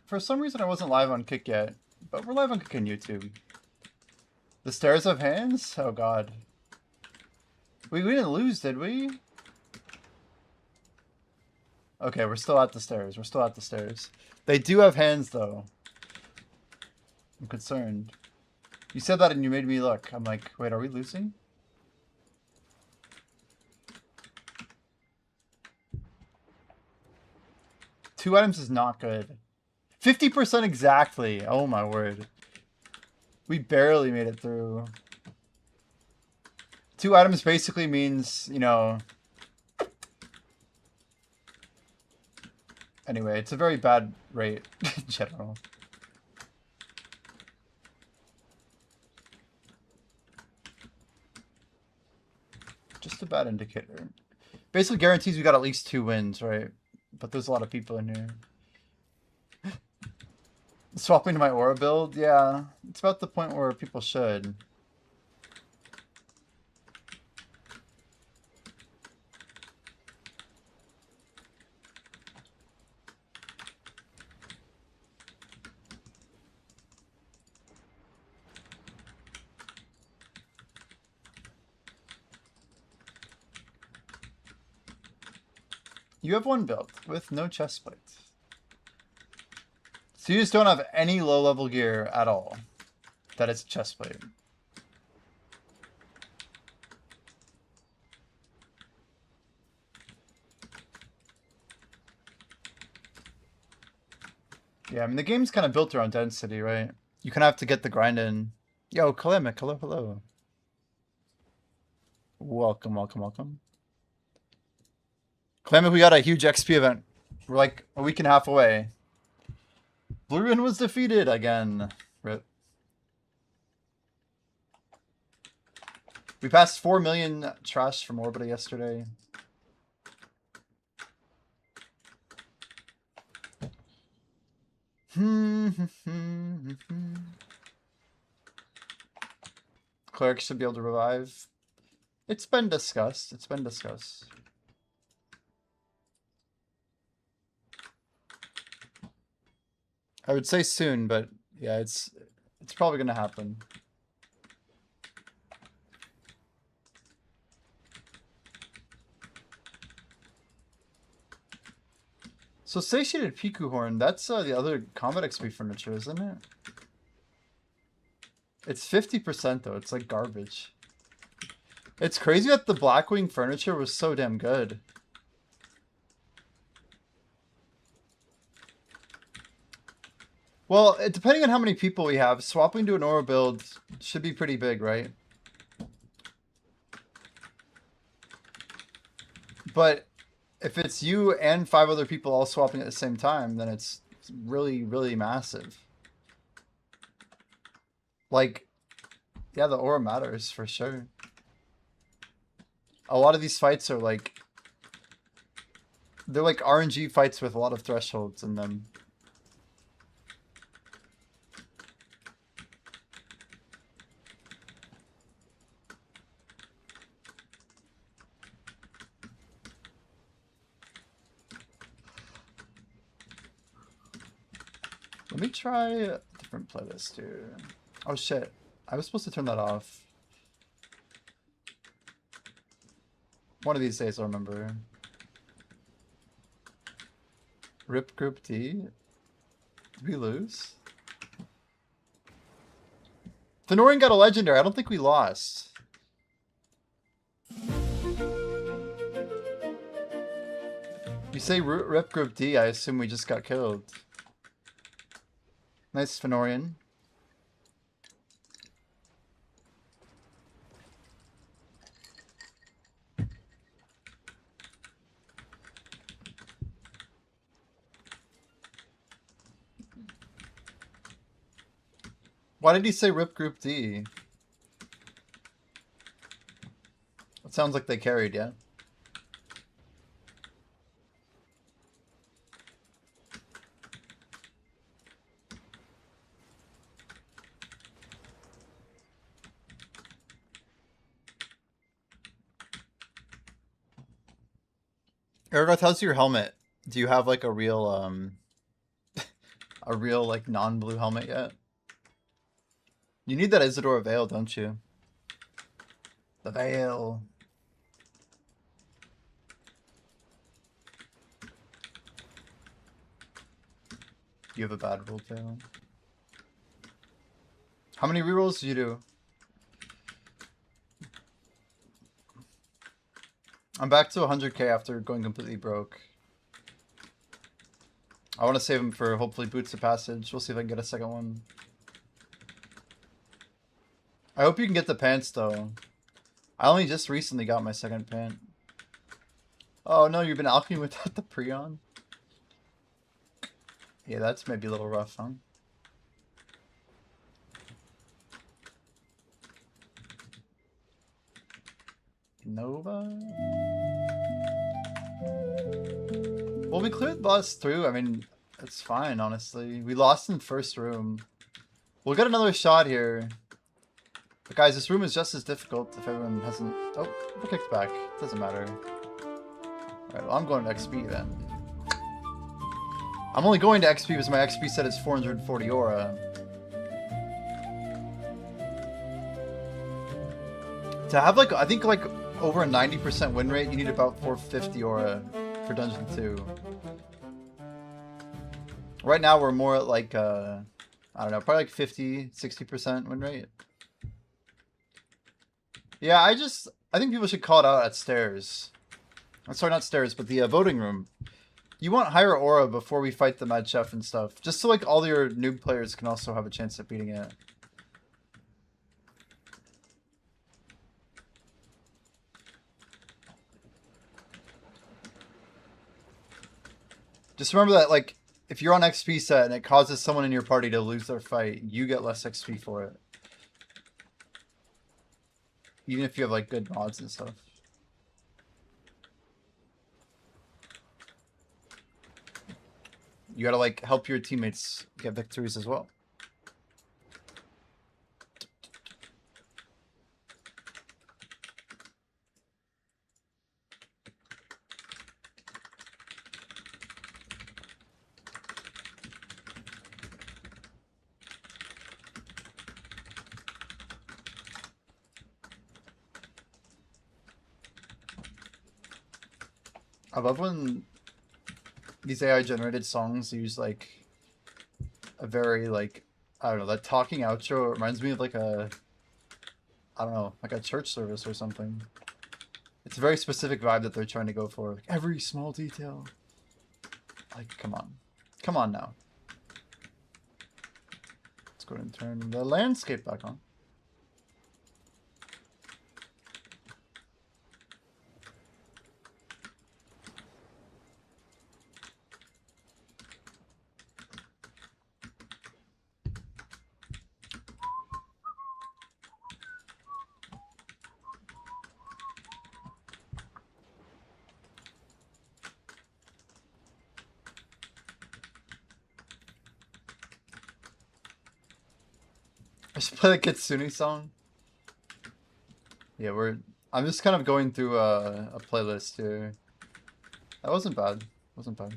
For some reason I wasn't live on Kick yet, but we're live on Kick on YouTube. The stairs have hands? Oh god. We didn't lose, did we? Okay, we're still at the stairs. We're still at the stairs. They do have hands, though. I'm concerned. You said that and you made me look. I'm like, wait, are we losing? Two items is not good. 50% exactly. Oh my word. We barely made it through. Two items basically means, you know... Anyway, it's a very bad rate in general. Just a bad indicator. Basically guarantees we got at least 2 wins, right? But there's a lot of people in here. Swapping to my aura build? Yeah, it's about the point where people should. You have one build with no chest plates. So you just don't have any low-level gear at all. That is chest plate. Yeah, I mean, the game's kind of built around density, right? You kind of have to get the grind in. Yo, Kalemic, hello, hello. Welcome, welcome, welcome. Kalemic, we got a huge XP event. We're like a week and a half away. Blue Ruin was defeated again. Rip. We passed 4 million trash from ORBITA yesterday. Cleric should be able to revive. It's been discussed. It's been discussed. I would say soon, but yeah, it's probably gonna happen. So Satiated Piku Horn, that's the other combat XP furniture, isn't it? It's 50% though, it's like garbage. It's crazy that the Blackwing furniture was so damn good. Well, depending on how many people we have, swapping to an aura build should be pretty big, right? But if it's you and 5 other people all swapping at the same time, then it's really, really massive. Like, yeah, the aura matters for sure. A lot of these fights are like... They're like RNG fights with a lot of thresholds in them. Let me try a different playlist here. Oh shit, I was supposed to turn that off. One of these days I'll remember. Rip Group D? Did we lose? Fenorian got a legendary. I don't think we lost. You say Rip Group D, I assume we just got killed. Nice, Fenorian. Why did he say Rip Group D? It sounds like they carried, yeah? Ergoth, how's your helmet? Do you have like a real a real like non-blue helmet yet. You need that Isidore Veil, don't you? The Veil. You have a bad roll tail. How many rerolls do you do? I'm back to 100k after going completely broke. I want to save him for hopefully Boots of Passage. We'll see if I can get a second one. I hope you can get the pants though. I only just recently got my second pant. Oh no, you've been alchemy without the Prion? Yeah, that's maybe a little rough, huh? Nova? Well, we cleared the boss through. I mean, it's fine, honestly. We lost in first room. We'll get another shot here. But guys, this room is just as difficult if everyone hasn't... Oh, we kicked back. Doesn't matter. Alright, well, I'm going to XP then. I'm only going to XP because my XP set is 440 aura. To have like, I think like over a 90% win rate, you need about 450 aura for Dungeon 2. Right now we're more at like, I don't know, probably like 50, 60% win rate. Yeah, I think people should call it out at stairs. Sorry, not stairs, but the voting room. You want higher aura before we fight the Mad Chef and stuff. Just so like all your noob players can also have a chance at beating it. Just remember that like, if you're on XP set and it causes someone in your party to lose their fight, you get less XP for it. Even if you have like good mods and stuff. You gotta like help your teammates get victories as well. I love when these AI generated songs use like a very like, I don't know, that talking outro reminds me of like a, I don't know, like a church service or something. It's a very specific vibe that they're trying to go for. Like every small detail. Like, come on. Come on now. Let's go ahead and turn the landscape back on. I should play the Kitsune song. Yeah, I'm just kind of going through a playlist here. That wasn't bad. Wasn't bad.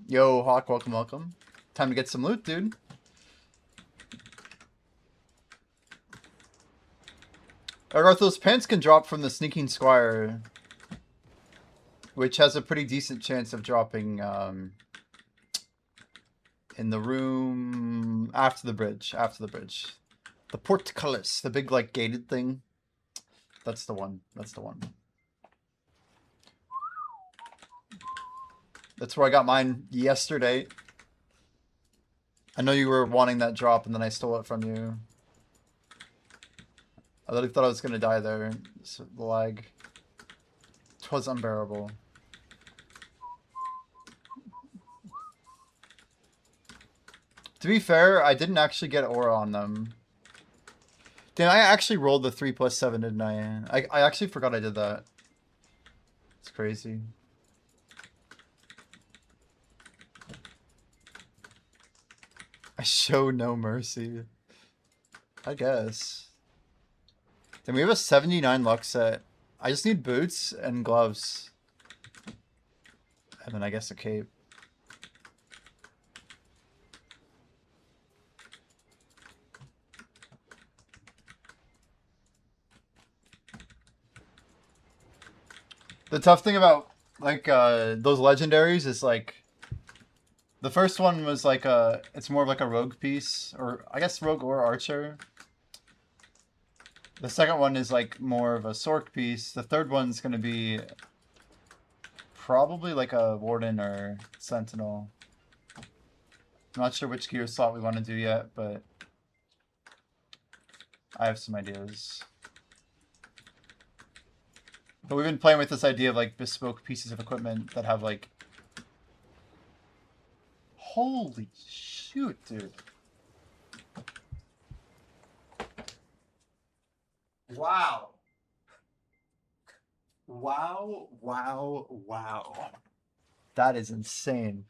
Yo, Hawk, welcome, welcome. Time to get some loot, dude. Alright, those pants can drop from the Sneaking Squire, which has a pretty decent chance of dropping in the room after the bridge. After the bridge. The portcullis, the big like gated thing. That's the one. That's the one. That's where I got mine yesterday. I know you were wanting that drop and then I stole it from you. I literally thought I was going to die there. So the lag. It was unbearable. To be fair, I didn't actually get aura on them. Damn, I actually rolled the 3+7, didn't I? I actually forgot I did that. It's crazy. I show no mercy. I guess. Then we have a 79 luck set. I just need boots and gloves. And then I guess a cape. The tough thing about like those legendaries is like the first one was like it's more of like a rogue piece, or I guess rogue or archer. The second one is like more of a Sork piece. The third one's gonna be probably like a warden or sentinel. I'm not sure which gear slot we want to do yet, but I have some ideas. But we've been playing with this idea of like bespoke pieces of equipment that have like... Holy shoot, dude. Wow. Wow, wow, wow. That is insane.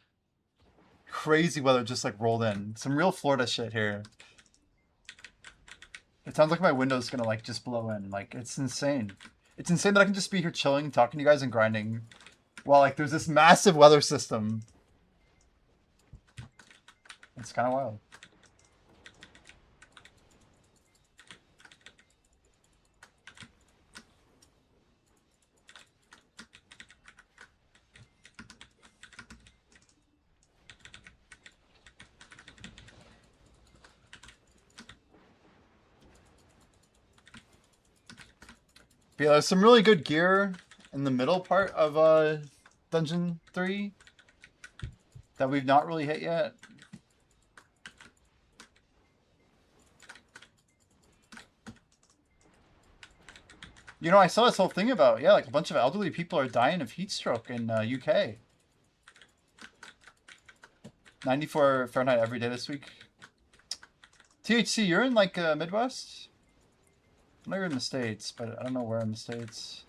Crazy weather just like rolled in. Some real Florida shit here. It sounds like my window's gonna like just blow in. Like, it's insane. It's insane that I can just be here chilling, talking to you guys and grinding while like there's this massive weather system. It's kind of wild. But yeah, there's some really good gear in the middle part of Dungeon 3 that we've not really hit yet. You know, I saw this whole thing about, yeah, like a bunch of elderly people are dying of heat stroke in UK. 94 Fahrenheit every day this week. THC, you're in like Midwest? I know you're in the States, but I don't know where in the States.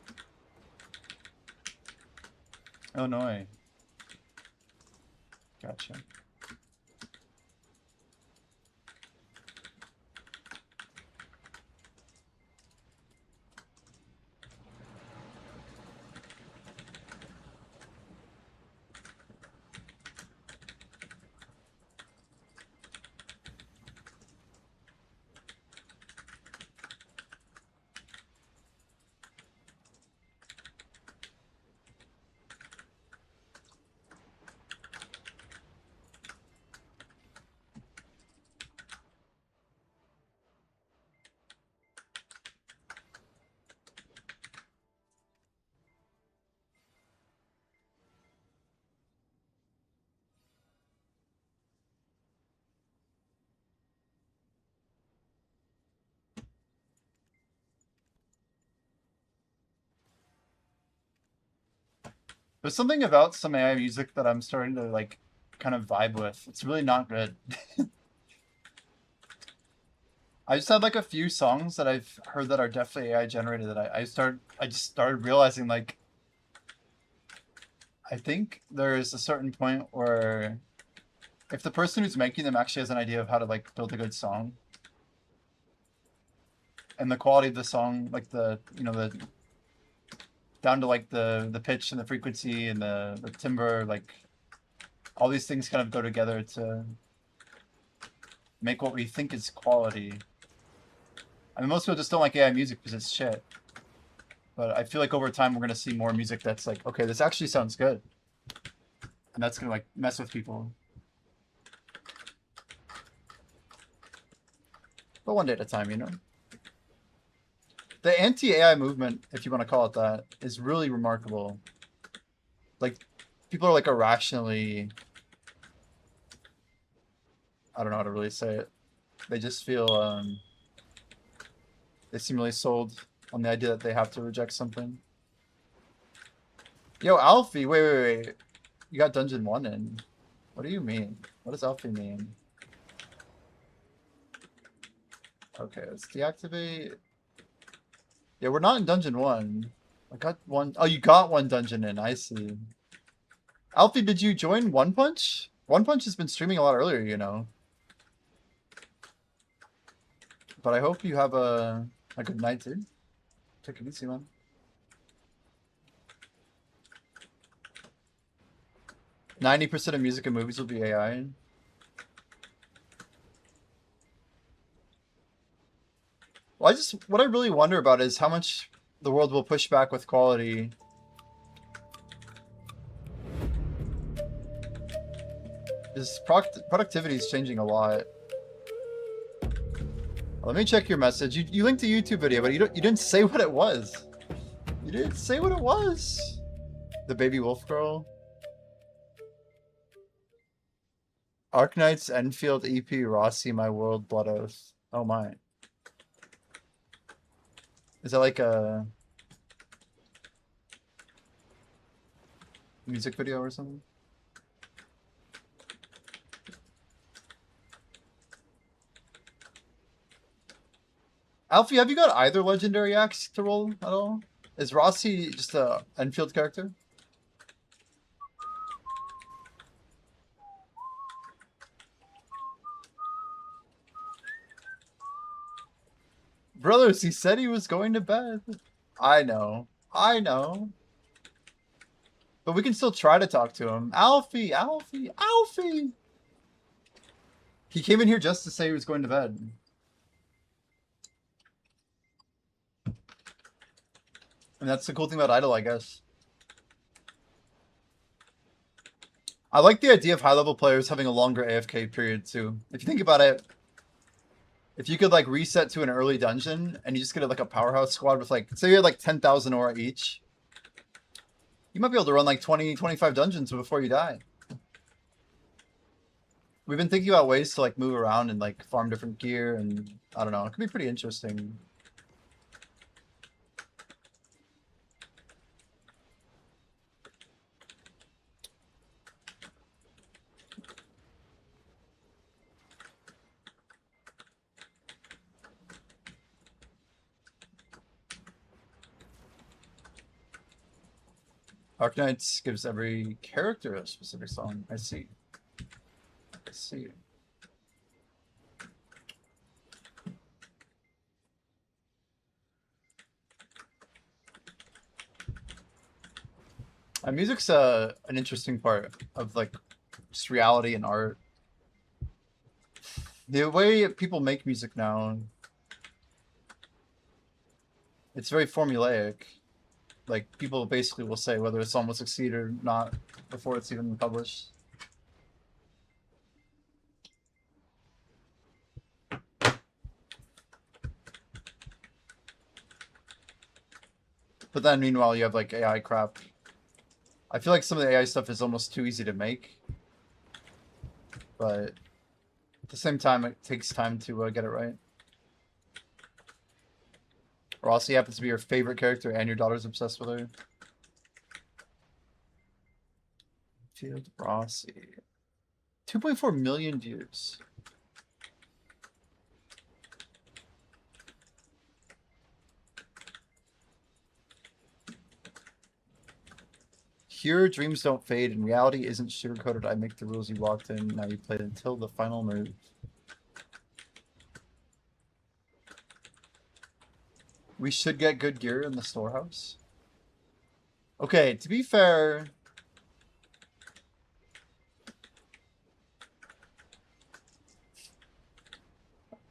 Illinois. Gotcha. There's something about some AI music that I'm starting to like kind of vibe with. It's really not good. I just had like a few songs that I've heard that are definitely AI generated that I just started realizing like I think there is a certain point where if the person who's making them actually has an idea of how to like build a good song and the quality of the song, like the down to like the pitch and the frequency and the timbre, like all these things kind of go together to make what we think is quality. I mean, most people just don't like AI music because it's shit. But I feel like over time we're gonna see more music that's like, okay, this actually sounds good, and that's gonna like mess with people. But one day at a time, you know. The anti-AI movement, if you want to call it that, is really remarkable. Like, people are like irrationally... I don't know how to really say it. They just feel, they seem really sold on the idea that they have to reject something. Yo, Alfie, wait. You got Dungeon 1 in. What do you mean? What does Alfie mean? Okay, let's deactivate... Yeah, we're not in Dungeon 1. I got one... Oh, you got one dungeon in. I see. Alfie, did you join One Punch? One Punch has been streaming a lot earlier, you know. But I hope you have a good night, dude. Take it easy, man. %90 of music and movies will be AI. Well, what I really wonder about is how much the world will push back with quality His productivity is changing a lot. Let me check your message. You linked a YouTube video, but you didn't say what it was. You didn't say what it was. The baby wolf girl. Arknight's Enfield EP Rossi My World Blood Oath. Oh my. Is that like a music video or something? Alfie, have you got either legendary axe to roll at all? Is Rossi just a Enfield character? Brothers, he said he was going to bed. I know. I know. But we can still try to talk to him. Alfie! Alfie! Alfie! He came in here just to say he was going to bed. And that's the cool thing about Idle, I guess. I like the idea of high-level players having a longer AFK period, too. If you think about it, if you could, like, reset to an early dungeon, and you just get, like, a powerhouse squad with, like, say you had, like, 10,000 aura each, you might be able to run, like, 20, 25 dungeons before you die. We've been thinking about ways to, like, move around and, like, farm different gear, and, I don't know, it could be pretty interesting. Arknights gives every character a specific song. I see. I see. Music's an interesting part of like just reality and art. The way people make music now, it's very formulaic. Like people basically will say whether a song will succeed or not before it's even published. But then meanwhile you have like AI crap. I feel like some of the AI stuff is almost too easy to make. But at the same time, it takes time to get it right. Rossi happens to be your favorite character and your daughter's obsessed with her. Field Rossi. 2.4 million views. Here, dreams don't fade, and reality isn't sugarcoated. I make the rules you walked in, now you play until the final move. We should get good gear in the storehouse. Okay, to be fair...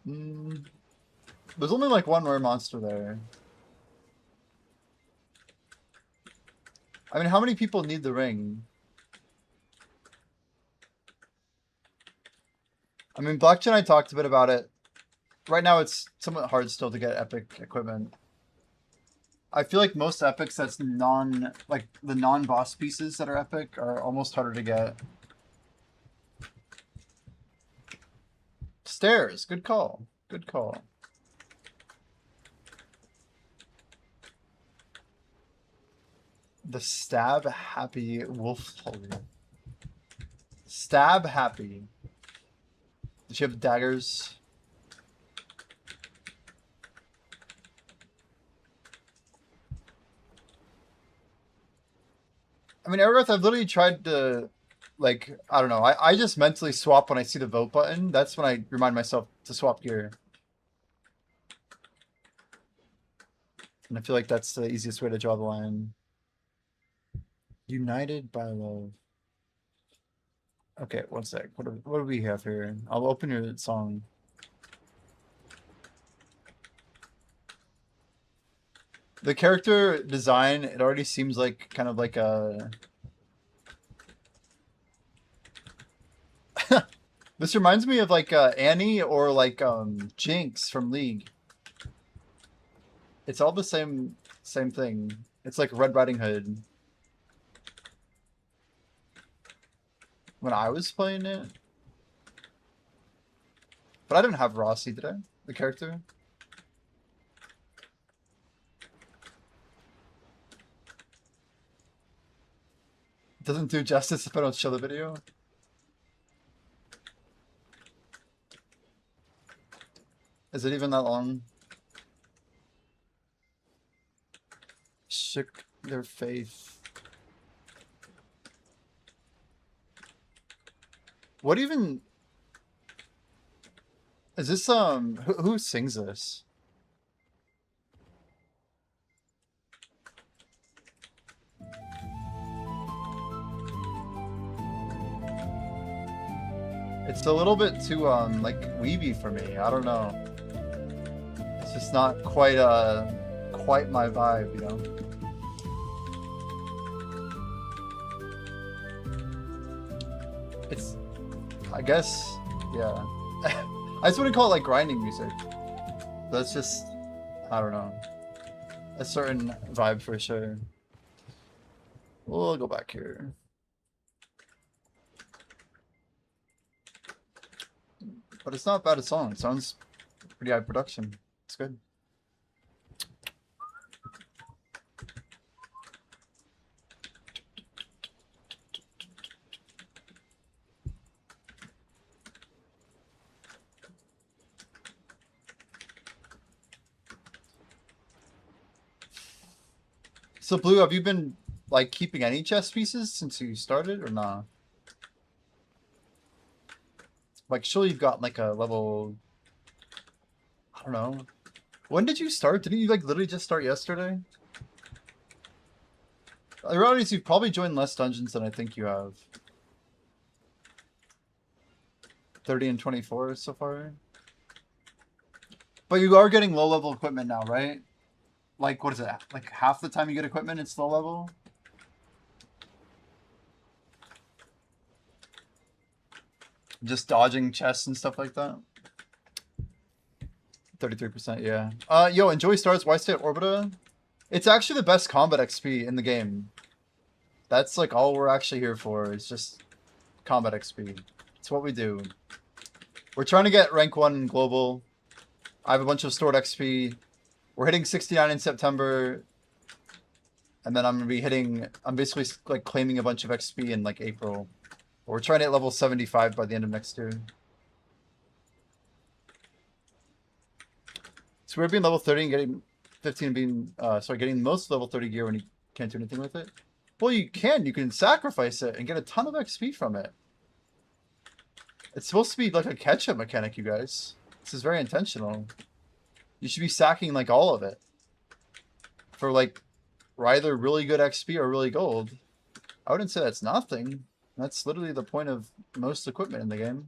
there's only like one rare monster there. I mean, how many people need the ring? I mean, Blackchin and I talked a bit about it. Right now, it's somewhat hard still to get epic equipment. I feel like most epics that's the non-boss pieces that are epic are almost harder to get. Stairs, good call. Good call. The stab happy wolf holder. Stab happy. Does she have daggers? I mean, Aragarth, I've literally tried to, like, I don't know. I just mentally swap when I see the vote button. That's when I remind myself to swap gear. And I feel like that's the easiest way to draw the line. United by love. Okay, one sec. What do we have here? I'll open your song. The character design, it already seems like kind of like a... This reminds me of like Annie or like Jinx from League. It's all the same thing. It's like Red Riding Hood. When I was playing it. But I didn't have Rossi, did I? The character? It doesn't do justice if I don't show the video. Is it even that long? Shook their faith. What even... Is this, who sings this? It's a little bit too, like, weeby for me. I don't know. It's just not quite my vibe, you know? It's, I guess, yeah. I just wouldn't call it like grinding music. That's just, I don't know, a certain vibe for sure. We'll go back here. But it's not a bad song. It sounds pretty high production. It's good. So Blue, have you been like keeping any chess pieces since you started or not? Like surely you've got like a level, I don't know. When did you start? Didn't you like literally just start yesterday? The reality is you've probably joined less dungeons than I think you have. 30 and 24 so far. But you are getting low level equipment now, right? Like, what is it? Like half the time you get equipment, it's low level? Just dodging chests and stuff like that? 33%, yeah. Yo, enjoy stars. Why stay at ORBITA? It's actually the best combat XP in the game. That's like all we're actually here for. Is just combat XP. It's what we do. We're trying to get rank 1 global. I have a bunch of stored XP. We're hitting 69 in September. And then I'm going to be hitting... I'm basically like claiming a bunch of XP in like April. We're trying to hit level 75 by the end of next year. So we're being level 30 and getting 15 and being... getting most level 30 gear when you can't do anything with it. Well, you can. You can sacrifice it and get a ton of XP from it. It's supposed to be like a catch-up mechanic, you guys. This is very intentional. You should be sacking like all of it. For like either really good XP or really gold. I wouldn't say that's nothing. That's literally the point of most equipment in the game.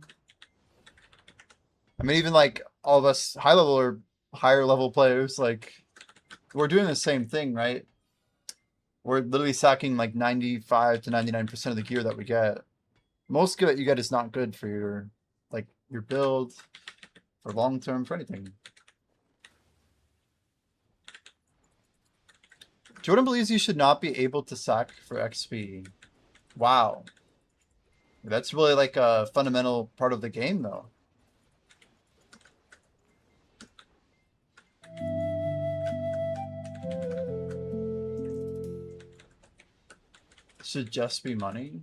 I mean, even like all of us high level or higher level players, like we're doing the same thing, right? We're literally sacking like 95 to 99% of the gear that we get. Most good you get is not good for your like your build, for long term, for anything. Jordan believes you should not be able to sack for XP. Wow. That's really like a fundamental part of the game, though. Should just be money.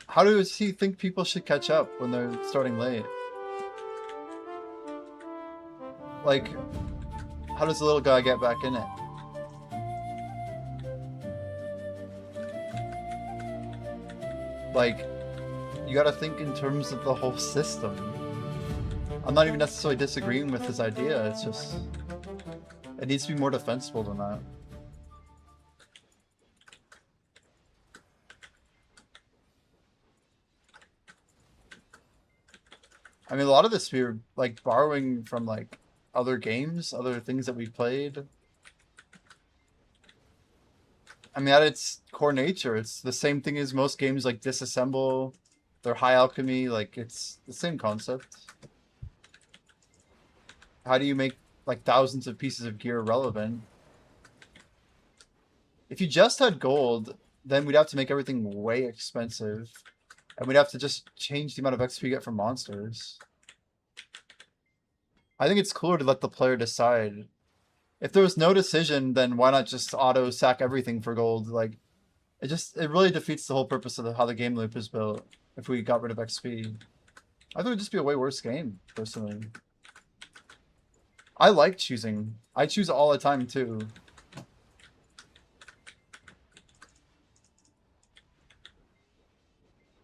How does he think people should catch up when they're starting late? Like, how does the little guy get back in it? Like, you gotta think in terms of the whole system. I'm not even necessarily disagreeing with his idea, it's just... It needs to be more defensible than that. I mean, a lot of this we're, like, borrowing from, like, other games, other things that we played. I mean, at its core nature. It's the same thing as most games like Disassemble. They're high alchemy. Like, it's the same concept. How do you make like thousands of pieces of gear relevant? If you just had gold, then we'd have to make everything way expensive. And we'd have to just change the amount of XP you get from monsters. I think it's cooler to let the player decide. If there was no decision, then why not just auto sack everything for gold? Like, it really defeats the whole purpose of how the game loop is built if we got rid of XP. I think it would just be a way worse game, personally. I like choosing. I choose all the time, too.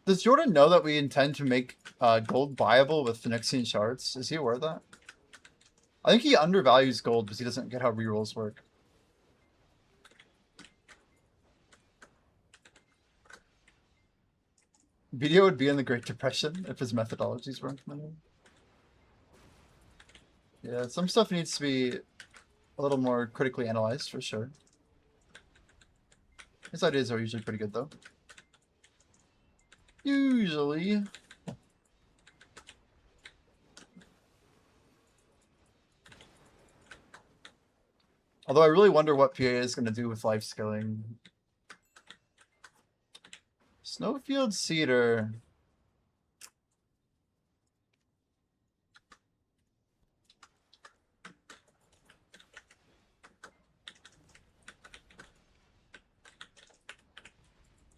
Does Jordan know that we intend to make gold viable with Phoenixian shards? Is he aware of that? I think he undervalues gold because he doesn't get how rerolls work. Video would be in the Great Depression if his methodologies were implemented. Yeah, some stuff needs to be a little more critically analyzed for sure. His ideas are usually pretty good though. Usually. Although I really wonder what PA is going to do with life skilling. Snowfield Cedar.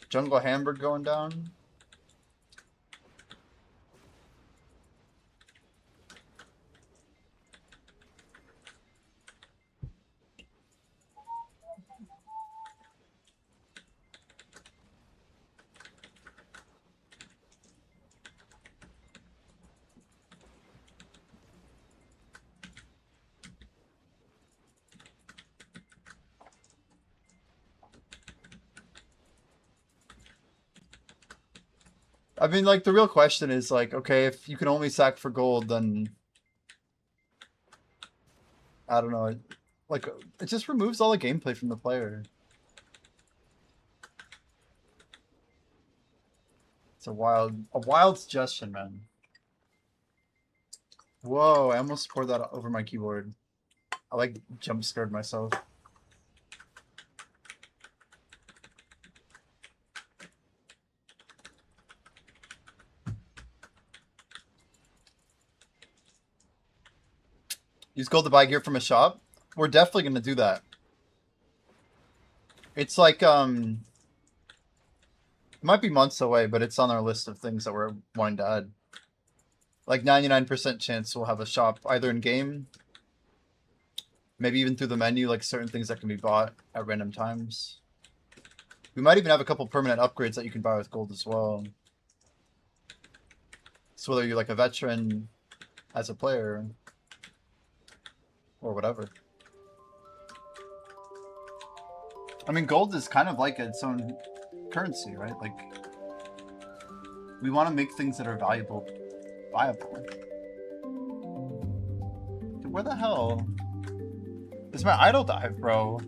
Jungle Hamburg going down. I mean, like, the real question is, like, okay, if you can only sack for gold, then... I don't know. Like, it just removes all the gameplay from the player. It's a wild suggestion, man. Whoa, I almost poured that over my keyboard. I, like, jump-scared myself. Use gold to buy gear from a shop? We're definitely going to do that. It's like, it might be months away, but it's on our list of things that we're wanting to add. Like 99% chance we'll have a shop either in game, maybe even through the menu, like certain things that can be bought at random times. We might even have a couple permanent upgrades that you can buy with gold as well. So whether you're like a veteran as a player or whatever. I mean, gold is kind of like its own currency, right? Like, we want to make things that are viable. Dude, where the hell is my idle dive, bro?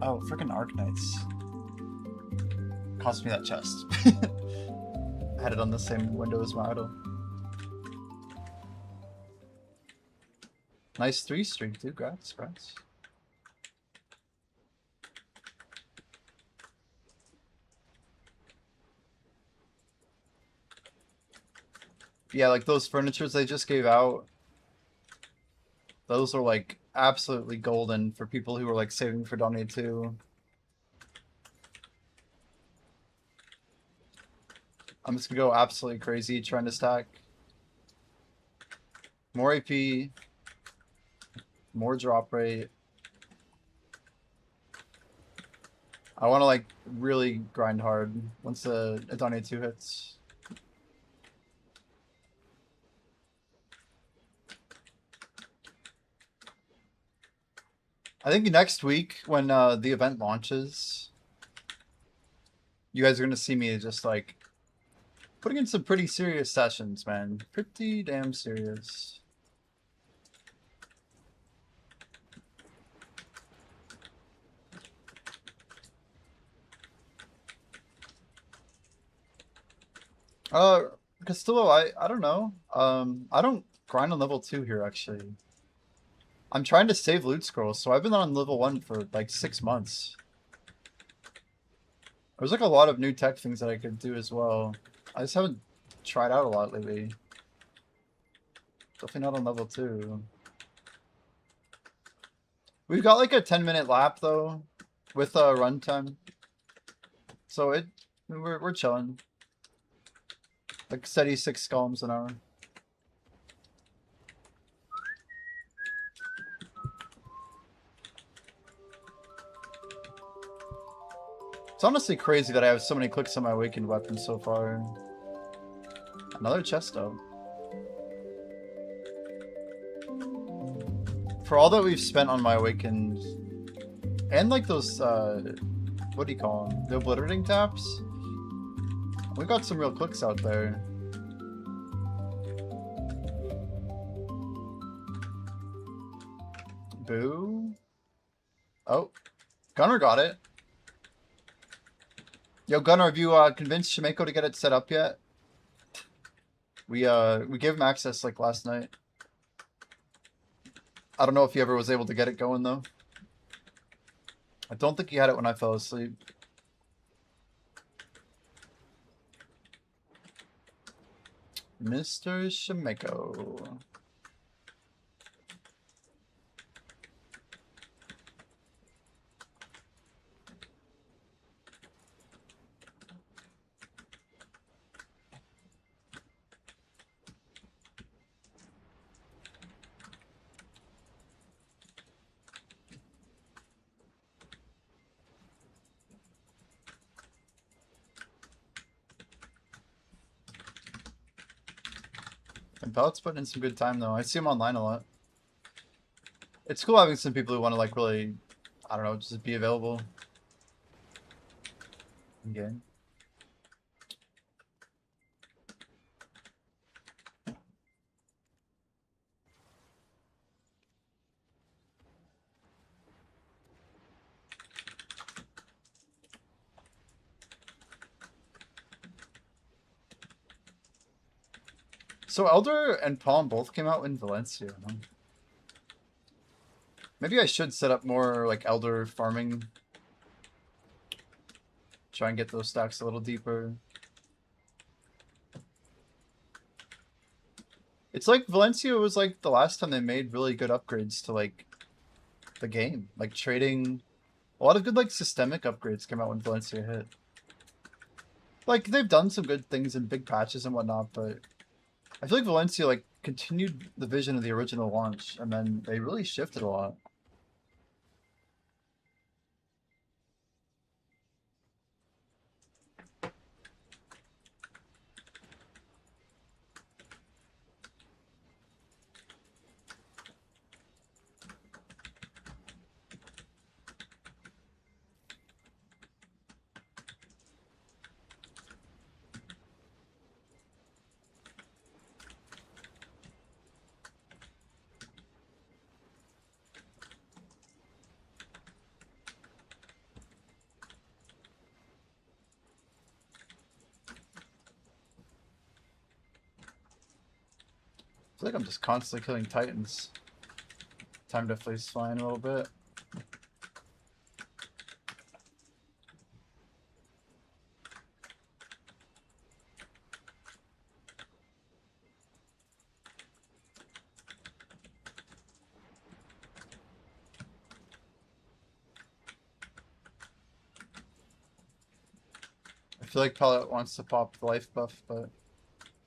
Oh, freaking Arknights. Cost me that chest. I had it on the same window as my idol. Nice 3 streak, dude. Congrats. Yeah, like those furnitures they just gave out. Those are like absolutely golden for people who are like saving for Donate 2. I'm just gonna go absolutely crazy trying to stack. More AP. More drop rate. I want to like really grind hard once the Donate 2 hits. I think next week when the event launches, you guys are going to see me just like putting in some pretty serious sessions, man. Pretty damn serious. Castillo, I don't know. I don't grind on level 2 here actually. I'm trying to save loot scrolls, so I've been on level 1 for like 6 months. There's like a lot of new tech things that I could do as well. I just haven't tried out a lot lately. Definitely not on level 2. We've got like a 10-minute lap though, with runtime. So we're chilling. Like steady 6 columns an hour. It's honestly crazy that I have so many clicks on my awakened weapon so far. Another chest up. For all that we've spent on my awakened, and like those, what do you call them? The obliterating taps? We got some real clicks out there. Boo. Oh, Gunner got it. Yo, Gunner, have you convinced Shimeko to get it set up yet? We gave him access like last night. I don't know if he ever was able to get it going though. I don't think he had it when I fell asleep. Mr. Shimeko. And Pellet's putting in some good time though. I see him online a lot. It's cool having some people who want to like really, I don't know, just be available in game. So Elder and Palm both came out in Valencia. Huh? Maybe I should set up more like Elder farming. Try and get those stacks a little deeper. It's like Valencia was like the last time they made really good upgrades to like the game. Like trading, a lot of good like systemic upgrades came out when Valencia hit. Like they've done some good things in big patches and whatnot, but I feel like Valencia like continued the vision of the original launch, and then they really shifted a lot. I feel like I'm just constantly killing Titans. Time to face flying a little bit. I feel like Pellet wants to pop the life buff, but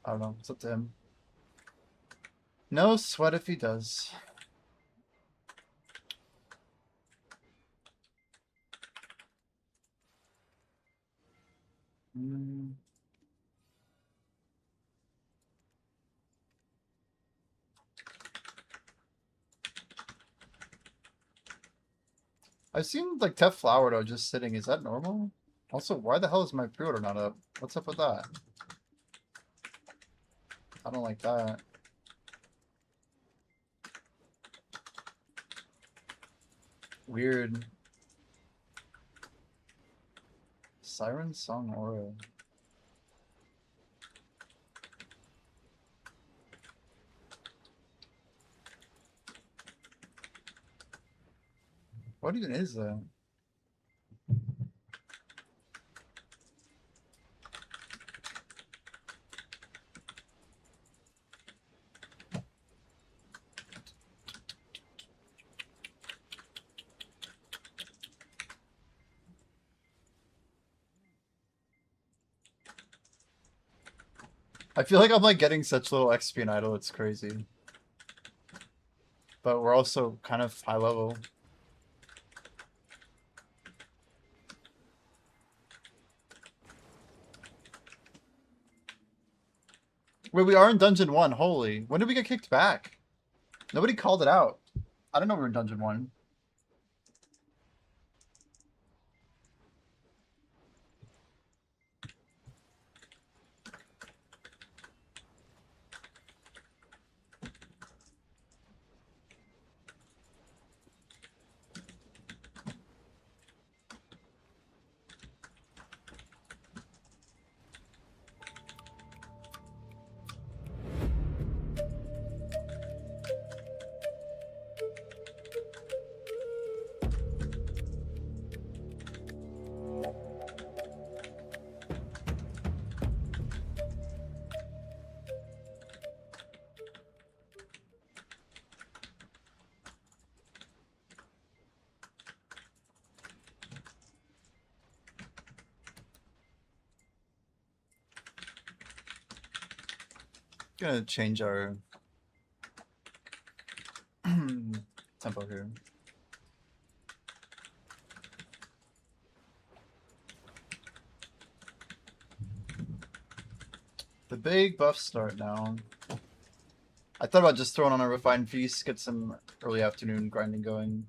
I don't know. It's up to him. No sweat if he does. Mm. I've seen like Tef Flower though just sitting. Is that normal? Also, why the hell is my pre-order not up? What's up with that? I don't like that. Weird. Siren Song Aura. What even is that? I feel like I'm like getting such little XP in idle, it's crazy. But we're also kind of high level. Wait, we are in Dungeon 1, holy. When did we get kicked back? Nobody called it out. I don't know we're in Dungeon 1. Gonna change our tempo here. The big buffs start now. I thought about just throwing on a refined feast, get some early afternoon grinding going.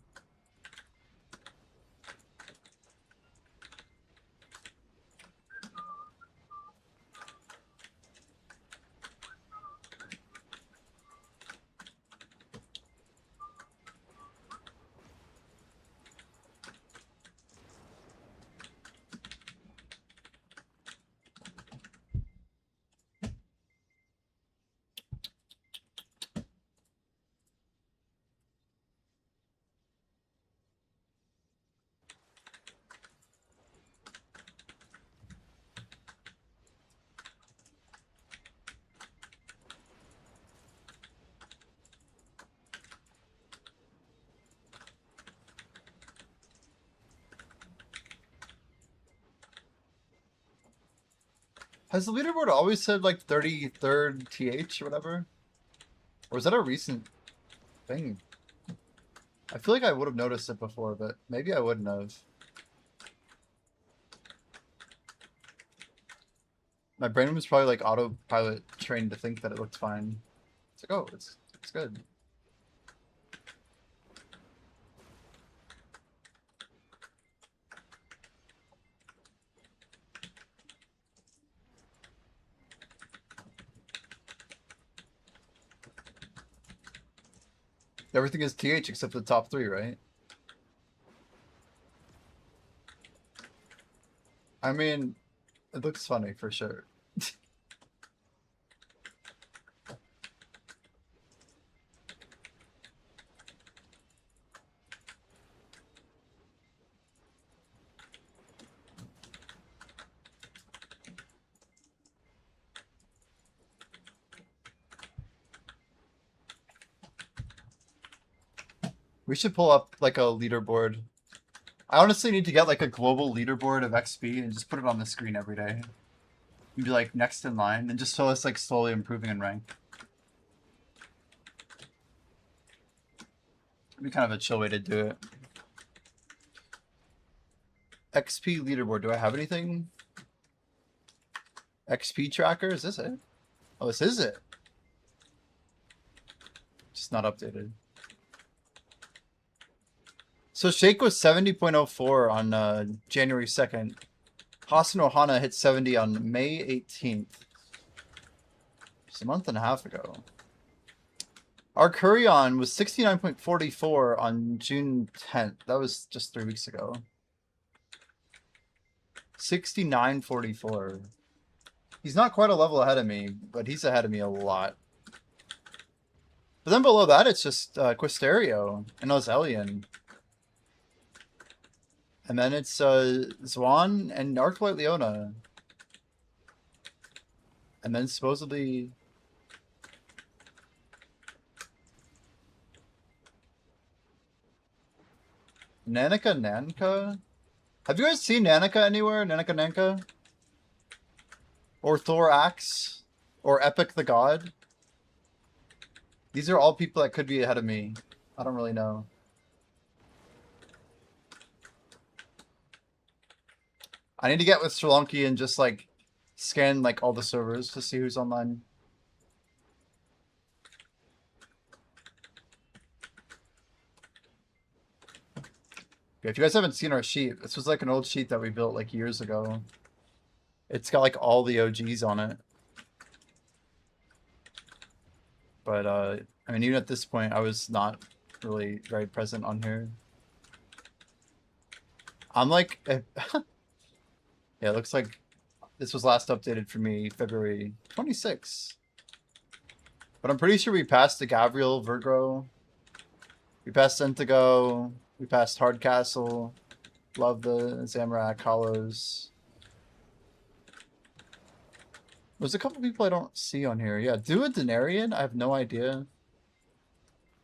Has the leaderboard always said like 33rd TH or whatever? Or is that a recent thing? I feel like I would have noticed it before, but maybe I wouldn't have. My brain was probably like autopilot trained to think that it looked fine. It's like, oh, it's good. Everything is TH except the top 3, right? I mean, it looks funny for sure. We should pull up like a leaderboard. I honestly need to get like a global leaderboard of XP and just put it on the screen every day. And be like next in line and just show us like slowly improving in rank. It'd be kind of a chill way to do it. XP leaderboard, do I have anything? XP tracker, is this it? Oh, this is it. Just not updated. So Shake was 70.04 on January 2nd. Hasan Ohana hit 70 on May 18th. Just a month and a half ago. Our Kurion was 69.44 on June 10th. That was just 3 weeks ago. 69.44. He's not quite a level ahead of me, but he's ahead of me a lot. But then below that, it's just Quisterio and Ozelian. And then it's Zwan and Arclight Leona. And then supposedly Nanika Nanka? Have you guys seen Nanika anywhere? Nanika Nanka? Or Thorax? Or Epic the God? These are all people that could be ahead of me. I don't really know. I need to get with Sri Lanka and just like scan like all the servers to see who's online. Okay, if you guys haven't seen our sheet, this was like an old sheet that we built like years ago. It's got like all the OGs on it. But I mean, even at this point, I was not really very present on here. I'm like, yeah, it looks like this was last updated for me February 26th. But I'm pretty sure we passed the Gabriel Vergro. We passed Centigo. We passed Hardcastle. Love the Zamorak Hollows. There's a couple people I don't see on here. Yeah, do a Denarian? I have no idea.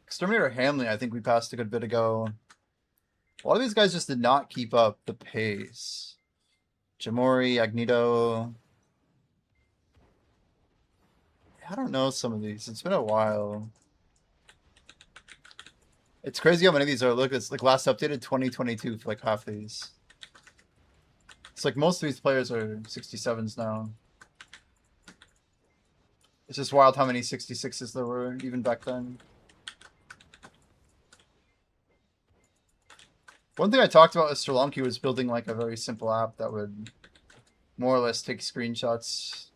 Exterminator Hanley, I think we passed a good bit ago. A lot of these guys just did not keep up the pace. Jamori, Agnito. I don't know some of these. It's been a while. It's crazy how many of these are. Look, it's like last updated 2022 for like half these. It's like most of these players are 67s now. It's just wild how many 66s there were even back then. One thing I talked about with Sri Lanka was building like a very simple app that would more or less take screenshots,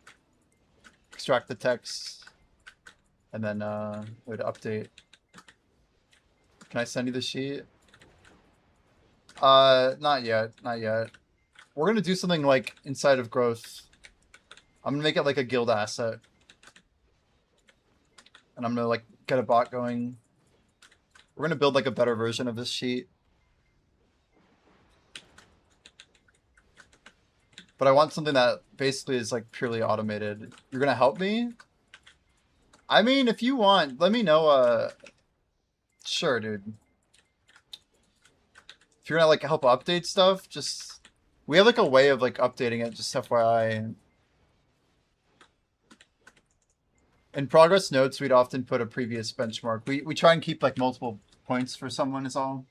extract the text, and then it would update. Can I send you the sheet? Not yet. Not yet. We're gonna do something like inside of growth. I'm gonna make it like a guild asset. And I'm gonna like get a bot going. We're gonna build like a better version of this sheet. But I want something that basically is like purely automated. You're gonna help me? I mean, if you want, let me know. Sure, dude. If you're gonna like help update stuff, just we have like a way of like updating it. Just FYI. In progress notes, we'd often put a previous benchmark. We try and keep like multiple points for someone is all.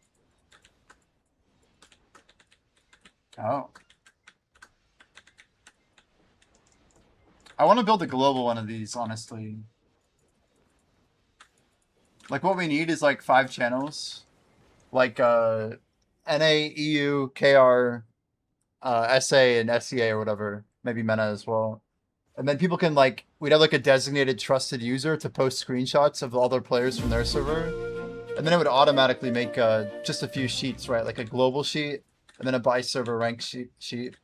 Oh. I want to build a global one of these, honestly. Like what we need is like 5 channels. Like NA, EU, KR, SA, and SEA or whatever. Maybe MENA as well. And then people can like, we'd have like a designated trusted user to post screenshots of all their players from their server. And then it would automatically make just a few sheets, right? Like a global sheet and then a by server rank sheet.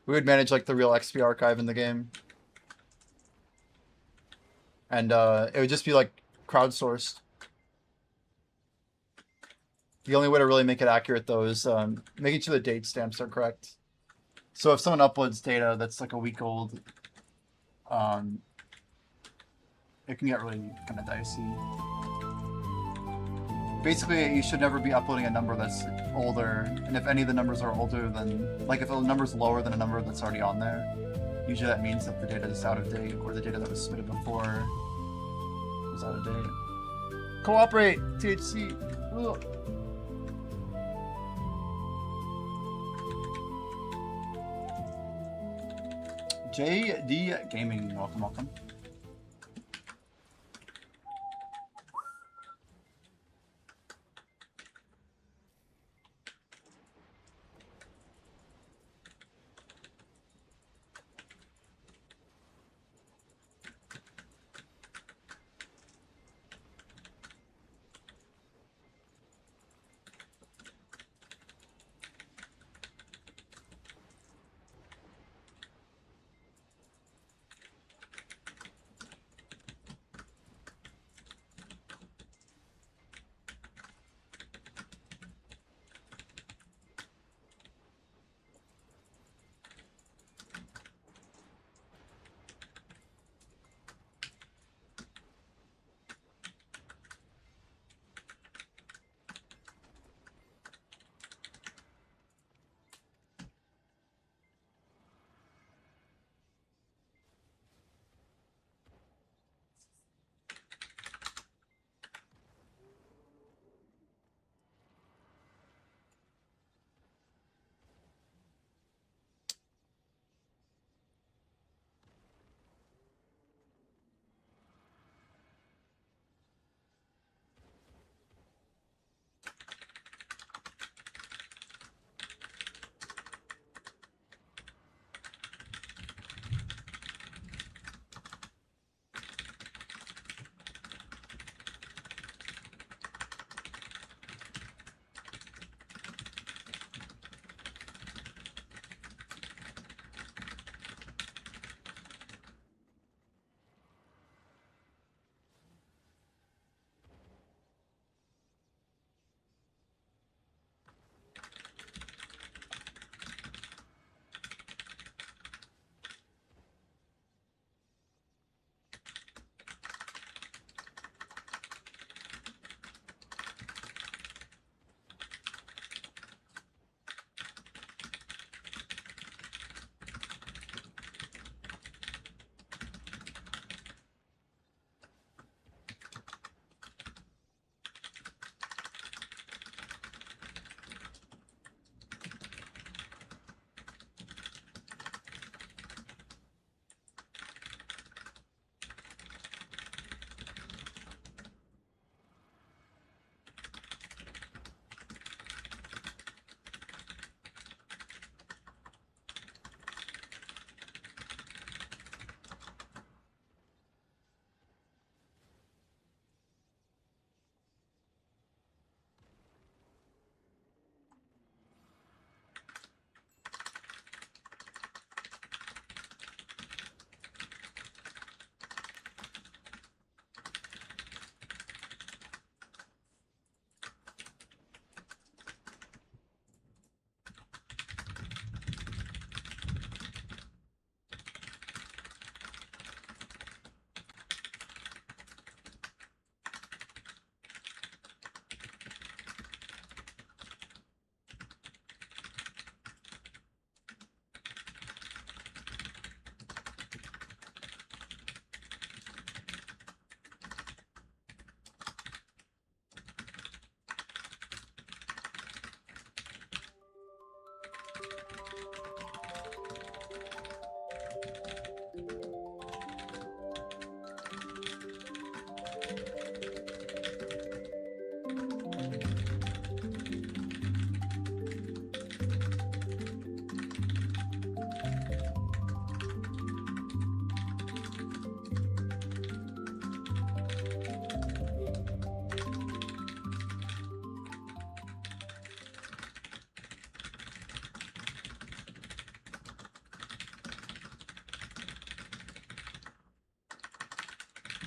We would manage like the real XP archive in the game. And it would just be like crowdsourced. The only way to really make it accurate though is making sure the date stamps are correct. So if someone uploads data that's like a week old, it can get really kind of dicey. Basically, you should never be uploading a number that's older, and if any of the numbers are older than, like if a number's lower than a number that's already on there, usually that means that the data is out of date, or the data that was submitted before was out of date. Cooperate, THC. Ugh. JD Gaming, welcome.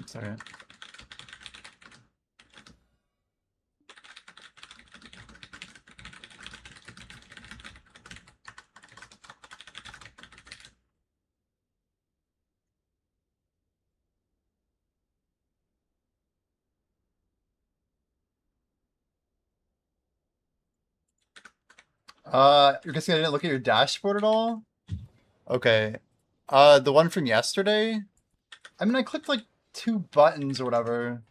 Sorry. You're guessing I didn't look at your dashboard at all? Okay. The one from yesterday? I mean, I clicked like 2 buttons or whatever.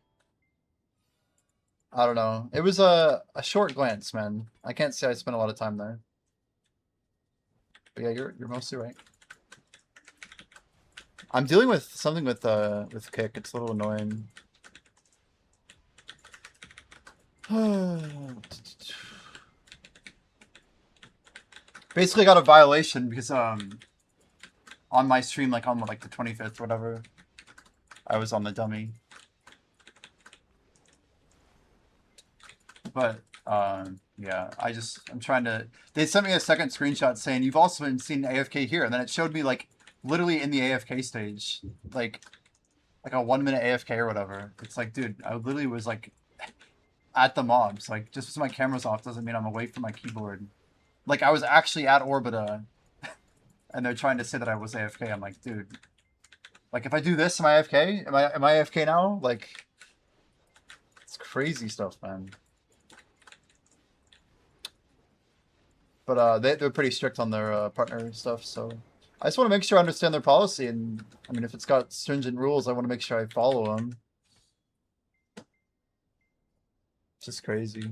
I don't know. It was a short glance, man. I can't say I spent a lot of time there. But yeah, you're mostly right. I'm dealing with something with Kick. It's a little annoying. Basically got a violation because on my stream, like on like the 25th, whatever, I was on the dummy. But yeah, I'm trying to. They sent me a second screenshot saying you've also been seen AFK here, and then it showed me like literally in the AFK stage, like a 1 minute AFK or whatever. It's like, dude, I literally was like at the mobs. Like just because my camera's off doesn't mean I'm away from my keyboard. Like I was actually at Orbita, and they're trying to say that I was AFK. I'm like, dude, like if I do this, am I AFK? Am I AFK now? Like, it's crazy stuff, man. But they're pretty strict on their partner stuff, so I just want to make sure I understand their policy. And I mean, if it's got stringent rules, I want to make sure I follow them. It's just crazy.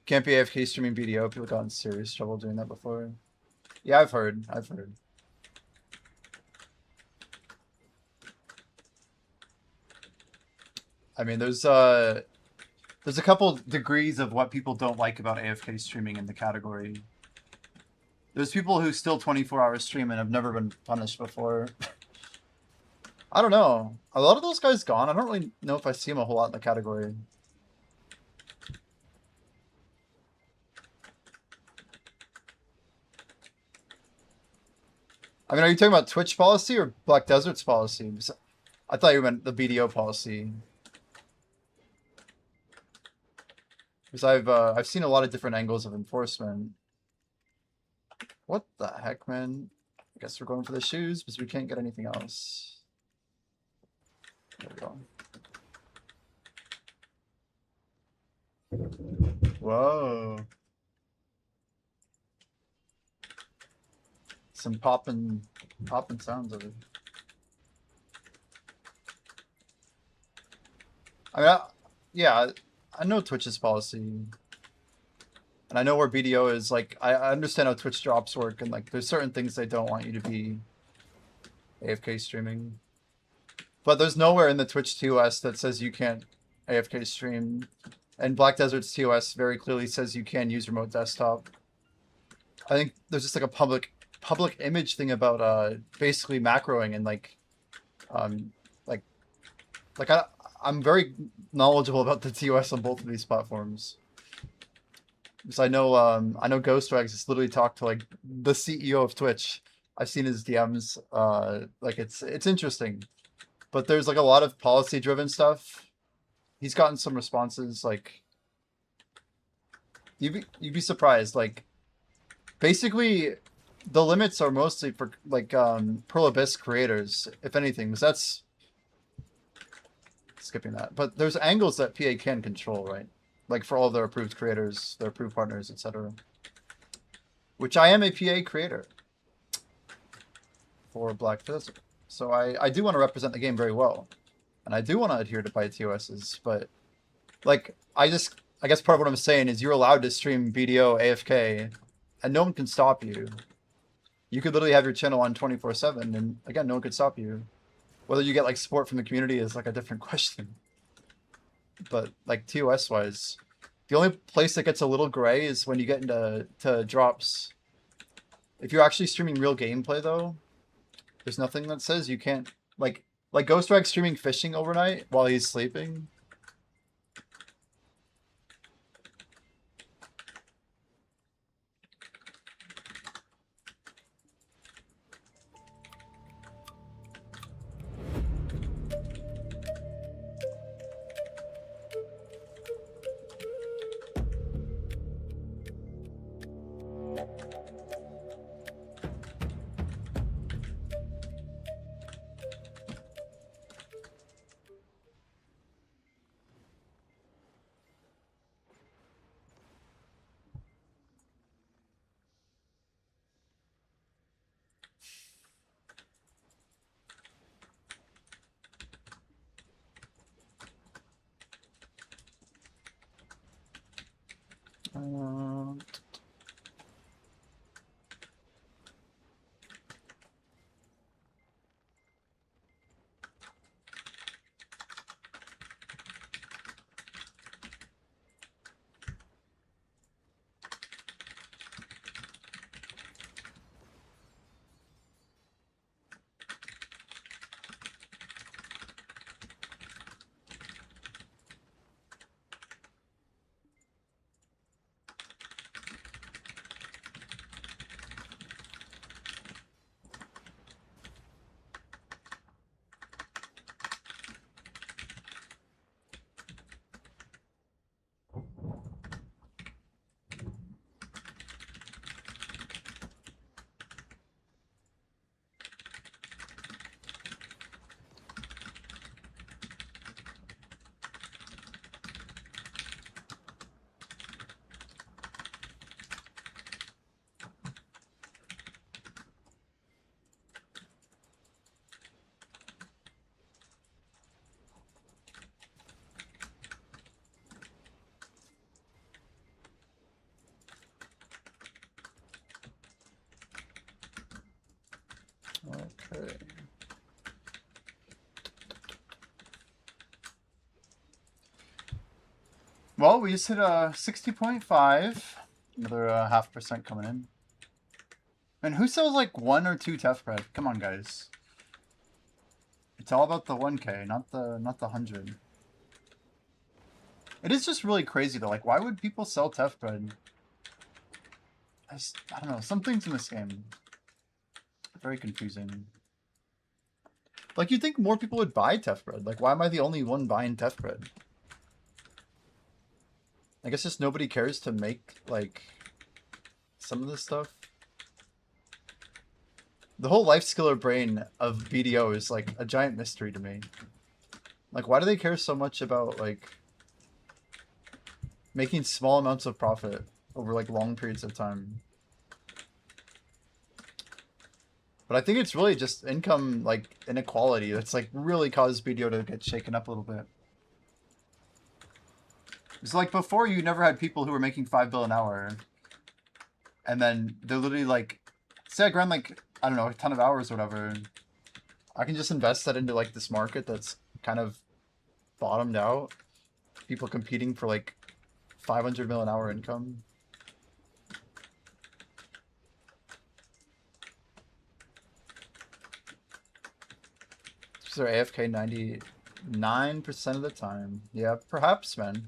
Can't be AFK streaming BDO. People got in serious trouble doing that before. Yeah, I've heard. I mean, there's a couple degrees of what people don't like about AFK streaming in the category. There's people who still 24-hour stream and have never been punished before. I don't know. A lot of those guys gone. I don't really know if I see them a whole lot in the category. I mean, are you talking about Twitch policy or Black Desert's policy? I thought you meant the BDO policy. Because I've seen a lot of different angles of enforcement. What the heck, man? I guess we're going for the shoes because we can't get anything else. There we go. Whoa. Some popping sounds of it. I mean, yeah, I know Twitch's policy. And I know where BDO is. Like, I understand how Twitch drops work, and like, there's certain things they don't want you to be AFK streaming. But there's nowhere in the Twitch TOS that says you can't AFK stream. And Black Desert's TOS very clearly says you can use remote desktop. I think there's just like a public image thing about basically macroing and like I'm very knowledgeable about the TOS on both of these platforms. Because I know Ghostwags has literally talked to like the CEO of Twitch. I've seen his DMs. Like it's interesting. But there's like a lot of policy driven stuff. He's gotten some responses like you'd be surprised. Like basically the limits are mostly for like Pearl Abyss creators, if anything, because that's skipping that. But there's angles that PA can control, right? Like for all their approved creators, their approved partners, etc. Which I am a PA creator for Black Desert. So I do want to represent the game very well. And I do want to adhere to by TOSs, but like I guess part of what I'm saying is you're allowed to stream BDO AFK and no one can stop you. You could literally have your channel on 24/7 and again no one could stop you. Whether you get like support from the community is like a different question. But like TOS wise, the only place that gets a little gray is when you get into drops. If you're actually streaming real gameplay though, there's nothing that says you can't like Ghostrag streaming fishing overnight while he's sleeping. Okay. Well, we just hit a 60.5. Another 0.5% coming in. And who sells like 1 or 2 Tef bread? Come on, guys. It's all about the 1K, not the 100. It is just really crazy though. Like, why would people sell Tef bread? I don't know. Some things in this game very confusing. Like, you'd think more people would buy Tef bread. Like, why am I the only one buying Tef bread? I guess just nobody cares to make, like, some of this stuff. The whole life skill or brain of BDO is, like, a giant mystery to me. Like, why do they care so much about, like, making small amounts of profit over, like, long periods of time? But I think it's really just income, like, inequality that's, like, really caused BDO to get shaken up a little bit. It's like, before you never had people who were making $5 billion an hour. And then they're literally like, say I grind like, I don't know, a ton of hours or whatever. I can just invest that into like this market that's kind of bottomed out. People competing for like 500 million an hour income. So they're AFK 99% of the time. Yeah, perhaps, man.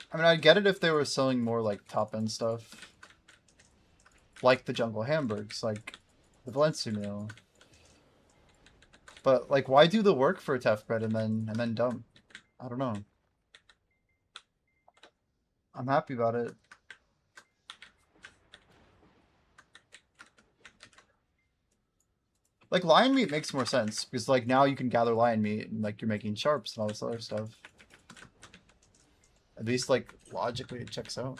I mean, I'd get it if they were selling more like top-end stuff. Like the Jungle Hamburgs, like the Valencia meal. But like, why do the work for a Tef bread and then dump? I don't know. I'm happy about it. Like, lion meat makes more sense, because, like, now you can gather lion meat, and, like, you're making sharps and all this other stuff. At least, like, logically it checks out.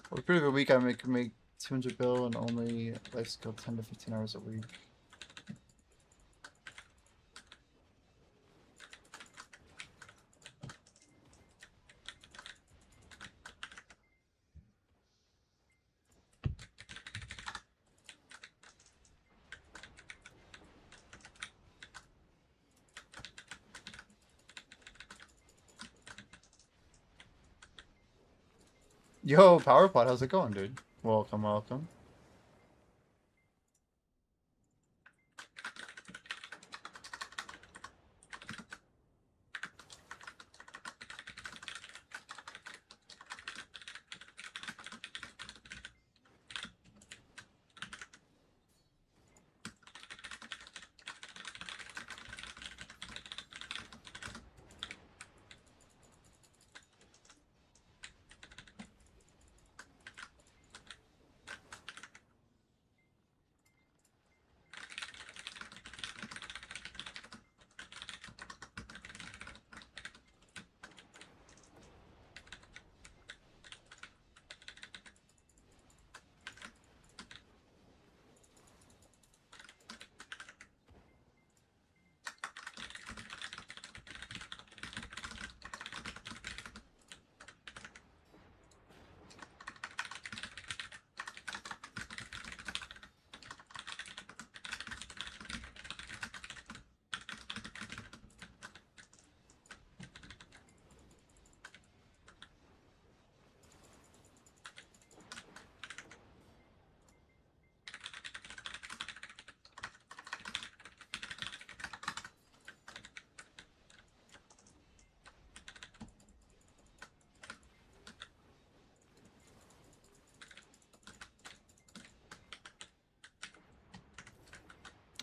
For a pretty good week, I can make 200 bill and only life skill 10 to 15 hours a week. Yo, PowerPod, how's it going, dude? Welcome, welcome.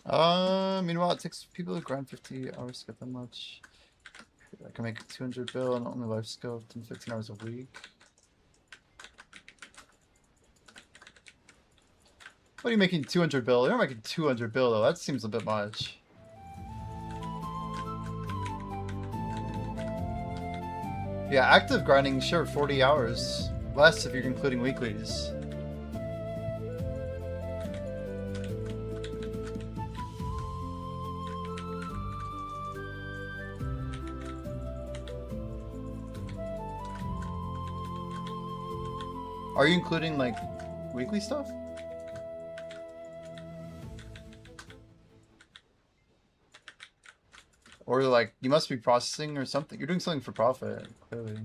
Meanwhile, it takes people to grind 50 hours to get that much. I can make 200 bill and only life skill 10, 15 hours a week. What are you making 200 bill? You're making 200 bill though. That seems a bit much. Yeah, active grinding, sure, 40 hours. Less if you're including weeklies. Are you including, like, weekly stuff? Or, like, you must be processing or something? You're doing something for profit, clearly.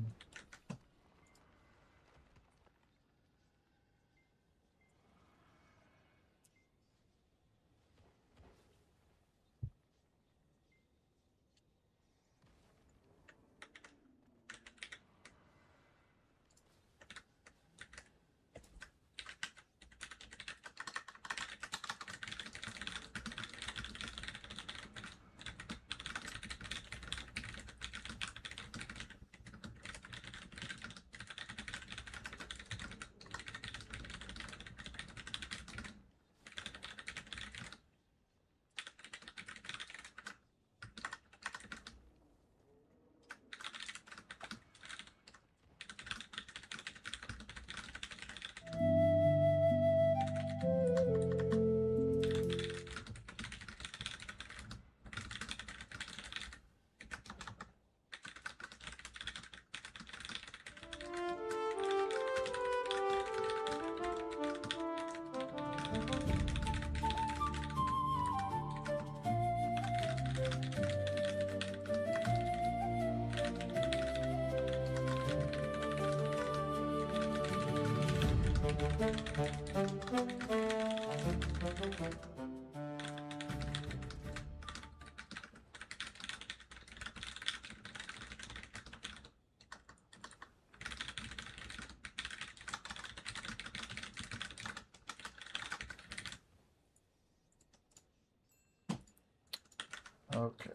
Okay.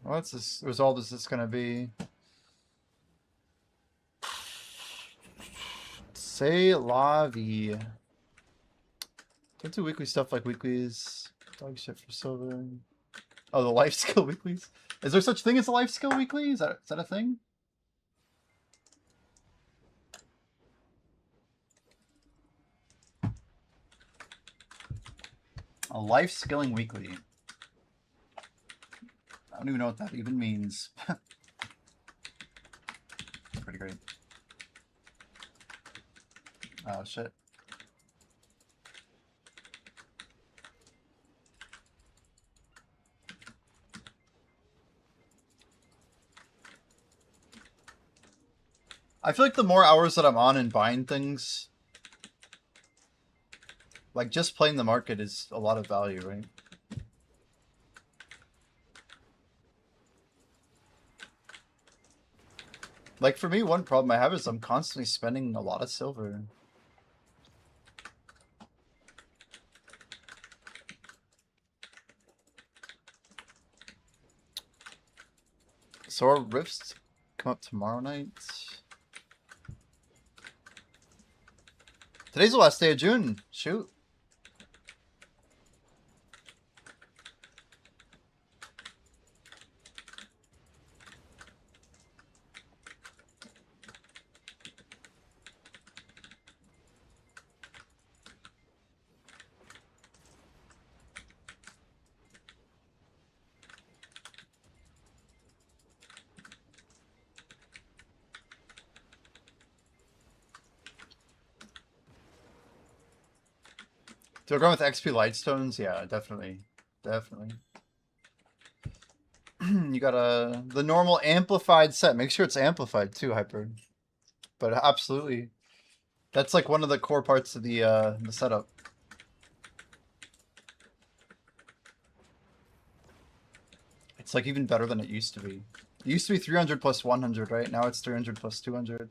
What's this result is this gonna be? C'est la vie. Don't do weekly stuff like weeklies. Dog shit for silver. Oh, the life skill weeklies? Is there such thing as a life skill weekly? Is that a thing? A life skilling weekly. I don't even know what that even means. It's pretty great. Oh, shit. I feel like the more hours that I'm on and buying things, like just playing the market is a lot of value, right? Like for me, one problem I have is I'm constantly spending a lot of silver. So our rifts come up tomorrow night. Today's the last day of June. Shoot. So we're going with XP Lightstones? Yeah, definitely. Definitely. You got the normal amplified set. Make sure it's amplified too, Hyper. But absolutely. That's like one of the core parts of the setup. It's like even better than it used to be. It used to be 300 plus 100, right? Now it's 300 plus 200.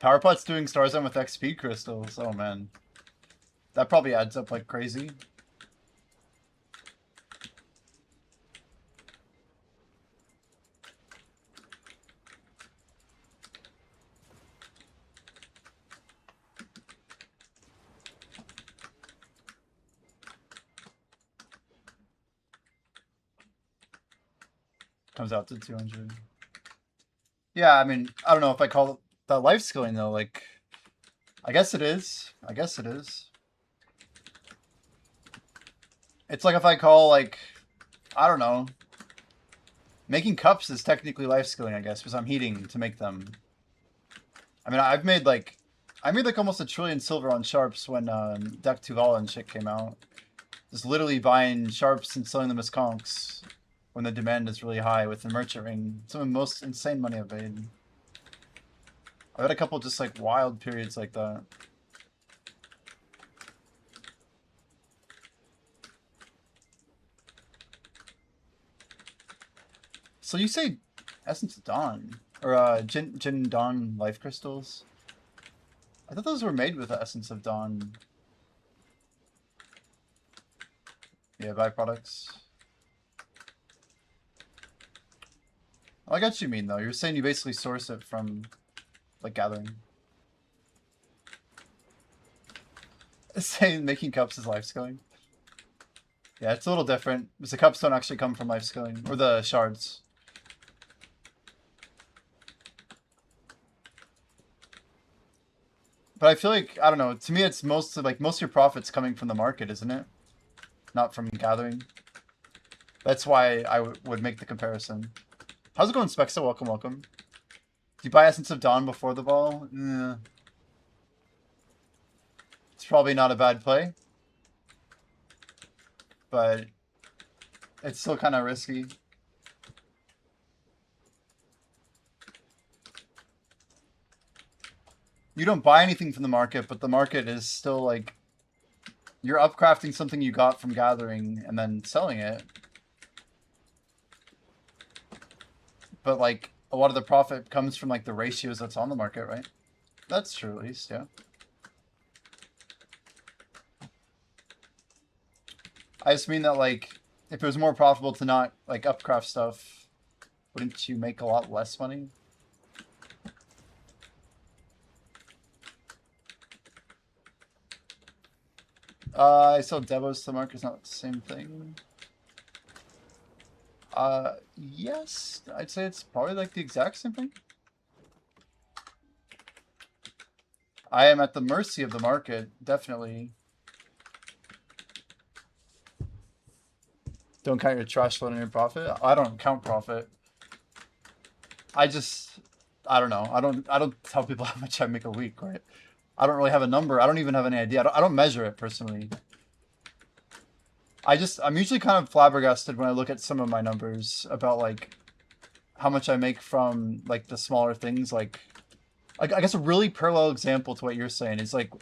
PowerPot's doing Starzone with XP crystals. Oh man. That probably adds up like crazy. Comes out to 200. Yeah, I mean, I don't know if I call that life skilling though. Like, I guess it is. I guess it is. It's like if I call, like, I don't know. Making cups is technically life skilling, I guess, because I'm heating to make them. I mean, I made like almost 1 trillion silver on sharps when Deck Tuvala and shit came out. Just literally buying sharps and selling them as conks when the demand is really high with the merchant ring. Some of the most insane money I've made. I've had a couple just like wild periods like that. So you say Essence of Dawn or Jin Dawn life crystals? I thought those were made with the Essence of Dawn. Yeah, byproducts. I get what you mean though. You're saying you basically source it from like gathering. Saying making cups is life skilling. Yeah, it's a little different because the cups don't actually come from life skilling or the shards. But I feel like, I don't know, to me it's most of your profits coming from the market, isn't it? Not from gathering. That's why I would make the comparison. How's it going, Spexa? Welcome, welcome. Do you buy Essence of Dawn before the ball? Yeah. It's probably not a bad play. But it's still kind of risky. You don't buy anything from the market, but the market is still like... You're upcrafting something you got from gathering and then selling it. But like, a lot of the profit comes from like the ratios that's on the market, right? That's true, at least, yeah. I just mean that like, if it was more profitable to not like upcraft stuff, wouldn't you make a lot less money? I sell Devos to the market, it's not the same thing. Yes, I'd say it's probably like the exact same thing. I am at the mercy of the market, definitely. Don't count your trash load in your profit. I don't count profit. I don't know. I don't tell people how much I make a week, right? I don't really have a number. I don't even have any idea. I don't measure it personally. I'm usually kind of flabbergasted when I look at some of my numbers about like how much I make from like the smaller things. Like I guess a really parallel example to what you're saying is like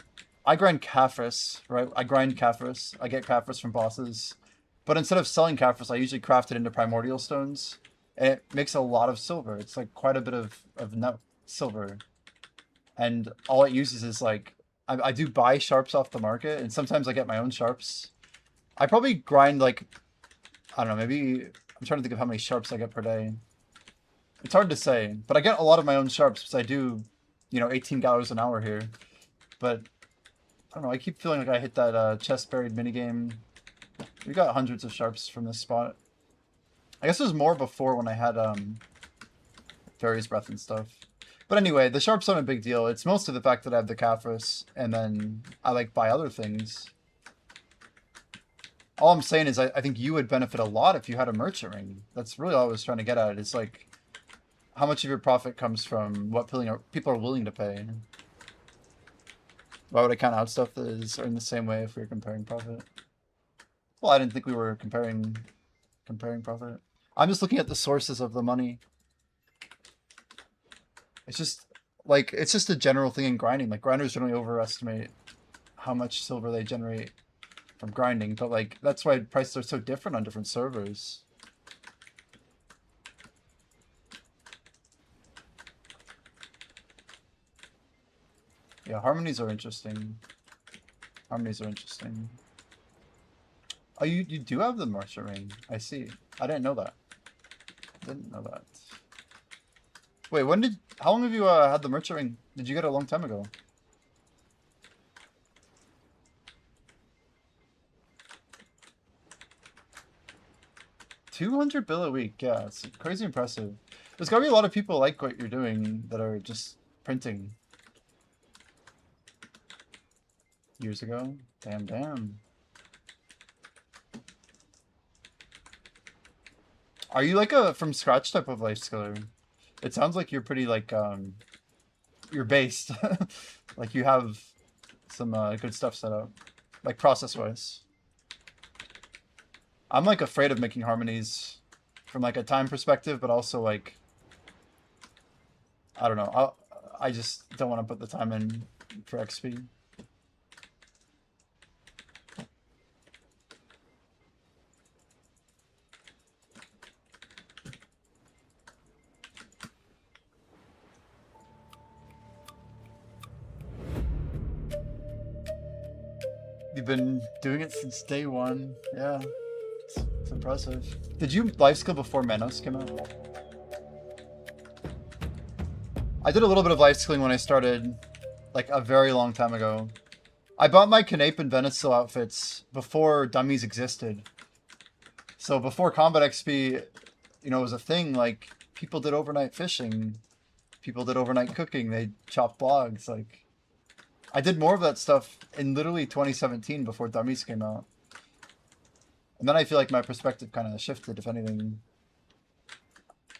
I grind Caphras, right? I grind Caphras. I get Caphras from bosses. But instead of selling Caphras, I usually craft it into primordial stones. And it makes a lot of silver. It's like quite a bit of net silver. And all it uses is like I do buy sharps off the market, and sometimes I get my own sharps. I probably grind like, I don't know, maybe I'm trying to think of how many sharps I get per day. It's hard to say, but I get a lot of my own sharps because I do, 18 gallows an hour here. But I don't know, I keep feeling like I hit that chest buried minigame. We got hundreds of sharps from this spot. I guess it was more before when I had Fairy's Breath and stuff. But anyway, the sharps aren't a big deal. It's mostly the fact that I have the Caphras, and then I like buy other things. All I'm saying is I think you would benefit a lot if you had a merchant ring. That's really all I was trying to get at. It's like, how much of your profit comes from what people are willing to pay? Why would I count out stuff that is in the same way if we were comparing profit? Well, I didn't think we were comparing profit. I'm just looking at the sources of the money. It's just a general thing in grinding. Like grinders generally overestimate how much silver they generate from grinding, but like that's why prices are so different on different servers. Yeah, harmonies are interesting. Harmonies are interesting. Oh, you do have the Martial Ring. I see. I didn't know that. Didn't know that. Wait, how long have you had the Merchant Ring? Did you get it a long time ago? 200 bill a week, yeah, it's crazy impressive. There's gotta be a lot of people like what you're doing that are just printing. Years ago? Damn, damn. Are you like a from scratch type of life skiller? It sounds like you're pretty like, you're based. Like you have some good stuff set up. Like process-wise. I'm like afraid of making harmonies from like a time perspective, but also like, I don't know. I just don't want to put the time in for XP. You've been doing it since day one. Yeah, it's impressive. Did you life skill before Manos came out? I did a little bit of life skilling when I started, like a very long time ago. I bought my Canape and Venesil outfits before dummies existed. So before Combat XP, you know, was a thing, like, people did overnight fishing. People did overnight cooking. They chopped logs. Like, I did more of that stuff in literally 2017 before dummies came out. And then I feel like my perspective kind of shifted, if anything.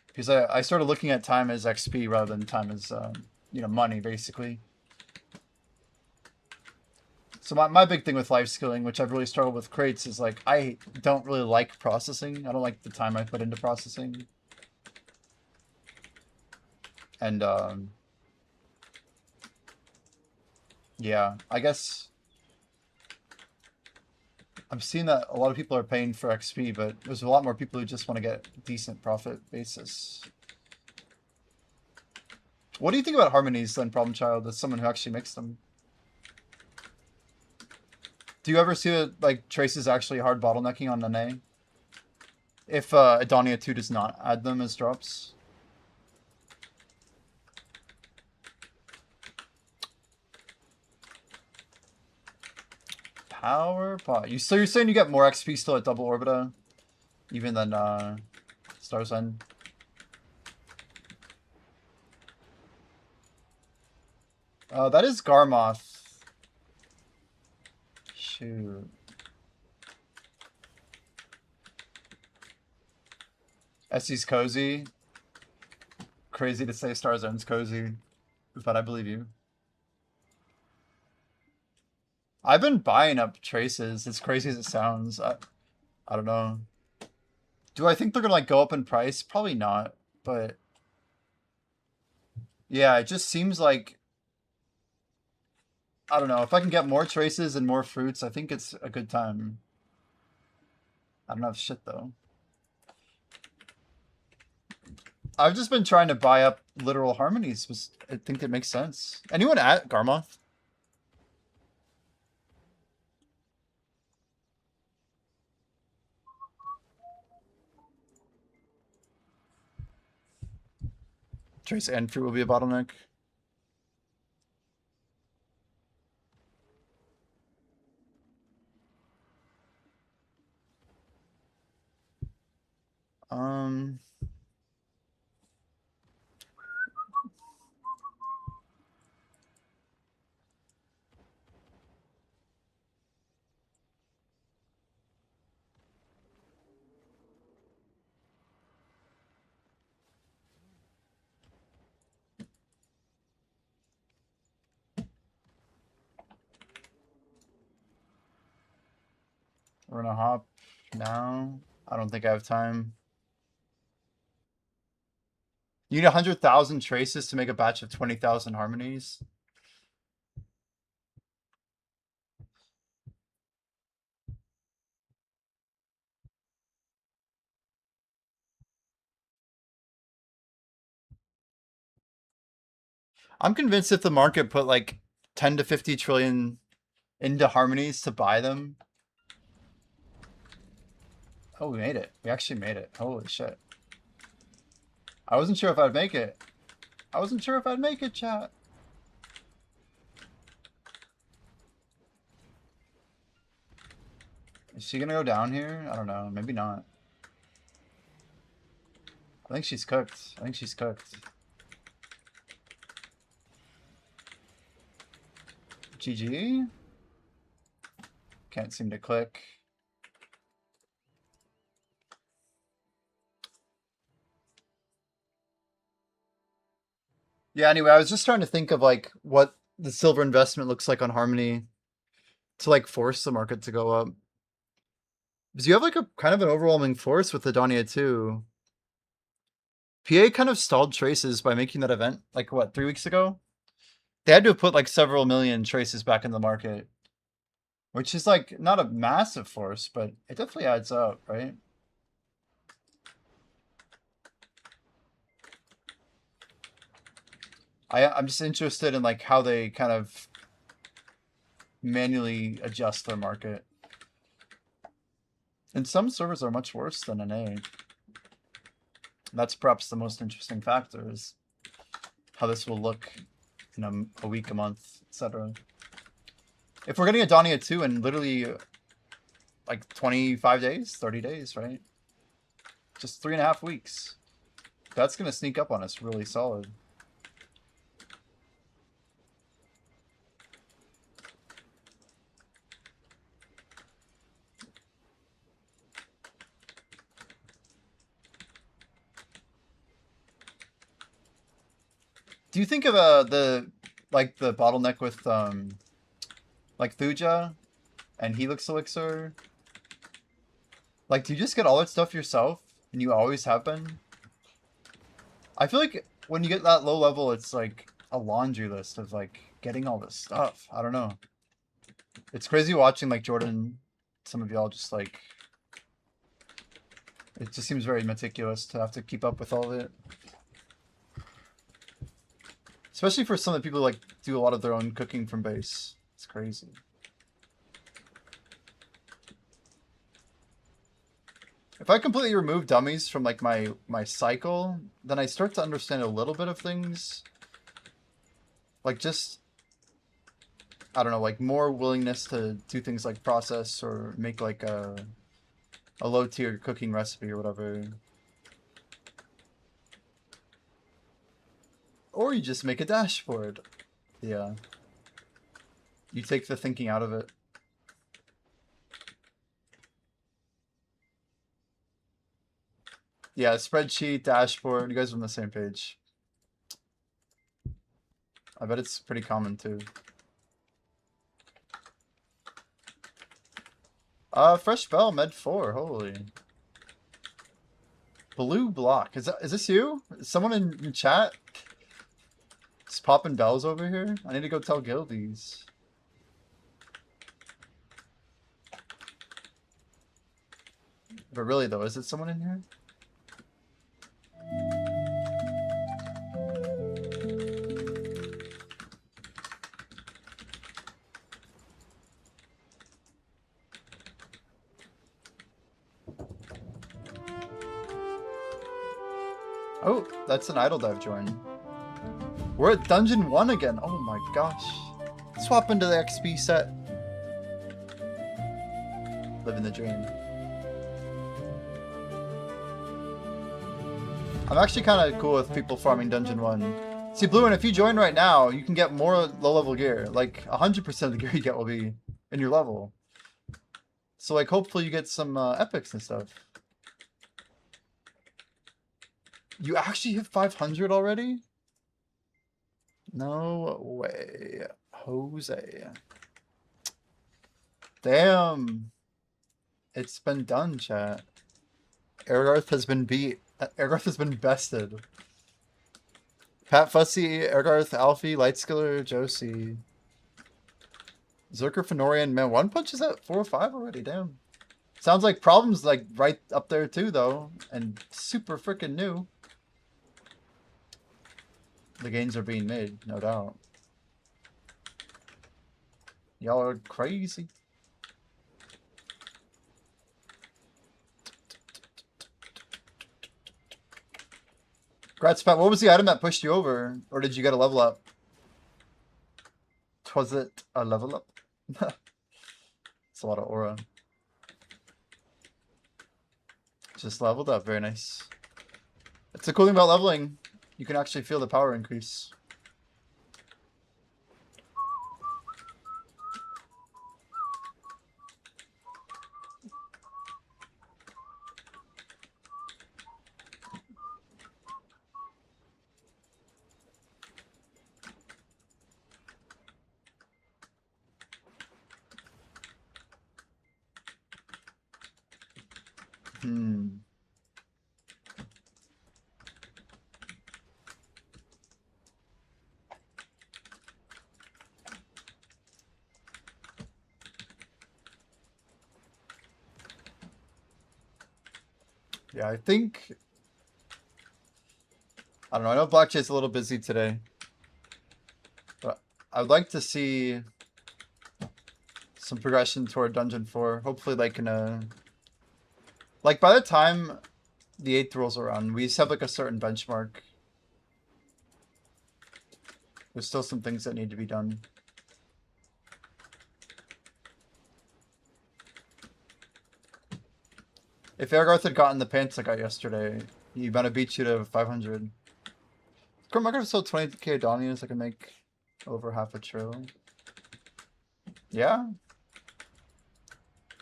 Because I started looking at time as XP rather than time as, you know, money, basically. So my big thing with life skilling, which I've really struggled with crates, is like, I don't really like processing. I don't like the time I put into processing. And, yeah, I guess I'm seeing that a lot of people are paying for XP, but there's a lot more people who just want to get decent profit basis. What do you think about harmonies then, Problem Child, as someone who actually makes them? Do you ever see that, like, Trace actually hard bottlenecking on Nane? If Adonia 2 does not add them as drops? Power pot. So you're saying you get more XP still at double Orbita? Even than Star's End? That is Garmoth. Shoot. Essie's cozy. Crazy to say Star's End's cozy, but I believe you. I've been buying up traces, as crazy as it sounds. I don't know. Do I think they're gonna like go up in price? Probably not, but yeah, it just seems like, I don't know, if I can get more traces and more fruits, I think it's a good time. I don't have shit though. I've just been trying to buy up literal harmonies. I think it makes sense. Anyone at Garmoth? Trace and fruit will be a bottleneck. Um, we're gonna hop now. I don't think I have time. You need 100,000 traces to make a batch of 20,000 harmonies. I'm convinced if the market put like 10 to 50 trillion into harmonies to buy them. Oh, we made it. We actually made it. Holy shit. I wasn't sure if I'd make it. I wasn't sure if I'd make it, chat. Is she gonna go down here? I don't know. Maybe not. I think she's cooked. I think she's cooked. GG. Can't seem to click. Yeah, anyway, I was just trying to think of like what the silver investment looks like on Harmony to like force the market to go up. Because you have like a kind of an overwhelming force with the Dania too. PA kind of stalled traces by making that event like what, 3 weeks ago? They had to have put like several million traces back in the market. Which is like not a massive force, but it definitely adds up, right? I'm just interested in like how they kind of manually adjust their market. And some servers are much worse than an A. That's perhaps the most interesting factor is how this will look in a week, a month, etc. If we're getting a Dania 2 in literally like 25 days, 30 days, right? Just 3.5 weeks. That's going to sneak up on us really solid. Do you think of the bottleneck with like Thuja and Helix Elixir? Like, do you just get all that stuff yourself and you always have been? I feel like when you get that low level, it's like a laundry list of like getting all this stuff. I don't know. It's crazy watching like Jordan, some of y'all just like, it just seems very meticulous to have to keep up with all of it. Especially for some of the people who like do a lot of their own cooking from base. It's crazy. If I completely remove dummies from like my cycle, then I start to understand a little bit of things. Like just, I don't know, like more willingness to do things like process or make like a low tier cooking recipe or whatever. Or you just make a dashboard. Yeah. You take the thinking out of it. Yeah, spreadsheet, dashboard, you guys are on the same page. I bet it's pretty common too. Fresh Bell, Med 4, holy. Blue Block, is this you? Is someone in chat? Just popping bells over here? I need to go tell Guildies. But really though, is it someone in here? Oh, that's an idle dive join. We're at Dungeon 1 again. Oh my gosh. Swap into the XP set. Living the dream. I'm actually kind of cool with people farming Dungeon 1. See, Blue, and if you join right now, you can get more low-level gear. Like, 100% of the gear you get will be in your level. So, like, hopefully you get some epics and stuff. You actually hit 500 already? No way. Jose. Damn. It's been done, chat. Ergarth has been beat. Ergarth has been bested. Pat Fussy, Ergarth, Alfie, Lightskiller, Josie. Zerker, Fenorian, man, One Punch is at 4 or 5 already, damn. Sounds like Problem's like right up there too, though. And super freaking new. The gains are being made, no doubt. Y'all are crazy. Congrats, Pat. What was the item that pushed you over? Or did you get a level up? Was it a level up? It's a lot of aura. Just leveled up. Very nice. It's the cool thing about leveling. You can actually feel the power increase. Yeah, I think... I don't know. I know Black Jay's a little busy today. But I would like to see some progression toward Dungeon 4. Hopefully, like, in a... Like, by the time the 8th rolls around, we just have, like, a certain benchmark. There's still some things that need to be done. If Ergarth had gotten the pants I got yesterday, he might have beat you to 500. I'm gonna sell 20k Donias. I can make over half a trillion. Yeah.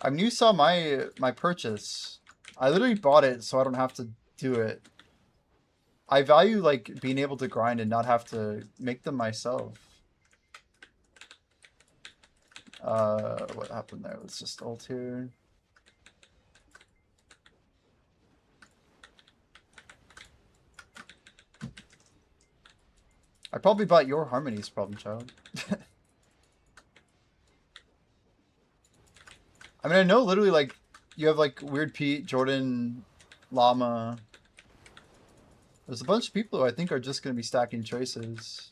I mean, you saw my purchase. I literally bought it so I don't have to do it. I value like being able to grind and not have to make them myself. What happened there? Let's just ult here. I probably bought your harmonies, problem child. I mean, I know literally like you have like Weird Pete, Jordan, Llama. There's a bunch of people who I think are just going to be stacking traces.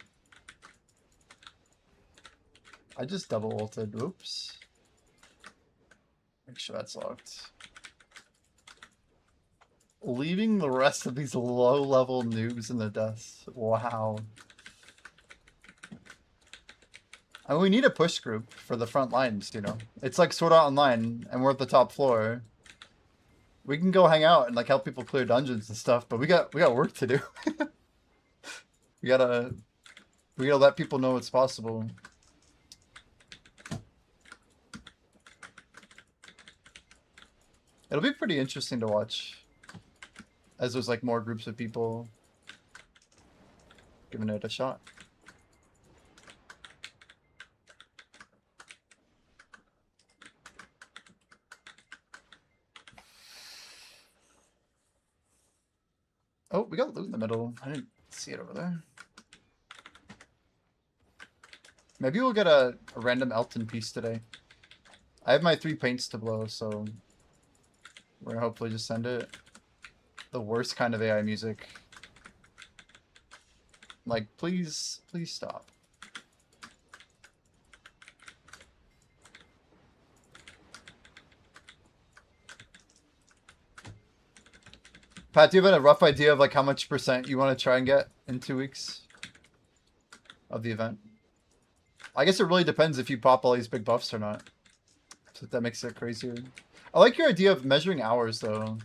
I just double ulted. Oops. Make sure that's locked. Leaving the rest of these low-level noobs in the dust. Wow. I mean, we need a push group for the front lines, you know? It's like Sword Art Online, and we're at the top floor. We can go hang out and like help people clear dungeons and stuff, but we got work to do. we gotta let people know it's possible. It'll be pretty interesting to watch as there's like more groups of people giving it a shot. Oh, we got loot in the middle. I didn't see it over there. Maybe we'll get a random Elton piece today. I have my 3 paints to blow, so we're gonna hopefully just send it. The worst kind of AI music. Like, please stop. Pat, do you have a rough idea of like how much % you want to try and get in 2 weeks of the event? I guess it really depends if you pop all these big buffs or not. So that makes it crazier. I like your idea of measuring hours though.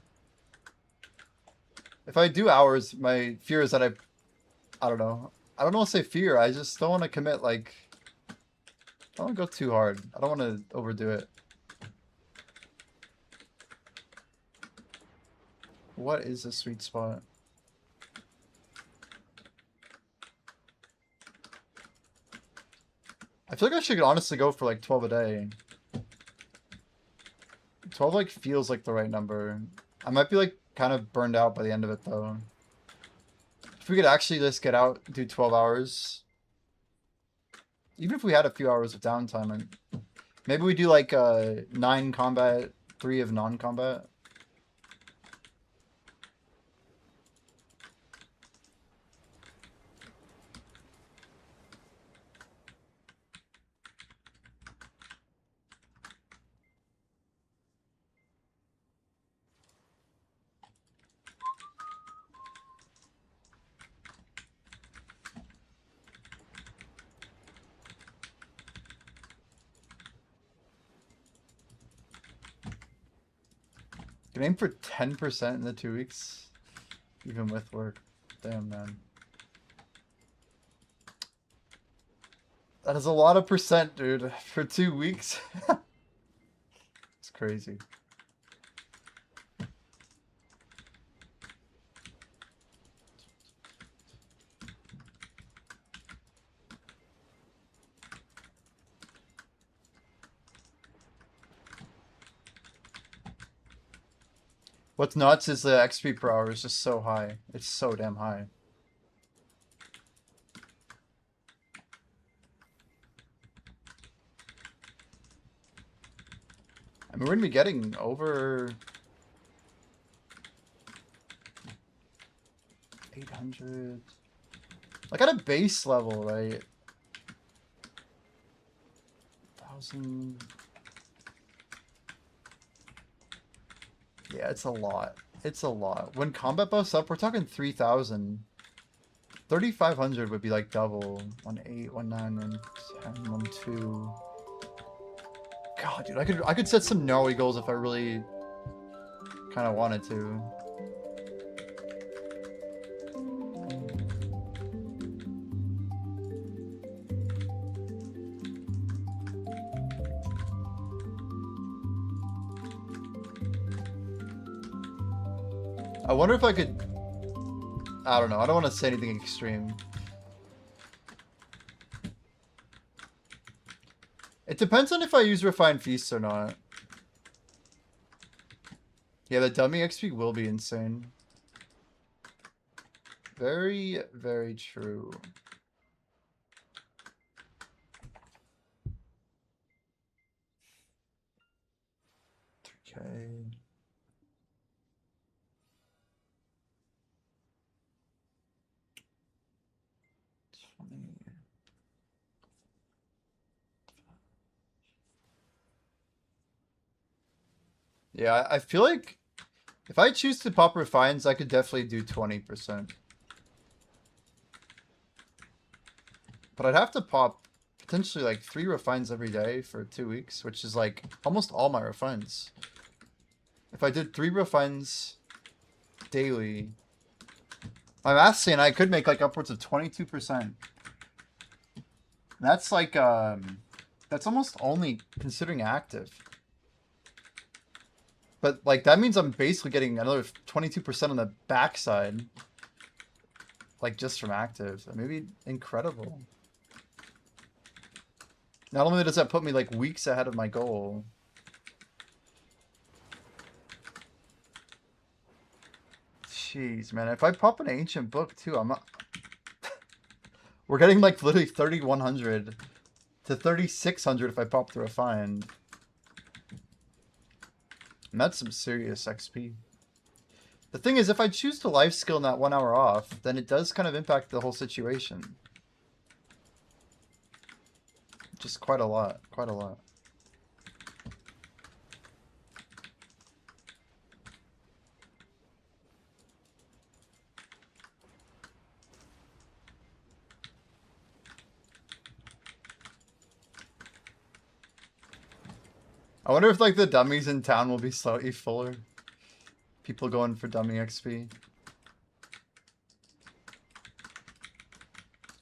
If I do hours, my fear is that I don't know. I don't want to say fear. I just don't want to commit like. I don't want to go too hard. I don't want to overdo it. What is a sweet spot? I feel like I should honestly go for like 12 a day. 12 like feels like the right number. I might be like kind of burned out by the end of it though. If we could actually just get out, do 12 hours. Even if we had a few hours of downtime, and maybe we do like 9 combat, 3 of non-combat. Can aim for 10% in the 2 weeks, even with work. Damn, man. That is a lot of percent, dude, for 2 weeks. It's crazy. What's nuts is the XP per hour is just so high. It's so damn high. I mean, we're gonna be getting over 800. Like at a base level, right? 1,000. Yeah, it's a lot. It's a lot. When combat buffs up, we're talking 3,000. 3,500 would be like double. 1.8, 1.9, 1.10, 1.2. God, dude, I could set some gnarly goals if I really kind of wanted to. I wonder if I could... I don't know. I don't want to say anything extreme. It depends on if I use Refined Feasts or not. Yeah, the dummy XP will be insane. Very, very true. Okay. Yeah, I feel like if I choose to pop refines, I could definitely do 20%. But I'd have to pop potentially like 3 refines every day for 2 weeks, which is like almost all my refines. If I did 3 refines daily, my math's saying I could make like upwards of 22%. That's like, that's almost only considering active. But like that means I'm basically getting another 22% on the backside. Like just from active. That may be incredible. Not only does that put me like weeks ahead of my goal. Jeez, man. If I pop an ancient book too, I'm not... We're getting like literally 3,100 to 3,600 if I pop the refined. And that's some serious XP. The thing is, if I choose to life skill in that 1 hour off, then it does kind of impact the whole situation. Just quite a lot. Quite a lot. I wonder if like the dummies in town will be slightly fuller. People going for dummy XP.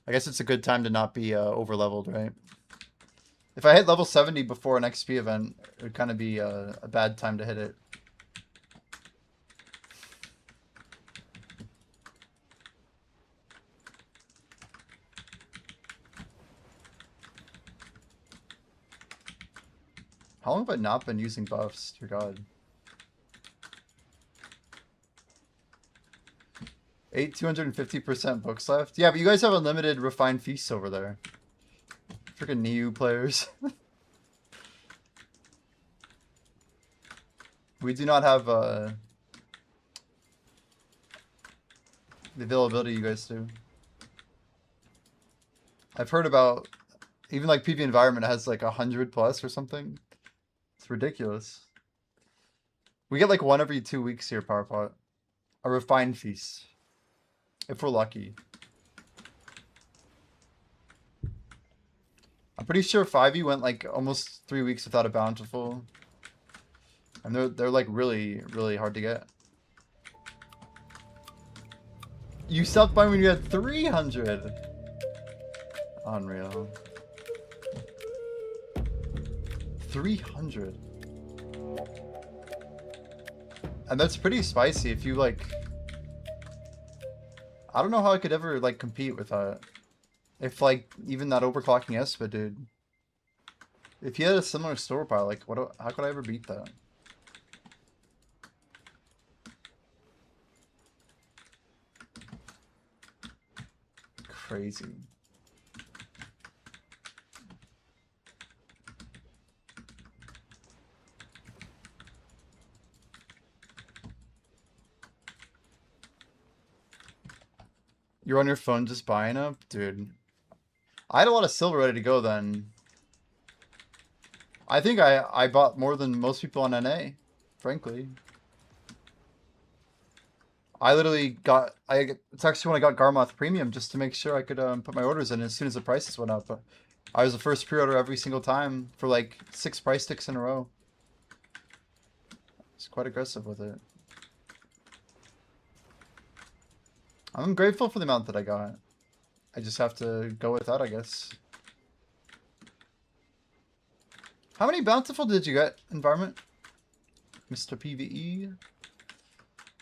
I guess it's a good time to not be over leveled, right? If I hit level 70 before an XP event, it would kind of be a bad time to hit it. How long have I not been using buffs? Dear God. 250% books left? Yeah, but you guys have unlimited refined feasts over there. Freaking NEU players. We do not have the availability you guys do. I've heard about even like PV Environment has like 100 plus or something. It's ridiculous. We get like 1 every 2 weeks here, Powerpot. A refined feast. If we're lucky. I'm pretty sure 5e went like almost 3 weeks without a bountiful. And they're like really, really hard to get. You stopped by when you had 300. Unreal. 300. And that's pretty spicy if you like... I don't know how I could ever like compete with that. If like even that overclocking Espa, dude. If you had a similar store pile, like how could I ever beat that? Crazy. You're on your phone just buying up? Dude. I had a lot of silver ready to go then. I think I bought more than most people on NA, frankly. I literally got... It's actually when I got Garmoth Premium just to make sure I could put my orders in as soon as the prices went up. I was the first pre-order every single time for like 6 price sticks in a row. It's quite aggressive with it. I'm grateful for the amount that I got. I just have to go with that, I guess. How many bountiful did you get, Environment? Mr. PvE?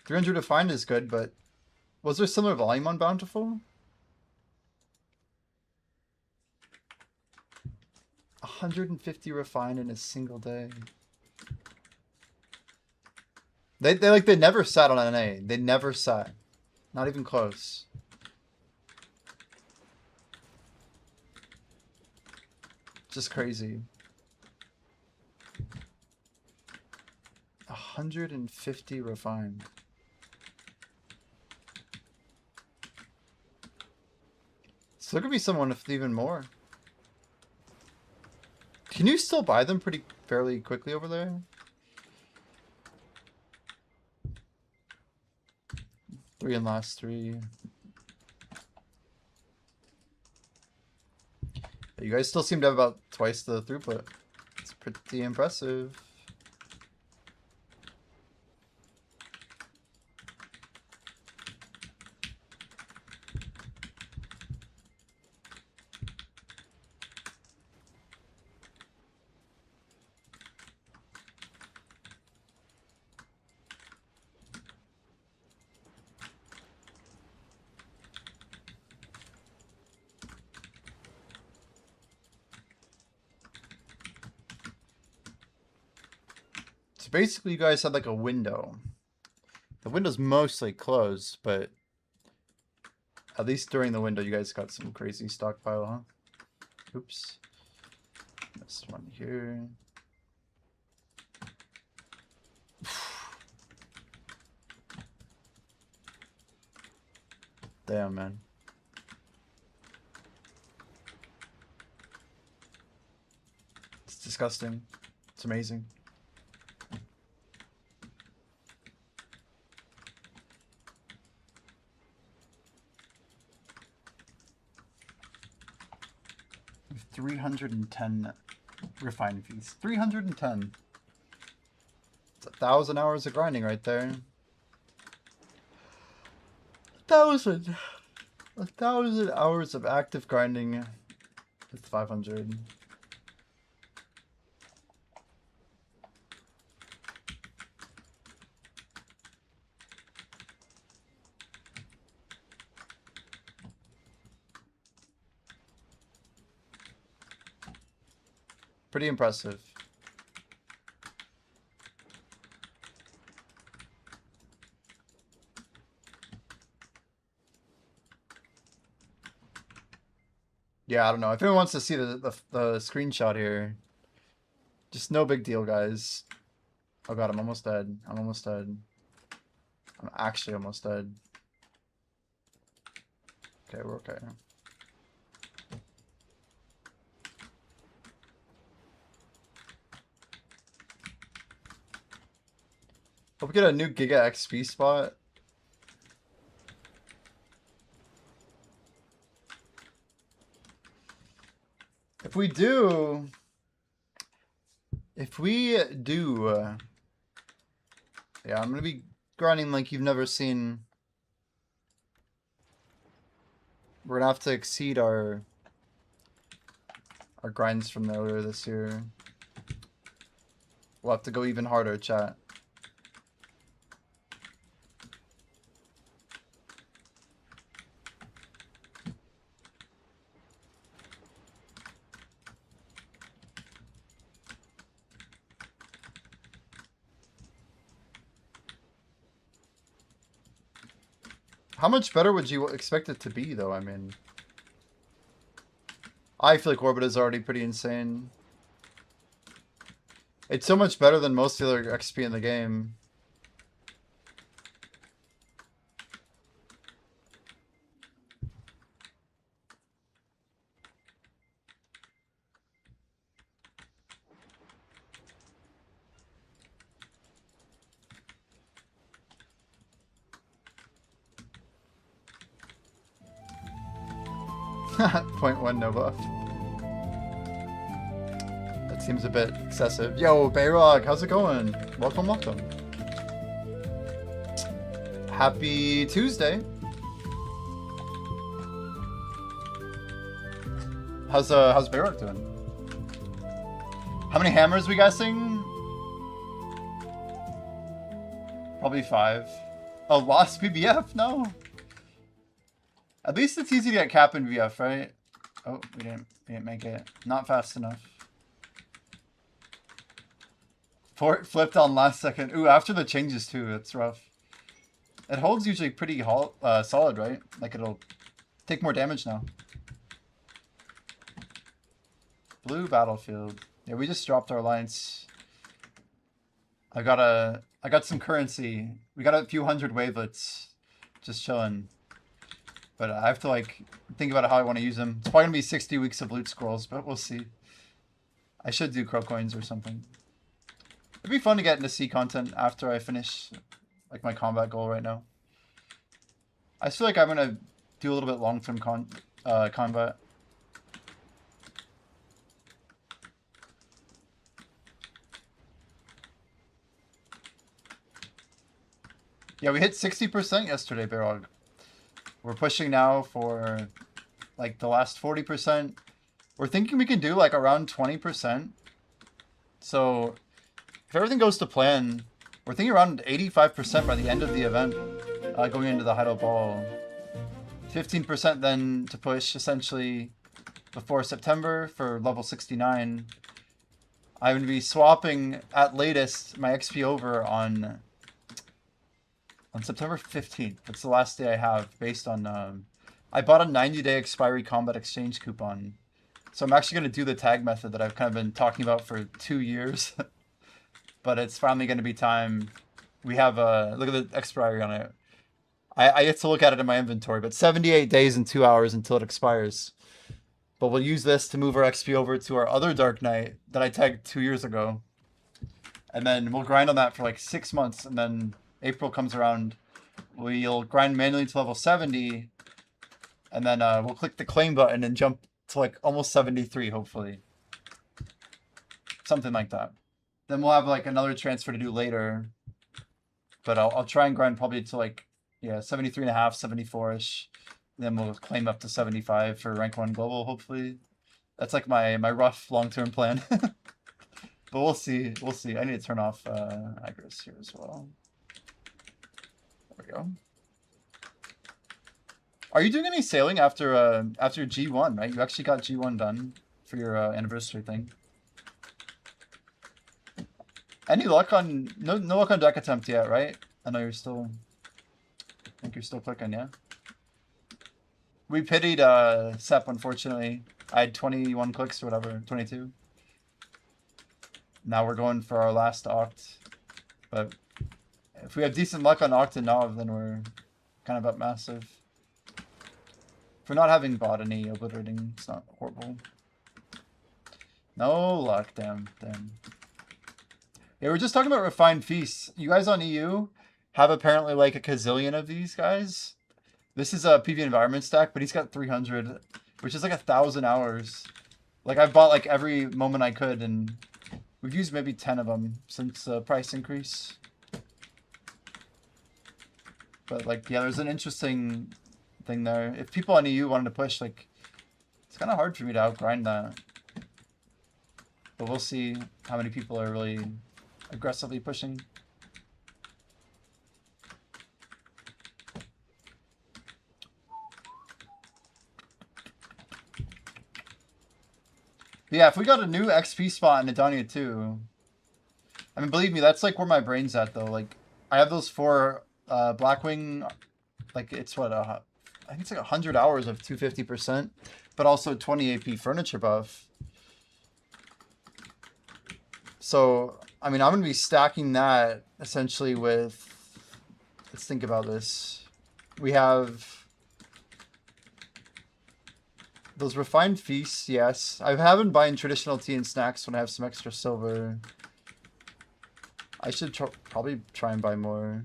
300 refined is good, but was there similar volume on bountiful? 150 refined in a single day. They never sat on NA. They never sat. Not even close. Just crazy. 150 refined. So there could be someone with even more. Can you still buy them fairly quickly over there? Three and last 3. You guys still seem to have about twice the throughput. It's pretty impressive. So basically you guys had like a window. The window's mostly closed, but at least during the window you guys got some crazy stockpile, huh? Oops. This one here. Damn, man. It's disgusting. It's amazing. $310 refining fees. 310. It's 1,000 hours of grinding right there. 1,000. 1,000 hours of active grinding with 500. Pretty impressive. Yeah, I don't know. If anyone wants to see the screenshot here, just no big deal, guys. Oh god, I'm almost dead. I'm almost dead. I'm actually almost dead. Okay, we're okay. Hope we get a new Giga XP spot. If we do, Yeah, I'm gonna be grinding like you've never seen. We're gonna have to exceed our grinds from earlier this year. We'll have to go even harder, chat. How much better would you expect it to be, though? I mean, I feel like ORBITA is already pretty insane. It's so much better than most of the other XP in the game. .1 no buff. That seems a bit excessive. Yo, Bayrog, how's it going? Welcome, welcome. Happy Tuesday. How's Bayrog doing? How many hammers we guessing? Probably 5. Oh, lost PBF? No. At least it's easy to get cap in VF, right? Oh, we didn't make it. Not fast enough. Fort flipped on last second. Ooh, after the changes too. It's rough. It holds usually pretty solid, right? Like it'll take more damage now. Blue battlefield. Yeah, we just dropped our alliance. I got some currency. We got a few hundred wavelets. Just chilling. But I have to like think about how I want to use them. It's probably gonna be 60 weeks of loot scrolls, but we'll see. I should do crow coins or something. It'd be fun to get into sea content after I finish like my combat goal right now. I feel like I'm gonna do a little bit long-term combat. Yeah, we hit 60% yesterday, Barog. We're pushing now for like the last 40%. We're thinking we can do like around 20%. So if everything goes to plan, we're thinking around 85% by the end of the event, going into the Heidelberg Ball. 15% then to push essentially before September for level 69. I'm going to be swapping at latest my XP over on September 15th. That's the last day I have based on, I bought a 90-day expiry combat exchange coupon. So I'm actually going to do the tag method that I've kind of been talking about for 2 years. But it's finally going to be time. We have, look at the expiry on it. I get to look at it in my inventory, but 78 days and 2 hours until it expires. But we'll use this to move our XP over to our other Dark Knight that I tagged 2 years ago. And then we'll grind on that for like 6 months, and then April comes around, we'll grind manually to level 70, and then we'll click the claim button and jump to like almost 73, hopefully. Something like that. Then we'll have like another transfer to do later, but I'll try and grind probably to like, yeah, 73.5, 74-ish. Then we'll claim up to 75 for rank 1 global, hopefully. That's like my rough long-term plan. But we'll see. We'll see. I need to turn off Agris here as well. There we go. Are you doing any sailing after G1, right? You actually got G1 done for your anniversary thing. Any luck on no luck on deck attempt yet, right? I know you're still I think you're still clicking, yeah. We pitied Sep, unfortunately. I had 21 clicks or whatever, 22. Now we're going for our last Oct. But if we have decent luck on Oct and Nov, then we're kind of up massive. If we're not having bought any obliterating, it's not horrible. No luck, damn. Yeah, we're just talking about refined feasts. You guys on EU have apparently like a gazillion of these guys. This is a PV environment stack, but he's got 300, which is like 1,000 hours. Like I've bought like every moment I could, and we've used maybe 10 of them since the price increase. But like, yeah, there's an interesting thing there. If people on EU wanted to push, like, it's kind of hard for me to outgrind that. But we'll see how many people are really aggressively pushing. But yeah, if we got a new XP spot in Edonia too, I mean, believe me, that's like where my brain's at though. Like, I have those 4 Blackwing, like it's what, I think it's like 100 hours of 250%, but also 20 AP furniture buff. So, I mean, I'm going to be stacking that essentially with, let's think about this. We have those refined feasts, yes. I have been buying traditional tea and snacks when I have some extra silver. I should probably try and buy more.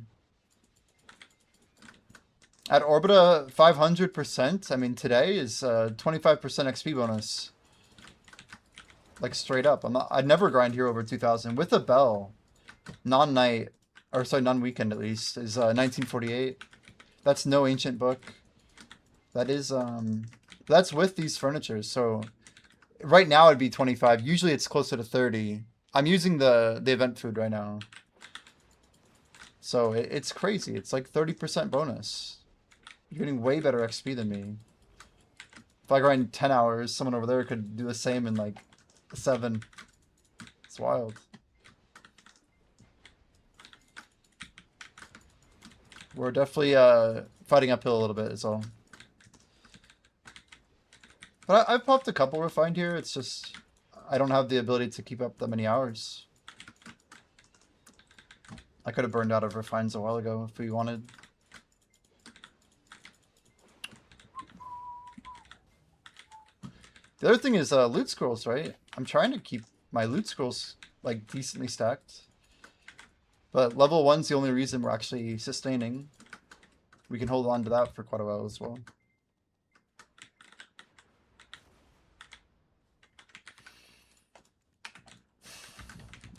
At Orbita 500%, I mean, today is 25% XP bonus. Like, straight up. I'd never grind here over 2,000. With a bell, non-night, or sorry, non-weekend at least, is 1948. That's no ancient book. That is, that's with these furnitures. So, right now it'd be 25. Usually it's closer to 30. I'm using the event food right now. So, it's crazy. It's like 30% bonus. You're getting way better XP than me. If I grind 10 hours, someone over there could do the same in like 7. It's wild. We're definitely fighting uphill a little bit is all. But I've popped a couple refined here. It's just I don't have the ability to keep up that many hours. I could have burned out of refines a while ago if we wanted. The other thing is loot scrolls, right? I'm trying to keep my loot scrolls like decently stacked. But level 1's the only reason we're actually sustaining. We can hold on to that for quite a while as well.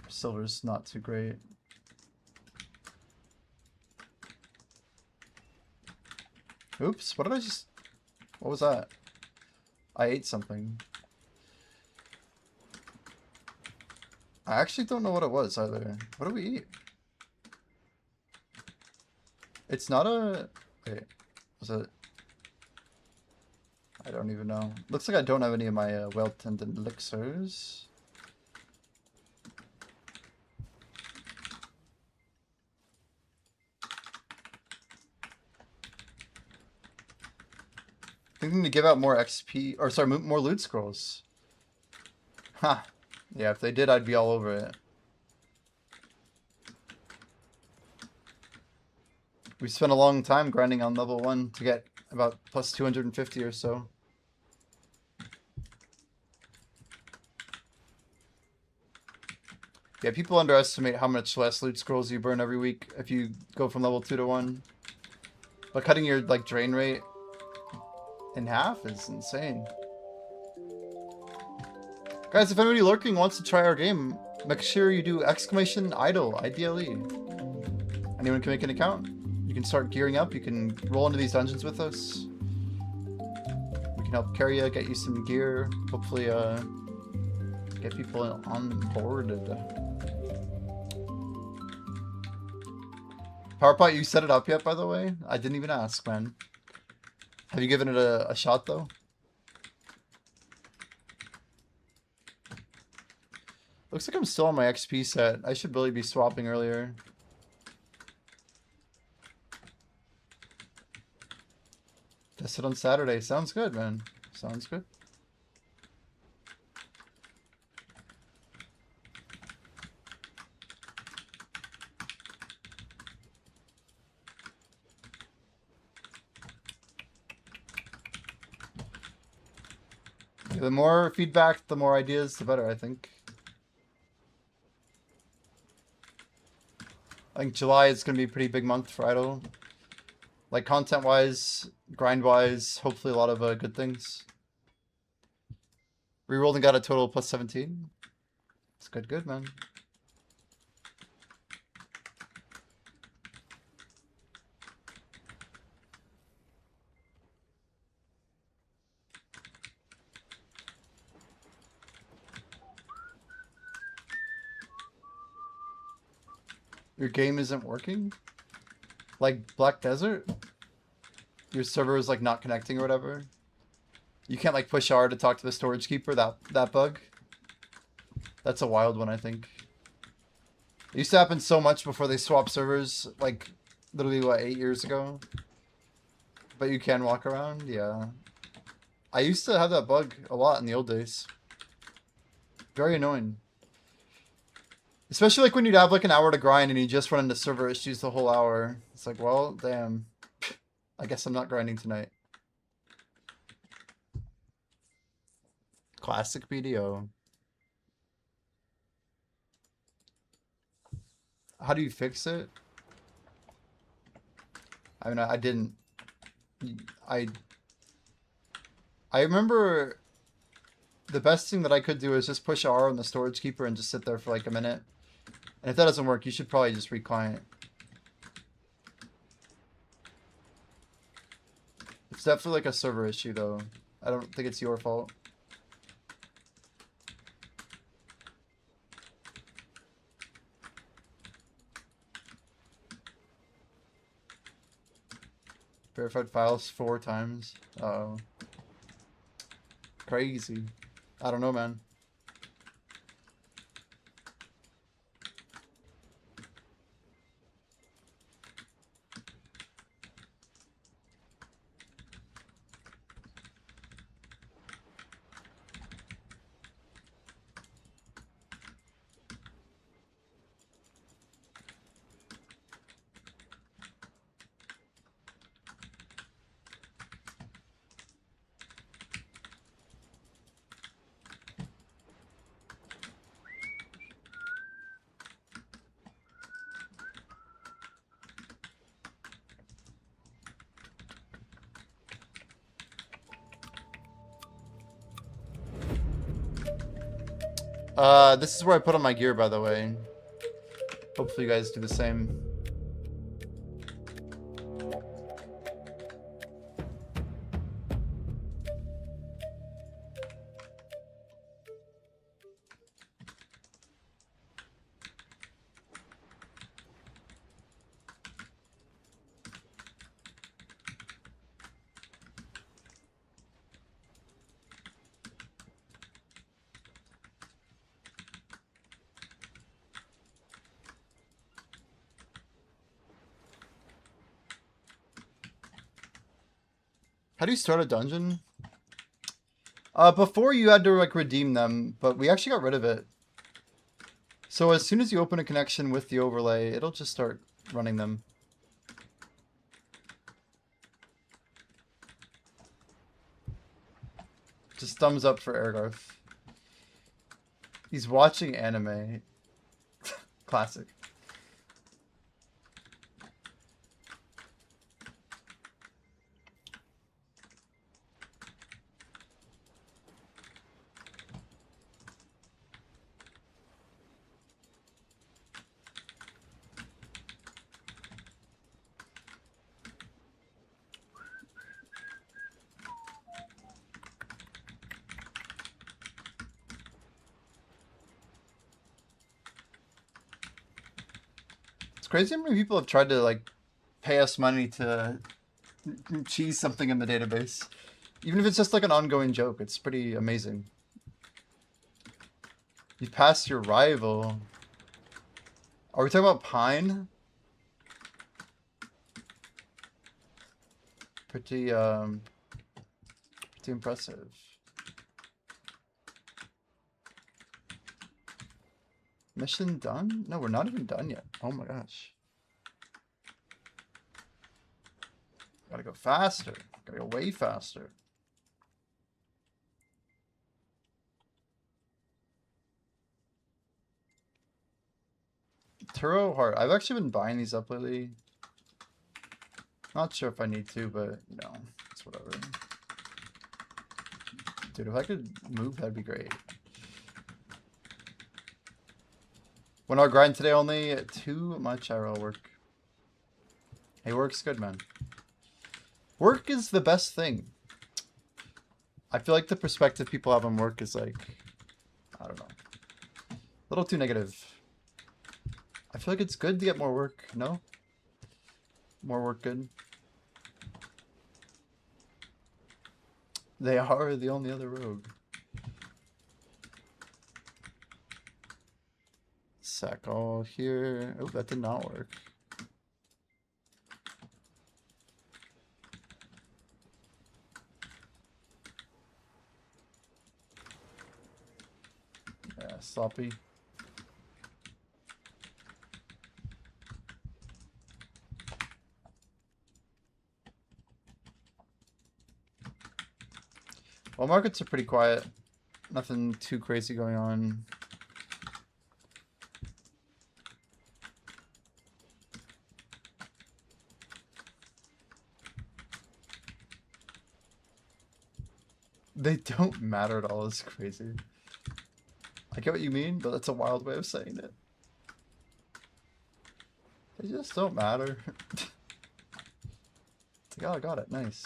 Silver's not too great. Oops, what did I just... What was that? I ate something. I actually don't know what it was either. What did we eat? It's not a... Wait, was it... I don't even know. Looks like I don't have any of my well-tended elixirs. Thinking to give out more XP, or sorry, more loot scrolls. Ha! Huh. Yeah, if they did, I'd be all over it. We spent a long time grinding on level 1 to get about plus 250 or so. Yeah, people underestimate how much less loot scrolls you burn every week if you go from level 2 to 1. But cutting your like drain rate in half is insane. Guys, if anybody lurking wants to try our game, make sure you do !idle, IDLE. Anyone can make an account. You can start gearing up. You can roll into these dungeons with us. We can help carry you, get you some gear. Hopefully, get people on board. PowerPot, you set it up yet, by the way? I didn't even ask, man. Have you given it a shot, though? Looks like I'm still on my XP set. I should really be swapping earlier. Test it on Saturday. Sounds good, man. Sounds good. The more feedback, the more ideas, the better, I think. I think July is going to be a pretty big month for Idle. Like, content-wise, grind-wise, hopefully a lot of good things. Rerolled and got a total plus 17. It's good, man. Your game isn't working? Like Black Desert? Your server is like not connecting or whatever? You can't like push R to talk to the storage keeper, that bug? That's a wild one, I think. It used to happen so much before they swapped servers, like literally what, 8 years ago? But you can walk around, yeah. I used to have that bug a lot in the old days. Very annoying. Especially like when you'd have like an hour to grind and you just run into server issues the whole hour. It's like, well, damn. I guess I'm not grinding tonight. Classic BDO. How do you fix it? I mean, I didn't. I remember the best thing that I could do is just push R on the storage keeper and just sit there for like a minute. And if that doesn't work, you should probably just reclient. It's definitely like a server issue though. I don't think it's your fault. Verified files 4 times. Uh-oh. Crazy. I don't know, man. This is where I put on my gear, by the way. Hopefully you guys do the same. How do you start a dungeon? Before you had to like redeem them, but we actually got rid of it. So as soon as you open a connection with the overlay, it'll just start running them. Just thumbs up for Ergarth. He's watching anime. Classic. It's crazy how many people have tried to like pay us money to cheese something in the database. Even if it's just like an ongoing joke, it's pretty amazing. You passed your rival. Are we talking about Pine? Pretty impressive. Mission done? No, we're not even done yet. Oh my gosh. Gotta go faster. Gotta go way faster. Turo Heart. I've actually been buying these up lately. Not sure if I need to, but you know, it's whatever. Dude, if I could move, that'd be great. 1 hour grind today only. Too much IRL work. Hey, work's good, man. Work is the best thing. I feel like the perspective people have on work is like, I don't know, a little too negative. I feel like it's good to get more work, no? More work good. They are the only other rogue. Sack all here. Oh, that did not work. Yeah, sloppy. Well, markets are pretty quiet. Nothing too crazy going on. They don't matter at all. It's crazy. I get what you mean, but that's a wild way of saying it. They just don't matter. It's like, oh, I got it. Nice.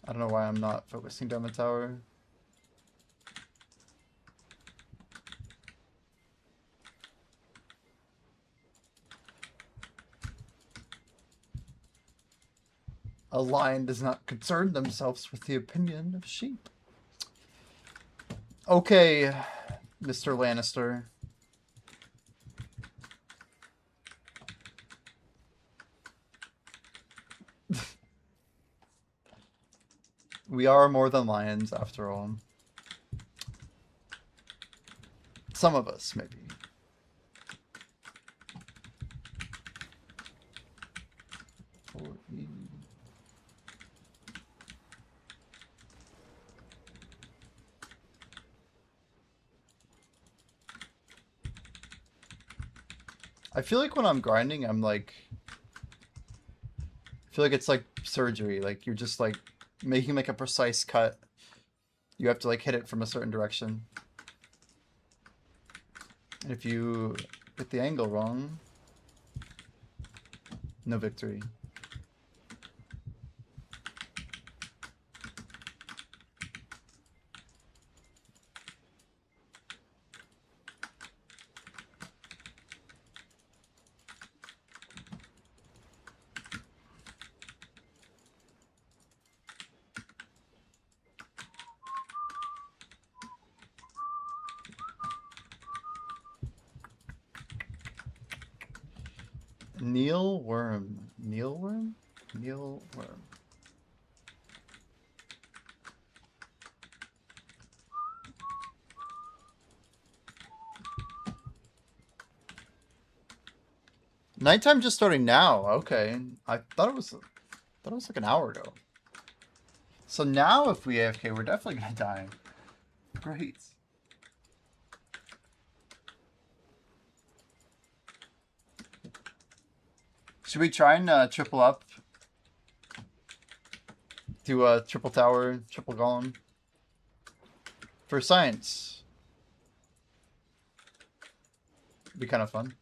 I don't know why I'm not focusing down the tower. A lion does not concern themselves with the opinion of sheep. Okay, Mr. Lannister. We are more than lions, after all. Some of us, maybe. I feel like when I'm grinding, I'm like... I feel like it's like surgery. Like, you're just like making like a precise cut. You have to like hit it from a certain direction. And if you hit the angle wrong, no victory. Neil Worm. Neil Worm? Neil Worm. Nighttime just starting now. Okay. I thought it was like an hour ago. So now if we AFK, we're definitely gonna die. Great. Should we try and triple up? Do a triple tower, triple golem? For science. Be kind of fun.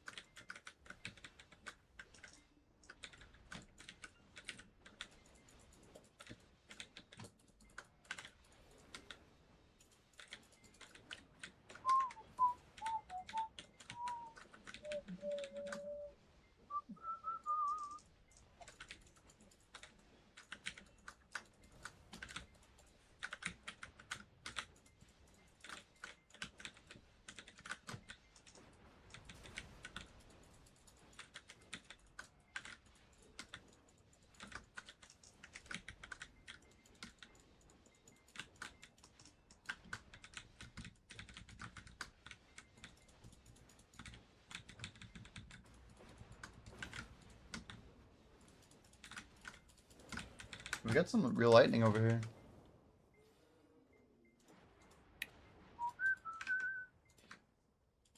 We got some real lightning over here.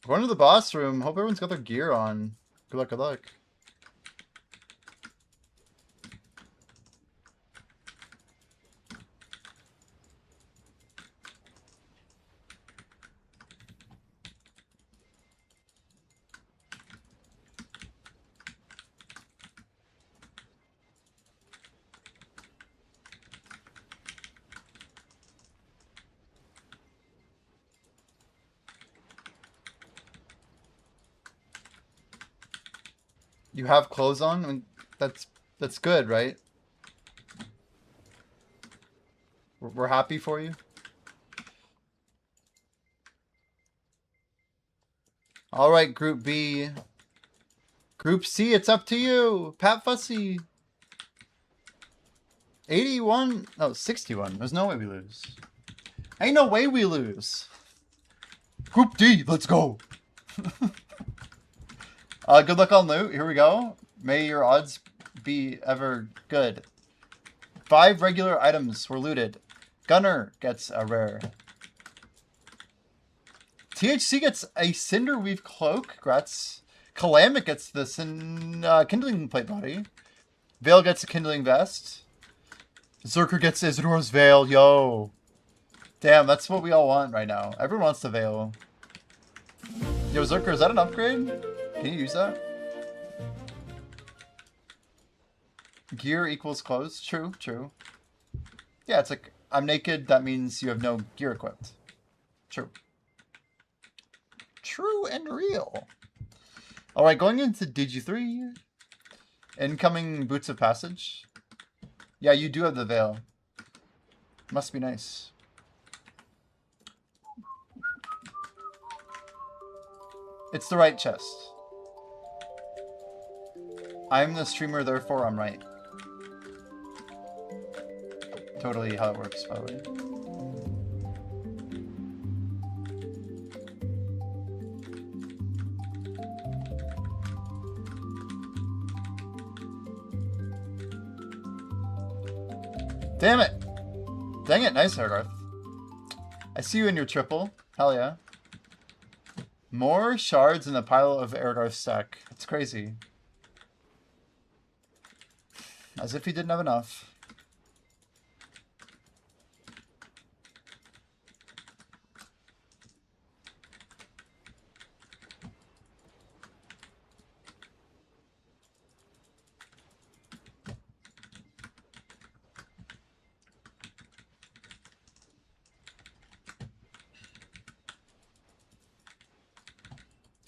Going to the boss room. Hope everyone's got their gear on. Good luck, good luck. You have clothes on? I mean, that's good, right? We're happy for you. All right, Group B. Group C, it's up to you. Pat Fussy. 81. No, 61. There's no way we lose. Ain't no way we lose. Group D, let's go. Good luck on loot. Here we go. May your odds be ever good. 5 regular items were looted. Gunner gets a rare. THC gets a Cinderweave cloak. Congrats. Kalamit gets the kindling plate body. Veil gets a kindling vest. Zerker gets Isidora's veil. Yo. Damn, that's what we all want right now. Everyone wants the veil. Yo, Zerker, is that an upgrade? Can you use that? Gear equals clothes. True, true. Yeah, it's like, I'm naked, that means you have no gear equipped. True. True and real. Alright, going into DG3. Incoming Boots of Passage. Yeah, you do have the veil. Must be nice. It's the right chest. I'm the streamer, therefore I'm right. Totally how it works, by the way. Damn it! Dang it, nice, Hergarth. I see you in your triple. Hell yeah. More shards in the pile of Ergarth's stack. It's crazy. As if he didn't have enough.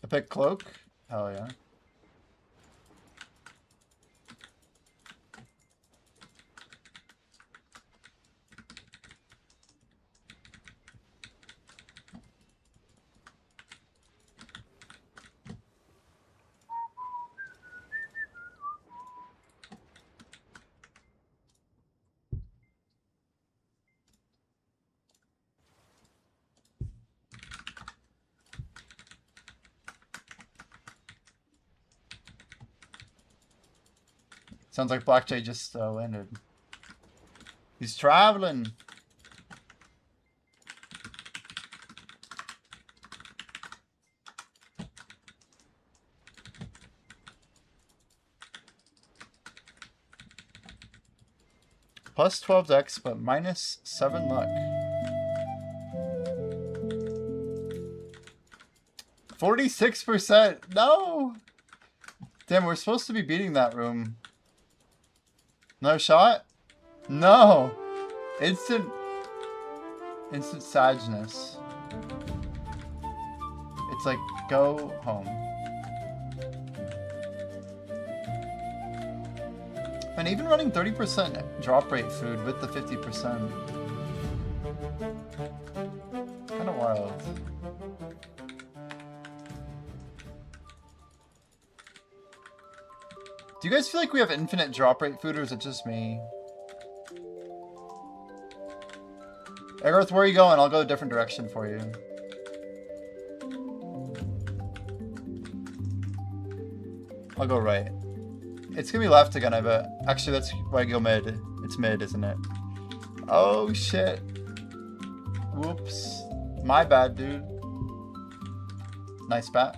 Epic cloak? Hell yeah. Sounds like Black Jay just landed. He's traveling. Plus 12 dex, but minus 7 luck. 46%. No! Damn, we're supposed to be beating that room. Another shot? No! Instant sadness. It's like, go home. And even running 30% drop rate food with the 50%. Kind of wild. Do you guys feel like we have infinite drop rate food, or is it just me? Agarth, where are you going? I'll go a different direction for you. I'll go right. It's gonna be left again, I bet. Actually, that's why I go mid. It's mid, isn't it? Oh, shit. Whoops. My bad, dude. Nice bat.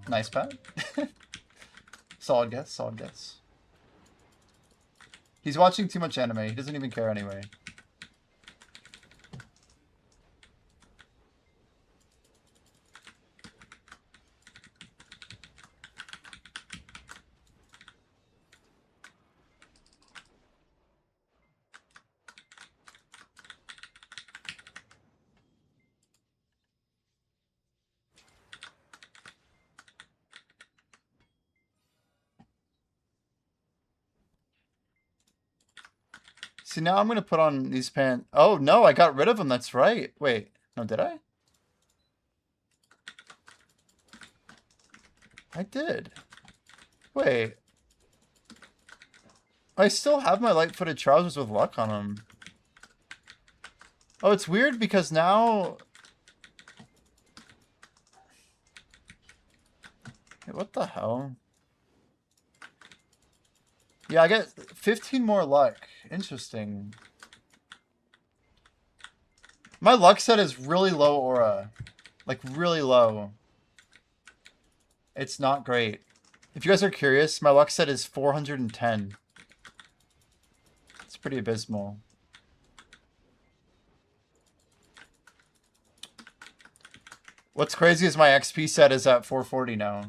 Nice bat. Solid guess, solid guess. He's watching too much anime. He doesn't even care anyway. See, now I'm gonna put on these pants. Oh, no, I got rid of them. That's right. Wait. No, did I? I did. Wait. I still have my light-footed trousers with luck on them. Oh, it's weird because now... Hey, what the hell? Yeah, I get 15 more luck. Interesting. My luck set is really low aura. Like, really low. It's not great. If you guys are curious, my luck set is 410. It's pretty abysmal. What's crazy is my XP set is at 440 now.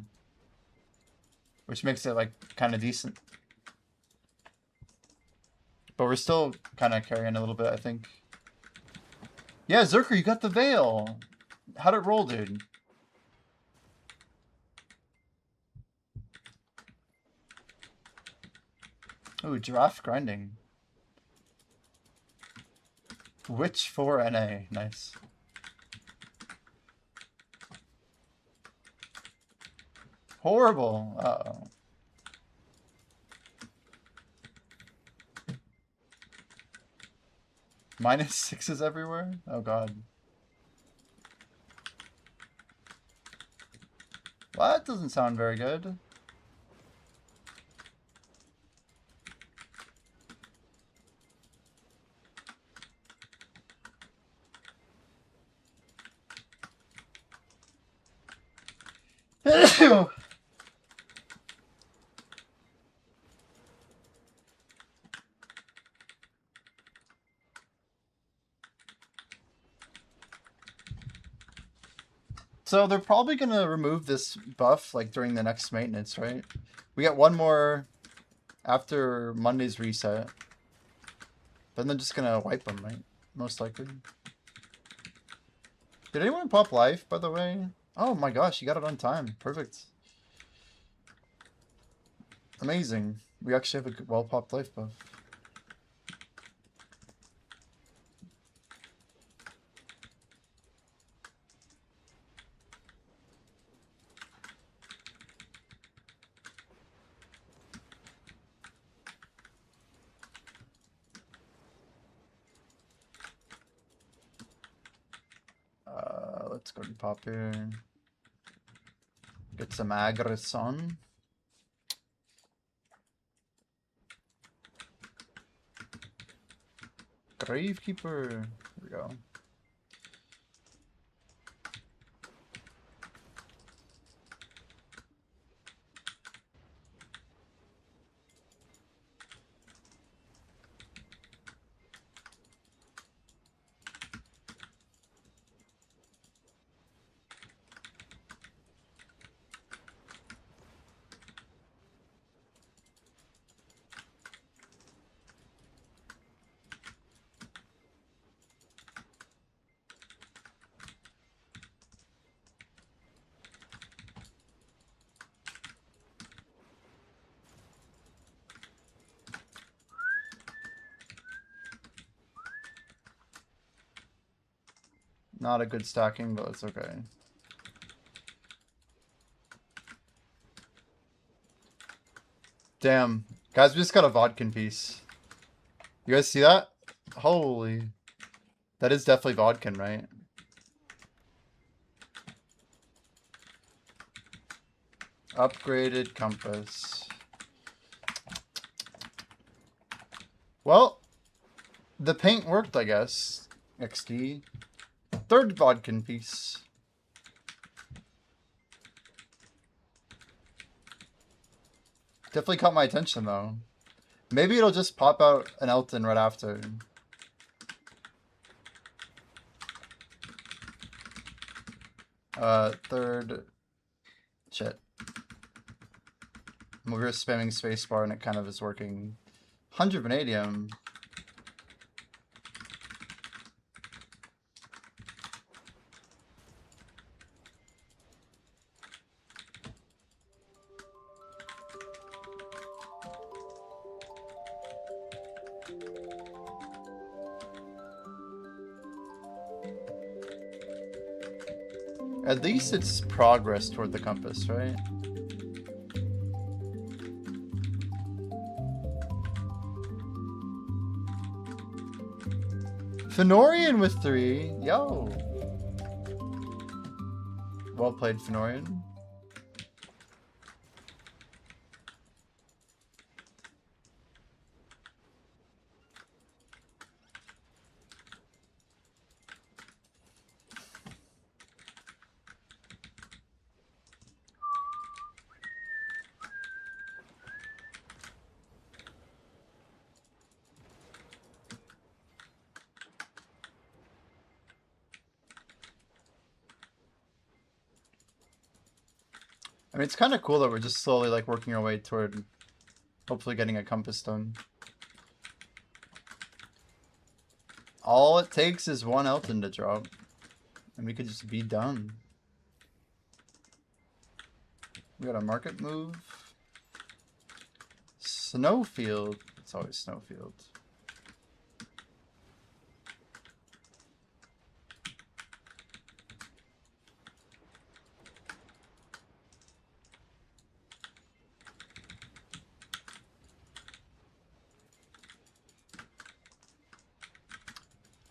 Which makes it, like, kind of decent. But we're still kind of carrying a little bit, I think. Yeah, Zerker, you got the veil. How'd it roll, dude? Ooh, giraffe grinding. Witch 4 NA. Nice. Horrible. Uh-oh. -6s everywhere? Oh, God. Well, that doesn't sound very good. So they're probably going to remove this buff like during the next maintenance, right? We got one more after Monday's reset. Then they're just going to wipe them, right? Most likely. Did anyone pop life, by the way? Oh my gosh, you got it on time. Perfect. Amazing. We actually have a well-popped life buff. Let's go and pop here. Get some Agris on. Gravekeeper. Here we go. Not a good stacking, but it's okay. Damn. Guys, we just got a Vodkin piece. You guys see that? Holy. That is definitely Vodkin, right? Upgraded compass. Well, the paint worked, I guess. XD. Third Vodkin piece. Definitely caught my attention, though. Maybe it'll just pop out an Elton right after. Third... Shit. We were spamming spacebar and it kind of is working. 100 vanadium. At least it's progress toward the compass, right? Fenorian with 3. Yo. Well played, Fenorian. I mean, it's kind of cool that we're just slowly like working our way toward hopefully getting a compass done. All it takes is one Elton to drop, and we could just be done. We got a market move. Snowfield. It's always Snowfield.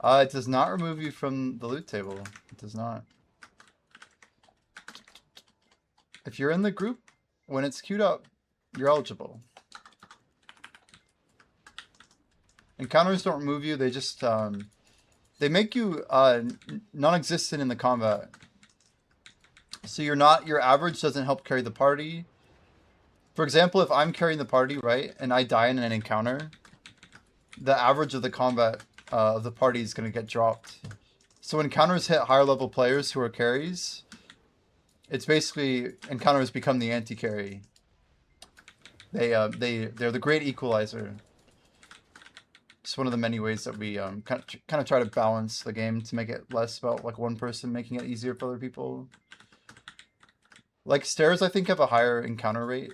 It does not remove you from the loot table. It does not. If you're in the group, when it's queued up, you're eligible. Encounters don't remove you. They just they make you non-existent in the combat. So you're not, your average doesn't help carry the party. For example, if I'm carrying the party, right, and I die in an encounter, the average of the combat of the party is going to get dropped. So encounters hit higher level players who are carries. It's basically, encounters become the anti-carry. They're the great equalizer. It's one of the many ways that we kind of try to balance the game to make it less about like one person making it easier for other people. Like stairs, I think, have a higher encounter rate.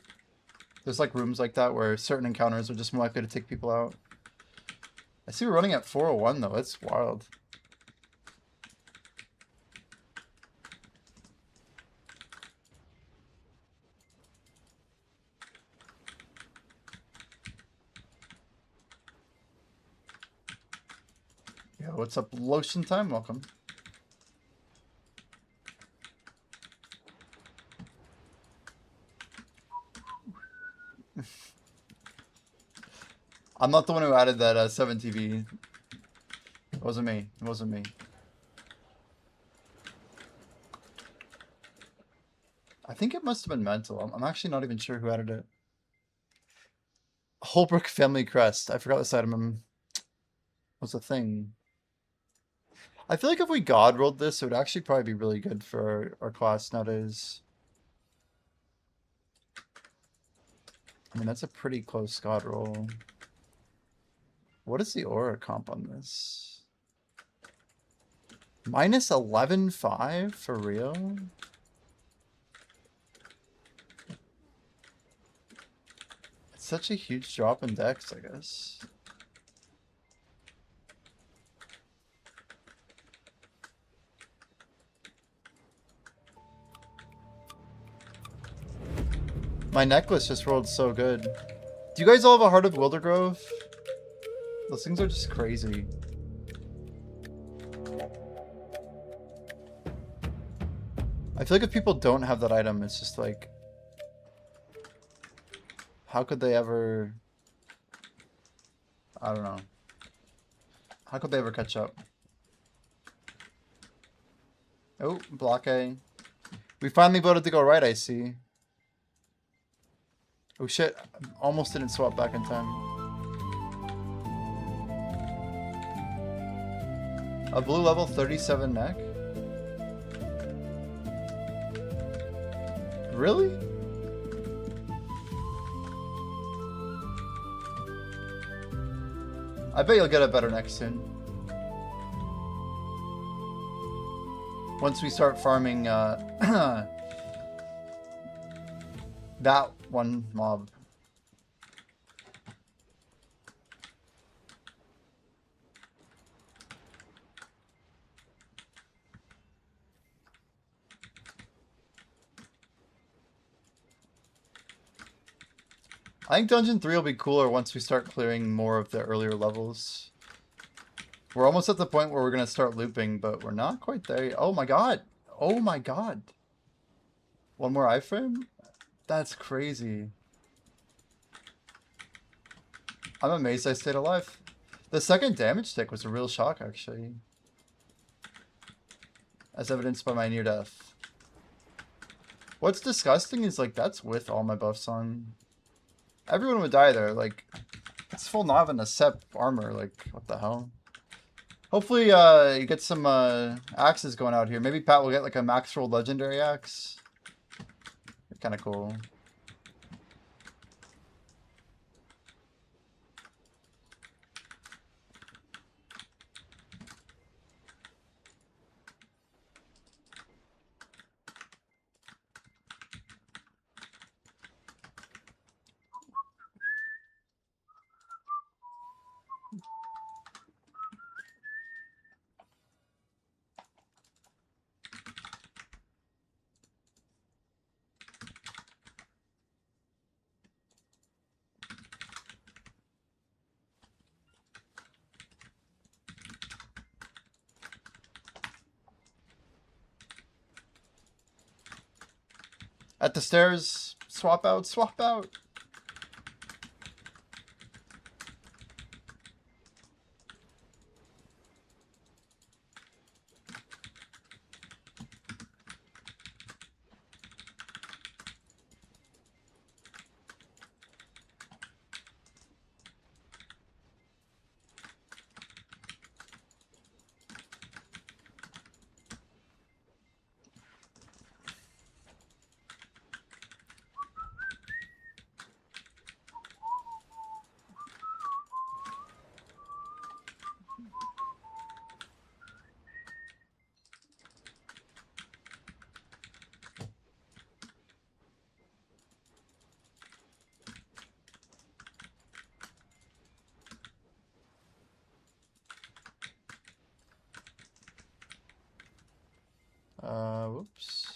There's like rooms like that where certain encounters are just more likely to take people out. I see we're running at 401 though. That's wild. Yeah, what's up, Lotion Time? Welcome. I'm not the one who added that 7TV. It wasn't me. It wasn't me. I think it must have been mental. I'm actually not even sure who added it. Holbrook Family Crest. I forgot this item was a thing. I feel like if we god rolled this, it would actually probably be really good for our class nowadays. I mean, that's a pretty close god roll. What is the aura comp on this? Minus 11.5 for real? It's such a huge drop in dex, I guess. My necklace just rolled so good. Do you guys all have a Heart of Wildergrove? Those things are just crazy. I feel like if people don't have that item, it's just like... How could they ever... I don't know. How could they ever catch up? Oh, block A. We finally voted to go right, I see. Oh shit, almost didn't swap back in time. A blue level 37 neck? Really? I bet you'll get a better neck soon. Once we start farming that one mob. I think Dungeon 3 will be cooler once we start clearing more of the earlier levels. We're almost at the point where we're going to start looping, but we're not quite there yet. Oh my god! Oh my god! One more iframe? That's crazy. I'm amazed I stayed alive. The second damage tick was a real shock, actually. As evidenced by my near death. What's disgusting is, like, that's with all my buffs on. Everyone would die there. Like, it's full Nav and a Sep armor. Like, what the hell? Hopefully, you get some axes going out here. Maybe Pat will get, like, a max roll legendary axe. Kind of cool. At the stairs, swap out, swap out. Whoops.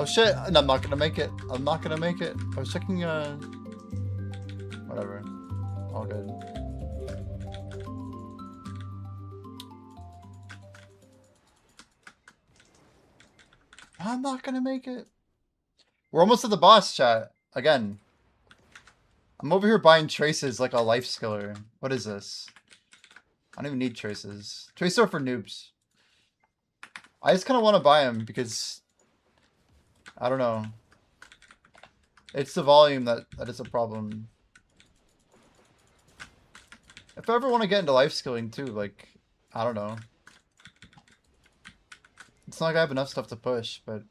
Oh shit, no, I'm not gonna make it. I'm not gonna make it. I was checking, whatever. All good. I'm not gonna make it. We're almost at the boss, chat. Again. I'm over here buying traces like a life skiller. What is this? I don't even need traces. Traces are for noobs. I just kind of want to buy them because... I don't know. It's the volume that is a problem. If I ever want to get into life skilling too, like, I don't know. It's not like I have enough stuff to push, but...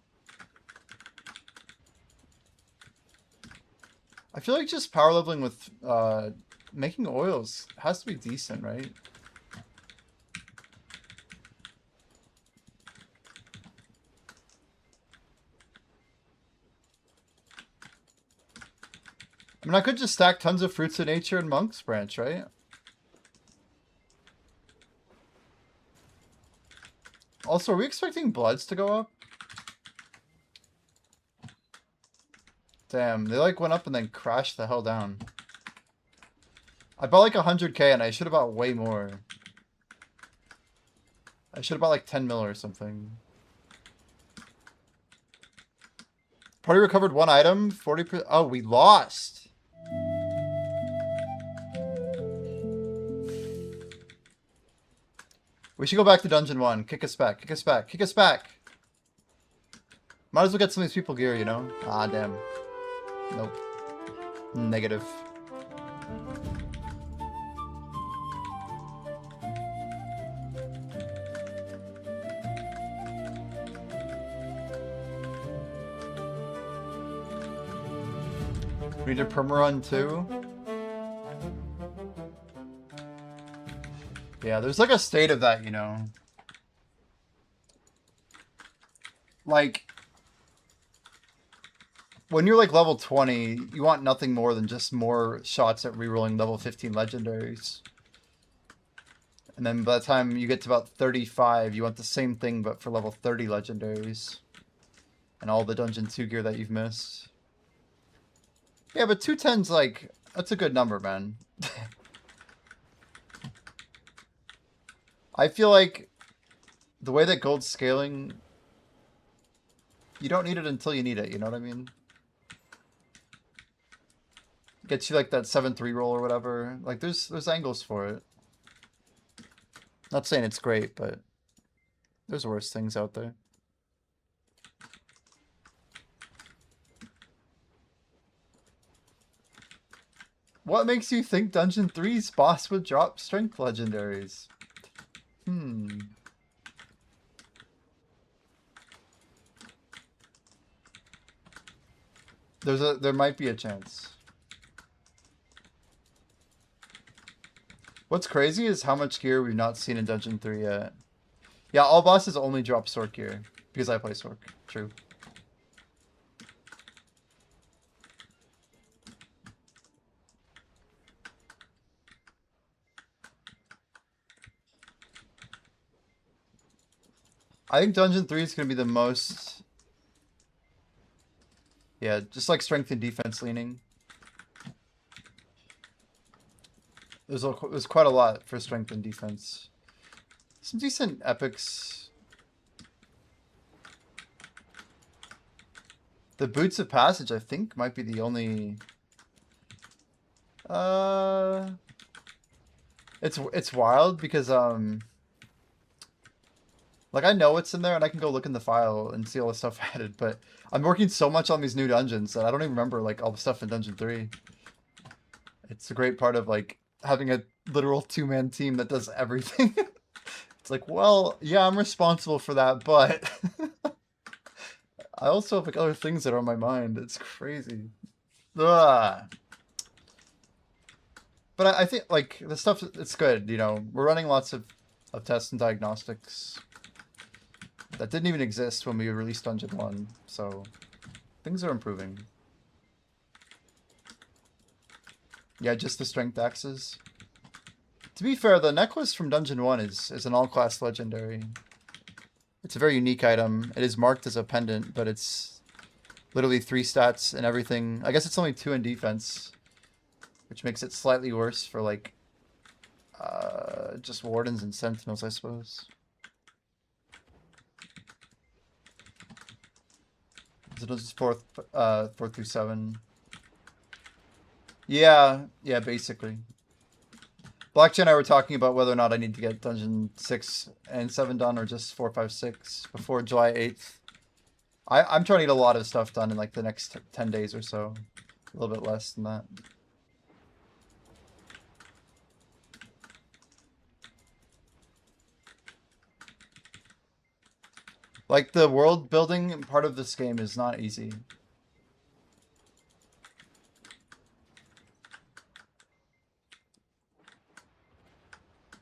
I feel like just power leveling with making oils has to be decent, right? I mean, I could just stack tons of fruits of nature and monk's branch, right? Also, are we expecting bloods to go up? Damn, they like went up and then crashed the hell down. I bought like 100k and I should have bought way more. I should have bought like 10 mil or something. Party recovered one item, 40%. Oh, we lost. We should go back to Dungeon 1. Kick us back, kick us back, kick us back. Might as well get some of these people gear, you know? Ah, damn. Nope. Negative. We need a permarun too. Yeah, there's like a state of that, you know. Like, when you're like level 20, you want nothing more than just more shots at rerolling level 15 legendaries. And then by the time you get to about 35, you want the same thing but for level 30 legendaries. And all the Dungeon 2 gear that you've missed. Yeah, but 210's like, that's a good number, man. I feel like the way that gold's scaling, you don't need it until you need it, you know what I mean? Gets you like that 7-3 roll or whatever. Like there's angles for it. Not saying it's great, but there's worse things out there. What makes you think Dungeon 3's boss would drop strength legendaries? There might be a chance. What's crazy is how much gear we've not seen in Dungeon 3 yet. Yeah, all bosses only drop Sork gear because I play Sork. True. I think Dungeon 3 is going to be the most... Yeah, just like strength and defense leaning. There's quite a lot for strength and defense. Some decent epics. The Boots of Passage, I think, might be the only... It's wild because, like, I know what's in there, and I can go look in the file and see all the stuff added, but I'm working so much on these new dungeons that I don't even remember, like, all the stuff in Dungeon 3. It's a great part of, like, having a literal two-man team that does everything. It's like, well, yeah, I'm responsible for that, but I also have, like, other things that are on my mind. It's crazy. Ugh. But I think, like, the stuff, it's good, you know. We're running lots of tests and diagnostics that didn't even exist when we released Dungeon 1, so things are improving. Yeah, just the strength axes. To be fair, the necklace from Dungeon 1 is an all-class legendary. It's a very unique item. It is marked as a pendant, but it's literally 3 stats and everything. I guess it's only 2 in defense, which makes it slightly worse for, like, just Wardens and Sentinels, I suppose. So this is 4 through 7. Yeah, basically. Blackjack and I were talking about whether or not I need to get Dungeon 6 and 7 done or just 4, 5, 6 before July 8th. I'm trying to get a lot of stuff done in like the next 10 days or so. A little bit less than that. Like, the world building part of this game is not easy.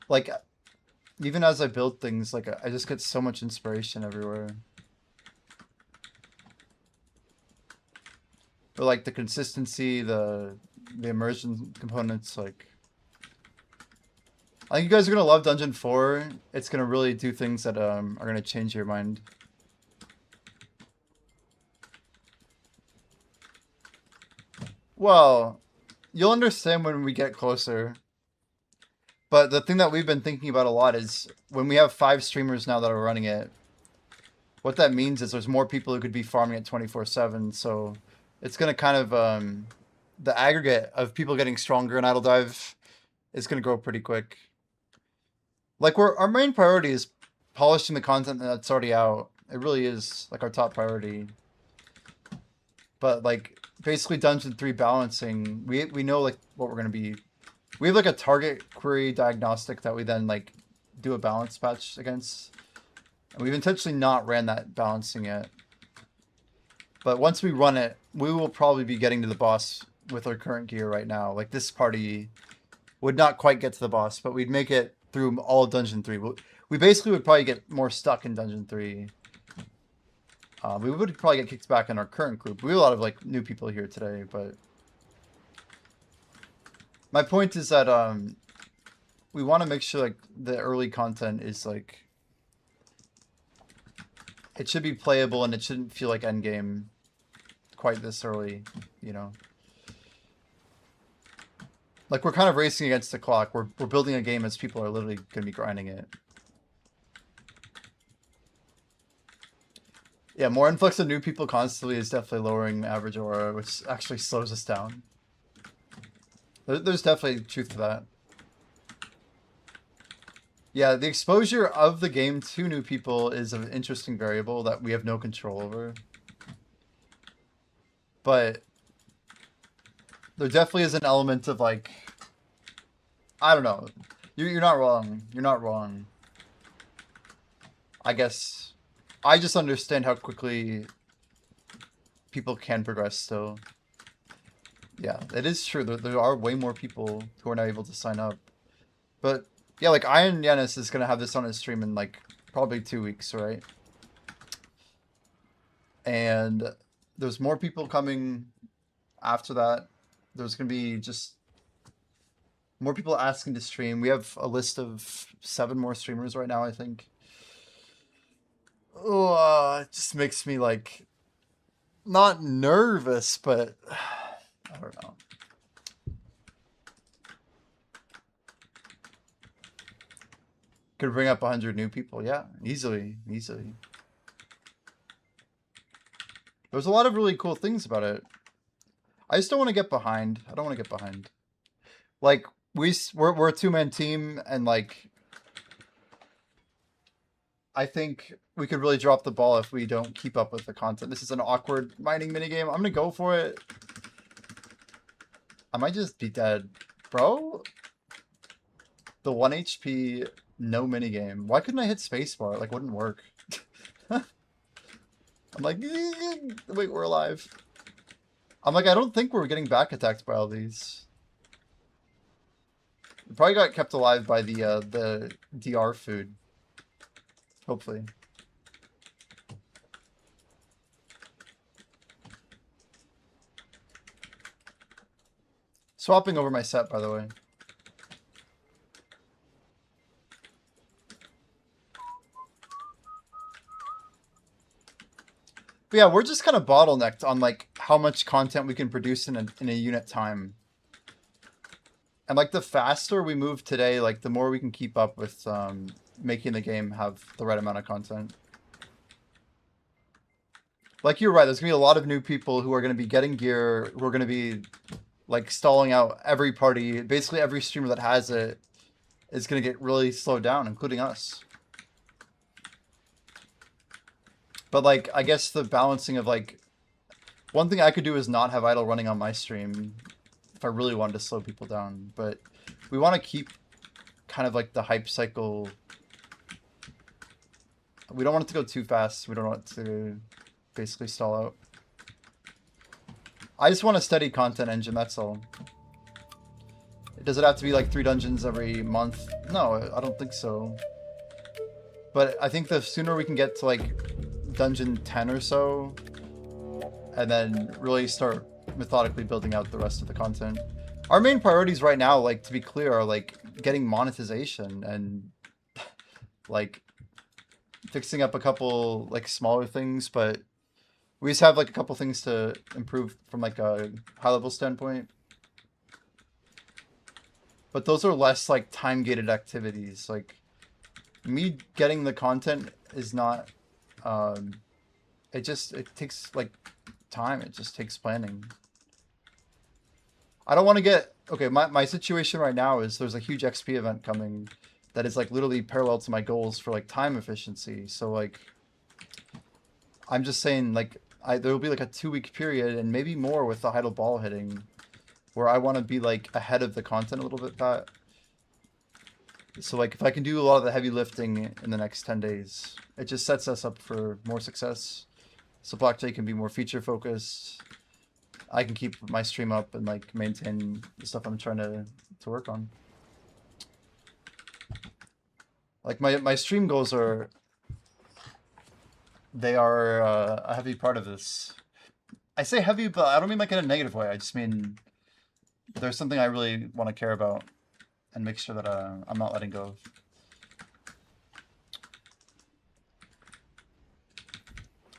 Like, even as I build things, like, I just get so much inspiration everywhere. But, like, the consistency, the immersion components, like... I think you guys are going to love Dungeon 4. It's going to really do things that are going to change your mind. Well, you'll understand when we get closer. But the thing that we've been thinking about a lot is when we have 5 streamers now that are running it, what that means is there's more people who could be farming it 24/7. So it's going to kind of, the aggregate of people getting stronger in Idle Dive is going to grow pretty quick. Like our main priority is polishing the content that's already out. It really is like our top priority. But like basically Dungeon 3 balancing, we know like what we're going to be. We have like a target query diagnostic that we then like do a balance patch against. And we've intentionally not ran that balancing yet. But once we run it, we will probably be getting to the boss with our current gear right now. Like this party would not quite get to the boss, but we'd make it through all of Dungeon 3. We basically would probably get more stuck in Dungeon 3. We would probably get kicked back in our current group. We have a lot of like new people here today, but my point is that we want to make sure like the early content is like it should be playable and it shouldn't feel like endgame quite this early, you know. Like we're kind of racing against the clock. We're building a game as people are literally going to be grinding it. Yeah, more influx of new people constantly is definitely lowering average aura, which actually slows us down. There's definitely truth to that. Yeah, the exposure of the game to new people is an interesting variable that we have no control over. But there definitely is an element of like, I don't know. You're not wrong. You're not wrong. I guess I just understand how quickly people can progress still. Yeah, it is true. There are way more people who are now able to sign up. But yeah, like Iron Yanis is going to have this on his stream in like probably 2 weeks, right? And there's more people coming after that. There's going to be just more people asking to stream. We have a list of 7 more streamers right now, I think. Oh, it just makes me like not nervous, but I don't know. Could bring up 100 new people. Yeah, easily. There's a lot of really cool things about it. I just don't want to get behind. I don't want to get behind. Like, we're a 2-man team, and like, I think we could really drop the ball if we don't keep up with the content. This is an awkward mining minigame. I'm gonna go for it. I might just be dead. Bro? The 1 HP, no minigame. Why couldn't I hit spacebar? It like wouldn't work. I'm like, wait, we're alive. I'm like, I don't think we're getting back attacked by all these. We probably got kept alive by the DR food. Hopefully. Swapping over my set, by the way. But yeah, we're just kind of bottlenecked on like how much content we can produce in a unit time. And like the faster we move today, like the more we can keep up with making the game have the right amount of content. Like you're right, there's gonna be a lot of new people who are gonna be getting gear, who are gonna be like stalling out every party. Basically every streamer that has it is gonna get really slowed down, including us. But like I guess the balancing of like one thing I could do is not have idle running on my stream if I really wanted to slow people down, but we want to keep kind of like the hype cycle. We don't want it to go too fast. We don't want it to basically stall out. I just want a steady content engine, that's all. Does it have to be like 3 dungeons every month? No, I don't think so. But I think the sooner we can get to like dungeon 10 or so, and then really start methodically building out the rest of the content. Our main priorities right now, like to be clear, are like getting monetization and like fixing up a couple like smaller things, but We just have like a couple things to improve from like a high level standpoint. But those are less like time gated activities. Like me getting the content is not it takes like time. It just takes planning. I don't want to get okay, my situation right now is there's a huge XP event coming that is like literally parallel to my goals for like time efficiency. So like I'm just saying like there will be like a 2-week period and maybe more with the idle ball hitting where I want to be like ahead of the content a little bit, Pat. So like if I can do a lot of the heavy lifting in the next 10 days, it just sets us up for more success. So Blackjack can be more feature focused. I can keep my stream up and like maintain the stuff I'm trying to work on. Like my stream goals are a heavy part of this. I say heavy, but I don't mean like in a negative way. I just mean there's something I really want to care about and make sure that I'm not letting go of.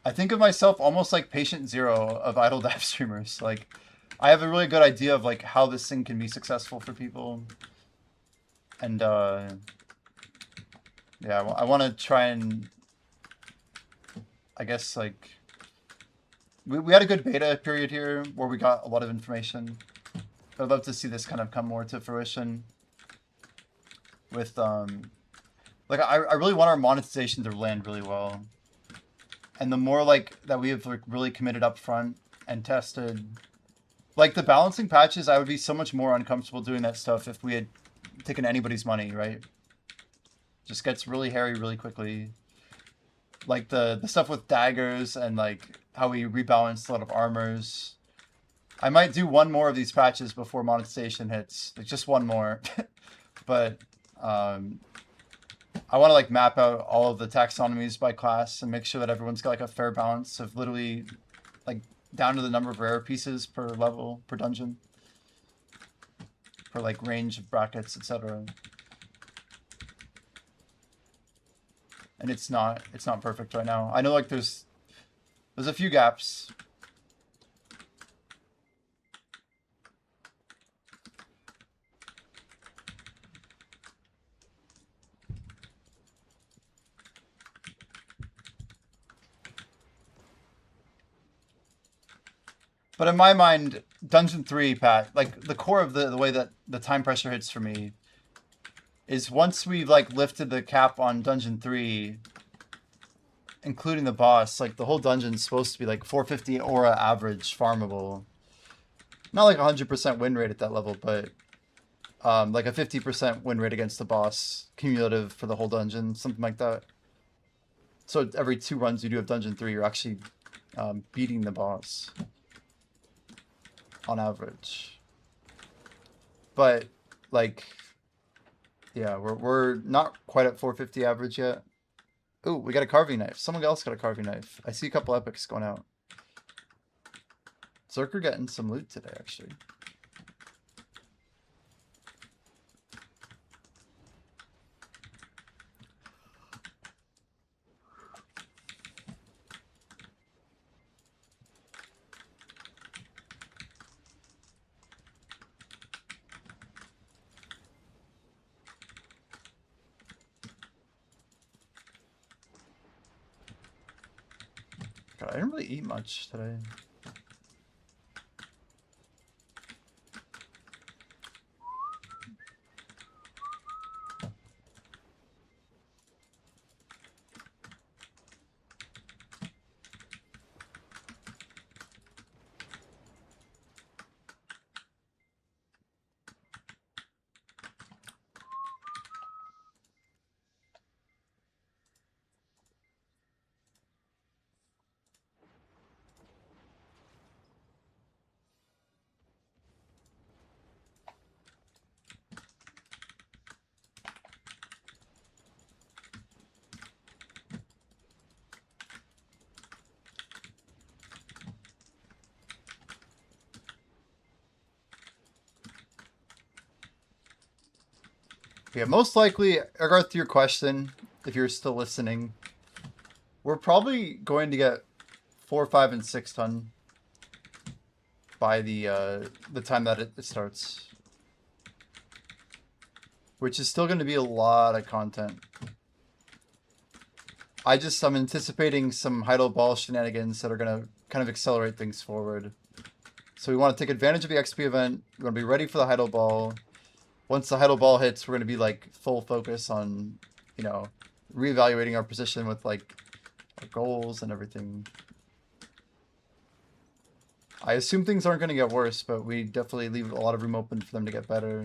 I think of myself almost like patient zero of idle dab streamers. Like, I have a really good idea of like how this thing can be successful for people, and yeah, I want to try and I guess like we had a good beta period here where we got a lot of information. I'd love to see this kind of come more to fruition. With like I really want our monetization to land really well. And the more like that we have like really committed up front and tested, like the balancing patches, I would be so much more uncomfortable doing that stuff if we had taken anybody's money, right? Just gets really hairy really quickly. Like the stuff with daggers and like how we rebalanced a lot of armors. I might do one more of these patches before monetization hits, like just one more. But I want to like map out all of the taxonomies by class and make sure that everyone's got like a fair balance of literally like down to the number of rare pieces per level, per dungeon, per like range of brackets, etc. And it's not perfect right now. I know like there's a few gaps. But in my mind, Dungeon 3, Pat, like the core of the way that the time pressure hits for me is once we've like lifted the cap on Dungeon 3, including the boss, like the whole dungeon's supposed to be like 450 aura average farmable. Not like 100% win rate at that level, but like a 50% win rate against the boss, cumulative for the whole dungeon, something like that. So every 2 runs you do of Dungeon 3, you're actually beating the boss on average. But like, yeah, we're not quite at 450 average yet. Ooh, we got a carving knife. Someone else got a carving knife. I see a couple epics going out. Zerker getting some loot today, actually. God, I didn't really eat much today. Yeah, most likely, Ergarth, to your question, if you're still listening, we're probably going to get 4, 5, and 6 ton by the time that it starts. Which is still going to be a lot of content. I'm anticipating some Heidel Ball shenanigans that are going to kind of accelerate things forward. So we want to take advantage of the XP event. We want to be ready for the Heidel Ball. Once the Heidel Ball hits, we're going to be like full focus on, you know, reevaluating our position with like our goals and everything. I assume things aren't going to get worse, but we definitely leave a lot of room open for them to get better.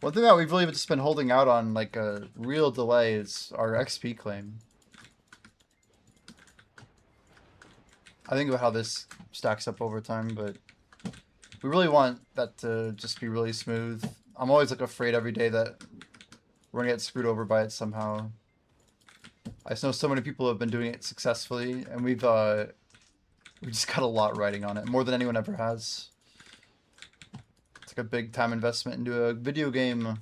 One thing that we've really just been holding out on, like a real delay, is our XP claim. I think about how this stacks up over time, but we really want that to just be really smooth. I'm always like afraid every day that we're gonna get screwed over by it somehow. I just know so many people have been doing it successfully, and we just got a lot riding on it, more than anyone ever has. It's like a big time investment into a video game.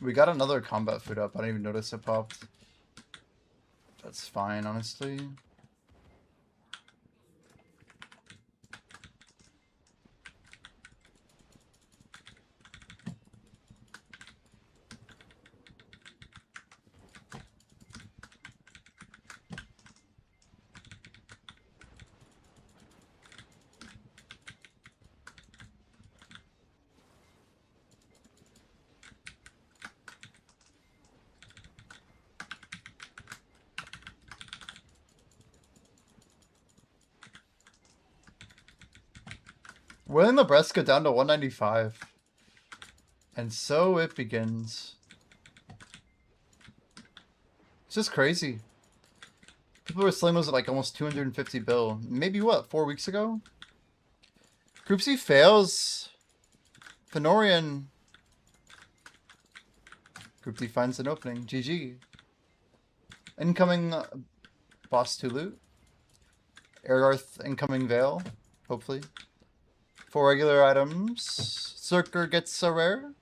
We got another combat food up. I didn't even notice it popped. That's fine, honestly. Willing the breast go down to 195. And so it begins. It's just crazy. People were selling those at like almost 250 bill. Maybe what, 4 weeks ago? Group C fails. Fenorian. Group D finds an opening. GG. Incoming boss to loot. Airgarth incoming Veil. Hopefully. 4 regular items. Zerker gets a rare.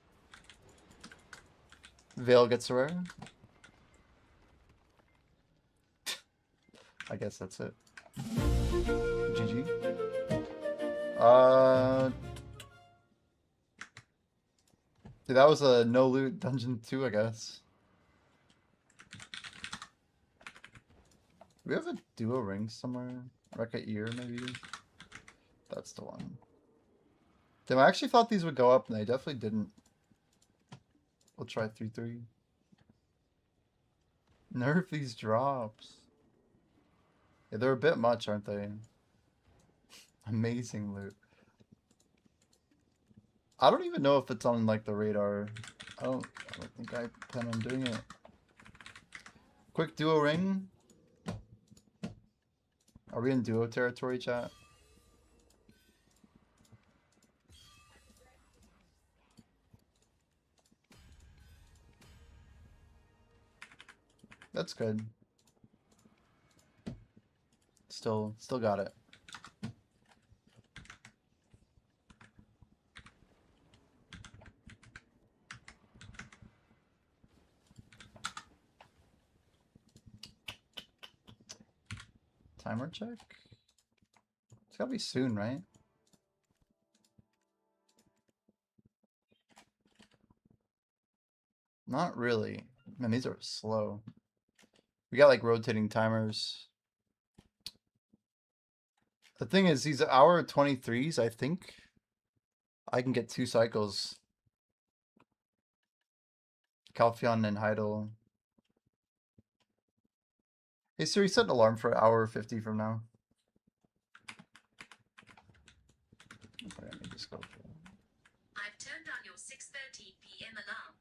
Veil gets a rare. I guess that's it. GG. Dude, that was a no loot dungeon 2, I guess. Do we have a duo ring somewhere? Rekka ear, maybe? That's the one. Damn, I actually thought these would go up, and they definitely didn't. We'll try 3-3. Nerf these drops. Yeah, they're a bit much, aren't they? Amazing loot. I don't even know if it's on like the radar. I don't think I plan on doing it. Quick duo ring. Are we in duo territory, chat? That's good. Still got it. Timer check? It's gotta be soon, right? Not really. Man, these are slow. We got like rotating timers. The thing is, these hour 23s, I think I can get 2 cycles. Calpheon and Heidel. Hey Siri, set an alarm for hour 50 from now. Okay, let me just go. I've turned on your 6:30 p.m. alarm.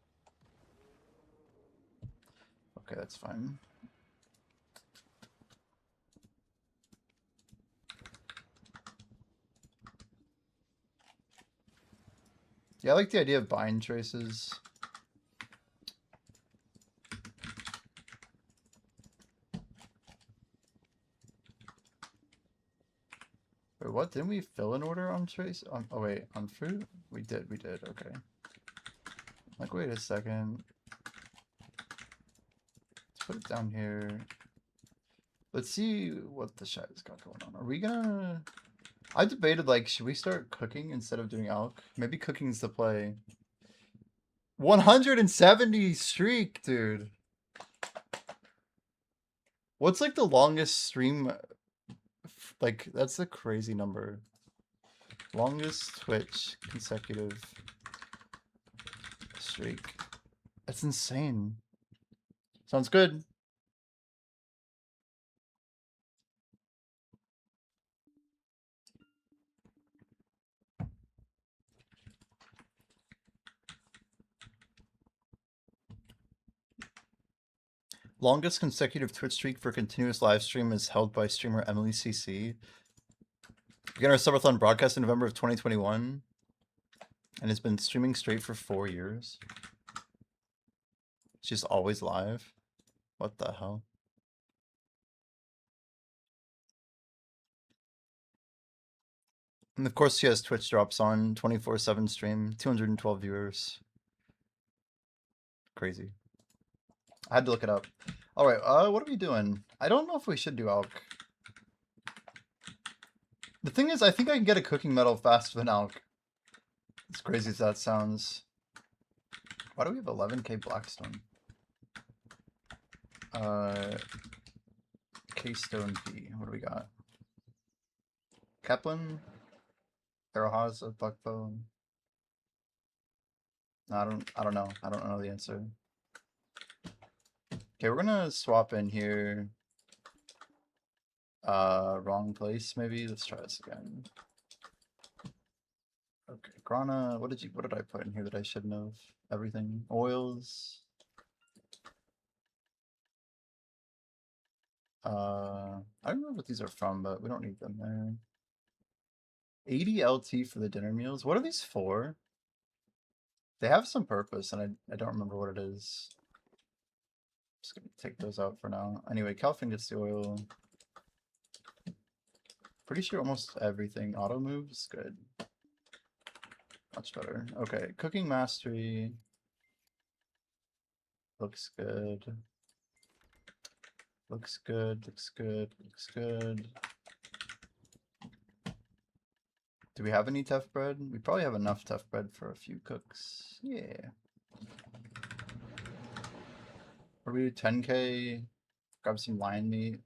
Okay, that's fine. Yeah, I like the idea of bind traces. Wait, what? Didn't we fill an order on trace? On, oh wait, on fruit? We did, okay. Like, wait a second. Let's put it down here. Let's see what the shit's got going on. Are we gonna... I debated, like, should we start cooking instead of doing alk? Maybe cooking's the play. 170 streak, dude. What's, like, the longest stream... Like, that's a crazy number. Longest Twitch consecutive streak. That's insane. Sounds good. Longest consecutive Twitch streak for continuous live stream is held by streamer Emily CC. Began our subathon broadcast in November of 2021 and has been streaming straight for 4 years. She's always live. What the hell? And of course she has Twitch drops on, 24/7 stream, 212 viewers. Crazy. I had to look it up. Alright, what are we doing? I don't know if we should do alk. The thing is, I think I can get a cooking medal faster than alk. As crazy as that sounds. Why do we have 11k Blackstone? Keystone P. What do we got? Kaplan? Arrowhaza, Buckbow. No, I don't know. I don't know the answer. Okay, we're gonna swap in here. Wrong place maybe. Let's try this again. Okay, Grana, what did I put in here that I shouldn't have? Everything. Oils. I don't remember what these are from, but we don't need them there. 80 LT for the dinner meals. What are these for? They have some purpose, and I don't remember what it is. Just gonna take those out for now. Anyway, Calvin gets the oil. Pretty sure almost everything auto moves. Good. Much better. Okay, cooking mastery. Looks good. Looks good, looks good, looks good. Do we have any tough bread? We probably have enough tough bread for a few cooks. Yeah. What do we do? 10k? Grab some lion meat.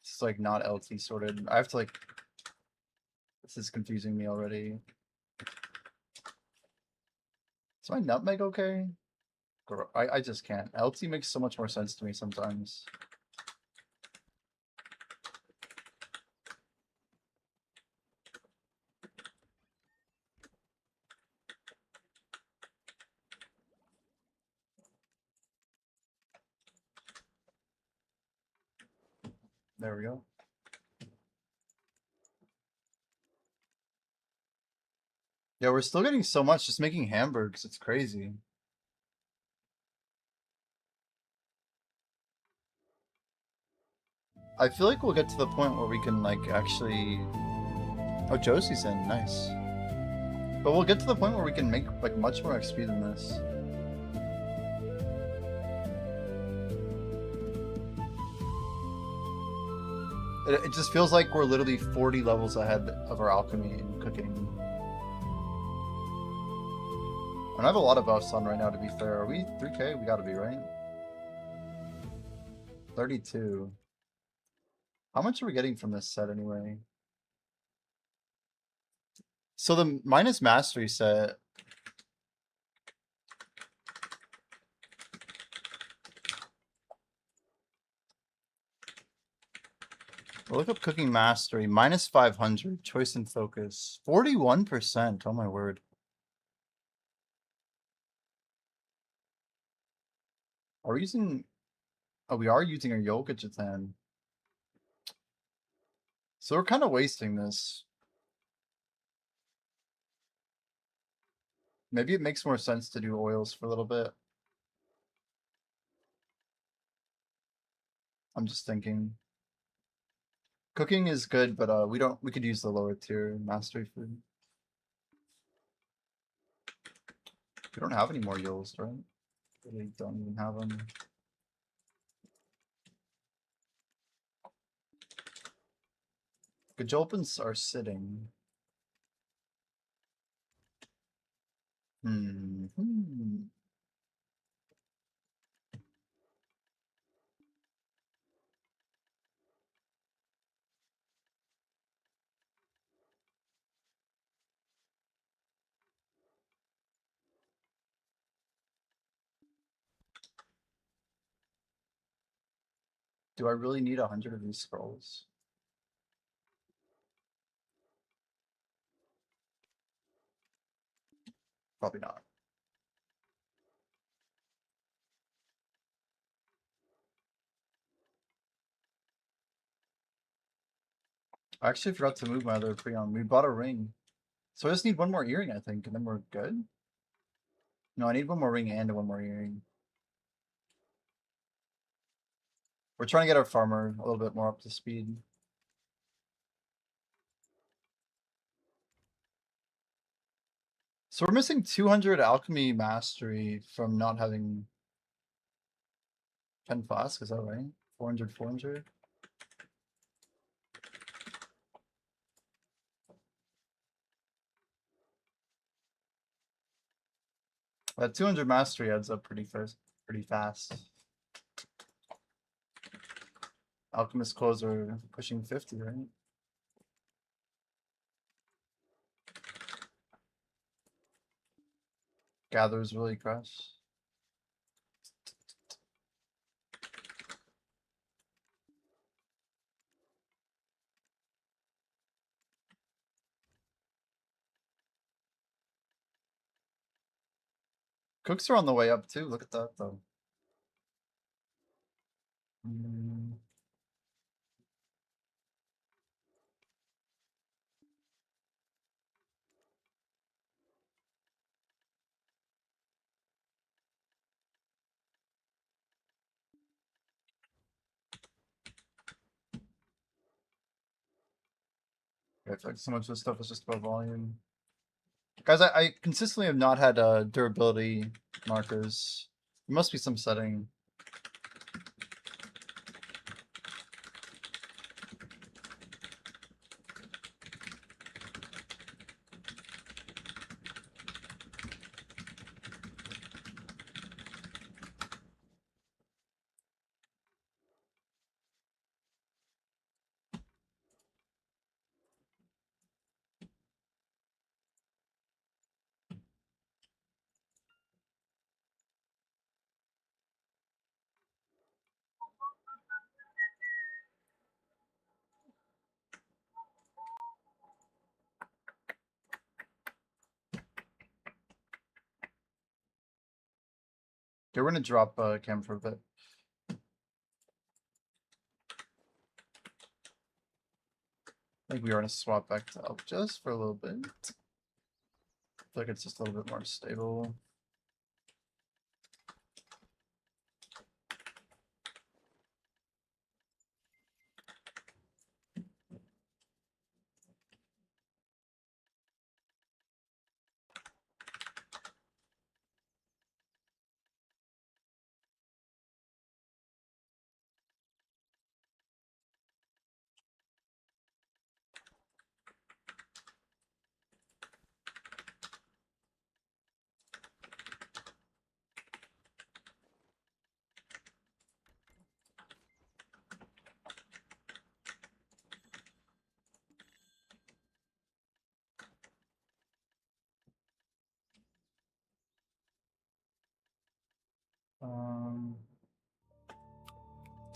It's like not LT sorted. I have to like... This is confusing me already. Is my nutmeg okay? I just can't. LT makes so much more sense to me sometimes. There we go. Yeah, we're still getting so much just making hamburgers. It's crazy. I feel like we'll get to the point where we can like actually... Oh, Josie's in. Nice. But we'll get to the point where we can make like much more XP than this. It just feels like we're literally 40 levels ahead of our alchemy and cooking. And I have a lot of buffs on right now, to be fair. Are we 3k? We gotta be, right? 32. How much are we getting from this set anyway? So the minus mastery set. We'll look up cooking mastery. Minus 500. Choice and focus. 41%. Oh my word. Are we using... Oh, we are using our yoga Jatan. So we're kind of wasting this. Maybe it makes more sense to do oils for a little bit. I'm just thinking. Cooking is good, but we could use the lower tier mastery food. We don't have any more yolls, right? We don't even have them. Gajolpins are sitting. Hmm. Do I really need 100 of these scrolls? Probably not. I actually forgot to move my other Prion. We bought a ring. So I just need one more earring, I think, and then we're good. No, I need one more ring and one more earring. We're trying to get our farmer a little bit more up to speed. So we're missing 200 alchemy mastery from not having 10 flask, is that right? 400, 400? That 200 mastery adds up pretty fast. Alchemist clothes are pushing 50, right? Gathers really crush. Cooks are on the way up too. Look at that though. I feel like so much of this stuff is just about volume. Guys, I consistently have not had durability markers. There must be some setting. Okay, we're gonna drop cam for a bit. I think we are gonna swap back to up just for a little bit. I feel like it's just a little bit more stable.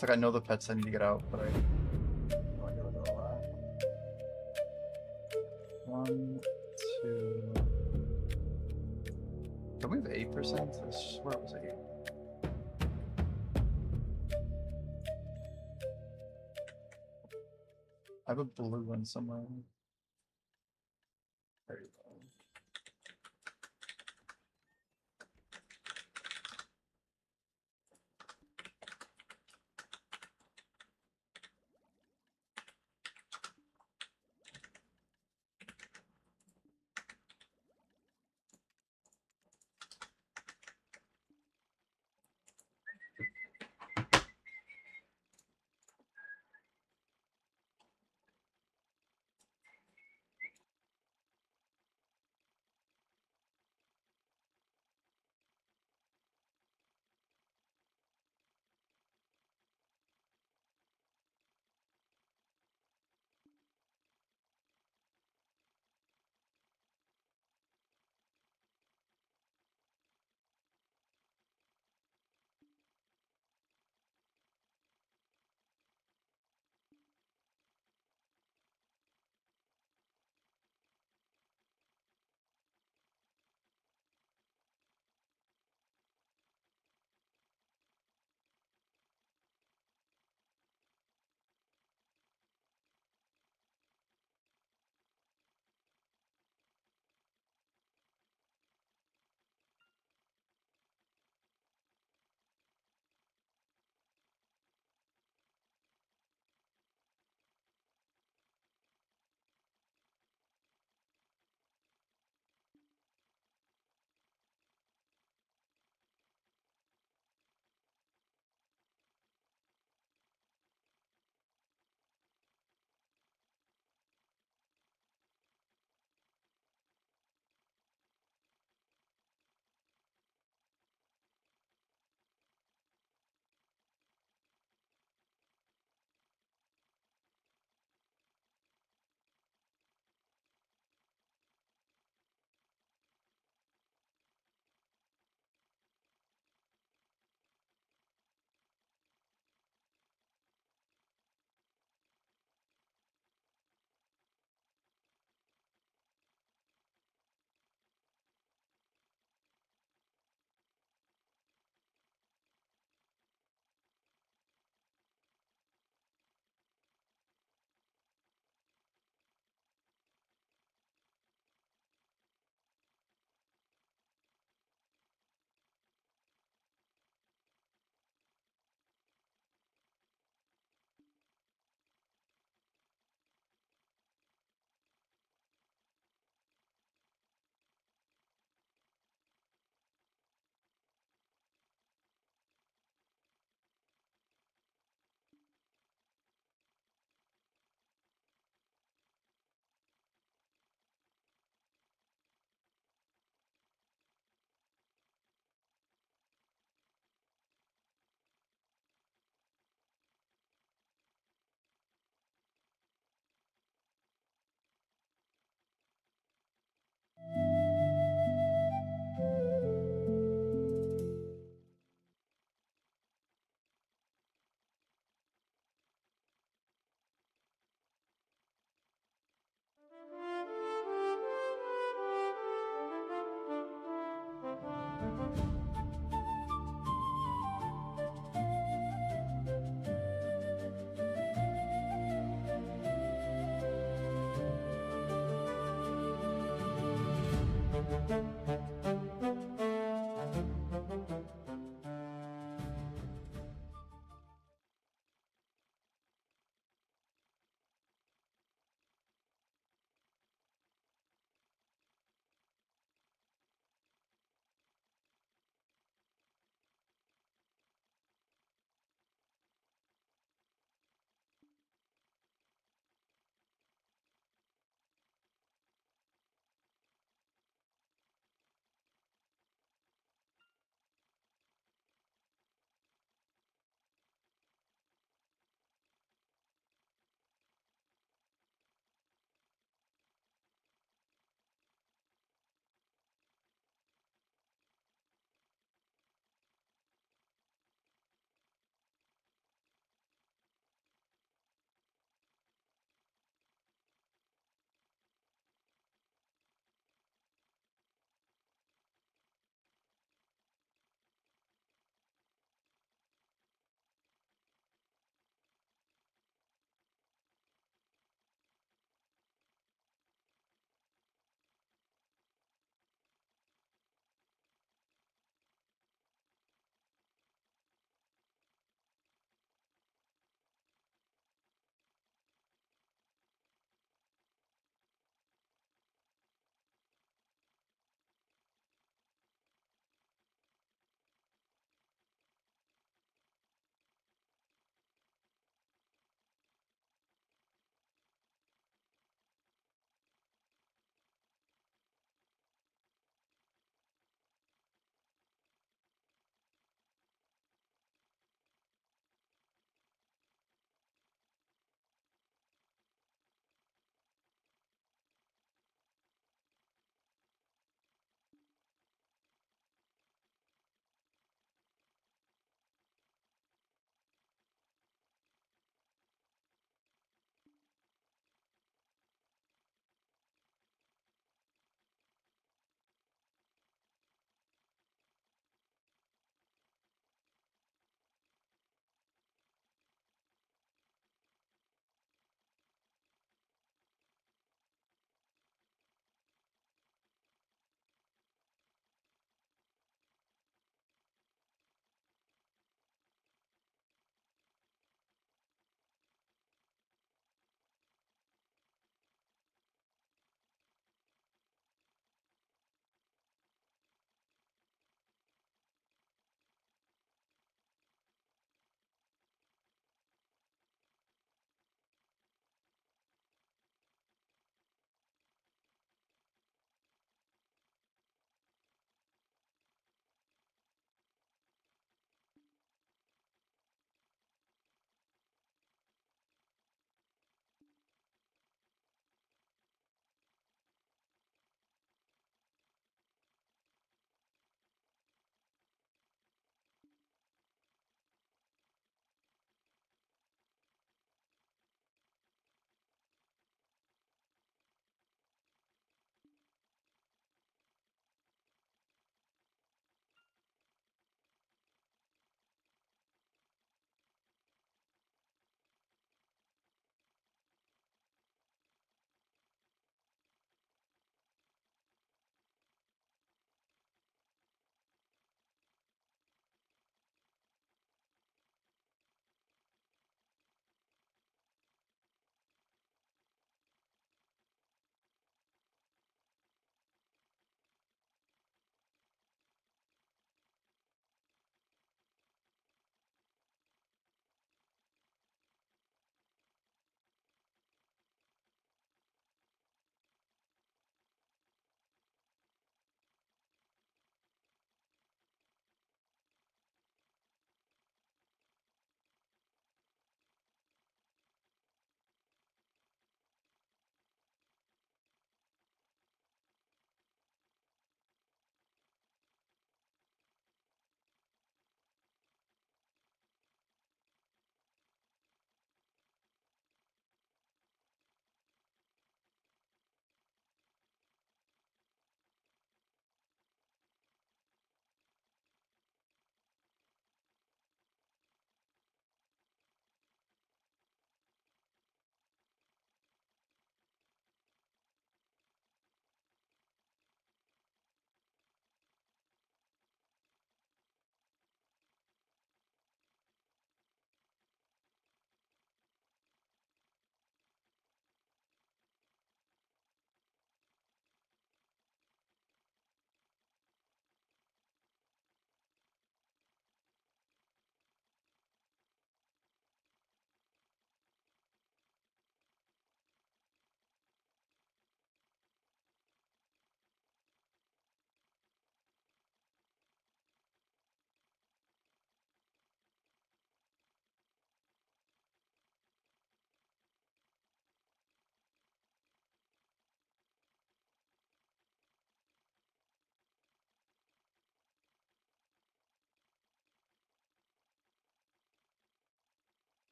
It's like I know the pets I need to get out, but I have no idea where they're all at. 1, 2. Can we have 8%? I swear it was 8. I have a blue one somewhere. There you go.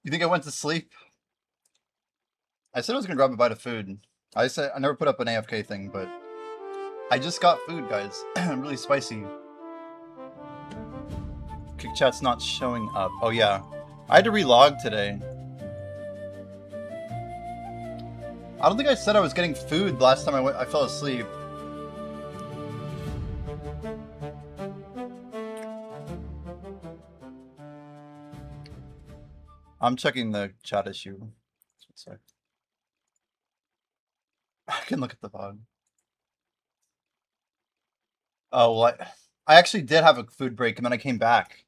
You think I went to sleep? I said I was gonna grab a bite of food. I said I never put up an AFK thing, but I just got food, guys. Really spicy. Kick chat's not showing up. Oh yeah, I had to relog today. I don't think I said I was getting food last time I fell asleep. I'm checking the chat issue. Sorry. I can look at the VOD. Oh, well, I actually did have a food break, and then I came back.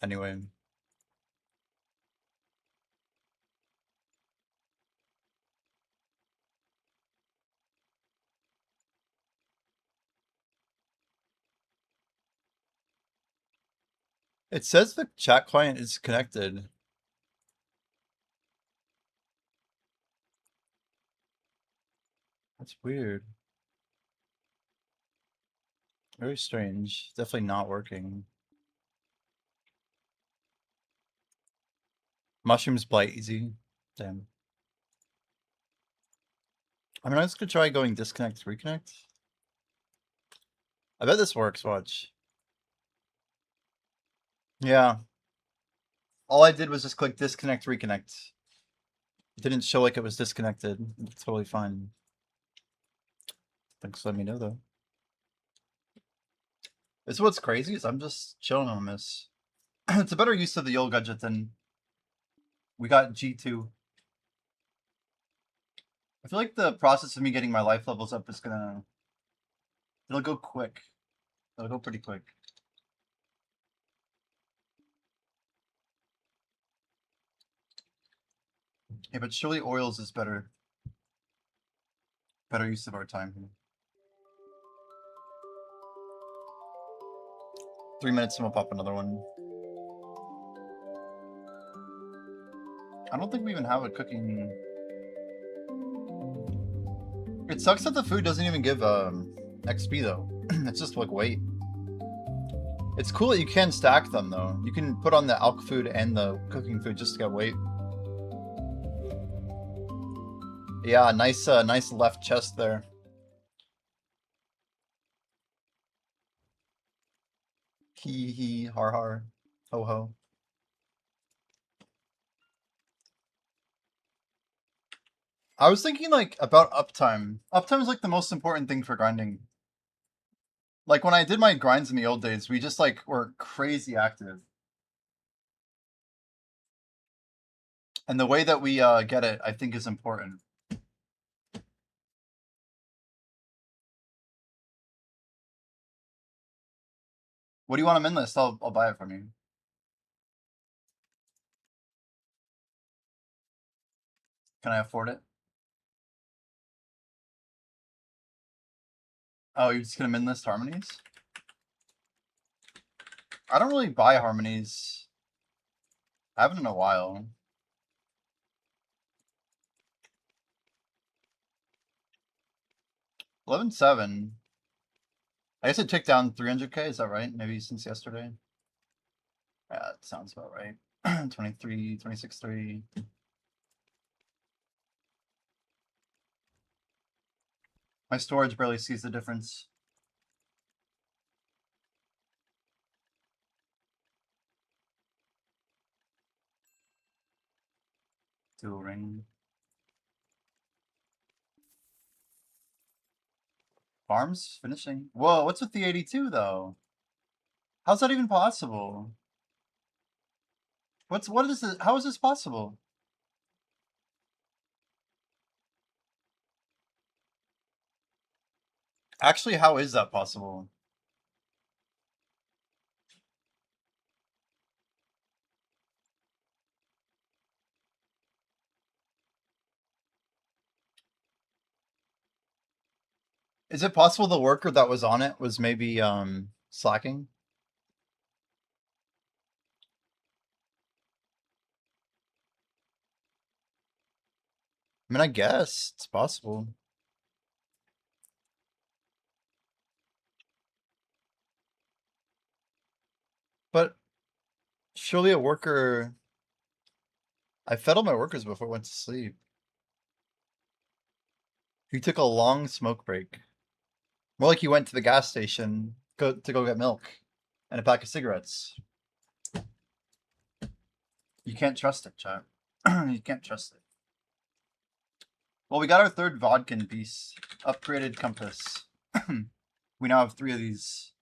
Anyway. It says the chat client is connected. That's weird. Very strange. Definitely not working. Mushrooms bite easy. Damn. I mean, I was gonna try going disconnect, reconnect. I bet this works, watch. Yeah. All I did was just click disconnect, reconnect. It didn't show like it was disconnected. It's totally fine. Thanks for letting me know, though. This is what's crazy is I'm just chilling on this. It's a better use of the old gadget than we got G2. I feel like the process of me getting my life levels up is gonna... It'll go quick. It'll go pretty quick. Yeah, but surely oils is better. Better use of our time here. 3 minutes and we'll pop another one. I don't think we even have a cooking... It sucks that the food doesn't even give XP though. It's just like weight. It's cool that you can stack them though. You can put on the alk food and the cooking food just to get weight. Yeah, nice nice left chest there. Hee hee har har. Ho ho. I was thinking like about uptime. Uptime is like the most important thing for grinding. Like when I did my grinds in the old days, we just like were crazy active. And the way that we get it, I think is important. What do you want them in list? I'll buy it from you. Can I afford it? Oh, you're just gonna min list harmonies? I don't really buy harmonies. I haven't in a while. $11.7. I guess it ticked down 300k, is that right? Maybe since yesterday? Yeah, that sounds about right. 23, 26.3. My storage barely sees the difference. Dual ring. Farms finishing. Whoa, what's with the 82 though? How's that even possible? What is this? How is this possible? Actually, how is that possible? Is it possible the worker that was on it was maybe slacking? mean, I guess it's possible. But surely a worker... I fed all my workers before I went to sleep. He took a long smoke break. More like he went to the gas station to go get milk and a pack of cigarettes. You can't trust it, chat. You can't trust it. Well, we got our third Vodkin piece. Upgraded compass. We now have 3 of these.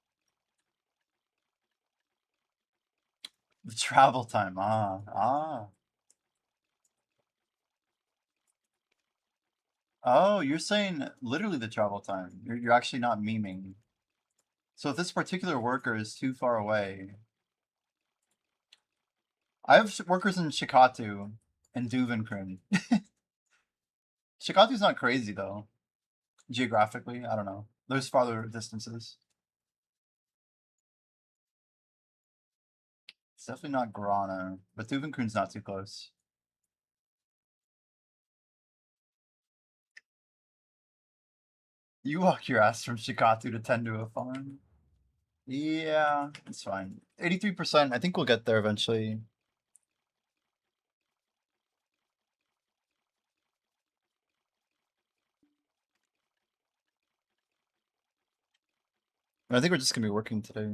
The travel time. Oh, you're saying literally the travel time. You're actually not memeing. So if this particular worker is too far away... I have workers in Shikatu and Duvenkrin. Shikatu's not crazy, though. Geographically, I don't know. There's farther distances. It's definitely not Grana, but Duvenkrin's not too close. You walk your ass from Shikatu to tend to a farm. Yeah, it's fine. 83%. I think we'll get there eventually. I think we're just gonna be working today.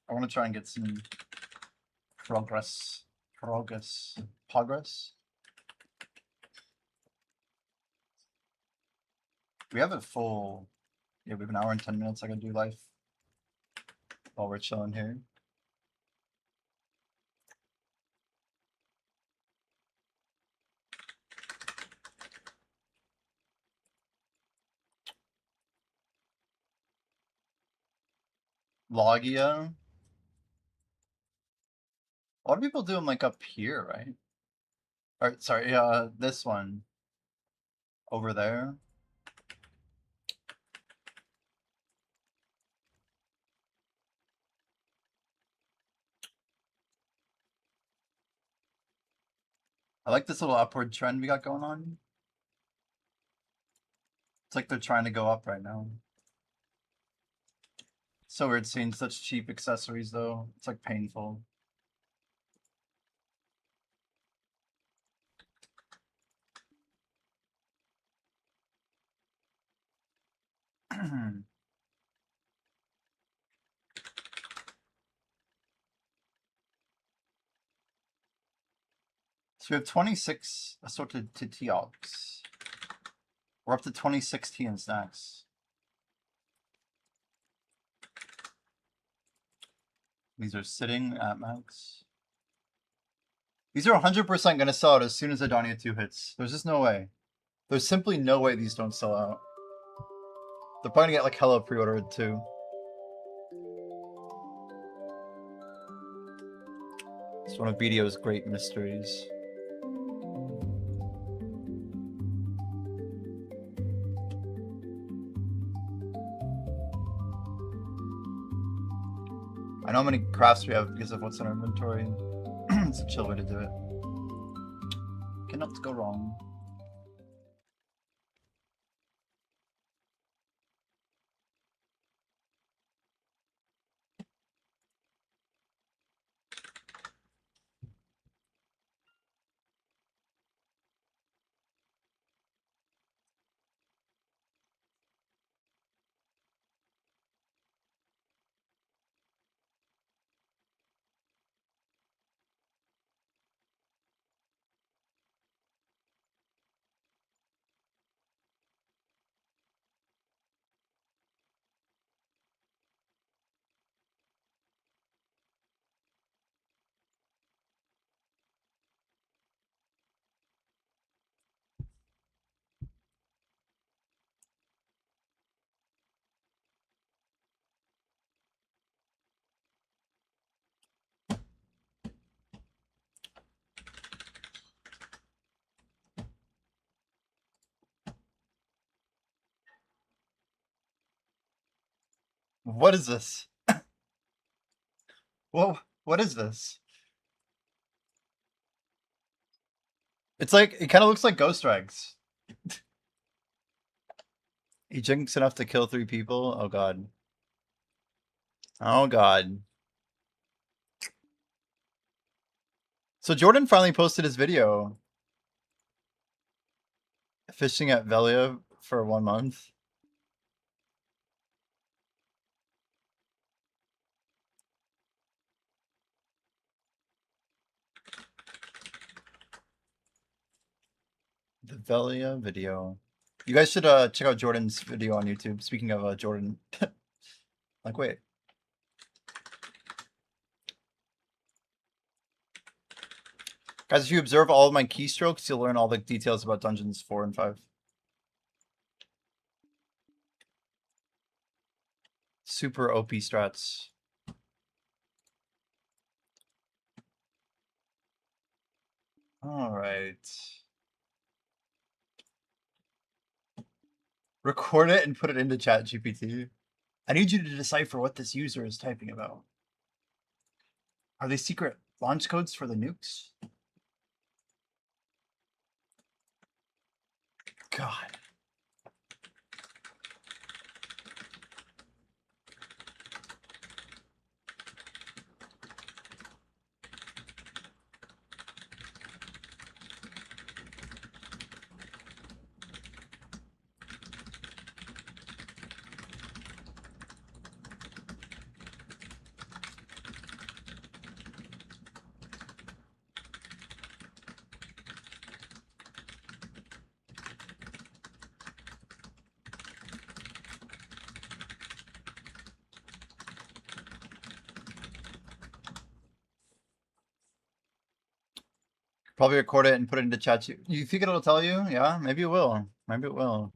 I want to try and get some progress. We have a full... Yeah, we have an hour and 10 minutes I can do life while we're chilling here. Logia. A lot of people do them like up here, right? Or sorry, this one over there. I like this little upward trend we got going on. It's like they're trying to go up right now. So weird seeing such cheap accessories though. It's like painful. So we have 26 assorted Titiox. We're up to 26 tea and snacks. These are sitting at max. These are 100% going to sell out as soon as Adonia 2 hits. There's just no way. There's simply no way these don't sell out. They're probably going to get like hella pre-ordered too. It's one of BDO's great mysteries. I know how many crafts we have because of what's in our inventory. It's a chill way to do it. Cannot go wrong. What is this? Whoa, what is this? It's like, it kind of looks like Ghost Rags. He drinks enough to kill 3 people? Oh god. Oh god. So Jordan finally posted his video. Fishing at Velia for 1 month. The Velia video. You guys should check out Jordan's video on YouTube. Speaking of Jordan. Like, wait. Guys, if you observe all of my keystrokes, you'll learn all the details about dungeons 4 and 5. Super OP strats. Alright. Record it and put it into ChatGPT. I need you to decipher what this user is typing about. Are they secret launch codes for the nukes? God. Probably record it and put it into chat. You think it'll tell you? Yeah, maybe it will. Maybe it will.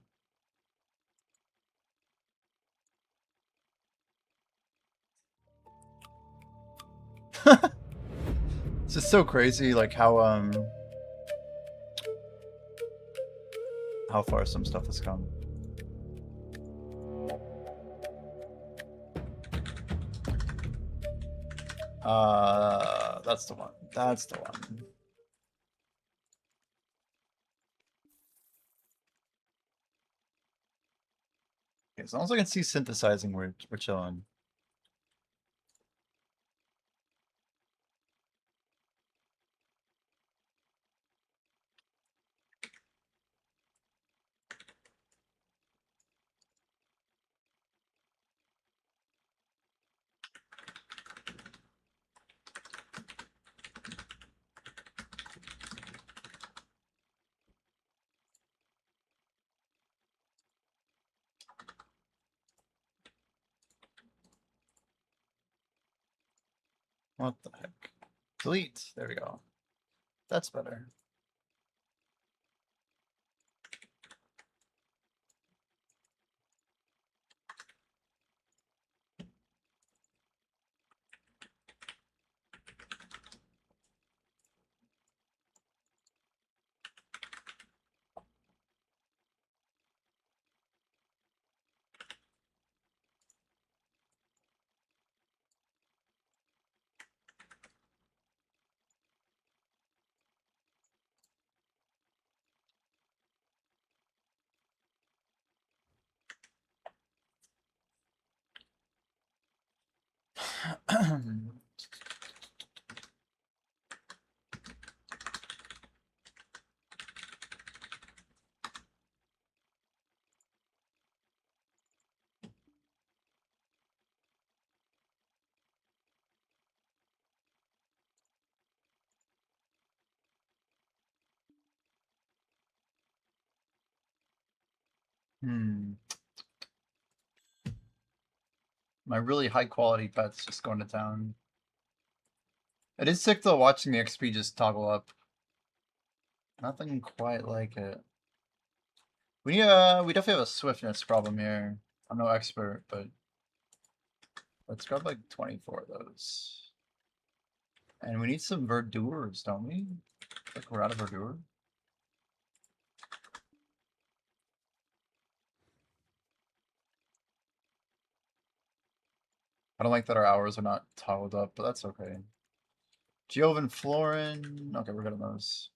It's just so crazy, like how far some stuff has come. That's the one. That's the one. Okay, as long as I can see synthesizing, we're chilling. What the heck? Delete. There we go. That's better. My really high quality pet's just going to town. It is sick though watching the XP just toggle up. Nothing quite like it. We definitely have a swiftness problem here. I'm no expert, but let's grab like 24 of those. And we need some verdures, don't we? Like we're out of verdure. I don't like that our hours are not toggled up, but that's okay. Joven Florin. Okay, we're good on those.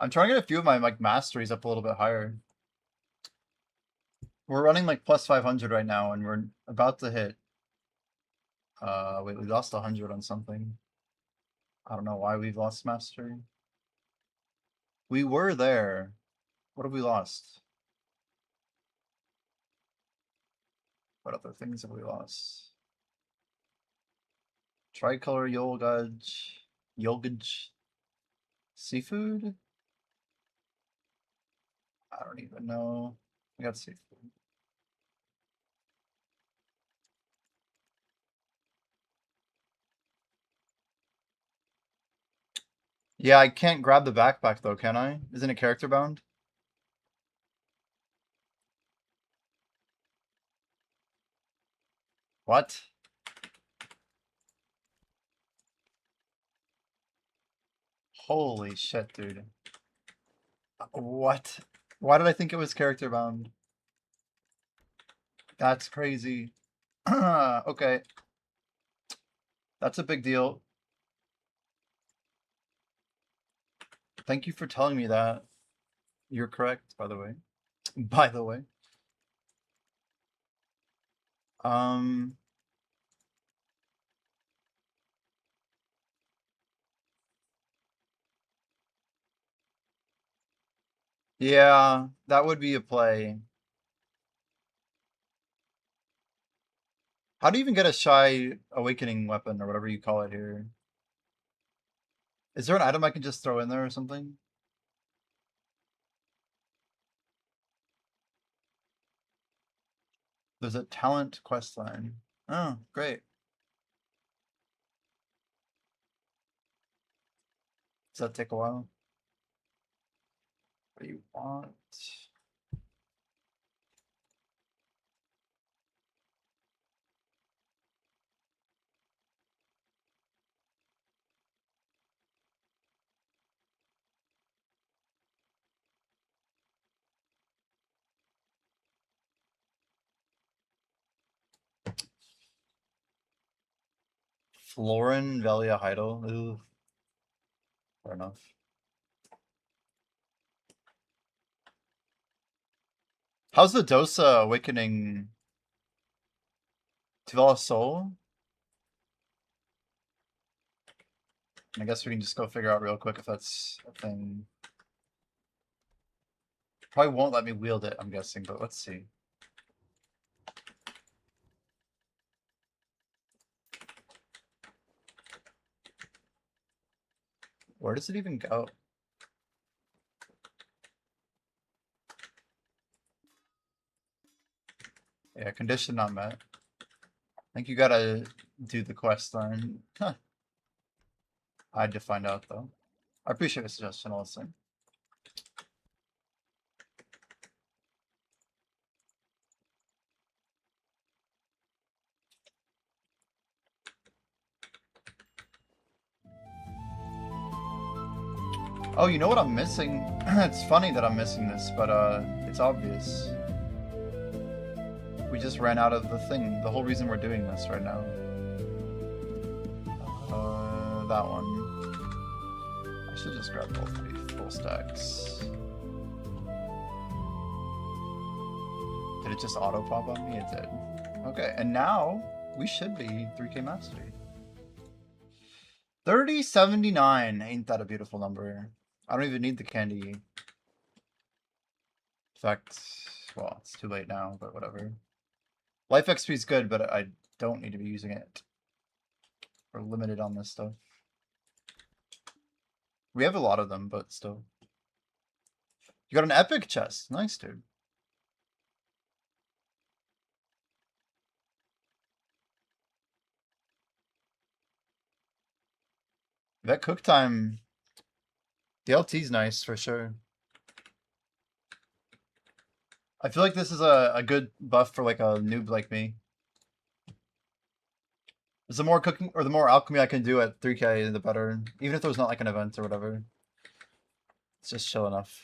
I'm trying to get a few of my like masteries up a little bit higher. We're running like plus 500 right now, and we're about to hit. Wait, we lost 100 on something. I don't know why we've lost mastery. We were there. What have we lost? What other things have we lost? Tricolor Yolgaj. Seafood? I don't even know. We got seafood. Yeah, I can't grab the backpack though, can I? Isn't it character bound? What? Holy shit, dude. What? Why did I think it was character bound? That's crazy. Okay. That's a big deal. Thank you for telling me that. You're correct, by the way. By the way. Um, yeah, that would be a play. How do you even get a shy awakening weapon or whatever you call it here? Is there an item I can just throw in there or something? There's a talent quest line. Oh, great. Does that take a while? What do you want? Florin Velia Heidel. Ooh, fair enough. How's the Dosa awakening Tivella Soul? I guess we can just go figure out real quick if that's a thing. Probably won't let me wield it, I'm guessing, but let's see. Where does it even go? Yeah, condition not met. I think you gotta do the quest line. Huh. I had to find out though. I appreciate the suggestion, I'll listen. Oh, you know what I'm missing? It's funny that I'm missing this, but it's obvious. We just ran out of the thing. The whole reason we're doing this right now. That one. I should just grab both of these full stacks. Did it just auto pop on me? It did. Okay, and now we should be 3K mastery. 3079. Ain't that a beautiful number? I don't even need the candy. In fact, well, it's too late now, but whatever. Life XP is good, but I don't need to be using it. We're limited on this stuff. We have a lot of them, but still. You got an epic chest. Nice, dude. That cook time. The LT's nice for sure. I feel like this is a good buff for like a noob like me. The more cooking or the more alchemy I can do at 3K, the better. Even if there's not like an event or whatever. It's just chill enough.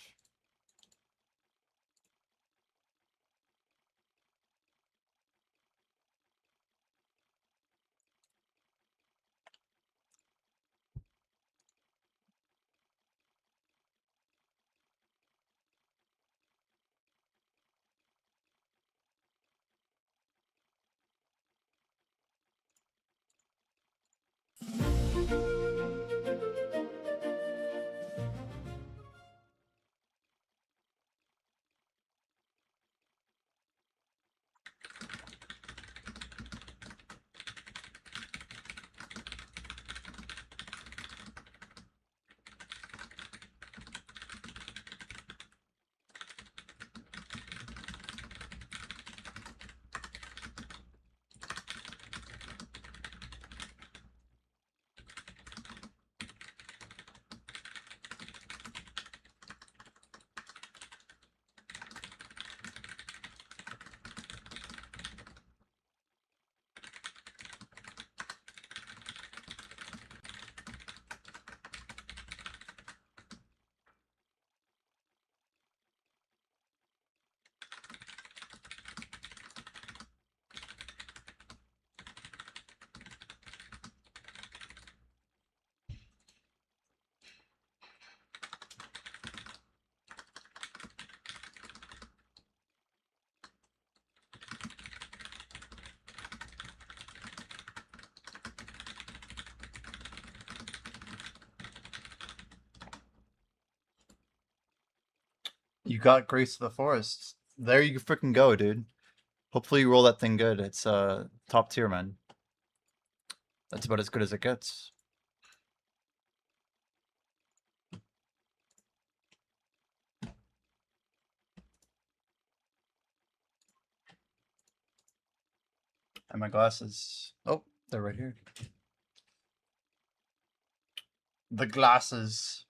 You got Grace of the Forest. There you freaking go, dude. Hopefully you roll that thing good. It's top tier, man. That's about as good as it gets. And my glasses. Oh, they're right here. The glasses.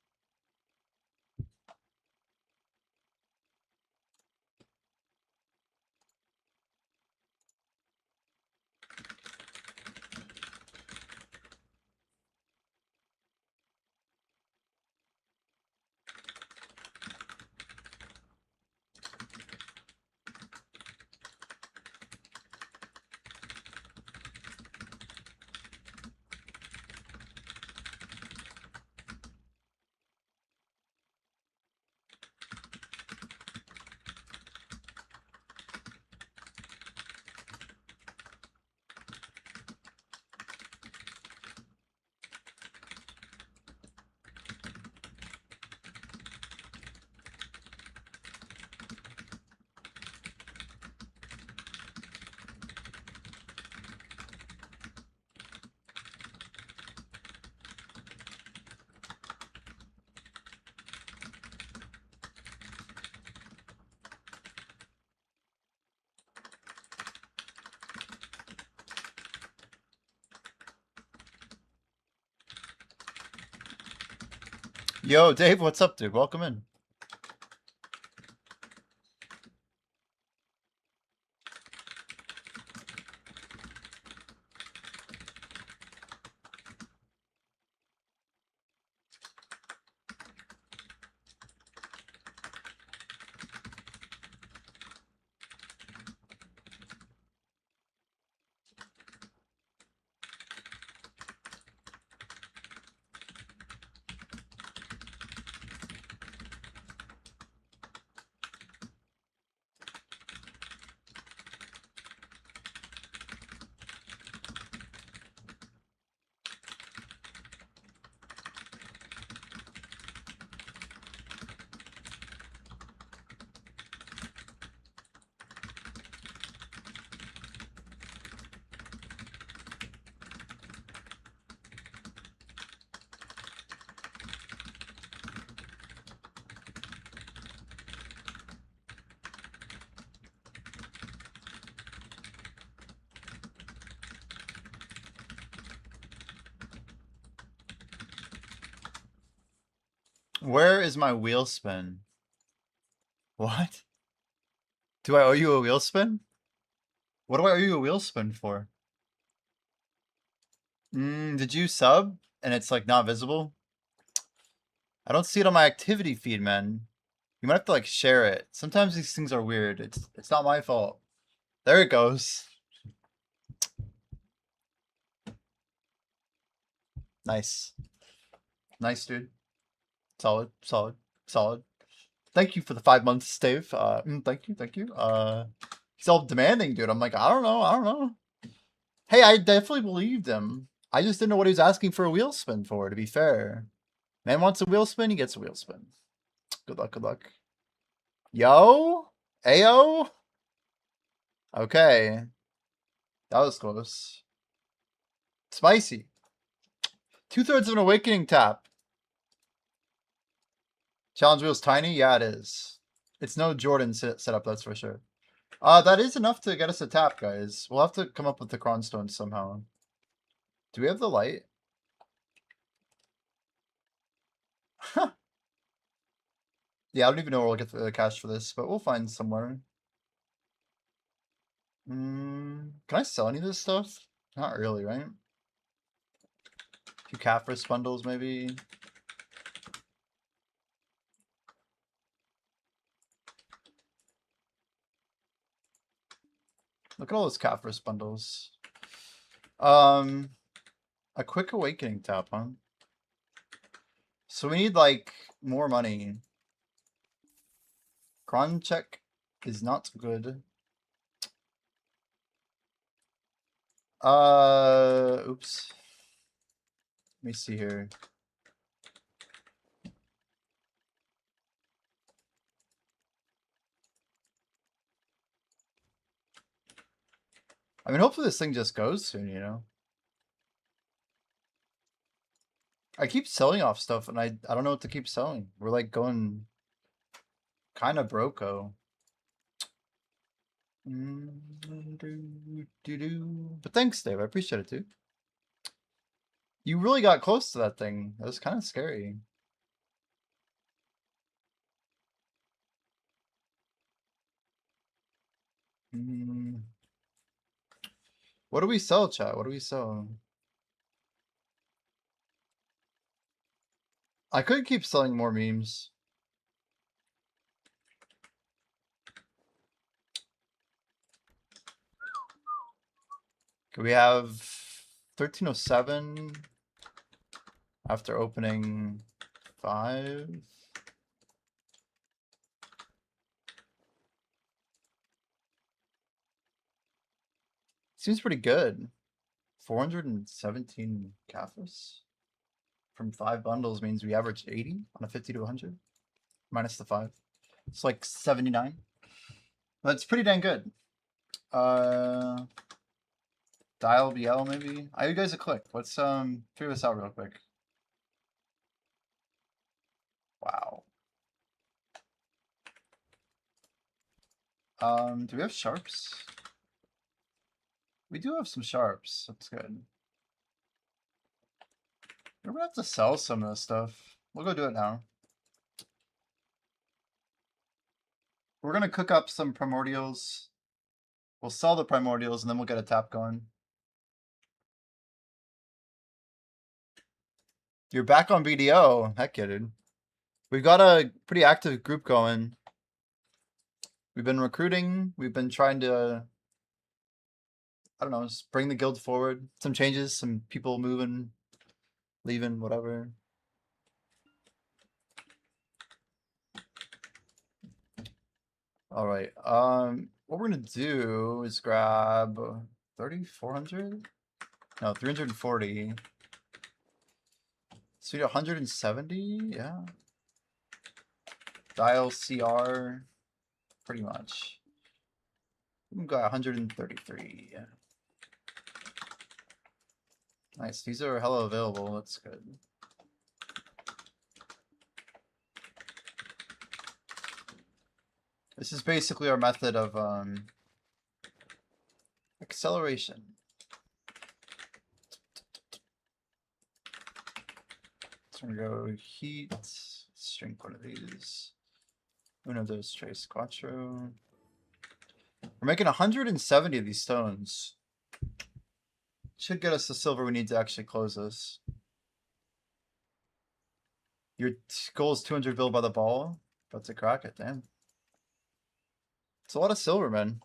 Yo, Dave, what's up, dude? Welcome in. Where is my wheel spin? What? Do I owe you a wheel spin? What do I owe you a wheel spin for? Did you sub and it's like not visible? I don't see it on my activity feed, man. You might have to like share it. Sometimes these things are weird. It's not my fault. There it goes. Nice. Nice, dude. Solid, solid, solid. Thank you for the 5 months, Dave. Thank you, thank you. He's all demanding, dude. I'm like, I don't know. Hey, I definitely believed him. I just didn't know what he was asking for a wheel spin for, to be fair. Man wants a wheel spin, he gets a wheel spin. Good luck, good luck. Yo? Ayo? Okay. That was close. Spicy. 2/3 of an awakening tap. Challenge wheel's tiny? Yeah, it is. It's no Jordan setup, that's for sure. That is enough to get us a tap, guys. We'll have to come up with the Cronstone somehow. Do we have the light? Yeah, I don't even know where we'll get the cash for this, but we'll find somewhere. Can I sell any of this stuff? Not really, right? A few Caphras bundles, maybe. Look at all those Caphras bundles. A quick awakening tap, huh? So we need like more money. Cron check is not good. Oops. Let me see here. I mean, hopefully this thing just goes soon, you know? I keep selling off stuff, and I don't know what to keep selling. We're like going kind of broke-o. But thanks, Dave. I appreciate it, too. You really got close to that thing. That was kind of scary. What do we sell, chat? What do we sell? I could keep selling more memes. Could we have 1307 after opening 5? Seems pretty good. 417 CAFs from 5 bundles means we averaged 80 on a 50 to 100 minus the 5. It's like 79. That's pretty dang good. Dial BL maybe. I owe you guys a click. Let's figure this out real quick. Wow. Do we have sharps? We do have some sharps. That's good. We're gonna have to sell some of this stuff. We'll go do it now. We're gonna cook up some primordials. We'll sell the primordials and then we'll get a tap going. You're back on BDO. Heck yeah, dude. We've got a pretty active group going. We've been recruiting. We've been trying to, I don't know, just bring the guild forward. Some changes, some people moving, leaving, whatever. All right. What we're gonna do is grab 3,400. No, 340. So we got 170. Yeah. Dial CR. Pretty much. We've got 133. Yeah. Nice. These are hella available. That's good. This is basically our method of acceleration. So we're gonna go heat. Let's drink one of these. Uno, dos, tres, cuatro. We're making 170 of these stones. Should get us the silver we need to actually close this. Your goal is 200 bill by the ball. About to crack it, damn. It's a lot of silver, man.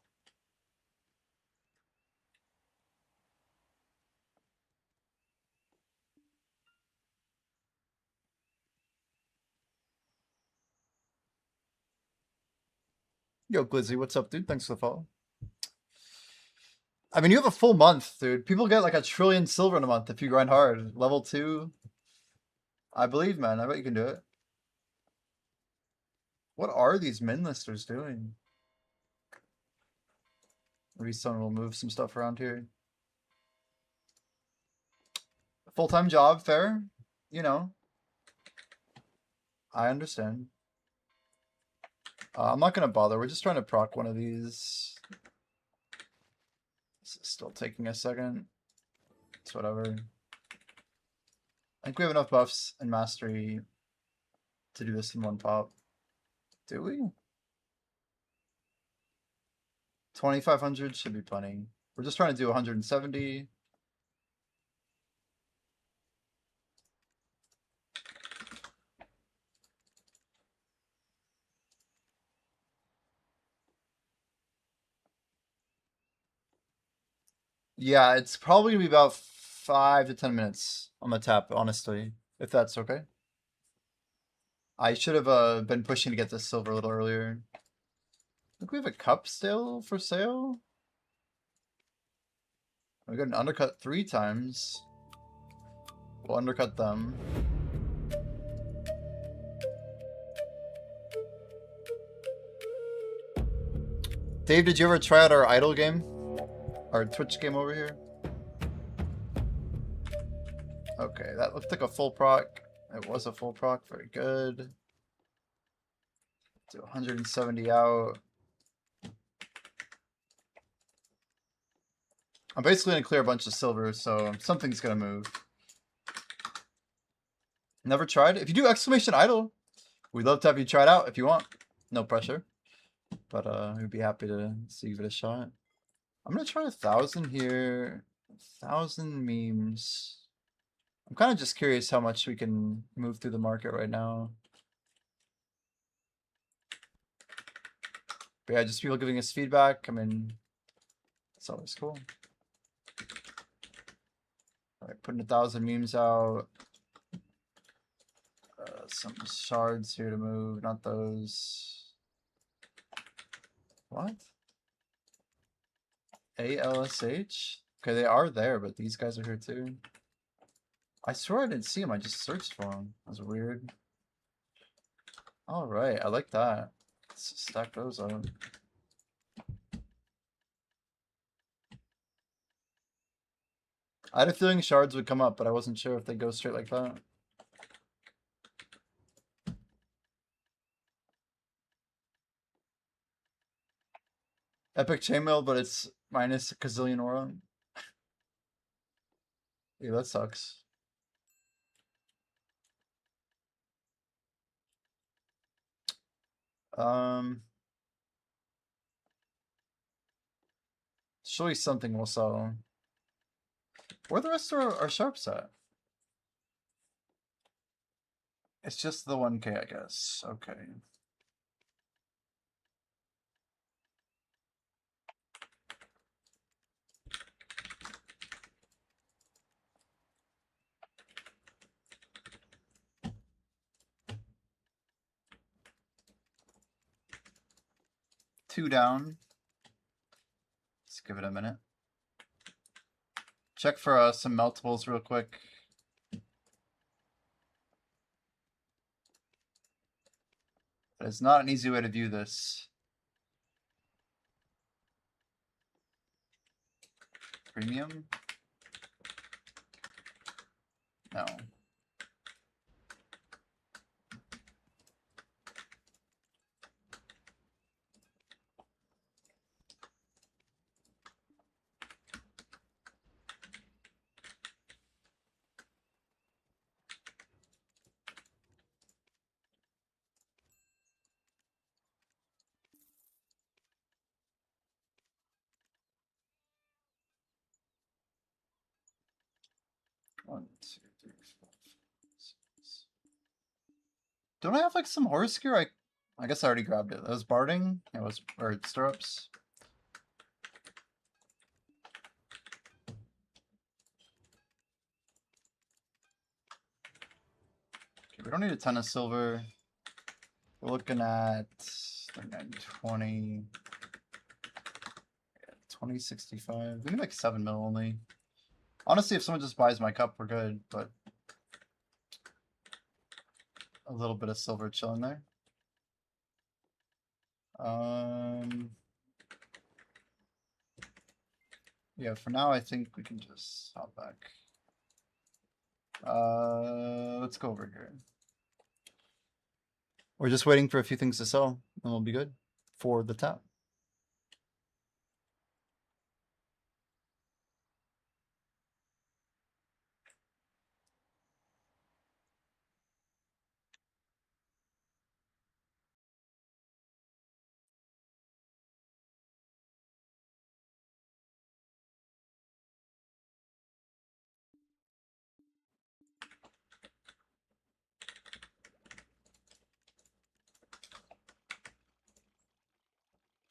Yo, Glizzy, what's up, dude? Thanks for the follow. I mean, you have a full month, dude. People get like 1 trillion silver in a month if you grind hard. Level 2. I believe, man. I bet you can do it. What are these min listers doing? Maybe someone will move some stuff around here. Full-time job, fair. You know. I understand. I'm not going to bother. We're just trying to proc one of these. This is still taking a second. It's whatever. I think we have enough buffs and mastery to do this in one pop. Do we? 2,500 should be plenty. We're just trying to do 170. Yeah, it's probably gonna be about 5 to 10 minutes on the tap, honestly, if that's okay. I should have been pushing to get this silver a little earlier. I think we have a cup still for sale. We got an undercut 3 times. We'll undercut them. Dave, did you ever try out our idle game? Our Twitch game over here. Okay, that looked like a full proc. It was a full proc. Very good. Do 170 out. I'm basically gonna clear a bunch of silver, so something's gonna move. Never tried? If you do exclamation idle, we'd love to have you try it out if you want. No pressure. But we'd be happy to see you give it a shot. I'm gonna try 1,000 here. 1,000 memes. I'm kind of just curious how much we can move through the market right now. But yeah, just people giving us feedback. I mean, it's always cool. All right, putting 1,000 memes out. Some shards here to move, not those. What? ALSH? Okay, they are there, but these guys are here too. I swear I didn't see them. I just searched for them. That was weird. All right, I like that. Let's stack those up. I had a feeling shards would come up, but I wasn't sure if they go straight like that. Epic chainmail, but it's minus a gazillion aura. Yeah, that sucks. Surely something will sell. Where the rest of our sharps at? It's just the 1K, I guess. Okay. Two down. Let's give it a minute. Check for some meltables real quick. It's not an easy way to view this. Premium? No. One, two, three, four, five, six. Don't I have like some horse gear? I guess I already grabbed it. That was barding. It was or stirrups. Okay, we don't need a ton of silver. We're looking at 20, 2065. We can make 7 mil only. Honestly, if someone just buys my cup, we're good, but a little bit of silver chilling there. Yeah, for now I think we can just hop back. Let's go over here. We're just waiting for a few things to sell, and we'll be good for the tap.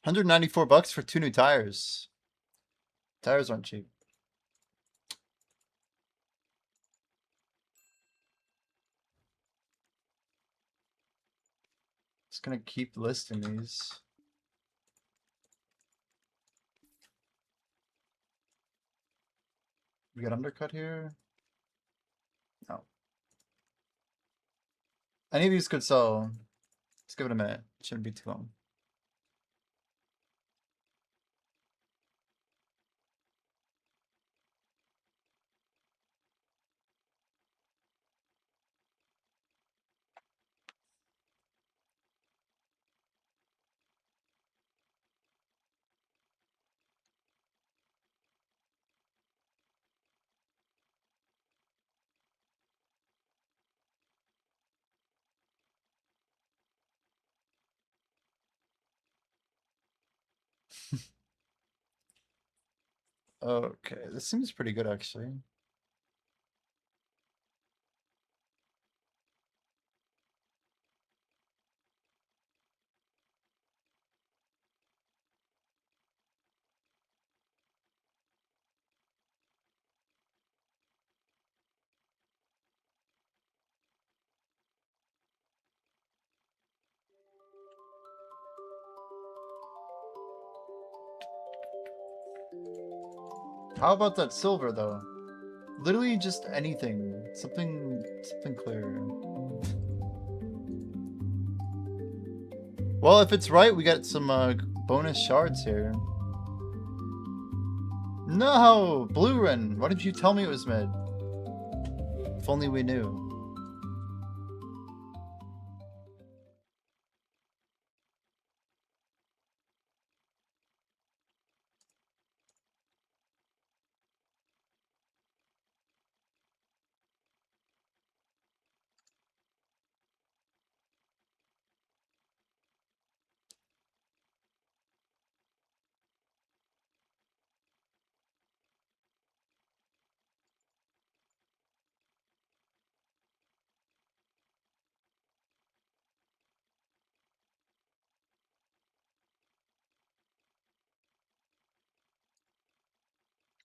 $194 for 2 new tires. Tires aren't cheap. Just gonna keep listing these. We got undercut here. No. Any of these could sell. Let's give it a minute. It shouldn't be too long. Okay, this seems pretty good actually. How about that silver though? Literally just anything. Something clear. Well, if it's right, we got some bonus shards here. No! Blue Ren! Why didn't you tell me it was mid? If only we knew.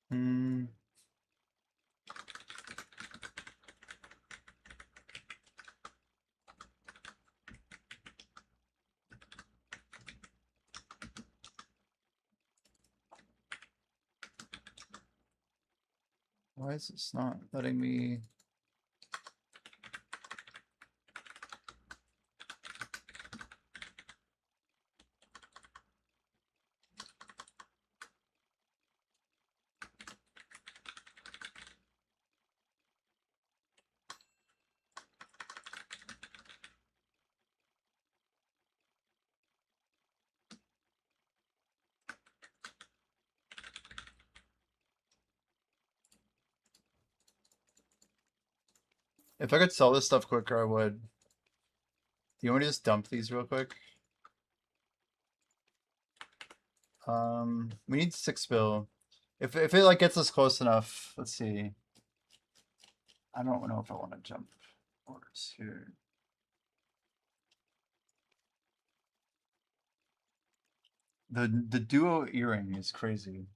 Hmm. Why is this not letting me... If I could sell this stuff quicker, I would. Do you want me to just dump these real quick? We need 6 bill. If it like gets us close enough, let's see. I don't know if I want to jump orders here. The duo earring is crazy.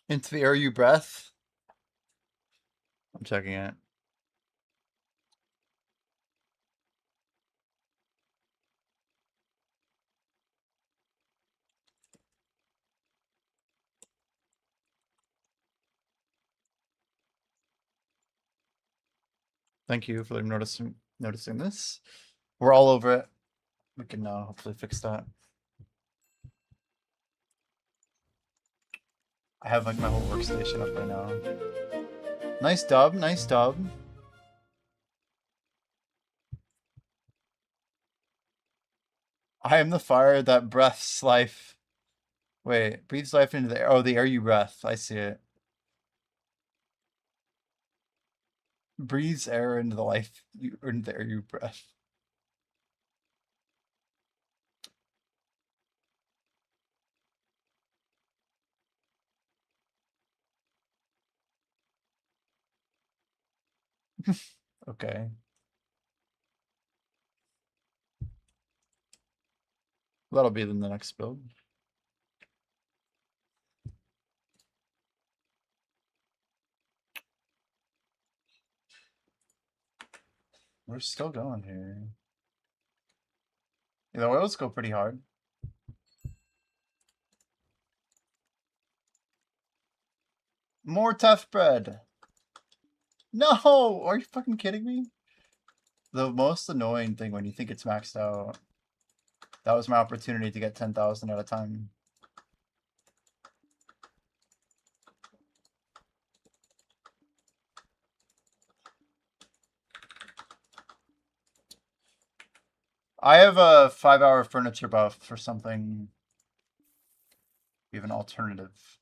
Into the air you breath. I'm checking it. Thank you for noticing this. We're all over it. We can hopefully fix that. I have like my whole workstation up right now. Nice dub, nice dub. I am the fire that breaths life. Wait, breathes life into the air. Oh, the air you breath. I see it. Breathes air into the life you or into the air you breath. Okay. That'll be in the next build. We're still going here. Yeah, the oils go pretty hard. More tough bread. No! Are you fucking kidding me? The most annoying thing when you think it's maxed out. That was my opportunity to get 10,000 at a time. I have a 5-hour furniture buff for something. We have an alternative.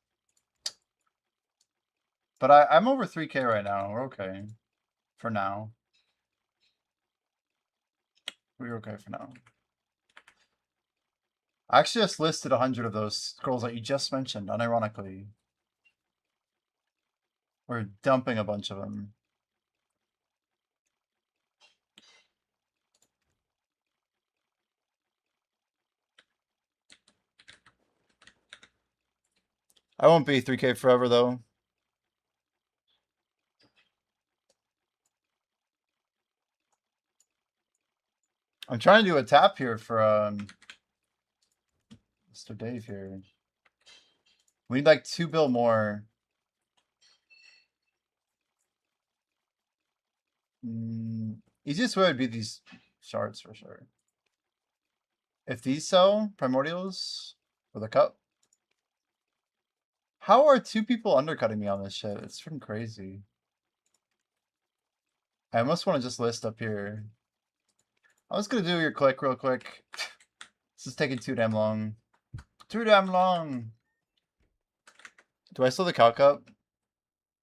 But I'm over 3K right now. We're okay. For now. We're okay for now. I actually just listed 100 of those scrolls that you just mentioned, unironically. We're dumping a bunch of them. I won't be 3K forever, though. I'm trying to do a tap here for Mr. Dave here. We need like 2 bill more. Easiest way would be these shards for sure. If these sell primordials for the cup. How are 2 people undercutting me on this shit? It's freaking crazy. I almost want to just list up here. I was gonna do your click real quick. This is taking too damn long. Too damn long. Do I still the calc up?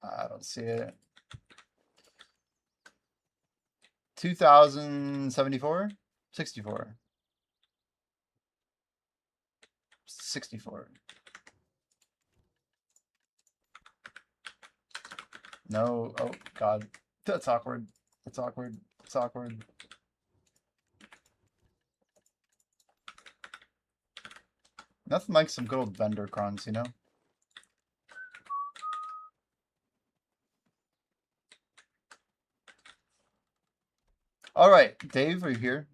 I don't see it. 2074? 64. 64. No. Oh, God. That's awkward. It's awkward. It's awkward. Nothing like some good old vendor crons, you know? Alright, Dave, are you here?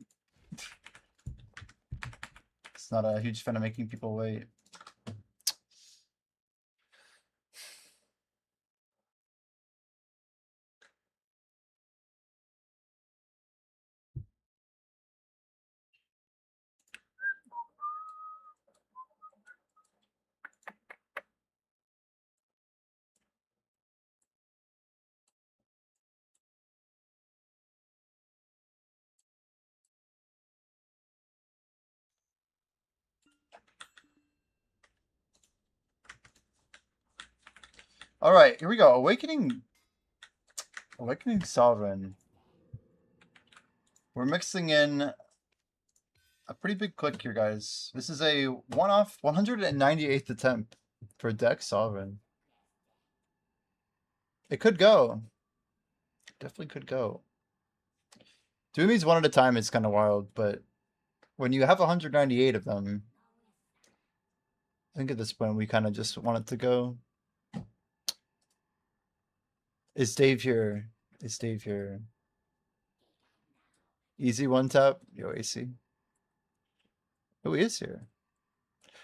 It's not a huge fan of making people wait. Alright, here we go. Awakening Sovereign. We're mixing in a pretty big click here, guys. This is a one-off 198th attempt for Dex Sovereign. It could go. Definitely could go. Doing these one at a time is kind of wild, but when you have 198 of them, I think at this point we kind of just want it to go. Is Dave here? Is Dave here? Easy one tap. Yo, AC. Oh, he is here.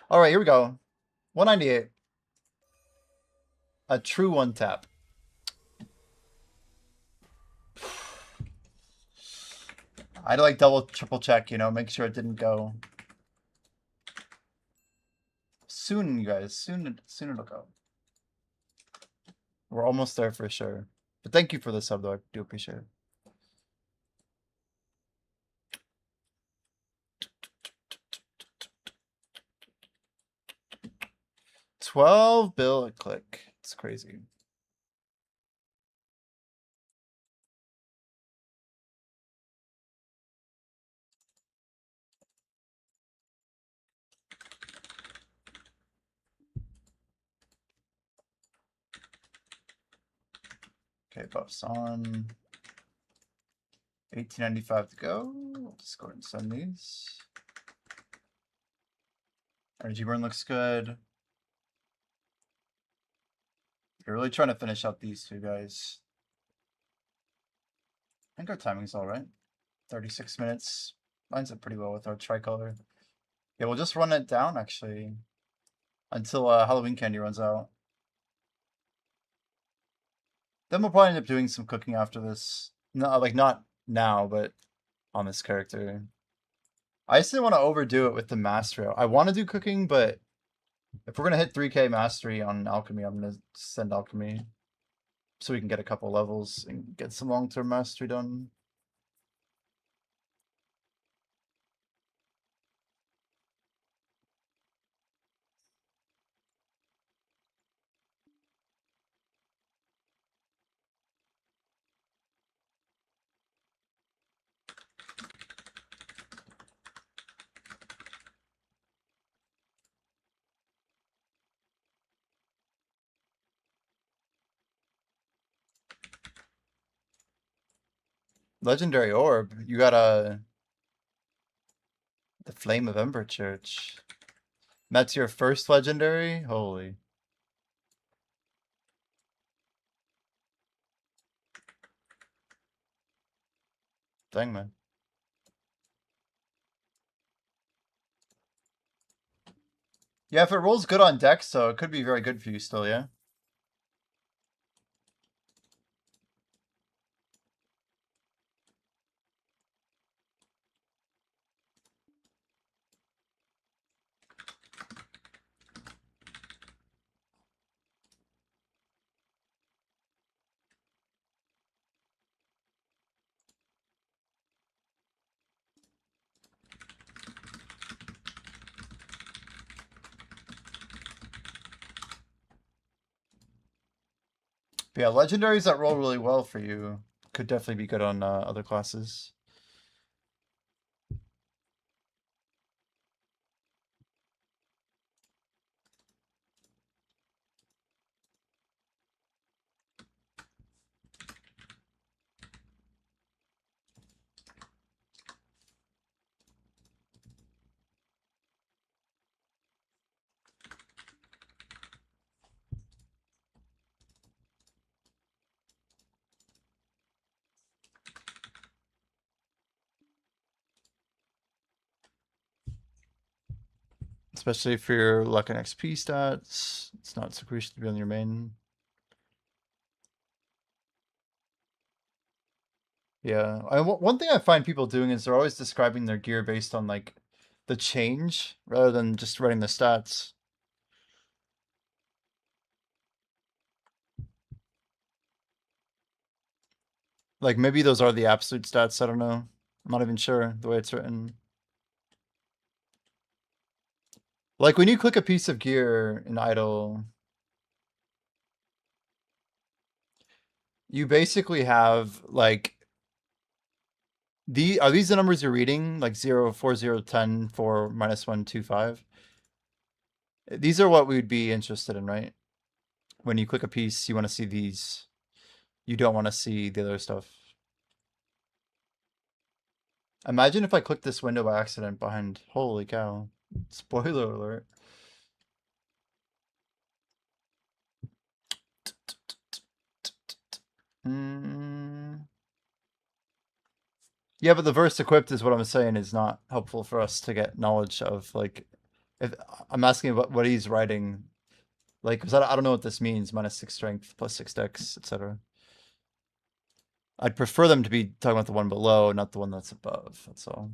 All right, here we go. 198. A true one tap. I'd like double, triple check, you know, make sure it didn't go. Soon, you guys. Soon it'll go. We're almost there for sure. But thank you for the sub, though. I do appreciate it. $12 bill a click. It's crazy. Okay, buffs on. 1895 to go. Let's go ahead and send these. Energy burn looks good. You're really trying to finish out these two guys. I think our timing's all right. 36 minutes. Lines up pretty well with our tricolor. Yeah, we'll just run it down actually until Halloween candy runs out. Then we'll probably end up doing some cooking after this. No, like not now, but on this character. I just didn't want to overdo it with the mastery. I want to do cooking, but if we're gonna hit 3K mastery on alchemy, I'm gonna send alchemy so we can get a couple levels and get some long-term mastery done. Legendary orb. You got the Flame of Ember Church. That's your first legendary? Holy. Dang, man. Yeah, if it rolls good on deck, so it could be very good for you still, yeah? But yeah, legendaries that roll really well for you could definitely be good on other classes. Especially for your luck and XP stats. It's not so crucial to be on your main. Yeah. One thing I find people doing is they're always describing their gear based on like the change rather than just writing the stats. Like maybe those are the absolute stats. I don't know. I'm not even sure the way it's written. Like when you click a piece of gear in idle, you basically have like are these the numbers you're reading? Like 0, 4, 0, 10, 4, -1, 2, 5? These are what we would be interested in, right? When you click a piece, you want to see these. You don't want to see the other stuff. Imagine if I clicked this window by accident behind. Holy cow. Spoiler alert. Yeah, but the verse equipped is what I'm saying is not helpful for us to get knowledge of. Like, if I'm asking about what he's writing, like, because I don't know what this means. -6 strength, +6 dex, etc. I'd prefer them to be talking about the one below, not the one that's above. That's all.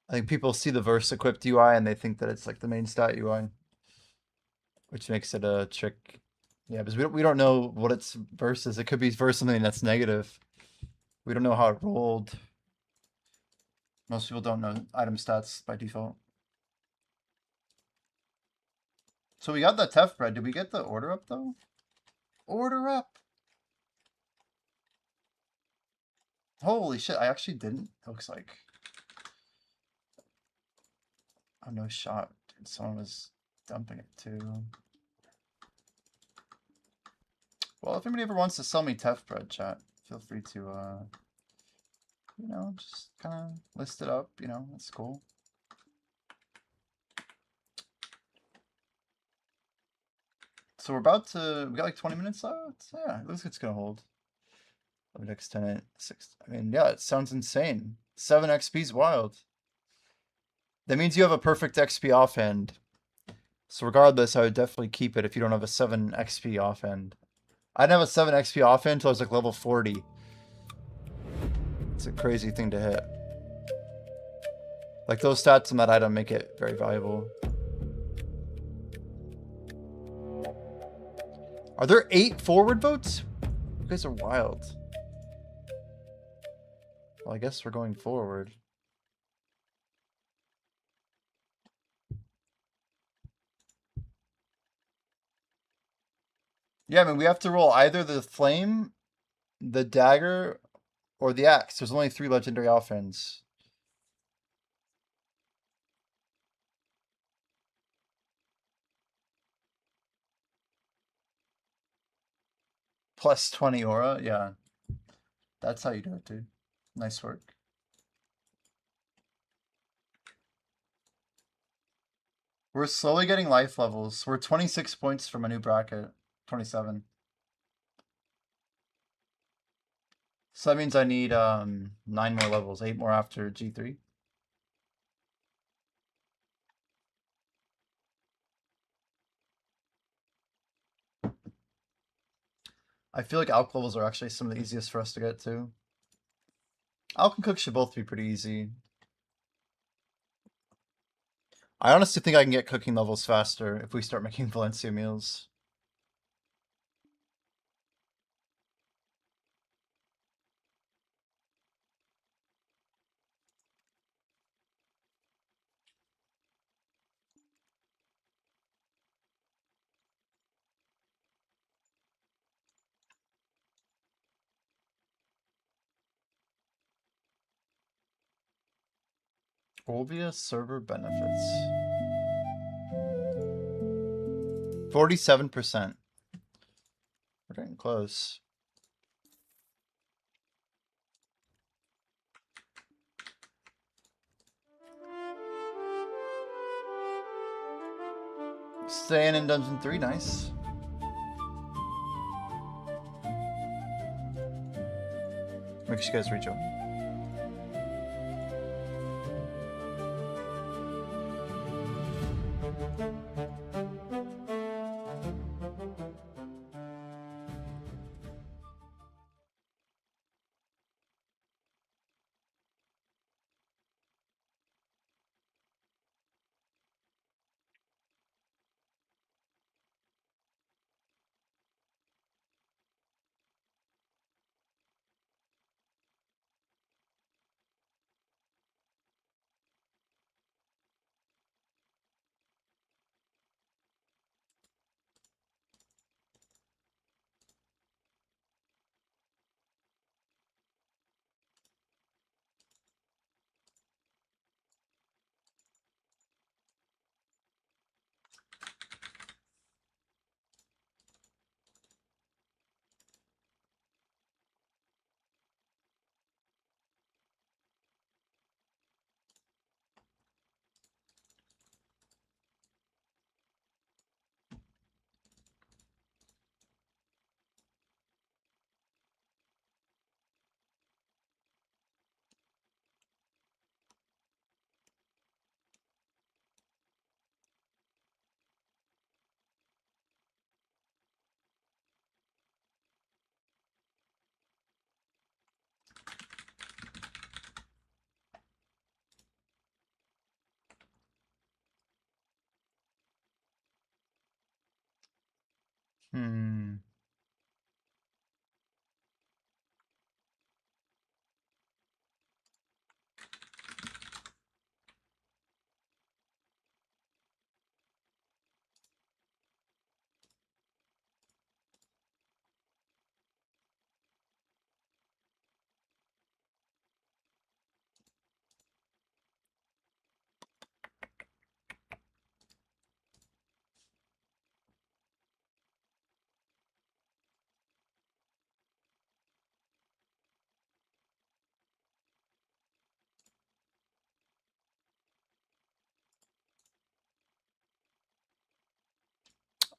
I think people see the verse equipped UI and they think that it's like the main stat UI, which makes it a trick. Yeah, because we don't know what its verse is. It could be verse something that's negative. We don't know how it rolled. Most people don't know item stats by default. So we got the Tef bread. Did we get the order up though? Order up! Holy shit, I actually didn't. It looks like. Oh, no shot. Dude, someone was dumping it too. Well, if anybody ever wants to sell me Tef bread, chat, feel free to, you know, just kind of list it up. You know, that's cool. So we're about to, we got like 20 minutes left. Yeah, it looks like it's gonna hold. Next tenant, 6. I mean, yeah, it sounds insane. 7 XP is wild. That means you have a perfect XP offhand. So regardless, I would definitely keep it if you don't have a 7 XP offhand. I didn't have a 7 XP offhand until I was like level 40. It's a crazy thing to hit. Like those stats on that item make it very valuable. Are there 8 forward votes? You guys are wild. Well, I guess we're going forward. Yeah, I mean, we have to roll either the flame, the dagger, or the axe. There's only 3 legendary offhands. Plus 20 aura, yeah. That's how you do it, dude. Nice work. We're slowly getting life levels. We're 26 points from a new bracket. 27. So that means I need 9 more levels, 8 more after G3. I feel like alch levels are actually some of the easiest for us to get to. Alch and cook should both be pretty easy. I honestly think I can get cooking levels faster if we start making Valencia meals. Olvia server benefits. 47%. We're getting close. Staying in Dungeon 3, nice. Make sure you guys rejoin. Hmm.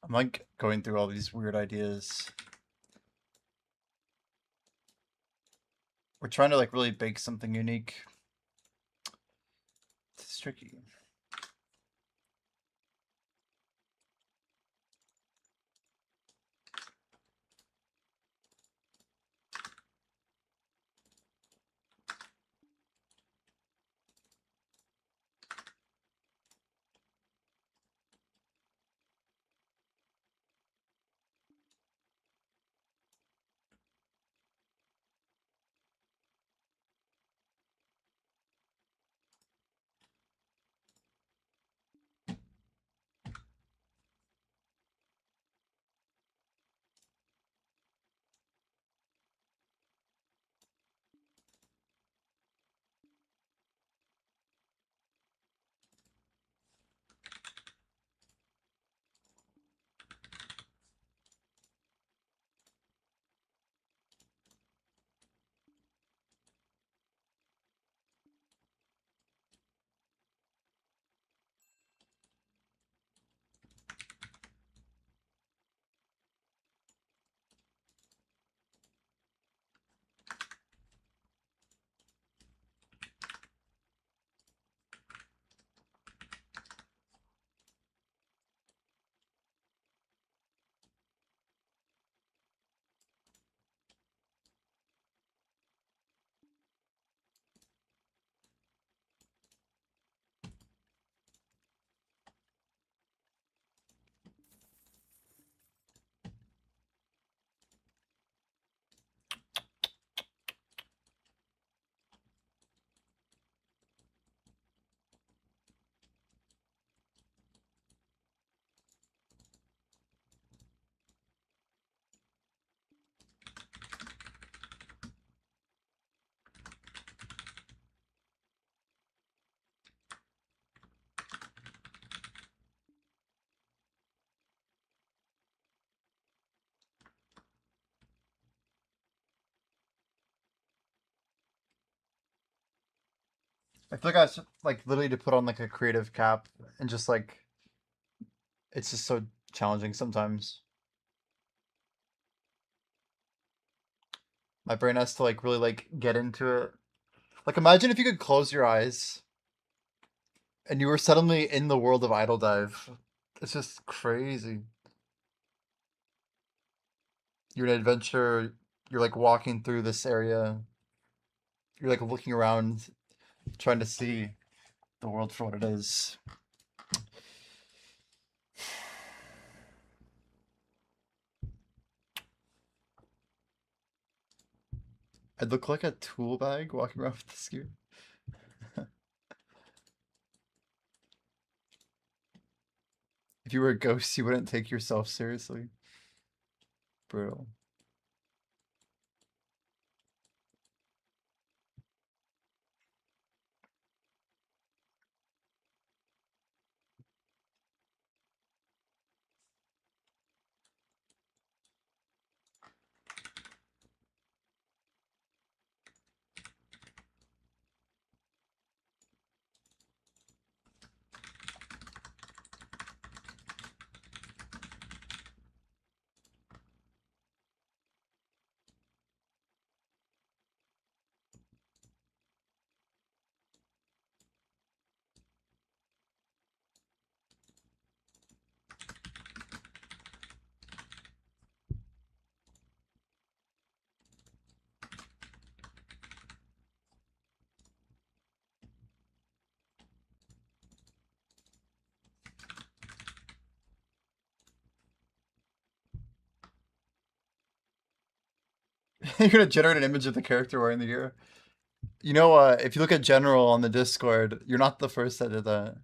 I'm like going through all these weird ideas. We're trying to like really bake something unique. It's tricky. I feel like I was like literally to put on like a creative cap and just like it's just so challenging sometimes. My brain has to like really like get into it. Like imagine if you could close your eyes and you were suddenly in the world of Idle Dive. It's just crazy. You're an adventurer. You're like walking through this area. You're like looking around, trying to see the world for what it is. I'd look like a tool bag walking around with this gear. If you were a ghost, you wouldn't take yourself seriously. Brutal. You're gonna generate an image of the character wearing the gear. You know, if you look at General on the Discord, you're not the first that did that.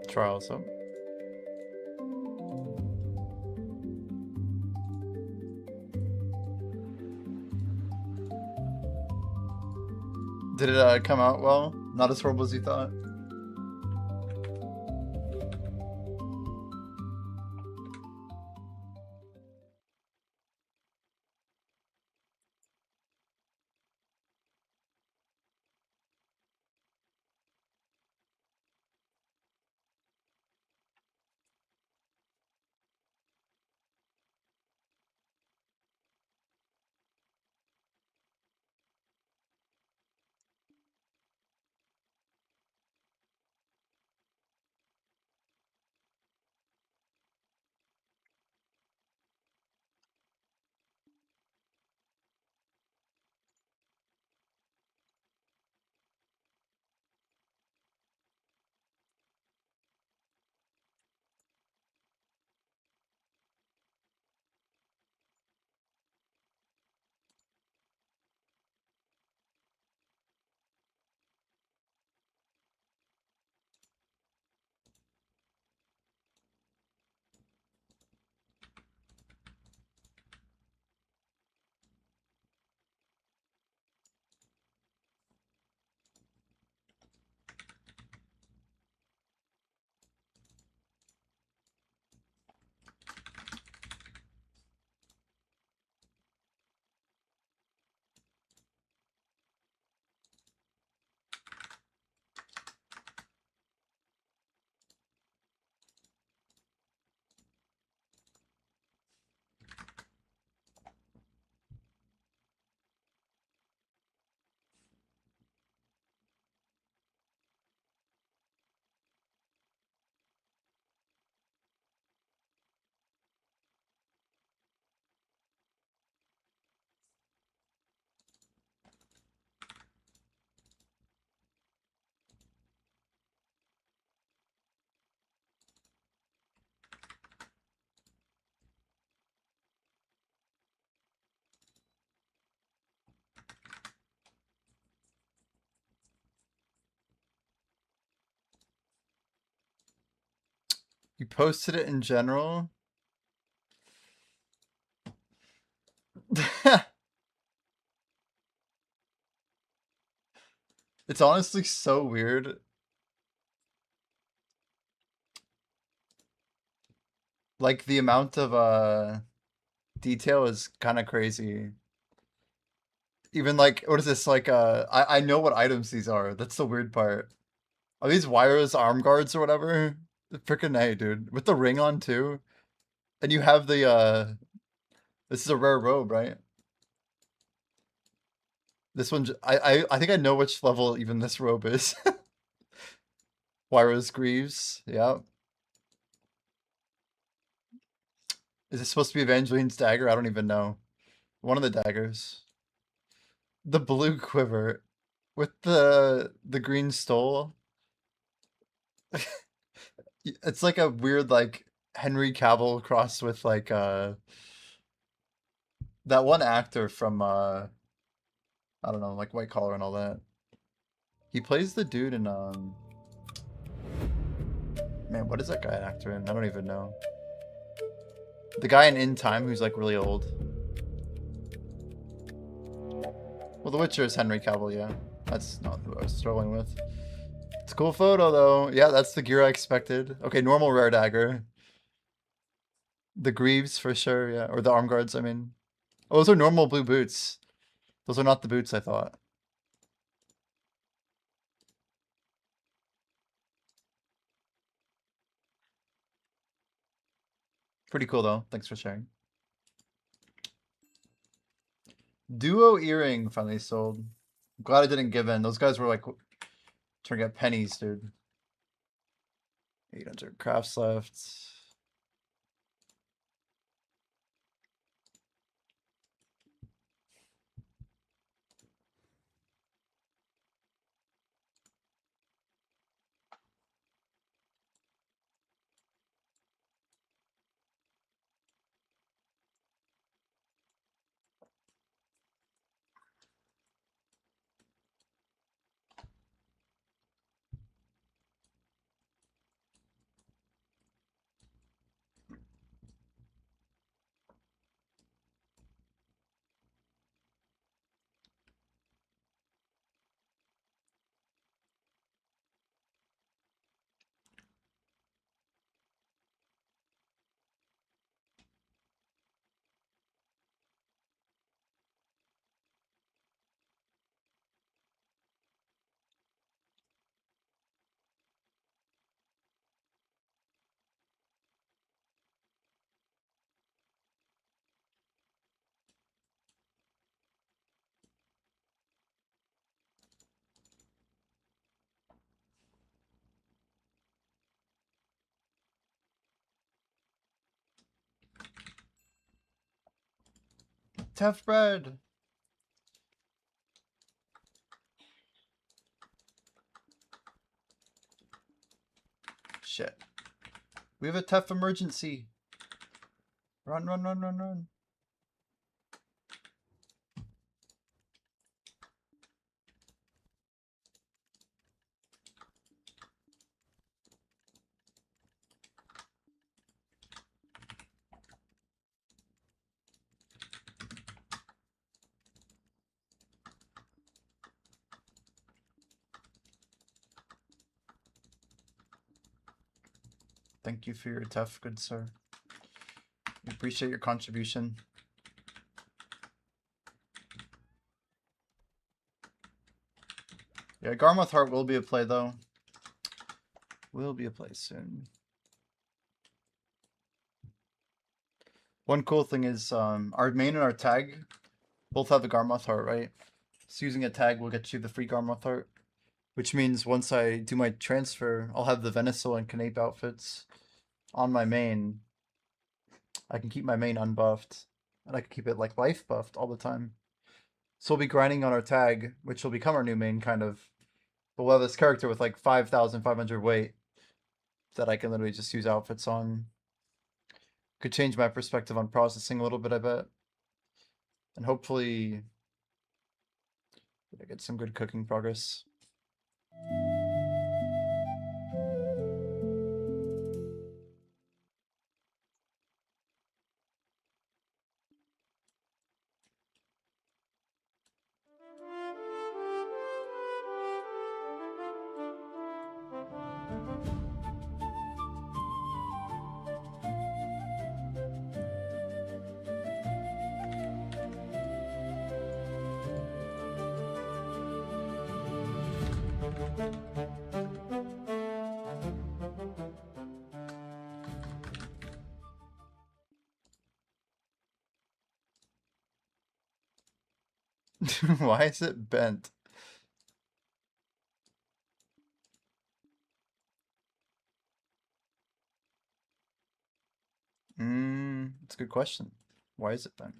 Try also. Did it come out well? Not as horrible as you thought? You posted it in general? It's honestly so weird. Like the amount of detail is kind of crazy. Even like, what is this? Like, I know what items these are. That's the weird part. Are these wires arm guards or whatever? Freaking A, dude. With the ring on too. And you have this is a rare robe, right? This one, I think I know which level even this robe is. Wyra's Greaves, yeah. Is it supposed to be Evangeline's dagger? I don't even know. One of the daggers. The blue quiver with the green stole. It's like a weird like Henry Cavill crossed with like that one actor from I don't know, like White Collar and all that. He plays the dude in man, what is that guy actor in? I don't even know. The guy in Time who's like really old. Well, The Witcher is Henry Cavill, yeah. That's not who I was struggling with. It's a cool photo though. Yeah, that's the gear I expected. Okay, normal rare dagger. The greaves for sure, yeah. Or the arm guards, I mean. Oh, those are normal blue boots. Those are not the boots I thought. Pretty cool though. Thanks for sharing. Duo earring finally sold. Glad I didn't give in. Those guys were like trying to get pennies, dude. 800 crafts left. Tef bread. Shit. We have a Tef emergency. Run, run, run, run, run. Thank you for your Tef, good sir. We appreciate your contribution. Yeah, Garmoth Heart will be a play though. Will be a play soon. One cool thing is our main and our tag both have the Garmoth Heart, right? So using a tag will get you the free Garmoth Heart. Which means once I do my transfer, I'll have the Venusaur and Canape outfits on my main. I can keep my main unbuffed. And I can keep it like life buffed all the time. So we'll be grinding on our tag, which will become our new main kind of. But we'll have this character with like 5,500 weight that I can literally just use outfits on. Could change my perspective on processing a little bit, I bet. And hopefully I get some good cooking progress. Why is it bent? It's a good question. Why is it bent?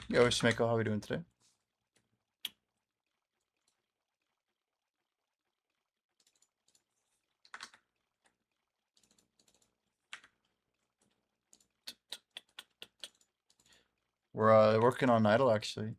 Yo, Shmeko, how are we doing today? We're working on Idle actually.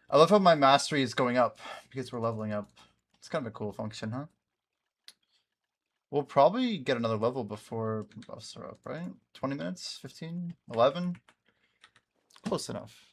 I love how my mastery is going up because we're leveling up. It's kind of a cool function, huh? We'll probably get another level before buffs are up, right? 20 minutes? 15? 11? Close enough.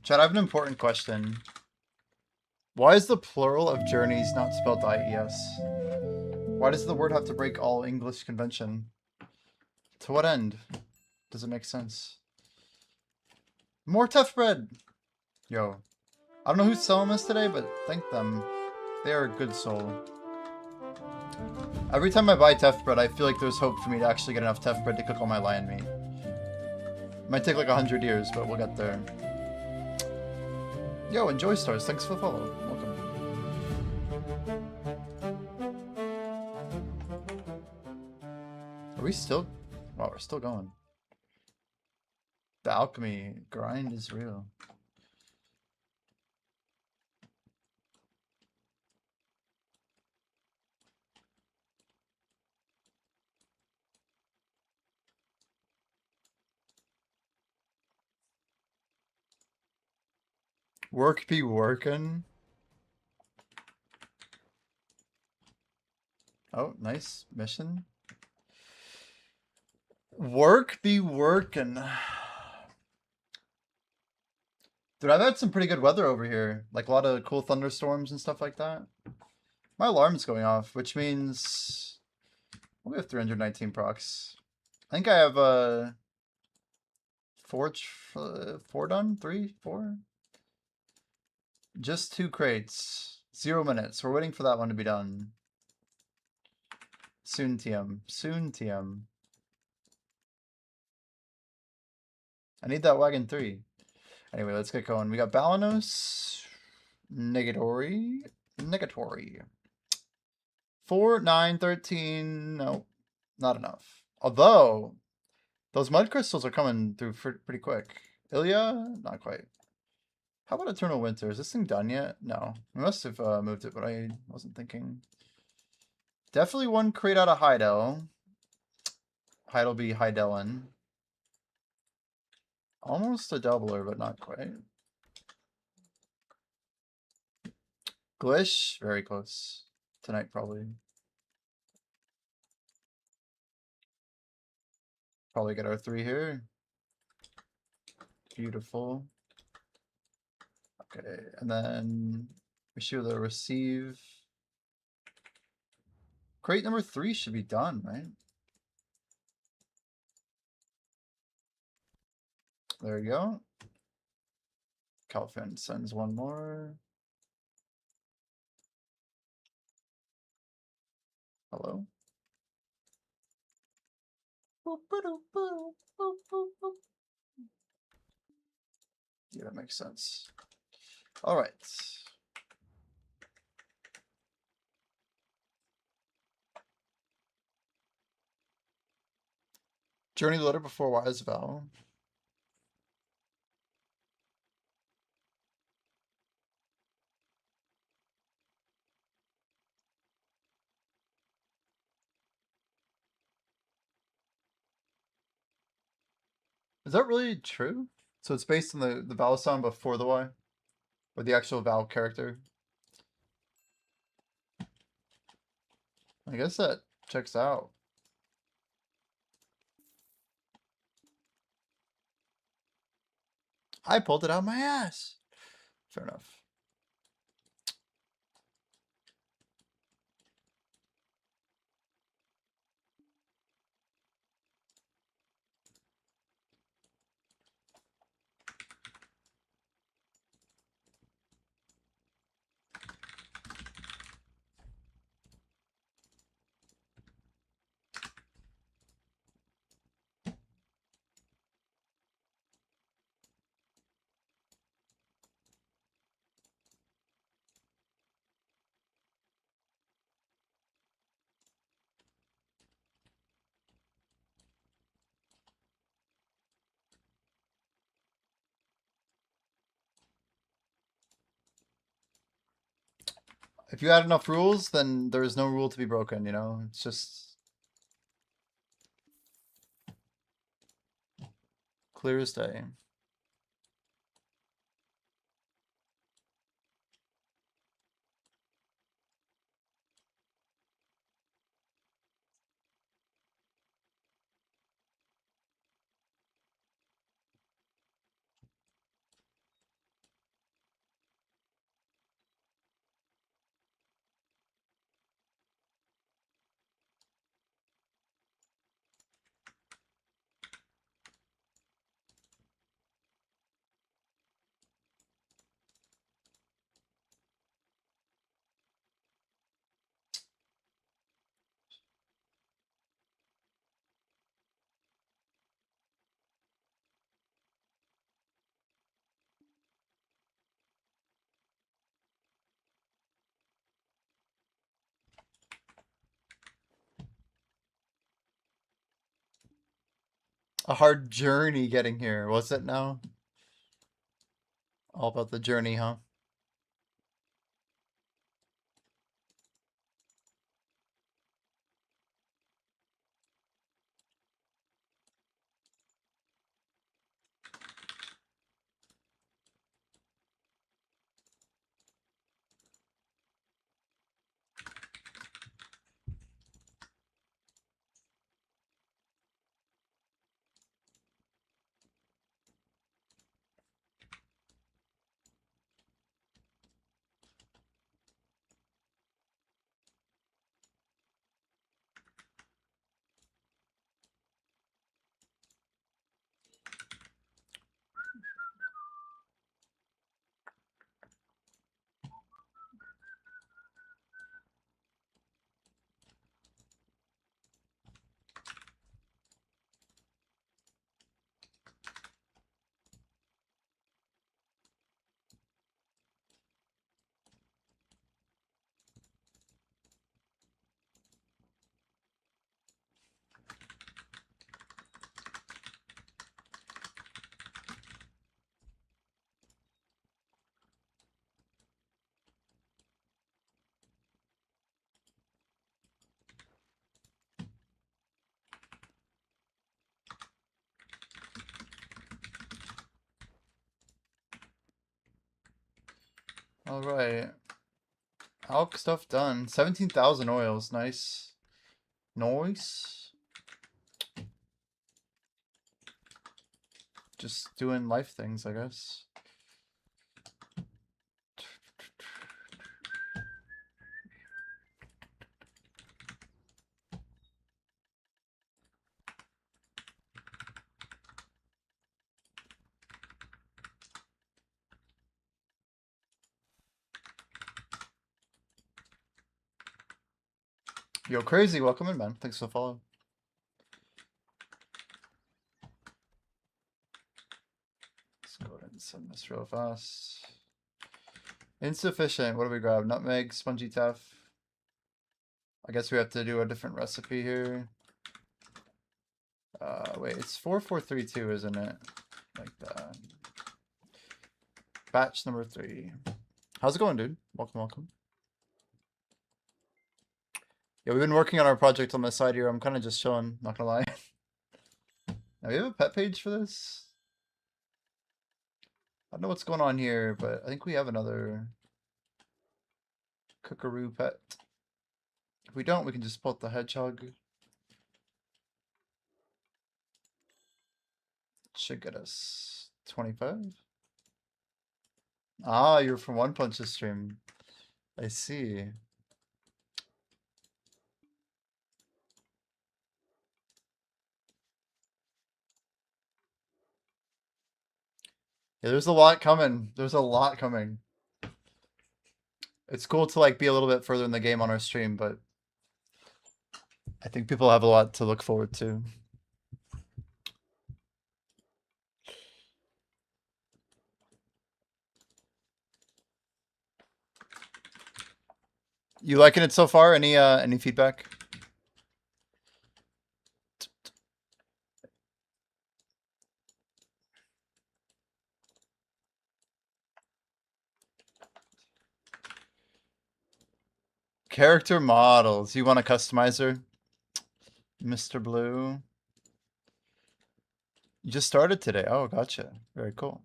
Chad, I have an important question. Why is the plural of journeys not spelled IES? Why does the word have to break all English convention? To what end? Does it make sense? More tough bread! Yo. I don't know who's selling this today, but thank them. They are a good soul. Every time I buy Tef bread, I feel like there's hope for me to actually get enough Tef bread to cook all my lion meat. Might take like 100 years, but we'll get there. Yo, Enjoy Stars, thanks for the follow. Welcome. Are we still? Wow, we're still going. The alchemy grind is real. Work be working. Oh, nice mission. Work be working. Dude, I've had some pretty good weather over here. Like a lot of cool thunderstorms and stuff like that. My alarm's going off, which means we have 319 procs. I think I have four done? 3, 4? Just 2 crates. 0 minutes. We're waiting for that one to be done. Soon TM. Soon TM. I need that wagon 3. Anyway, let's get going. We got Balanos. Negatory. 4, 9, 13. Nope. Not enough. Although, those mud crystals are coming through pretty quick. Ilya? Not quite. How about Eternal Winter? Is this thing done yet? No. We must have moved it, but I wasn't thinking. Definitely one crate out of Heidel. Heidel be Heidelin. Almost a doubler, but not quite. Glish? Very close. Tonight, probably. Probably get our 3 here. Beautiful. Okay, and then issue the receive. Crate number 3 should be done, right? There you go. Calfin sends one more. Hello? Yeah, that makes sense. All right. Journey letter before Wise Vow. Is that really true? So it's based on the Vow song before the Y? Or the actual Vow character? I guess that checks out. I pulled it out of my ass. Fair enough. If you had enough rules, then there is no rule to be broken, you know? It's just clear as day. a hard journey getting here. What's it now? All about the journey, huh? All right. Alk stuff done. 17,000 oils. Nice. Nice. Just doing life things, I guess. Yo, crazy. Welcome in, man. Thanks for the follow. Let's go ahead and send this real fast. Insufficient. What do we grab? Nutmeg, spongy tough. I guess we have to do a different recipe here. Wait, it's 4432, isn't it? Like that. Batch number 3. How's it going, dude? Welcome, welcome. Yeah, we've been working on our project on the side here. I'm kind of just chilling, not gonna lie. Now, we have a pet page for this. I don't know what's going on here, but I think we have another Kookaroo pet. If we don't, we can just put the hedgehog. Should get us 25. Ah, you're from One Punch's stream. I see. Yeah, there's a lot coming. There's a lot coming. It's cool to like be a little bit further in the game on our stream, but I think people have a lot to look forward to. You liking it so far? Any feedback? Character models. You want a customizer? Mr. Blue. You just started today. Oh, gotcha. Very cool.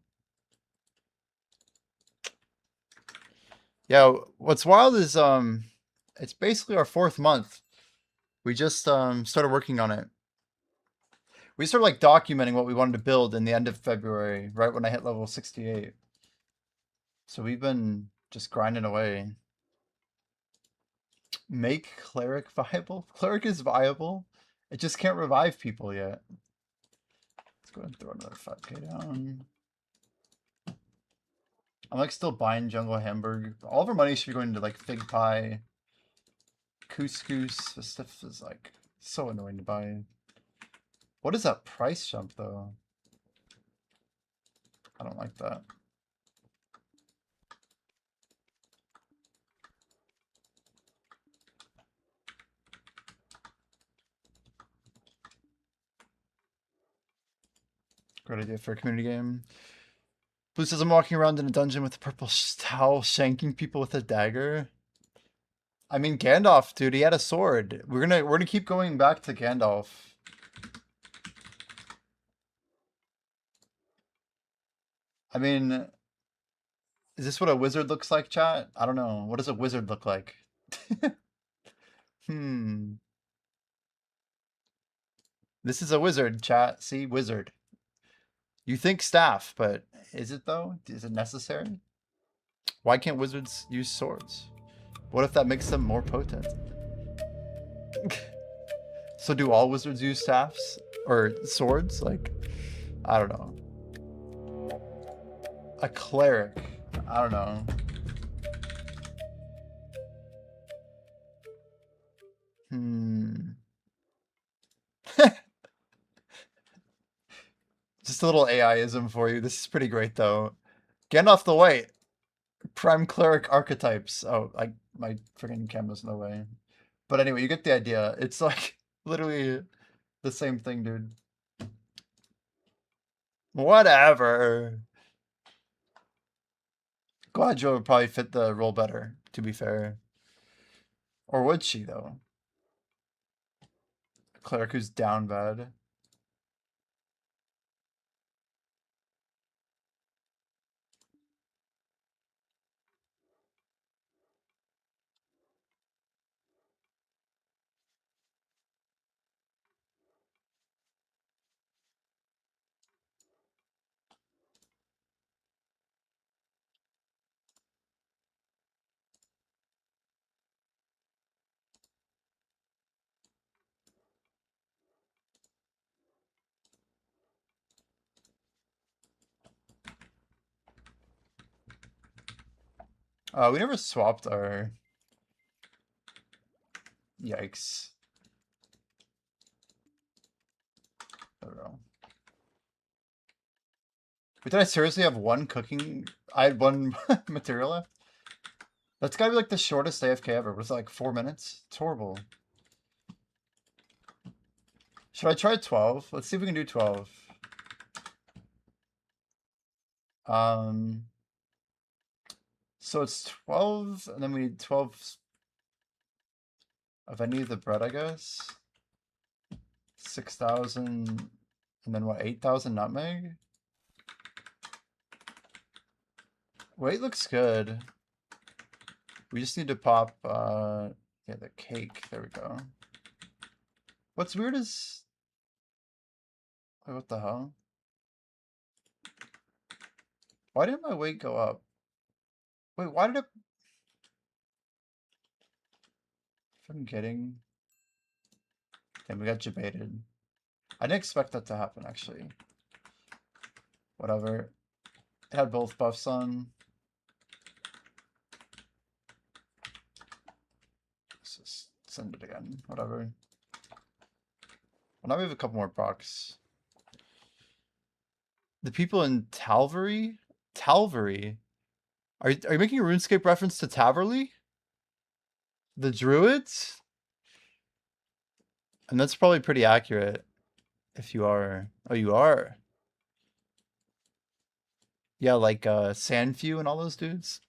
Yeah, what's wild is it's basically our 4th month. We just started working on it. We started like documenting what we wanted to build in the end of February, right when I hit level 68. So we've been just grinding away. Make cleric viable? Cleric is viable. It just can't revive people yet. Let's go ahead and throw another 5k down. I'm like still buying Jungle Hamburg. All of our money should be going to like Fig Pie, Couscous. This stuff is like so annoying to buy. What is that price jump though? I don't like that. Great idea for a community game. Blue says I'm walking around in a dungeon with a purple towel, shanking people with a dagger. I mean, Gandalf, dude, he had a sword. We're gonna keep going back to Gandalf. I mean, is this what a wizard looks like, chat? I don't know. What does a wizard look like? Hmm. This is a wizard, chat. See, wizard. You think staff, but is it though? Is it necessary? Why can't wizards use swords? What if that makes them more potent? So do all wizards use staffs? Or swords? Like, I don't know. A cleric. I don't know. Just a little AIism for you. This is pretty great though. Gandalf the White. Prime cleric archetypes. Oh, my freaking camera's in the way. But anyway, you get the idea. It's like literally the same thing, dude. Whatever. Galadriel would probably fit the role better, to be fair. Or would she, though? A cleric who's down bad. We never swapped our... Yikes. I don't know. But did I seriously have one cooking? I had one material left? That's gotta be like the shortest AFK ever. Was it like 4 minutes? It's horrible. Should I try 12? Let's see if we can do 12. So it's 12, and then we need 12 of any of the bread, I guess. 6,000, and then what, 8,000 nutmeg? Weight looks good. We just need to pop, yeah, the cake. There we go. What's weird is... Wait, what the hell? Why didn't my weight go up? Wait, why did it... If I'm kidding... Damn, we got debated. I didn't expect that to happen, actually. Whatever. It had both buffs on. Let's just send it again. Whatever. Well, now we have a couple more procs. The people in Talvery? Talvery? Are you making a RuneScape reference to Taverley? The Druids? And that's probably pretty accurate. If you are. Oh, you are. Yeah, like Sandfew and all those dudes.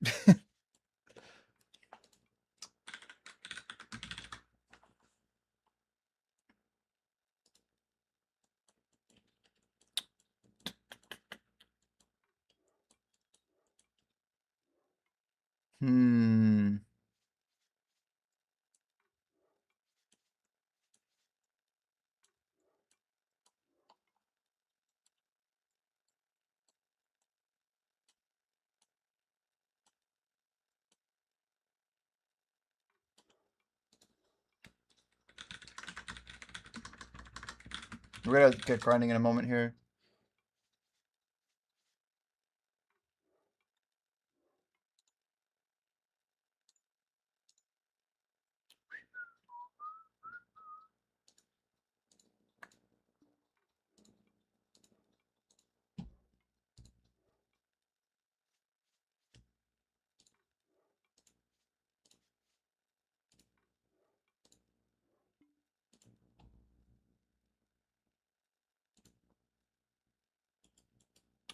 Hmm. We're gonna get grinding in a moment here.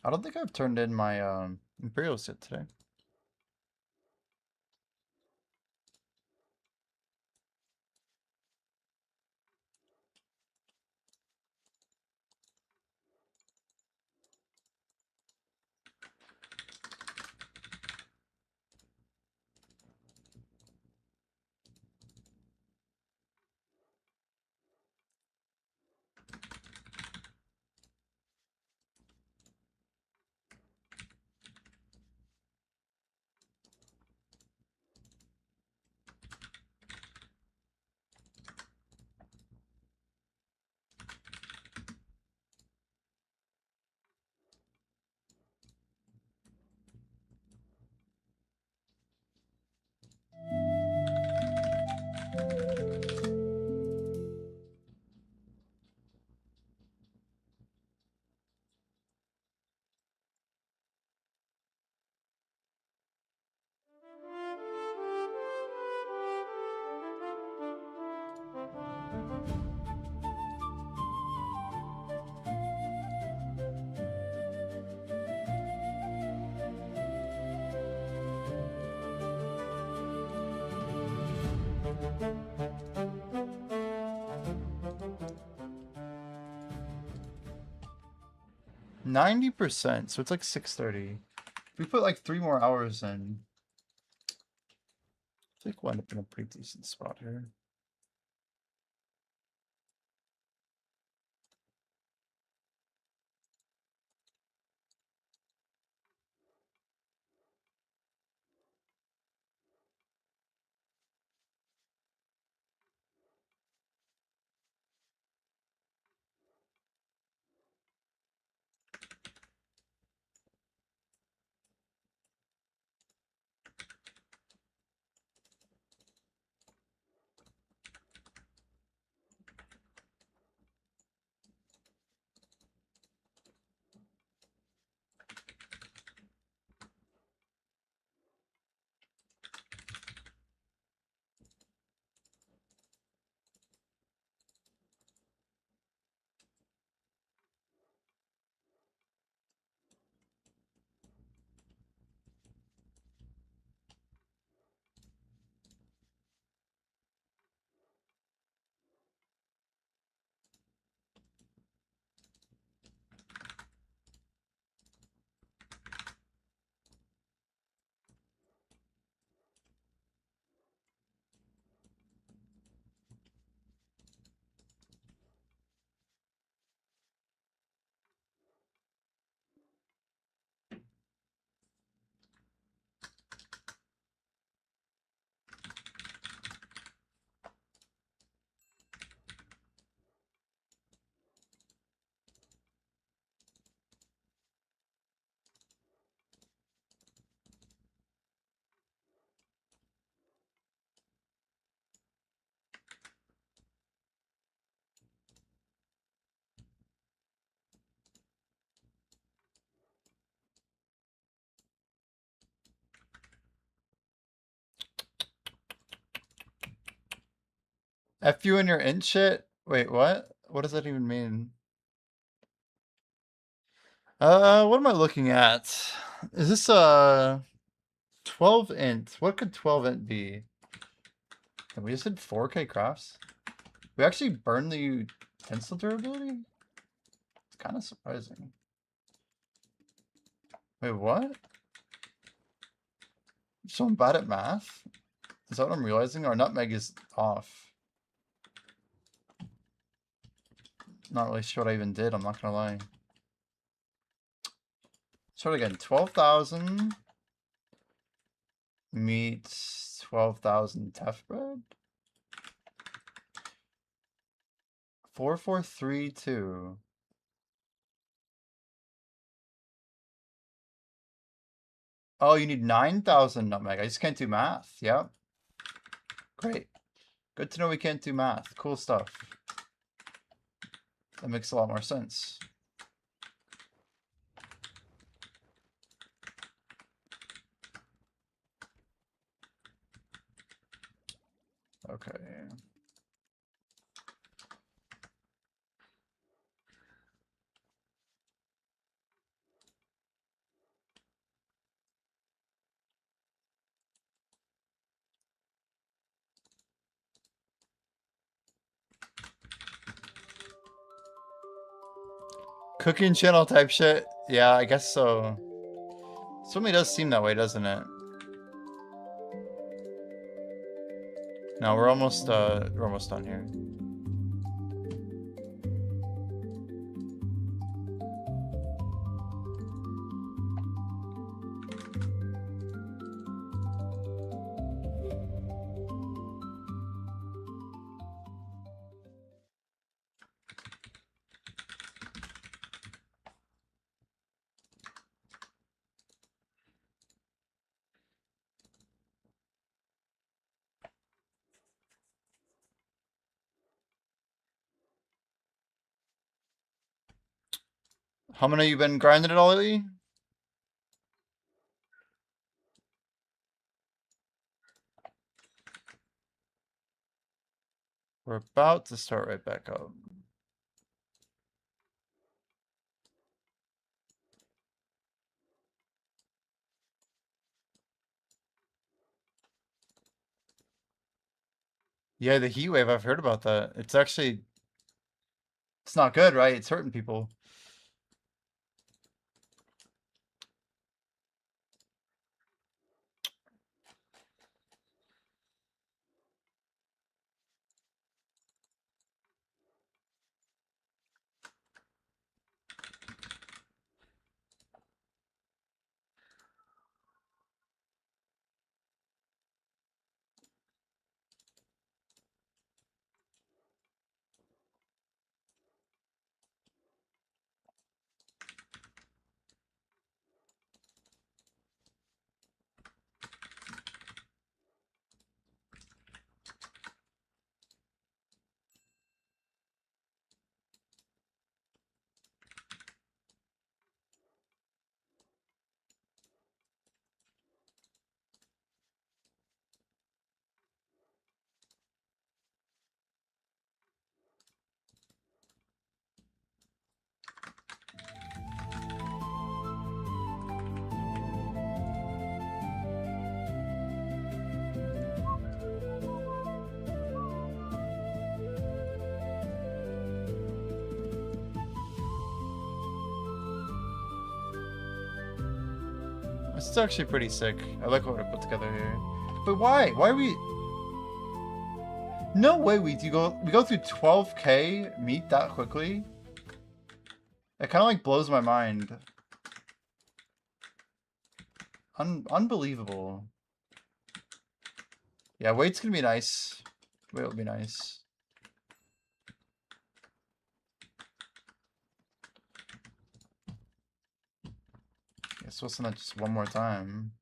I don't think I've turned in my Imperials yet today. %, so it's like 6:30. If we put like 3 more hours in, I think we'll end up in a pretty decent spot here. F you and your int shit? Wait, what? What does that even mean? What am I looking at? Is this 12 int? What could 12 int be? And we just did 4K crafts? We actually burned the utensil durability? It's kind of surprising. Wait, what? So I'm bad at math? Is that what I'm realizing? Our nutmeg is off. Not really sure what I even did, I'm not gonna lie. Start again. 12,000 meets 12,000 teff bread? 4432. Oh, you need 9,000 nutmeg. I just can't do math. Yep. Great. Good to know we can't do math. Cool stuff. That makes a lot more sense. Okay. Cooking channel type shit. Yeah, I guess so. Certainly does seem that way, doesn't it? No, we're almost done here. How many you been grinding it all lately? We're about to start right back up. Yeah, the heat wave, I've heard about that. It's actually, it's not good, right? It's hurting people. This is actually pretty sick. I like what I put together here. But why? Why are we... No way we go through 12k meat that quickly? It kind of like blows my mind. Unbelievable. Yeah, weight's gonna be nice. Weight will be nice. Guess we'll send that just one more time.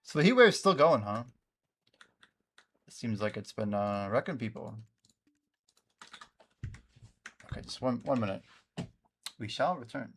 So the heat wave's still going, huh? It seems like it's been wrecking people. Okay, just one minute. We shall return.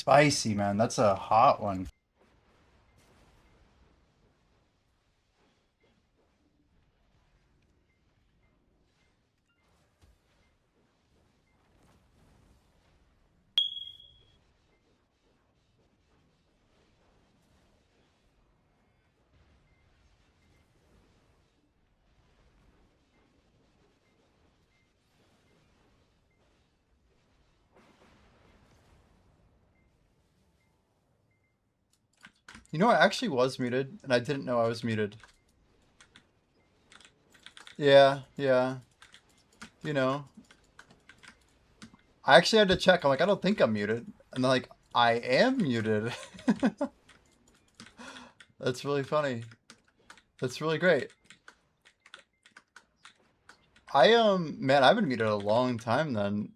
Spicy, man. That's a hot one. You know, I actually was muted, and I didn't know I was muted. Yeah, yeah. You know. I actually had to check. I'm like, I don't think I'm muted. And they're like, I am muted. That's really funny. That's really great. Man, I've been muted a long time then.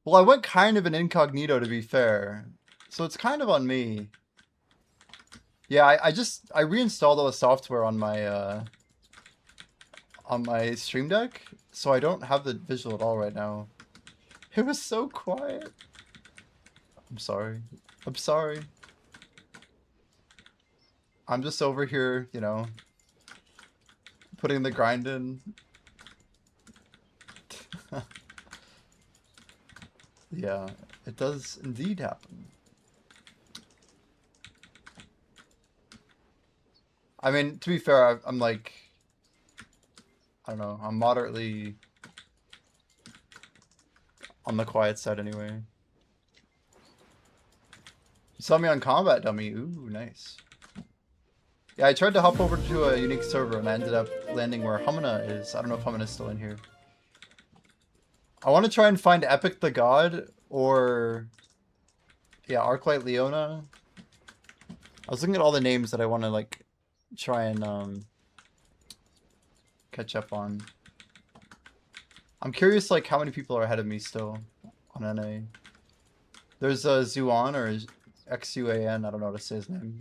Well, I went kind of an incognito to be fair. So it's kind of on me. Yeah, I reinstalled all the software on my Stream Deck, so I don't have the visual at all right now. It was so quiet. I'm sorry. I'm sorry. I'm just over here, you know, putting the grind in. Yeah, it does indeed happen. I mean, to be fair, I'm like, I don't know, I'm moderately on the quiet side anyway. You saw me on Combat Dummy. Ooh, nice. Yeah, I tried to hop over to a unique server and I ended up landing where Humana is. I don't know if Humana's still in here. I want to try and find Epic the God or, yeah, Arclight Leona. I was looking at all the names that I want to, like, try and catch up on. I'm curious, like, how many people are ahead of me still on NA. There's Zuan or Xuan. I don't know how to say his name.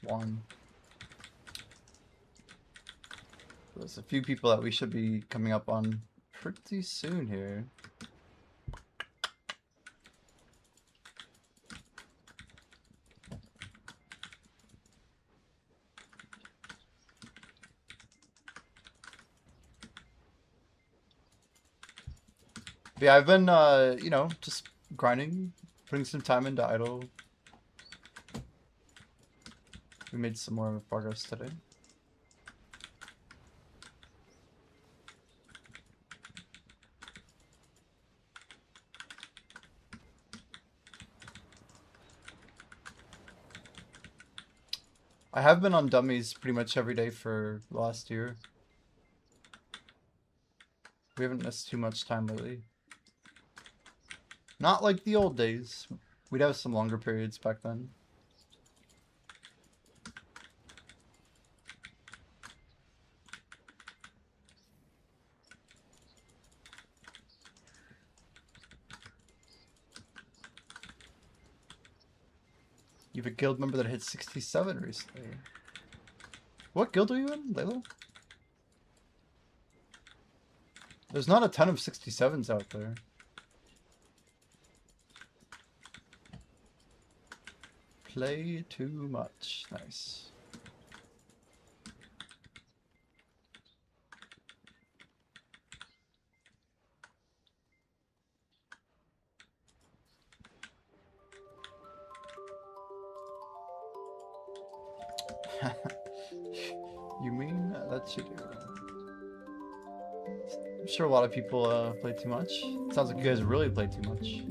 Juan. There's a few people that we should be coming up on pretty soon here. But yeah, I've been, you know, just grinding, putting some time into idle. We made some more progress today. I have been on dummies pretty much every day for last year. We haven't missed too much time lately. Not like the old days. We'd have some longer periods back then. You have a guild member that hit 67 recently. What guild are you in, Layla? There's not a ton of 67s out there. Play too much. Nice. You mean that you do? I'm sure a lot of people play too much. Sounds like you guys really play too much.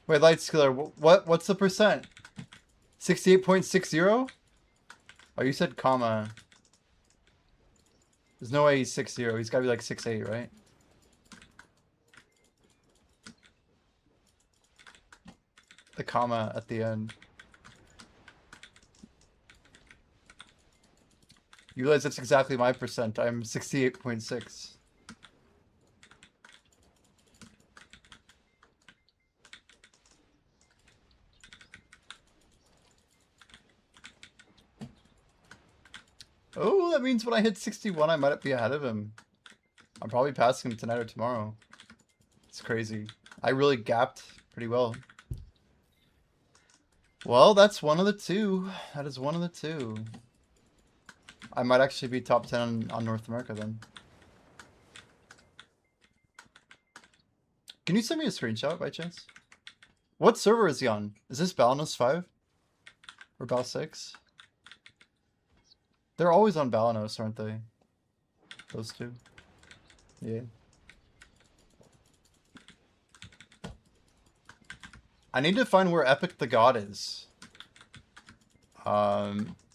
Wait, Lightskiller, what's the percent? 68.60? Oh, you said comma. There's no way he's 6'0". He's gotta be like 6'8", right? The comma at the end. You realize that's exactly my percent. I'm 68.6. Oh, that means when I hit 61, I might be ahead of him. I'm probably passing him tonight or tomorrow. It's crazy. I really gapped pretty well. Well, that's one of the two. That is one of the two. I might actually be top 10 on North America then. Can you send me a screenshot by chance? What server is he on? Is this Balanos 5? Or Bal 6? They're always on Balanos, aren't they? Those two. Yeah. I need to find where Epic the God is.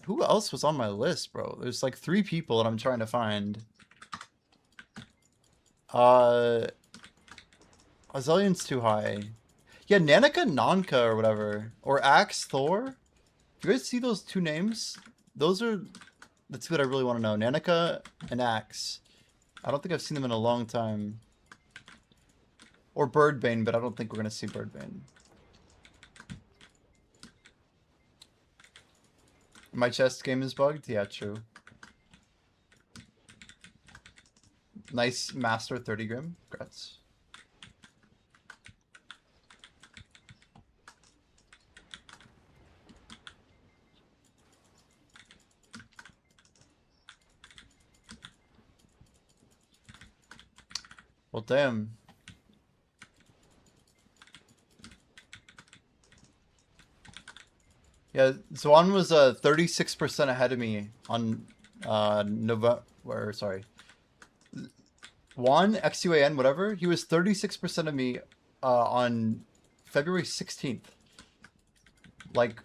Who else was on my list, bro? There's like 3 people that I'm trying to find. Azillion's too high. Yeah, Nanika Nanka or whatever. Or Axe Thor. Do you guys see those 2 names? Those are the 2 that I really want to know. Nanika and Axe. I don't think I've seen them in a long time. Or Birdbane, but I don't think we're going to see Birdbane. My chest game is bugged? Yeah, true. Nice Master 30 Grim. Congrats. Well, damn. Yeah, Zwan was 36% ahead of me on sorry. Juan, XUAN, whatever, he was 36% of me on February 16th. Like,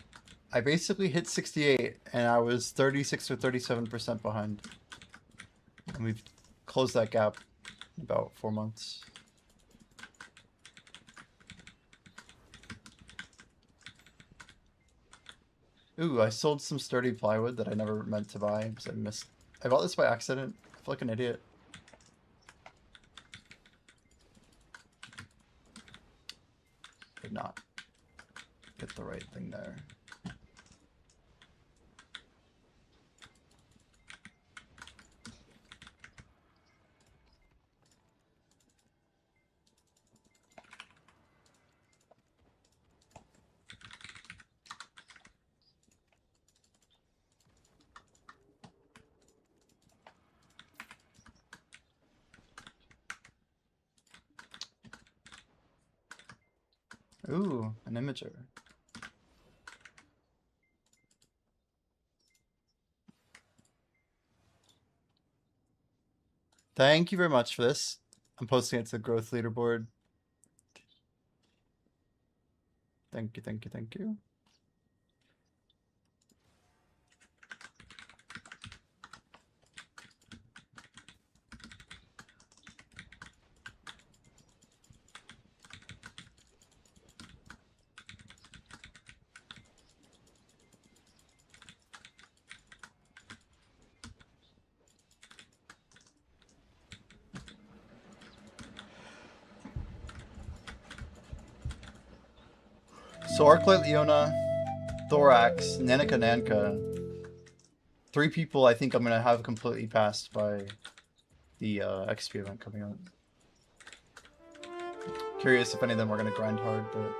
I basically hit 68 and I was 36 or 37% behind. And we've closed that gap in about 4 months. Ooh, I sold some sturdy plywood that I never meant to buy because I bought this by accident. I feel like an idiot. Did not get the right thing there. Ooh, an imager. Thank you very much for this. I'm posting it to the growth leaderboard. Thank you, thank you, thank you. So Arclight Leona, Thorax, Nanika Nanka. 3 people I think I'm gonna have completely passed by the XP event coming up. Curious if any of them are gonna grind hard, but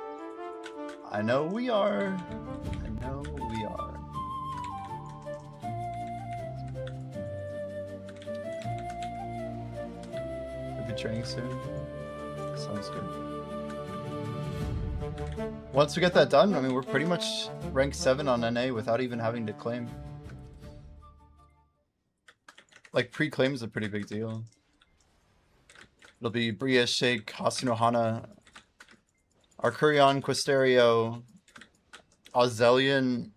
I know we are. I know we are. We'll be training soon. Sounds good. Once we get that done, I mean, we're pretty much rank 7 on NA without even having to claim. Like, pre-claim is a pretty big deal. It'll be Bria, Shake, Hasunohana, Arcurion, Quisterio, Ozelian,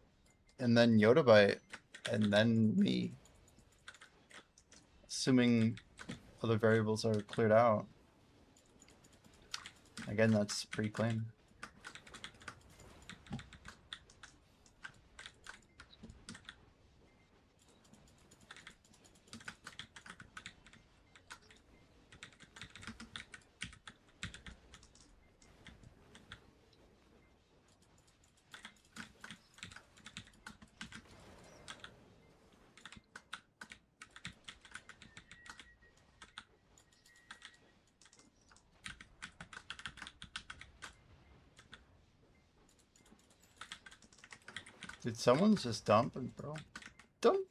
and then Yodabite, and then me. assuming other variables are cleared out. Again, that's pre-claim. Dude, someone's just dumping, bro. Dumping.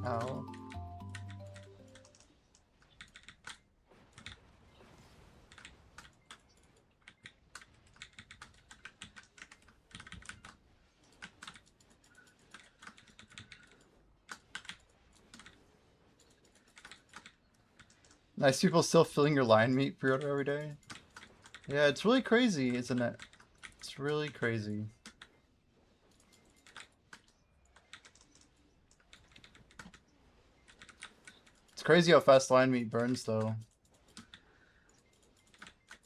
Ow. Nice people still filling your line meat pre-order every day. Yeah, it's really crazy, isn't it? It's really crazy. It's crazy how fast line meat burns, though.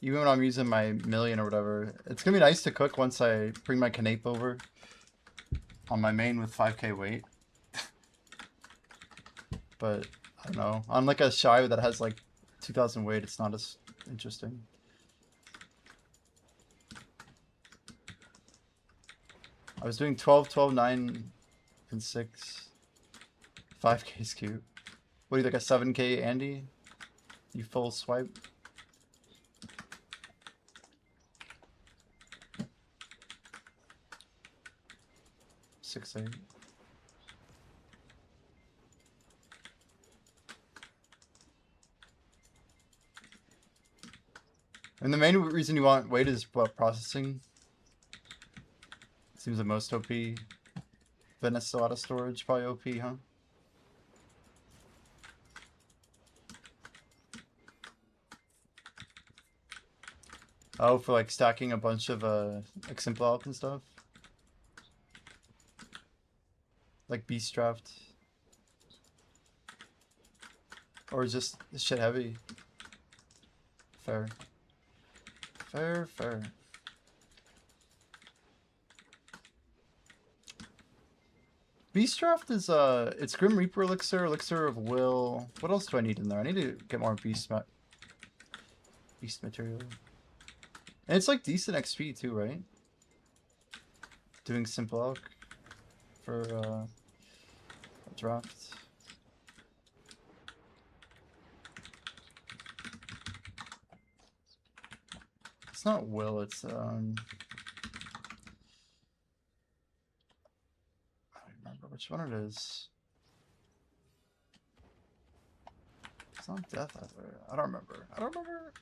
Even when I'm using my million or whatever. It's gonna be nice to cook once I bring my canape over on my main with 5k weight. But, I don't know. On like a shy that has like 2000 weight, it's not as interesting. I was doing 12, 12, 9, and 6. 5k's cute. What do you like, a 7k Andy? You full swipe? Six, 8. And the main reason you want weight is what, processing? Seems the most OP. Venice still out of storage, probably OP, huh? Oh, for like stacking a bunch of like simple alp and stuff. Like beast draft. Or just shit heavy. Fair. Fair, fair. Beast draft is it's Grim Reaper elixir, elixir of will. What else do I need in there? I need to get more beast material. And it's like decent XP too, right? Doing simple alch for a draft. It's not will, it's I don't remember which one it is. It's not death either. I don't remember. I don't remember.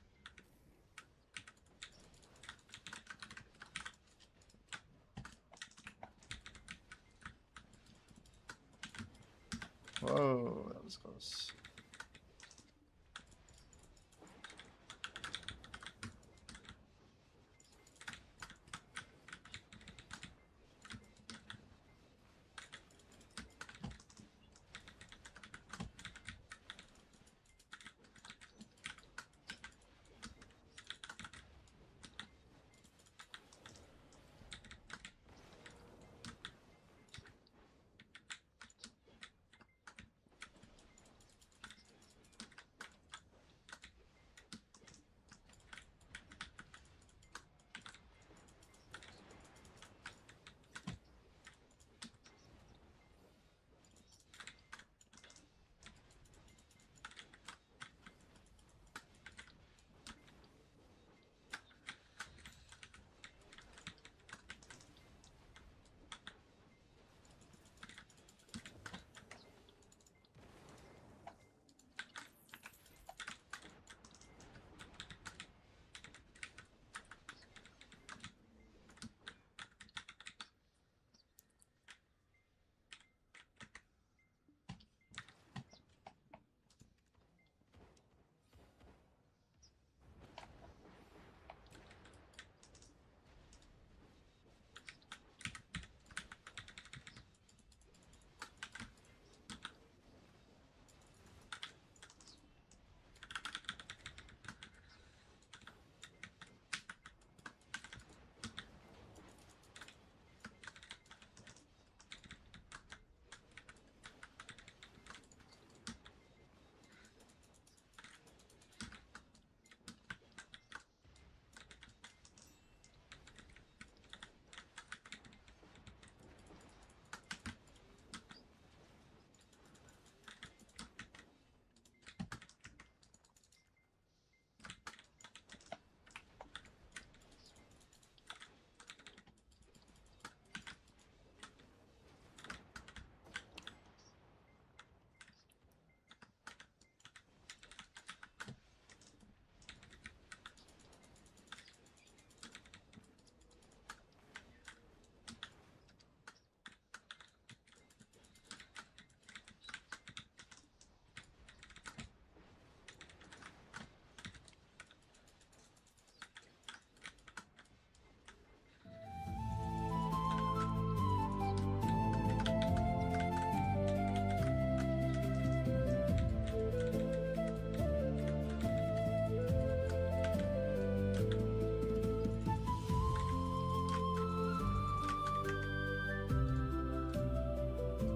Whoa, that was close.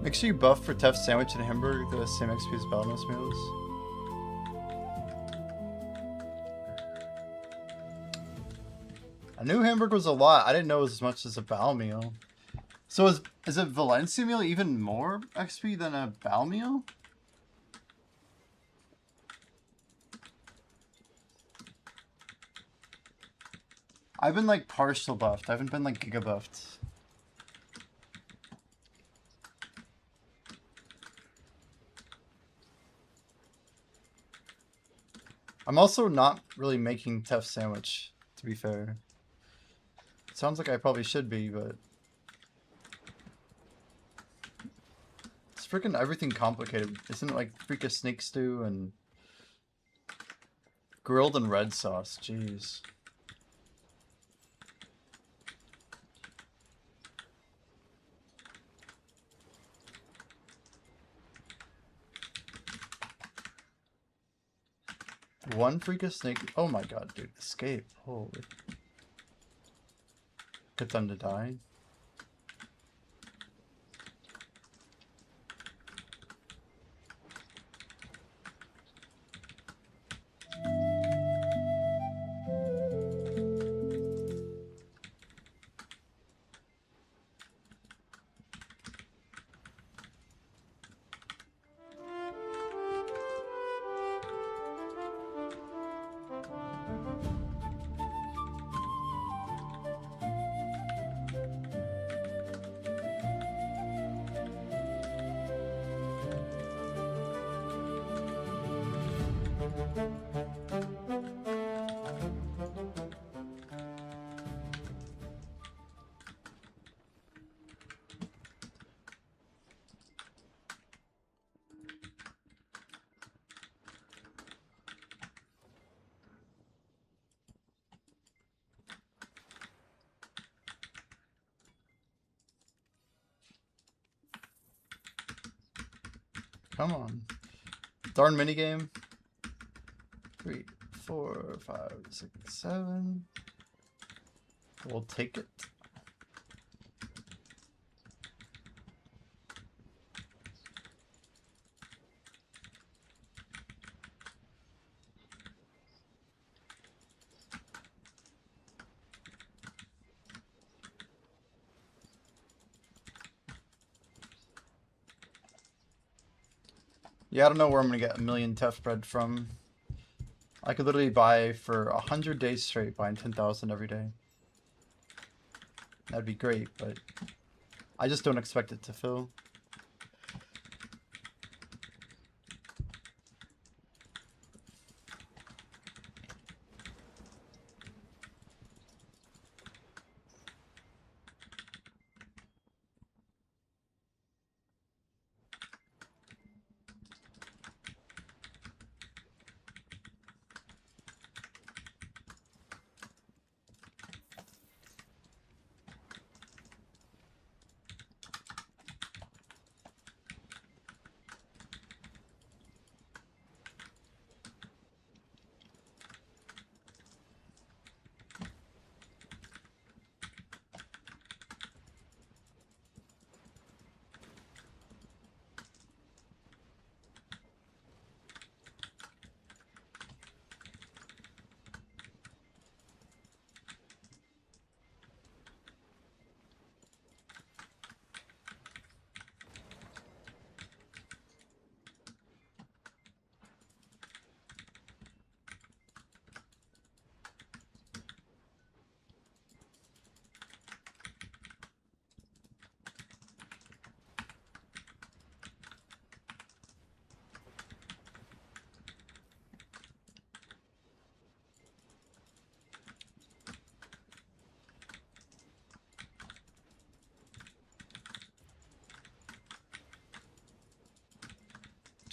Make sure you buff for Tef Sandwich and Hamburger the same XP as Balnos meals. I knew Hamburger was a lot. I didn't know it was as much as a Bal meal. So is a Valencia meal even more XP than a Bal meal? I've been like partial buffed. I haven't been like giga buffed. I'm also not really making Tef Sandwich, to be fair. It sounds like I probably should be, but it's freaking everything complicated. Isn't it like freaking snake stew and grilled and red sauce? Jeez. One freaking snake. Oh my god, dude. Escape. Holy. Get them to die. Come on. Darn minigame. 3, 4, 5, 6, 7. We'll take it. Yeah, I don't know where I'm gonna get a million Tef bread from. I could literally buy for 100 days straight, buying 10,000 every day. That'd be great, but I just don't expect it to fill.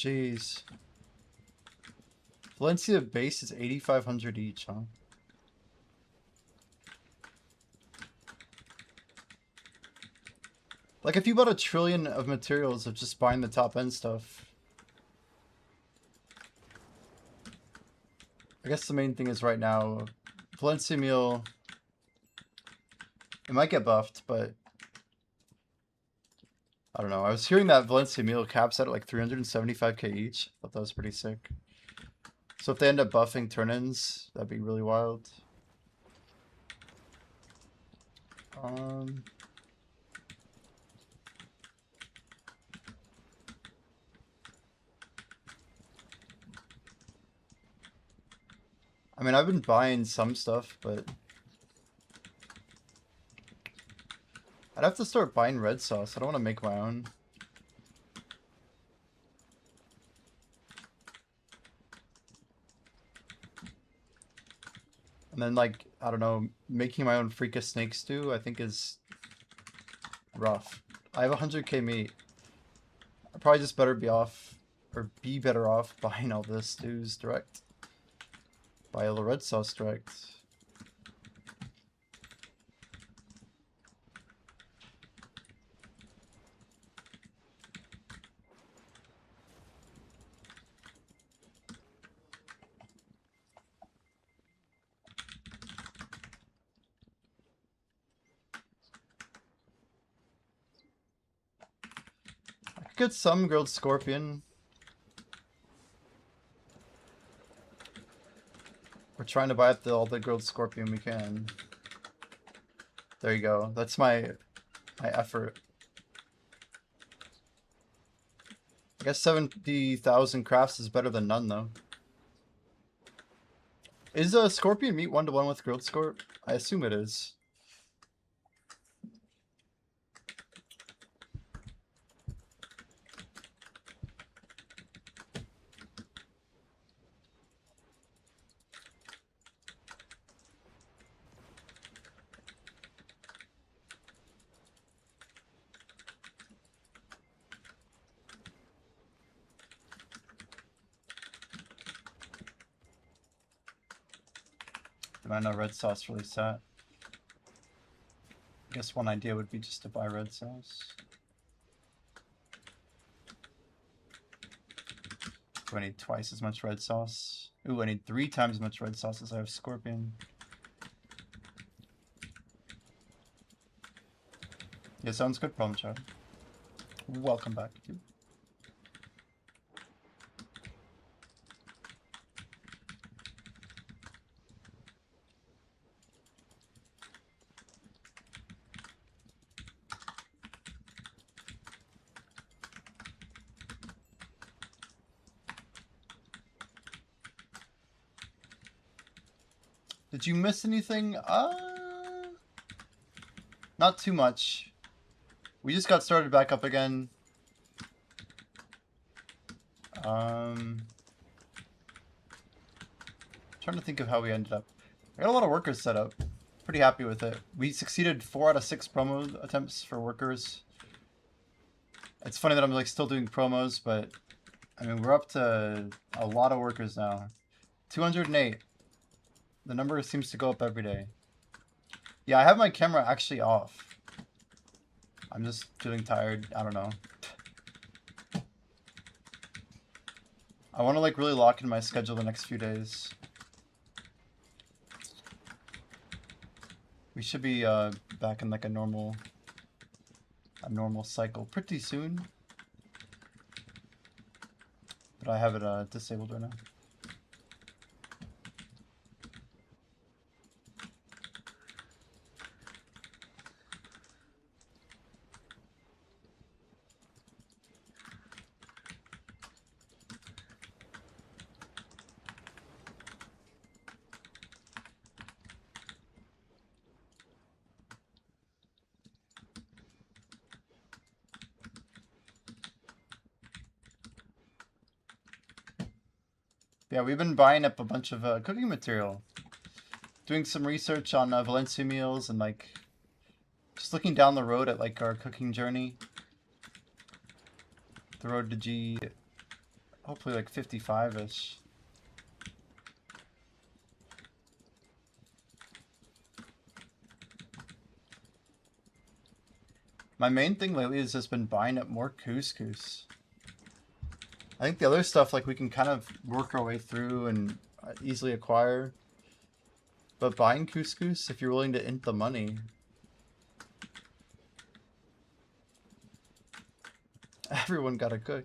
Jeez. Valencia base is 8,500 each, huh? Like, if you bought 1 trillion of materials of just buying the top end stuff. I guess the main thing is right now, Valencia meal, it might get buffed, but I don't know. I was hearing that Valencia meal caps at like 375k each. Thought that was pretty sick. So if they end up buffing turn-ins, that'd be really wild. I mean, I've been buying some stuff, but I'd have to start buying red sauce. I don't want to make my own. And then, like, I don't know, making my own freakish snake stew, I think is rough. I have 100k meat. I probably just better be off, or be better off buying all the stews direct. Buy all the red sauce direct. I could get some grilled scorpion. We're trying to buy up all the grilled scorpion we can. There you go. That's my effort. I guess 70,000 crafts is better than none, though. Is a scorpion meat 1-to-1 with grilled scorp? I assume it is. I know red sauce really sat. I guess one idea would be just to buy red sauce. Do I need twice as much red sauce? Ooh, I need 3 times as much red sauce as I have scorpion. Yeah, sounds good, problem child. Welcome back, dude. Did you miss anything? Not too much. We just got started back up again. Trying to think of how we ended up. I got a lot of workers set up. Pretty happy with it. We succeeded 4 out of 6 promo attempts for workers. It's funny that I'm like still doing promos, but I mean we're up to a lot of workers now. 208. The number seems to go up every day. Yeah, I have my camera actually off. I'm just feeling tired. I don't know. I want to like really lock in my schedule the next few days. We should be back in like a normal cycle pretty soon. But I have it disabled right now. Yeah, we've been buying up a bunch of cooking material. Doing some research on Valencia meals and like just looking down the road at like our cooking journey. The road to G, hopefully like 55-ish. My main thing lately has just been buying up more couscous. I think the other stuff like we can kind of work our way through and easily acquire. But buying couscous, if you're willing to int the money. Everyone gotta cook.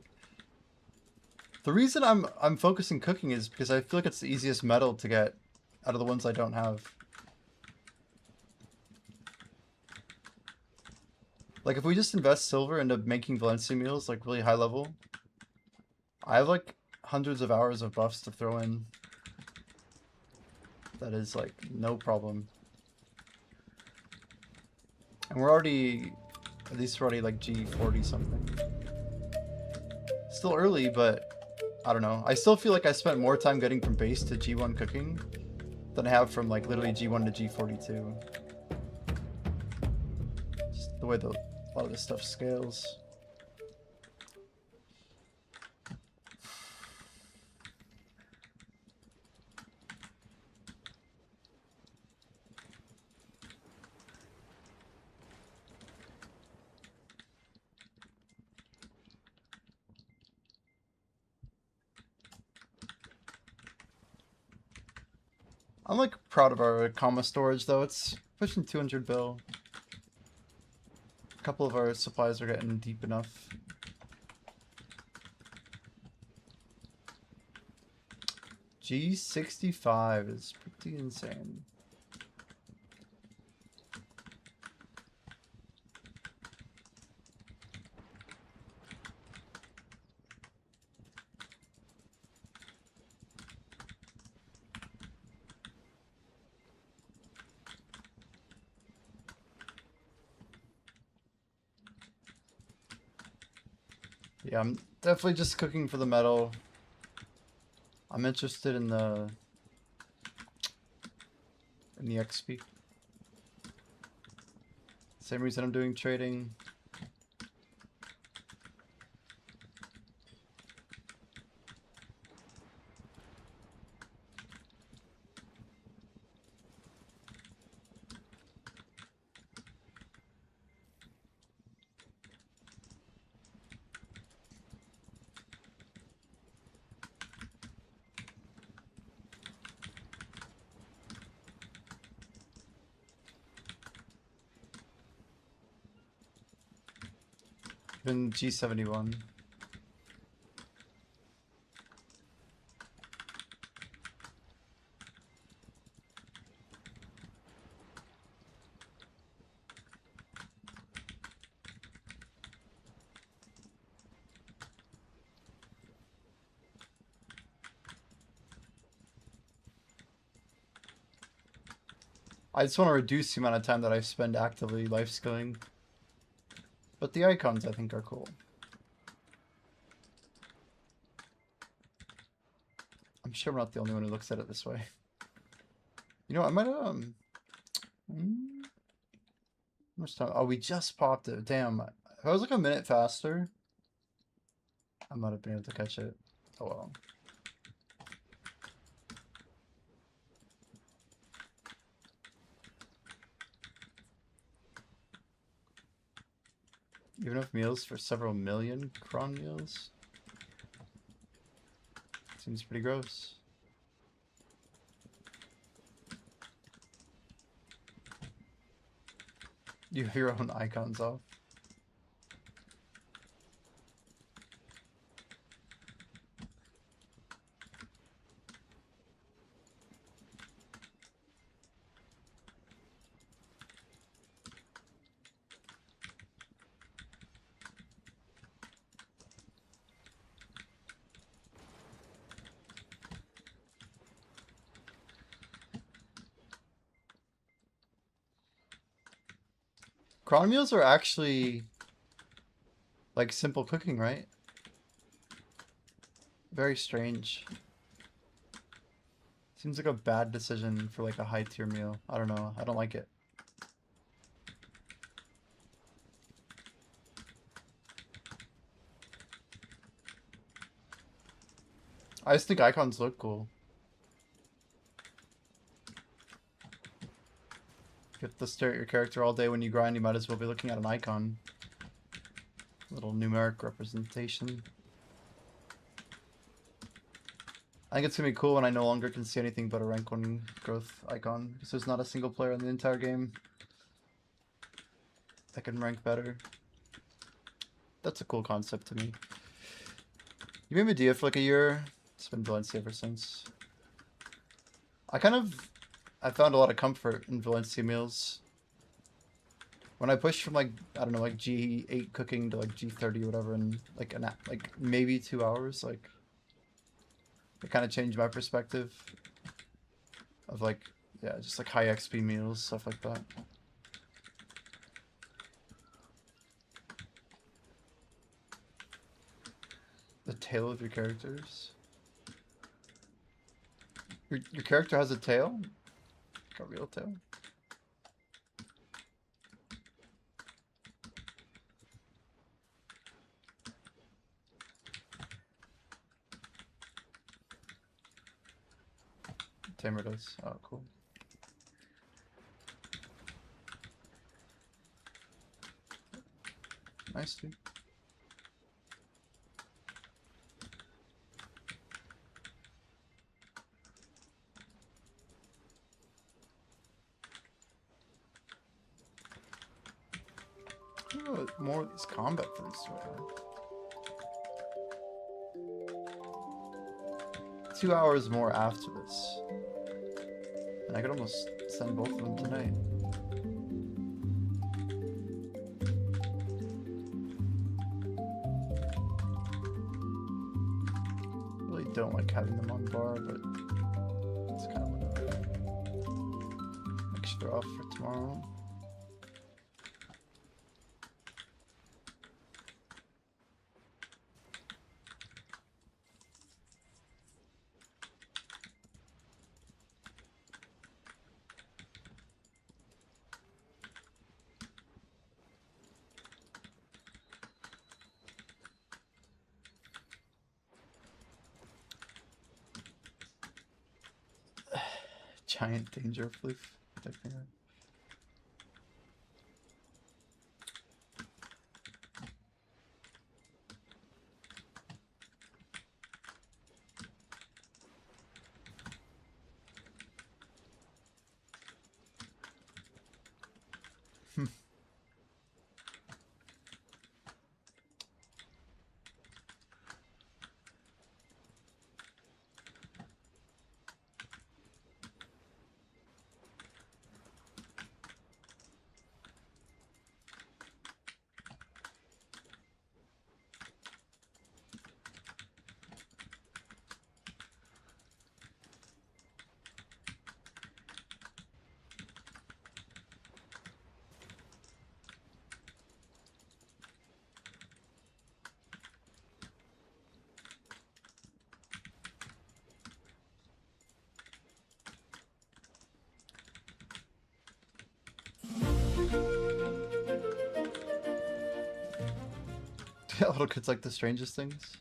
The reason I'm focusing cooking is because I feel like it's the easiest metal to get out of the ones I don't have. Like if we just invest silver into making Valencia meals like really high level, I have like hundreds of hours of buffs to throw in. That is like no problem. And we're already, at least we're already like G40 something. Still early, but I don't know. I still feel like I spent more time getting from base to G1 cooking than I have from like literally G1 to G42. Just the way a lot of this stuff scales. I'm like proud of our comma storage though. It's pushing 200 bill. A couple of our supplies are getting deep enough. G65 is pretty insane. Yeah, I'm definitely just cooking for the metal. I'm interested in the XP. Same reason I'm doing trading. Been G71. I just want to reduce the amount of time that I spend actively life skilling. But the icons I think are cool. I'm sure I'm not the only one who looks at it this way. You know, I might have how much time? Oh, we just popped it. Damn. If I was like a minute faster, I might have been able to catch it. Oh well. You have enough meals for several million cron meals? Seems pretty gross. You have your own icons off. Cron meals are actually like simple cooking, right? Very strange. Seems like a bad decision for like a high tier meal. I don't know. I don't like it. I just think icons look cool. You have to stare at your character all day when you grind, you might as well be looking at an icon. Little numeric representation. I think it's gonna be cool when I no longer can see anything but a rank 1 growth icon, because there's not a single player in the entire game that can rank better. That's a cool concept to me. You made Medea for like a year. It's been Valencia ever since. I found a lot of comfort in Valencia meals. When I pushed from like, I don't know, like G8 cooking to like G30 or whatever in like like maybe 2 hours, like it kind of changed my perspective of like, yeah, just like high XP meals, stuff like that. The tail of your characters. Your character has a tail? Like a real tail? Tamer does. Oh, cool. Nice, dude. Oh, more of these combat fruits do I have? 2 hours more after this. And I could almost send both of them tonight. Really don't like having them on bar, but it's kind of whatever. Make sure they're off for tomorrow. Giant danger floof. Yeah, little kids like the strangest things.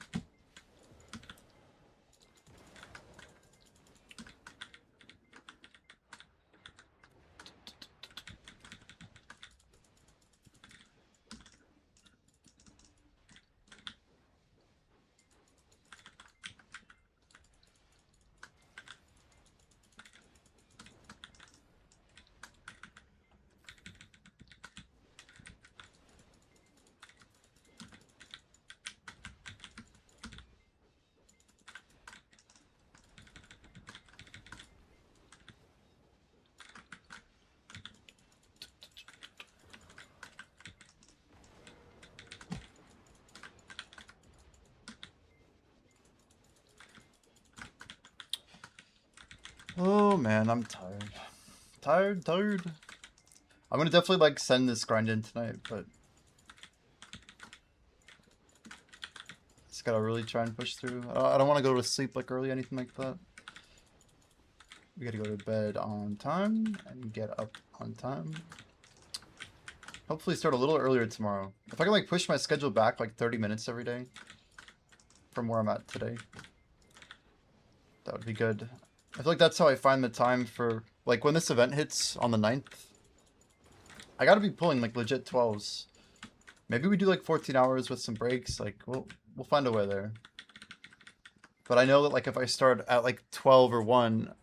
Oh man, I'm tired. Tired. I'm gonna definitely like send this grind in tonight, but just gotta really try and push through. I don't want to go to sleep like early, anything like that. We gotta go to bed on time and get up on time. Hopefully start a little earlier tomorrow. If I can like push my schedule back like 30 minutes every day from where I'm at today, that would be good. I feel like that's how I find the time for, like, when this event hits on the 9th, I gotta be pulling, like, legit 12s. Maybe we do, like, 14 hours with some breaks. Like, we'll find a way there. But I know that, like, if I start at, like, 12 or 1,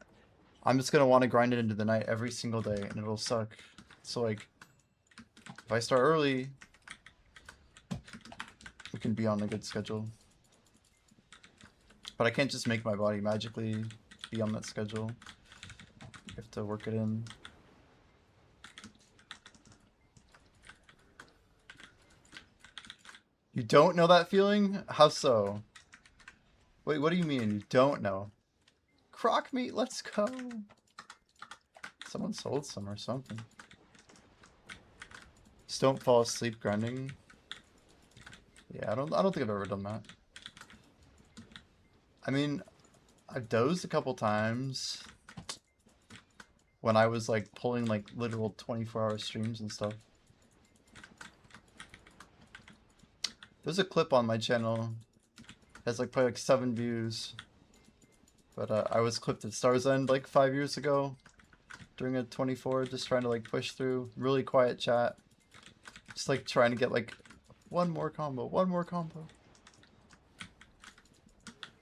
I'm just gonna want to grind it into the night every single day, and it'll suck. So, like, if I start early, can be on a good schedule. But I can't just make my body magically be on that schedule. You have to work it in. You don't know that feeling? How so? Wait, what do you mean? You don't know? Croc meat, let's go. Someone sold some or something. Just don't fall asleep grinding. Yeah, I don't think I've ever done that. I mean, I've dozed a couple times when I was like pulling like literal 24-hour streams and stuff. There's a clip on my channel. It has like probably like 7 views. But I was clipped at Star's End like 5 years ago during a 24, just trying to like push through. Really quiet chat. Just like trying to get like one more combo.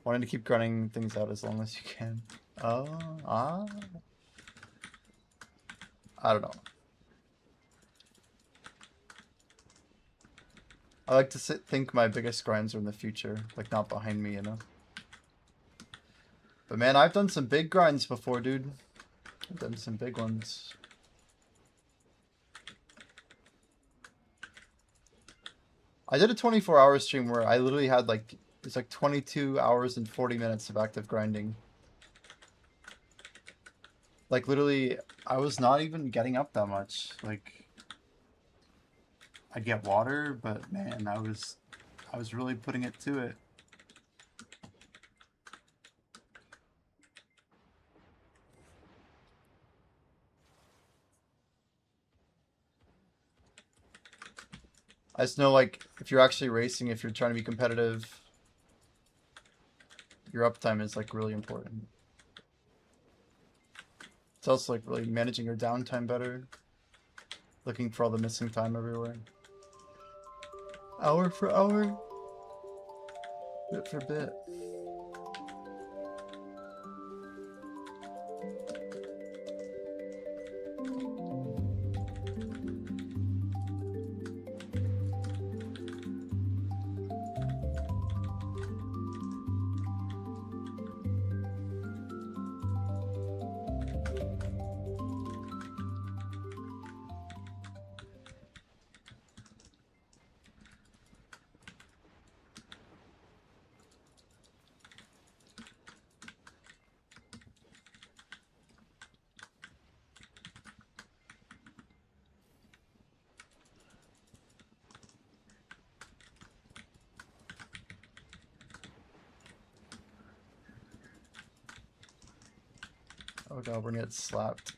Wanting to keep grinding things out as long as you can. I don't know. I like to think my biggest grinds are in the future, like not behind me, you know? But man, I've done some big grinds before, dude. I've done some big ones. I did a 24-hour stream where I literally had like, it's like 22 hours and 40 minutes of active grinding. Like literally, I was not even getting up that much. Like, I'd get water, but man, I was really putting it to it. I just know, like, if you're actually racing, if you're trying to be competitive, your uptime is like really important. It's also like really managing your downtime better. Looking for all the missing time everywhere. Hour for hour. Bit for bit. Oh god, we're gonna get slapped.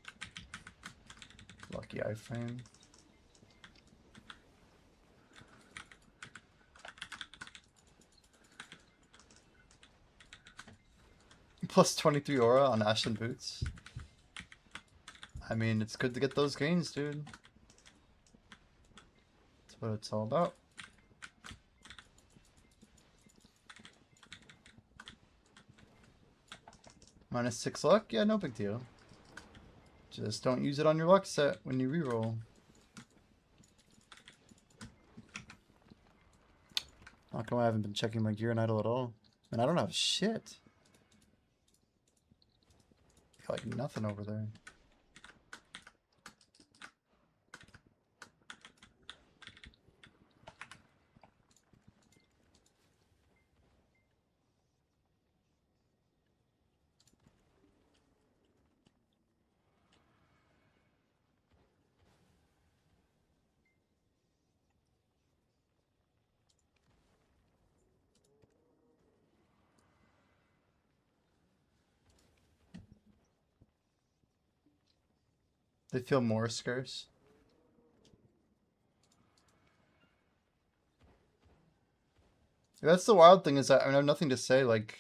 Lucky iframe. Plus 23 aura on Ashen Boots. I mean, it's good to get those gains, dude. That's what it's all about. Minus 6 luck? Yeah, no big deal. Just don't use it on your luck set when you reroll. Not gonna lie, I haven't been checking my gear and idle at all. And I don't have shit. Got like nothing over there. They feel more scarce. That's the wild thing, is that I have nothing to say, like,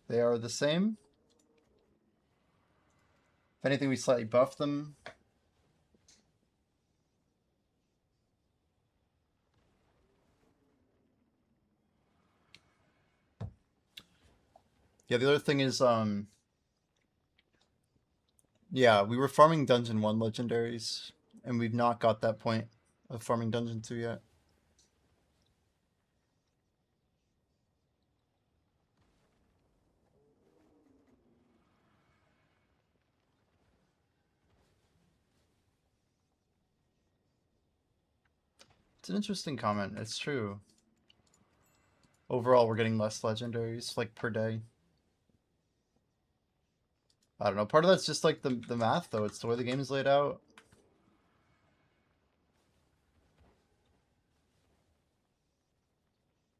they are the same. If anything, we slightly buff them. Yeah, the other thing is, yeah, we were farming Dungeon 1 legendaries, and we've not got that point of farming Dungeon 2 yet. It's an interesting comment. It's true. Overall, we're getting less legendaries, like, per day. I don't know. Part of that's just, like, the math, though. It's the way the game is laid out.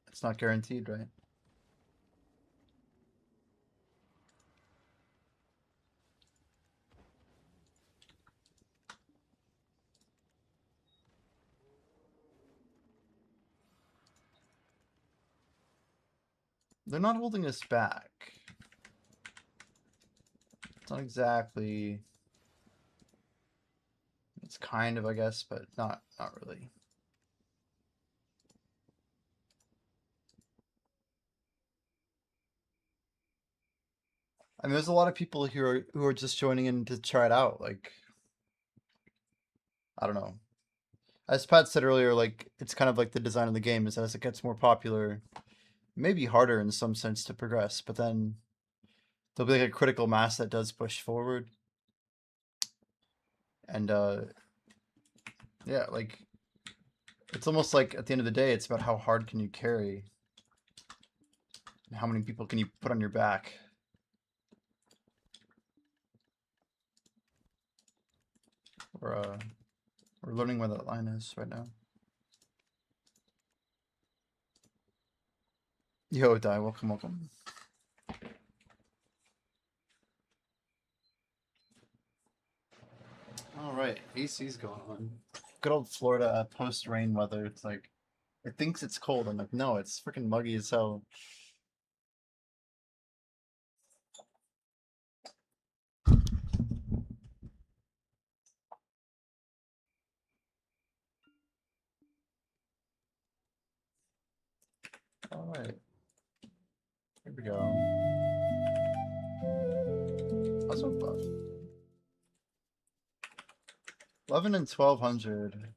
It's not guaranteed, right? They're not holding us back. It's not exactly... It's kind of, I guess, but not really. I mean, there's a lot of people here who are just joining in to try it out. Like, I don't know. As Pat said earlier, like, it's kind of like the design of the game is as it gets more popular, it may be harder in some sense to progress, but then there'll be like a critical mass that does push forward. And yeah, like, it's almost like at the end of the day, it's about how hard can you carry and how many people can you put on your back. We're learning where that line is right now. Yo, Die, welcome, welcome. All right, AC's going on. Good old Florida post-rain weather. It's like, it thinks it's cold. I'm like, no, it's freaking muggy as hell. All right, here we go. That's not bad. 11 and 1200.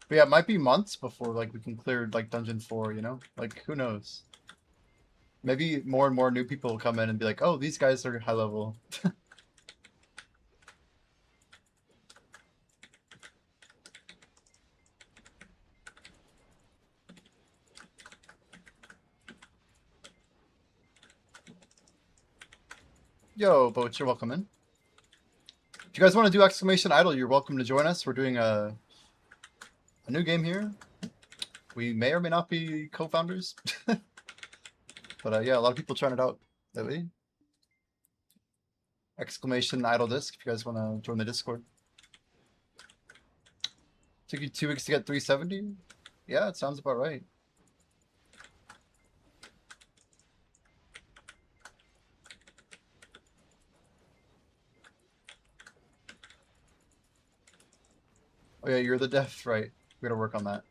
But yeah, it might be months before like we can clear like Dungeon 4, you know? Like, who knows? Maybe more and more new people will come in and be like, oh, these guys are high level. Yo, Boach, you're welcome in. If you guys want to do Exclamation Idol, you're welcome to join us. We're doing a new game here. We may or may not be co-founders. But yeah, a lot of people trying it out lately. Exclamation Idol Disc if you guys want to join the Discord. Took you 2 weeks to get 370? Yeah, it sounds about right. Oh yeah, you're the deaf, right? We gotta work on that.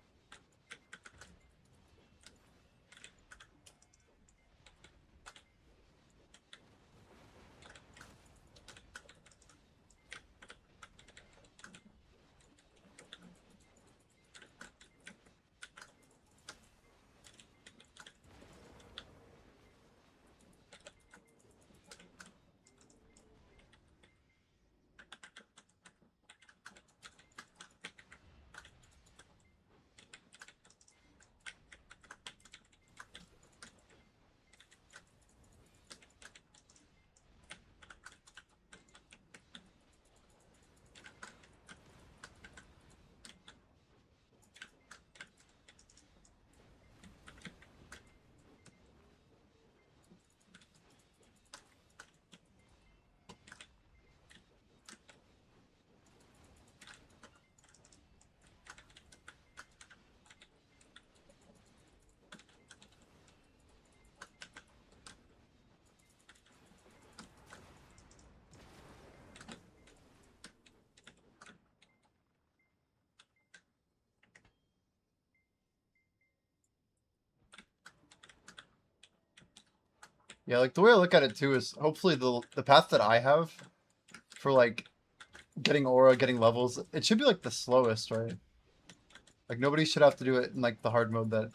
Yeah, like the way I look at it too is hopefully the path that I have for like getting aura, getting levels, it should be like the slowest, right? Like nobody should have to do it in like the hard mode that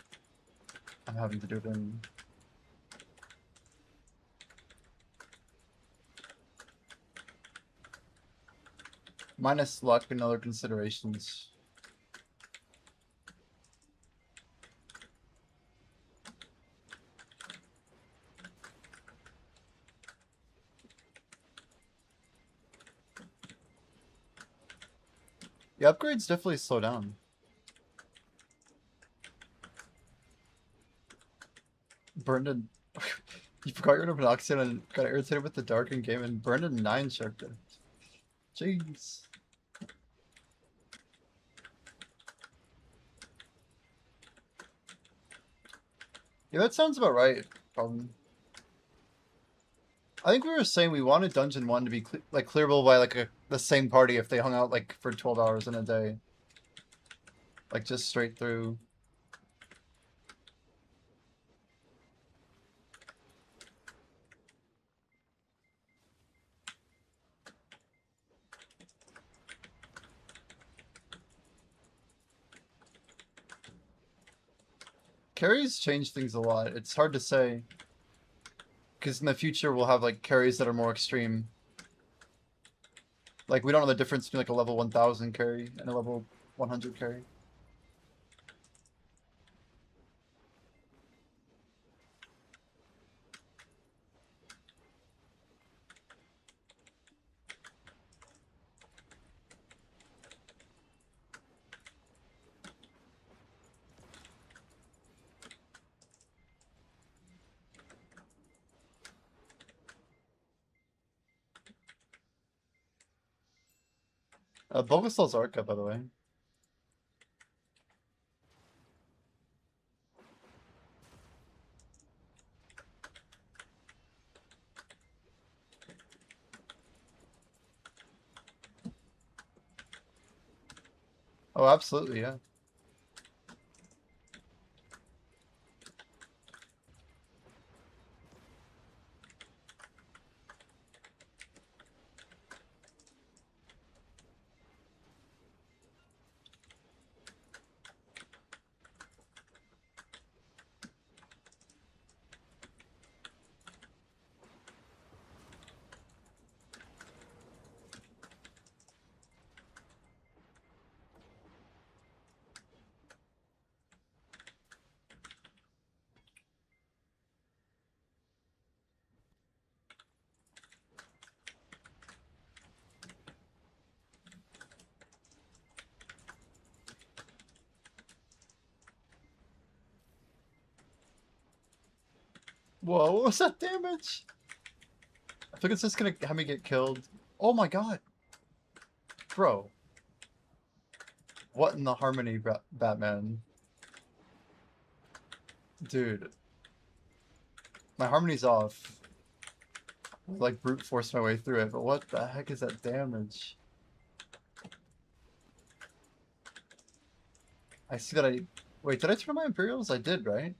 I'm having to do it in. Minus luck and other considerations. The upgrades definitely slow down. Burned in... You forgot your Noxia and got irritated with the dark in game and burned in 9 shark damage. Jeez. Yeah, that sounds about right. I think we were saying we wanted Dungeon 1 to be like clearable by like the same party if they hung out like for 12 hours in a day. Like just straight through. Carries change things a lot. It's hard to say. Because in the future we'll have like carries that are more extreme. Like we don't know the difference between like a level 1000 carry and a level 100 carry. Bulgastal's Arca, by the way. Oh, absolutely, yeah. Whoa, what was that damage? I think it's just gonna have me get killed. Oh my god. Bro. What in the harmony, Batman? Dude. My harmony's off. Like brute force my way through it, but what the heck is that damage? I see that I... Wait, did I turn on my Imperials? I did, right?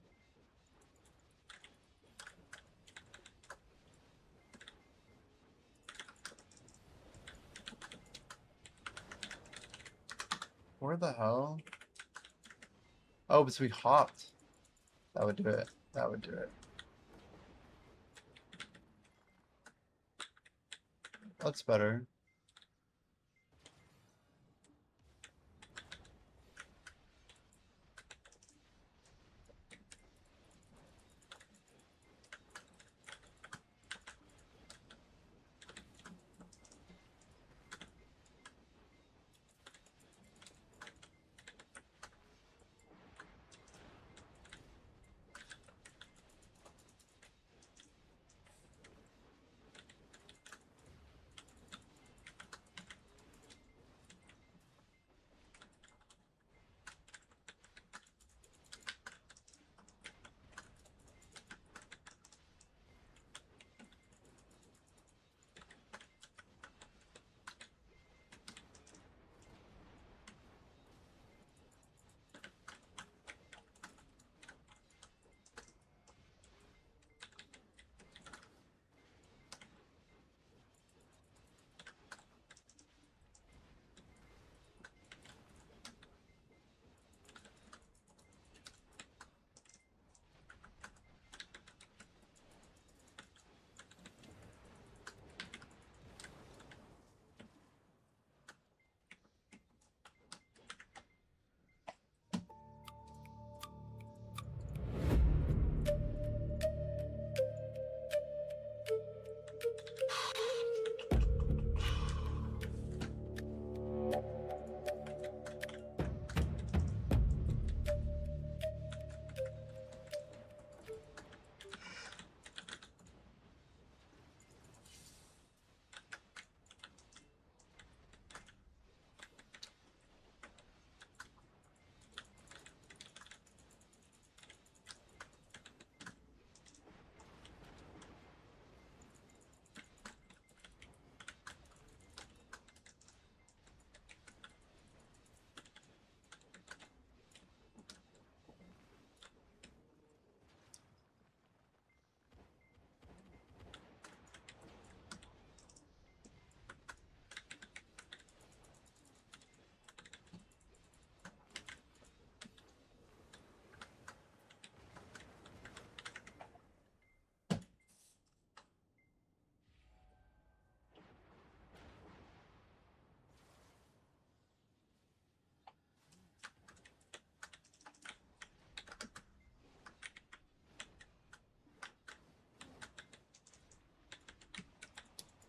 Where the hell? Oh, because we hopped. That would do it. That would do it. That's better.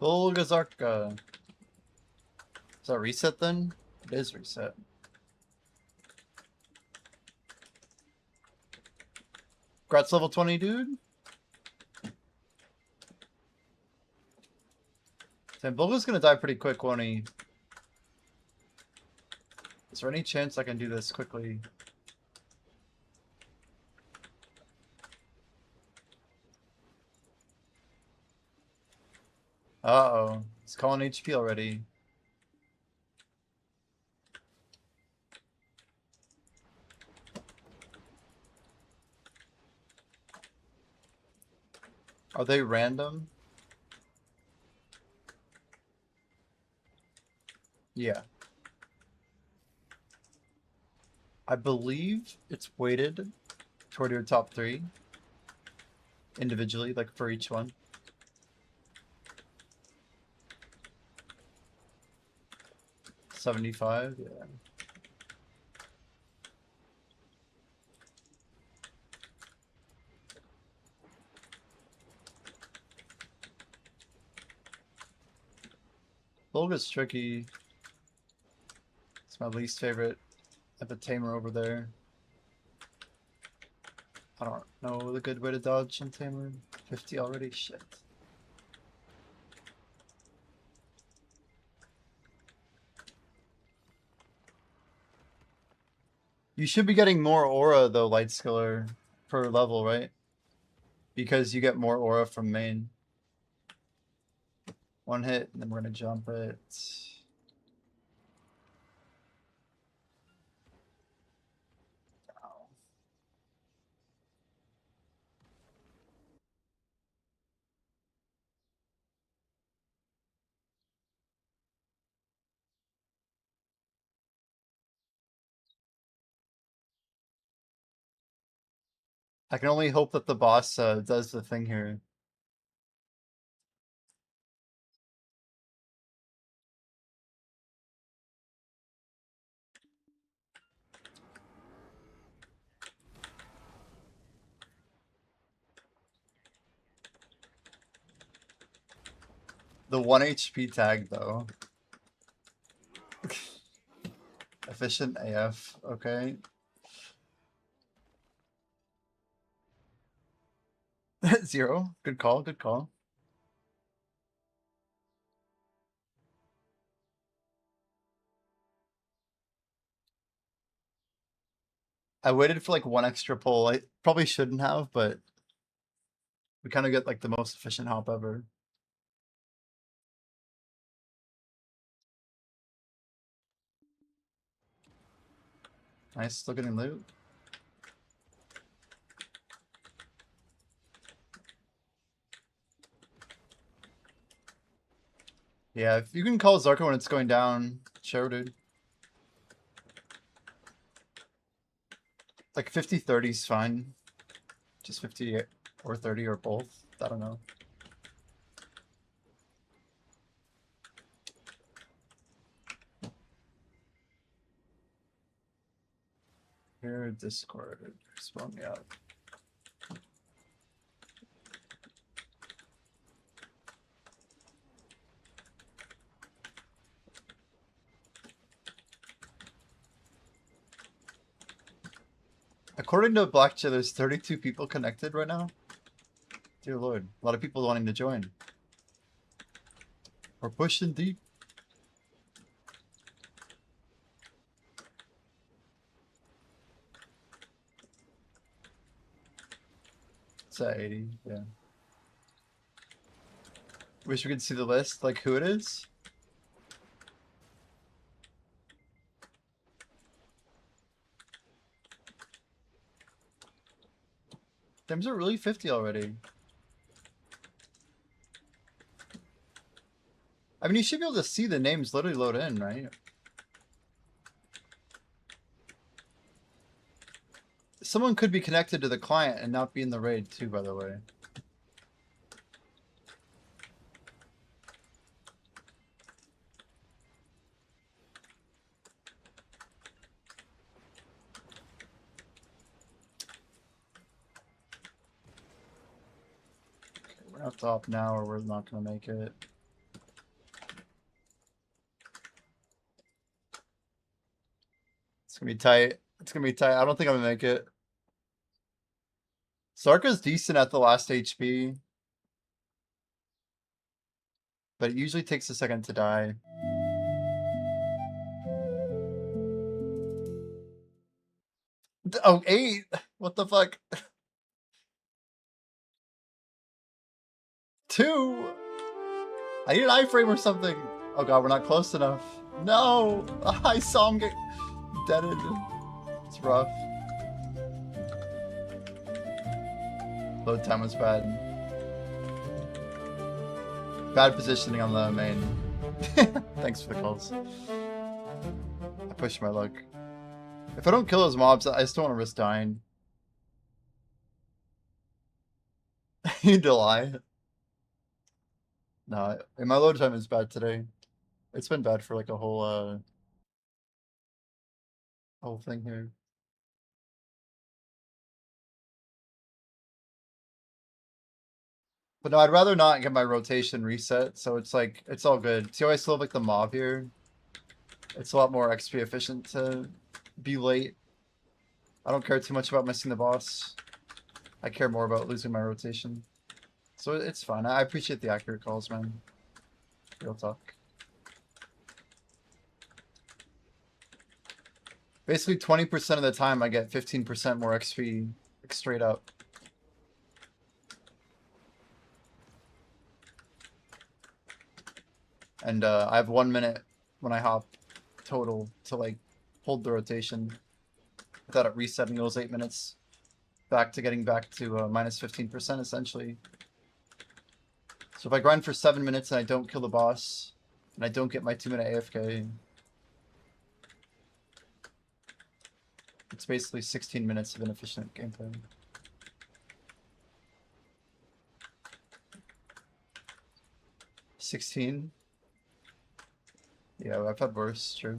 Bulgazarka. Is that reset then? It is reset. Grats level 20, dude. Damn, Bulga's gonna die pretty quick, won't he? Is there any chance I can do this quickly? Uh-oh. He's calling HP already. Are they random? Yeah. I believe it's weighted toward your top 3. Individually, like for each one. $75, yeah. Bulga's tricky. It's my least favorite. I have a tamer over there. I don't know the good way to dodge on tamer. 50 already? Shit. You should be getting more aura though, Light Skiller, per level, right? Because you get more aura from main. 1 hit, and then we're gonna jump it. I can only hope that the boss does the thing here. The 1 HP tag, though. Efficient AF, okay. 0. Good call, good call. I waited for like 1 extra pull. I probably shouldn't have, but we kind of get like the most efficient hop ever. Nice, still getting loot. Yeah, if you can call Zarko when it's going down, sure, dude. Like 50-30 is fine. Just 50 or 30 or both. I don't know. Here, Discord. Spawn me out. According to Blackjack, there's 32 people connected right now. Dear Lord, a lot of people wanting to join. We're pushing deep. It's at 80, yeah. Wish we could see the list, like who it is. Thems are really 50 already. I mean, you should be able to see the names literally load in, right? Someone could be connected to the client and not be in the raid too, by the way. Okay, we're gonna have to hop now or we're not gonna make it. It's gonna be tight. It's gonna be tight. I don't think I'm gonna make it. Sarka's decent at the last HP. But it usually takes a second to die. Oh, 8! What the fuck? 2! I need an iframe or something. Oh god, we're not close enough. No! I saw him get deaded. It's rough. Load time was bad. Bad positioning on the main. Thanks for the calls. I pushed my luck. If I don't kill those mobs, I just don't want to risk dying. You need to lie. No, my load time is bad today. It's been bad for like a whole thing here. But no, I'd rather not get my rotation reset, so it's like, it's all good. See how I still have like the mob here? It's a lot more XP efficient to be late. I don't care too much about missing the boss. I care more about losing my rotation. So it's fine. I appreciate the accurate calls, man. Real talk. Basically 20% of the time I get 15% more XP, like straight up. And I have 1 minute when I hop total to like hold the rotation without it resetting those 8 minutes back to getting back to minus 15% essentially. So if I grind for 7 minutes and I don't kill the boss and I don't get my 2-minute AFK, it's basically 16 minutes of inefficient gameplay. $16? Yeah, I've had worse, true.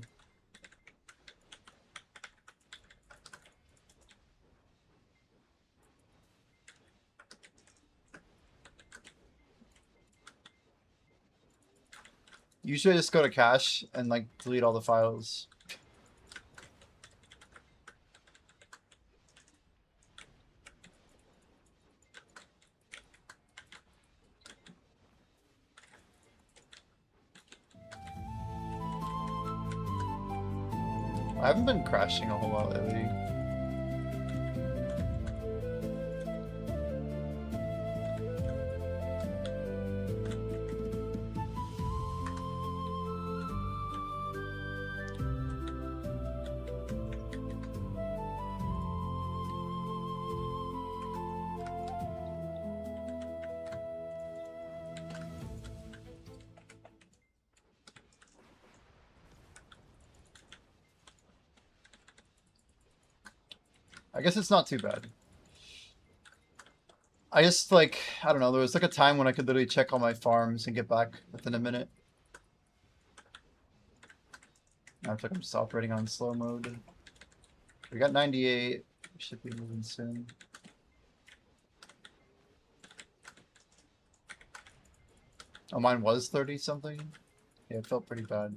Usually I just go to cache and like delete all the files. I haven't been crashing a whole lot lately. I guess it's not too bad. I just like, I don't know, there was like a time when I could literally check all my farms and get back within a minute. Now I feel like I'm just operating on slow mode. We got 98. We should be moving soon. Oh, mine was 30 something? Yeah, it felt pretty bad.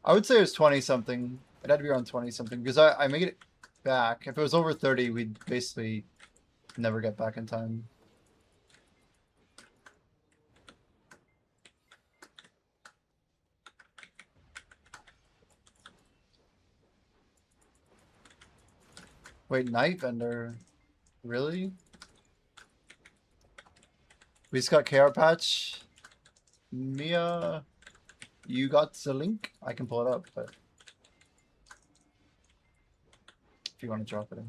I would say it was 20 something. It had to be around 20 something because I made it back. If it was over 30, we'd basically never get back in time. Wait, Night Vendor? Really? We just got KR patch. Mia, you got the link? I can pull it up, but if you want to drop it in.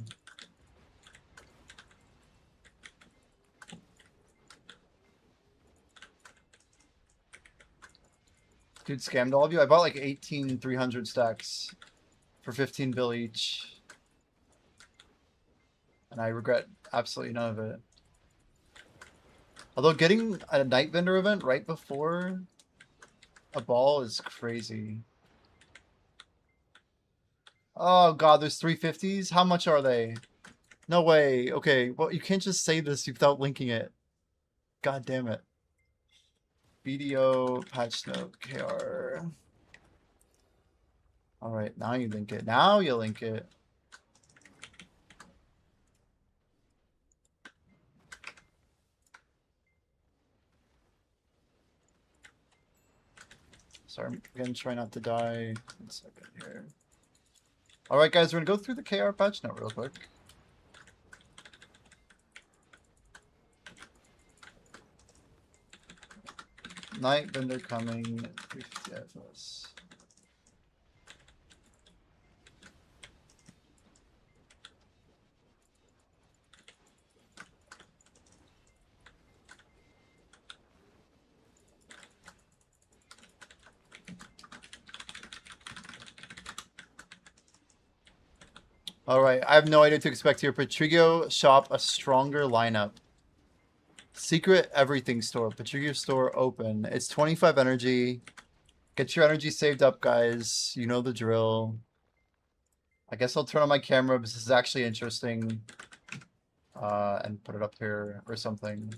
Dude, scammed all of you. I bought like 18 300 stacks for 15 bill each. And I regret absolutely none of it. Although getting a Night Vendor event right before a ball is crazy. Oh god, there's 350s? How much are they? No way. Okay, well, you can't just say this without linking it. God damn it. BDO, patch note, KR. All right, now you link it. Now you link it. Sorry, I'm again trying not to die. 1 second here. All right, guys, we're gonna go through the KR patch note real quick. Night vendor coming. 350 FS. All right, I have no idea what to expect here. Patrigo shop a stronger lineup. Secret everything store. Patrigo store open. It's 25 energy. Get your energy saved up, guys. You know the drill. I guess I'll turn on my camera because this is actually interesting. And put it up here or something.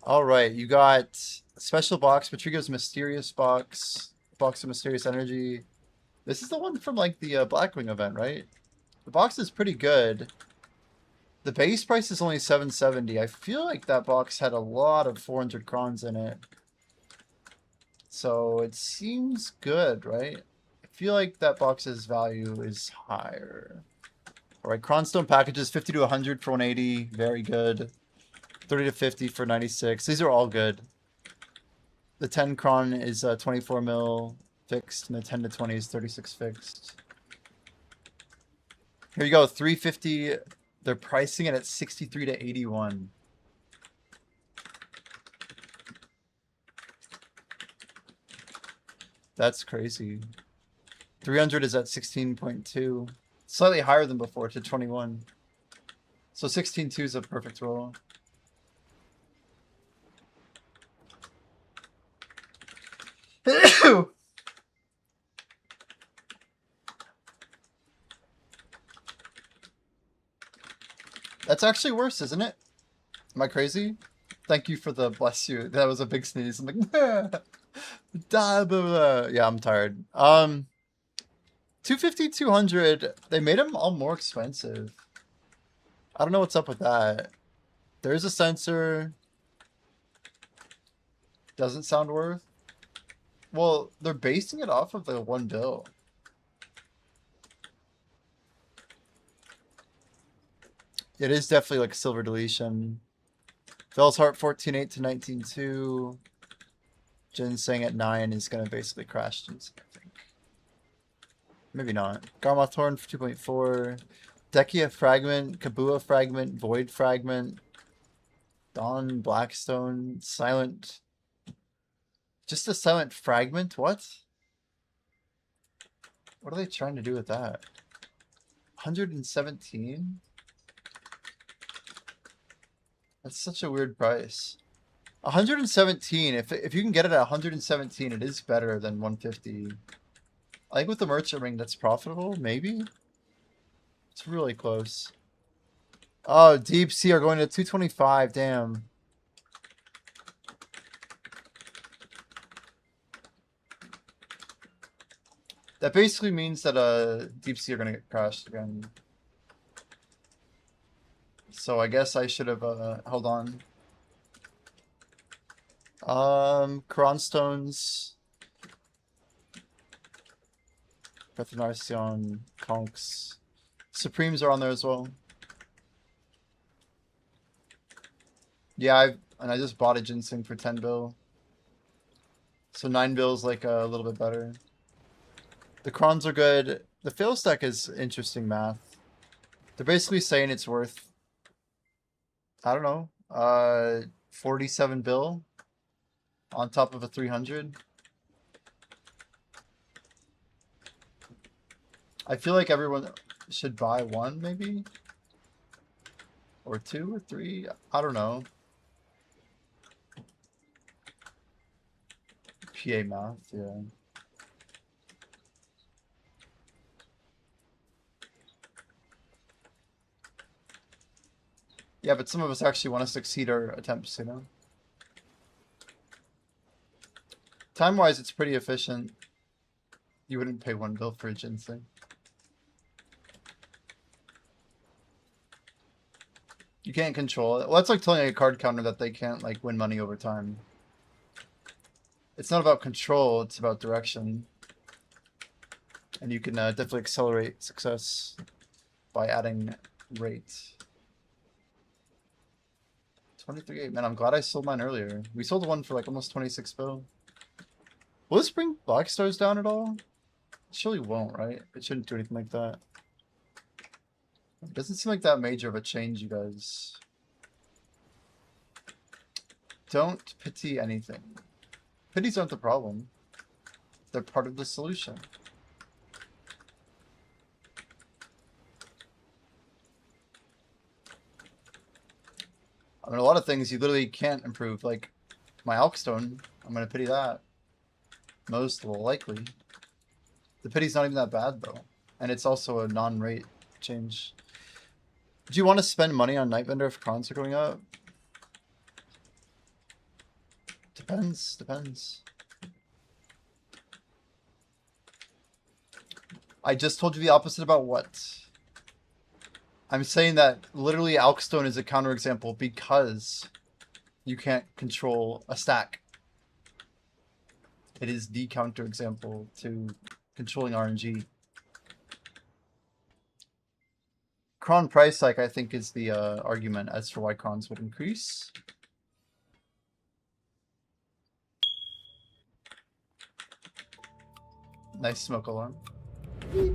All right, you got a special box. Patrigo's mysterious box. Box of mysterious energy. This is the one from like the Blackwing event, right? The box is pretty good. The base price is only 770. I feel like that box had a lot of 400 crons in it. So it seems good, right? I feel like that box's value is higher. All right, Cronstone packages 50 to 100 for 180. Very good. 30 to 50 for 96. These are all good. The 10 Cron is 24 mil fixed, and the 10 to 20 is 36 fixed. Here you go, 350. They're pricing it at 63 to 81. That's crazy. 300 is at 16.2. Slightly higher than before to 21. So 16.2 is a perfect roll. That's actually worse, isn't it? Am I crazy? Thank you for the bless you. That was a big sneeze. I'm like, blah, blah, blah. Yeah, I'm tired. 250, 200. They made them all more expensive. I don't know what's up with that. There's a sensor. Doesn't sound worth. Well, they're basing it off of the one bill. It is definitely like a silver deletion. Bell's Heart 14.8 to 19.2. Ginseng at 9 is going to basically crash Ginseng, I think. Maybe not. Garmoth Horn for 2.4. Dekia Fragment, Kabua Fragment, Void Fragment. Dawn Blackstone, Silent. Just a Silent Fragment? What? What are they trying to do with that? 117? That's such a weird price. 117. If you can get it at 117, it is better than 150. I think with the merchant ring, that's profitable. Maybe. It's really close. Oh, Deep Sea are going to 225. Damn. That basically means that Deep Sea are going to get crashed again. So I guess I should have hold on. Cronstones. Bethenarcion, Conks. Supremes are on there as well. Yeah, I just bought a Ginseng for 10 bill. So 9 bills like a little bit better. The Crons are good. The fail stack is interesting math. They're basically saying it's worth, I don't know, 47 bill on top of a 300. I feel like everyone should buy one, maybe? Or 2 or 3? I don't know. PA math, yeah. Yeah, but some of us actually want to succeed our attempts, you know? Time-wise, it's pretty efficient. You wouldn't pay 1 bill for a ginseng. You can't control it. Well, that's like telling a card counter that they can't like win money over time. It's not about control, it's about direction. And you can definitely accelerate success by adding rate. 23.8. Man, I'm glad I sold mine earlier. We sold one for like almost 26 bill. Will this bring Black Stars down at all? It surely won't, right? It shouldn't do anything like that. It doesn't seem like that major of a change, you guys. Don't pity anything. Pities aren't the problem. They're part of the solution. I mean, a lot of things you literally can't improve. Like, my Alkstone, I'm going to pity that. Most likely. The pity's not even that bad, though. And it's also a non-rate change. Do you want to spend money on Nightbender if crons are going up? Depends. I just told you the opposite about what? I'm saying that literally Alkstone is a counterexample because you can't control a stack. It is the counterexample to controlling RNG. Cron price hike, I think, is the argument as for why crons would increase. Nice smoke alarm. Beep.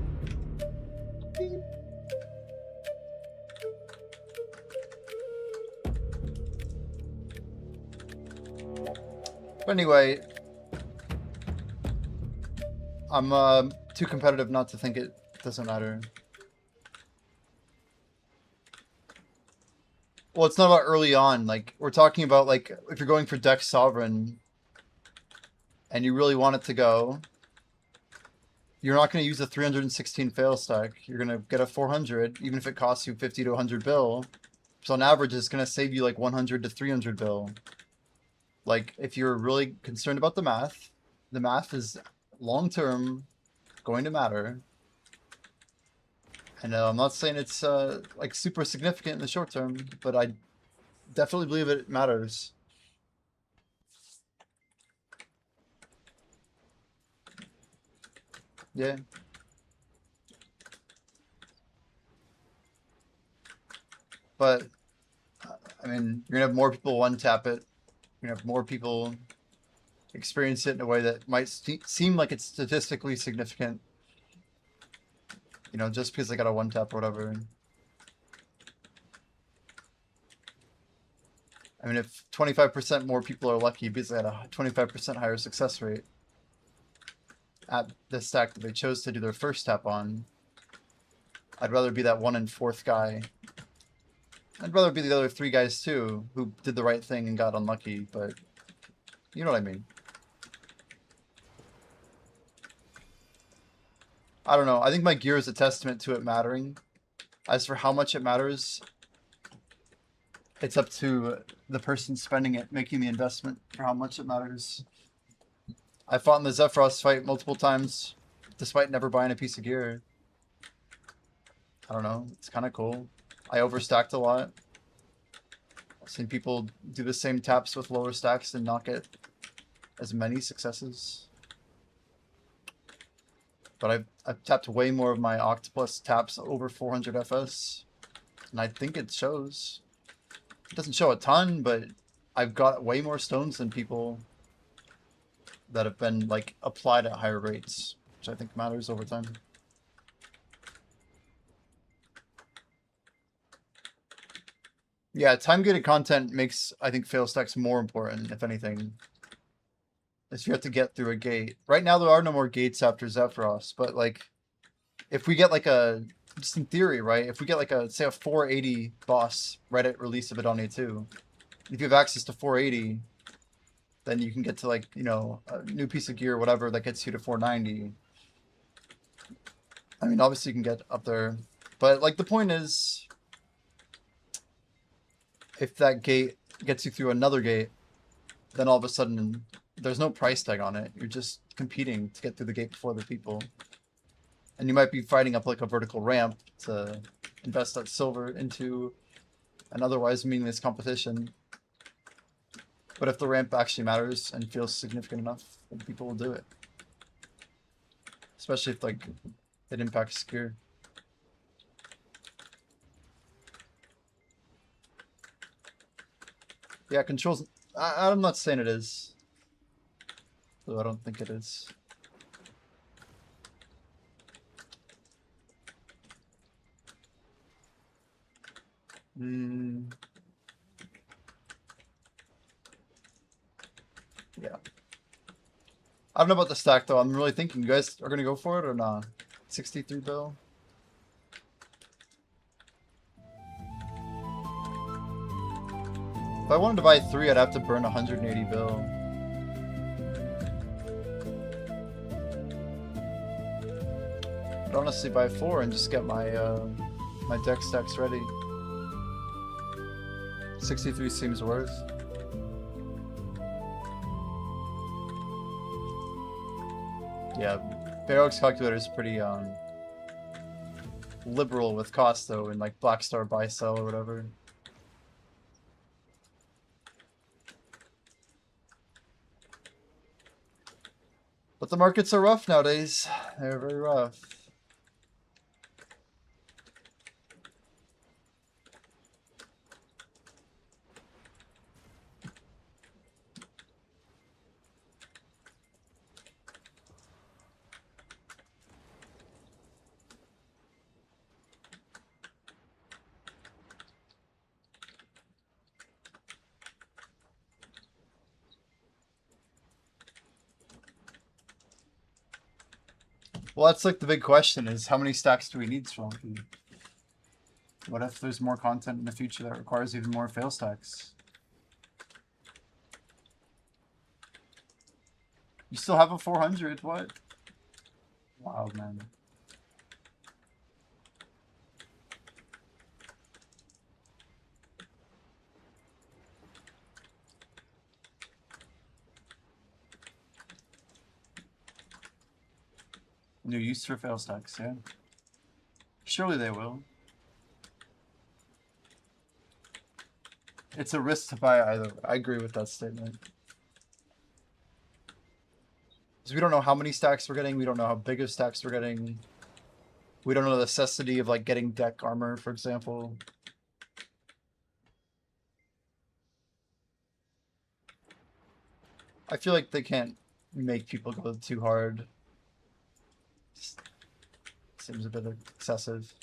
Beep. But anyway, I'm too competitive not to think it doesn't matter. Well, it's not about early on. Like, we're talking about, like, if you're going for Dex Sovereign and you really want it to go, you're not going to use a 316 fail stack. You're going to get a 400, even if it costs you 50 to 100 bill. So on average, it's going to save you like 100 to 300 bill. Like, if you're really concerned about the math is long-term going to matter. And I'm not saying it's like super significant in the short term, but I definitely believe it matters. Yeah. But, I mean, you're going to have more people one-tap it. You're going to have more people experience it in a way that might seem like it's statistically significant. You know, just because they got a one-tap or whatever. I mean, if 25% more people are lucky because they had a 25% higher success rate at the stack that they chose to do their first tap on, I'd rather be that 1 in 4th guy. I'd rather be the other 3 guys too, who did the right thing and got unlucky, but you know what I mean. I don't know. I think my gear is a testament to it mattering. As for how much it matters, it's up to the person spending it, making the investment for how much it matters. I fought in the Zephyros fight multiple times, despite never buying a piece of gear. I don't know. It's kind of cool. I overstacked a lot. I've seen people do the same taps with lower stacks and not get as many successes. But I've tapped way more of my Octopus taps over 400 FS. And I think it shows. It doesn't show a ton, but I've got way more stones than people that have been like applied at higher rates, which I think matters over time. Yeah, time-gated content makes, I think, fail stacks more important, if anything. Is you have to get through a gate. Right now, there are no more gates after Zephyros, but, like, if we get, like, a... Just in theory, right? If we get, like, say, a 480 boss right at release of Adonia 2, if you have access to 480, then you can get to, like, you know, a new piece of gear or whatever that gets you to 490. I mean, obviously you can get up there. But, like, the point is... If that gate gets you through another gate, then all of a sudden there's no price tag on it. You're just competing to get through the gate before the people. And you might be fighting up like a vertical ramp to invest that silver into an otherwise meaningless competition. But if the ramp actually matters and feels significant enough, then people will do it. Especially if like it impacts gear. Yeah, controls. I'm not saying it is. Though I don't think it is. Yeah. I don't know about the stack though. I'm really thinking you guys are gonna go for it or not. 63 bill. If I wanted to buy 3, I'd have to burn 180 bill. I'd honestly buy 4 and just get my my deck stacks ready. 63 seems worse. Yeah, Barrock's calculator is pretty liberal with cost though, in like Black Star buy sell or whatever. But the markets are rough nowadays. They're very rough. Well, that's like the big question is how many stacks do we need, Swampy? What if there's more content in the future that requires even more fail stacks? You still have a 400, what? Wow, man. New use for fail stacks, yeah. Surely they will. It's a risk to buy either. I agree with that statement. Because we don't know how many stacks we're getting. We don't know how big of stacks we're getting. We don't know the necessity of like getting deck armor, for example. I feel like they can't make people go too hard. Just seems a bit excessive.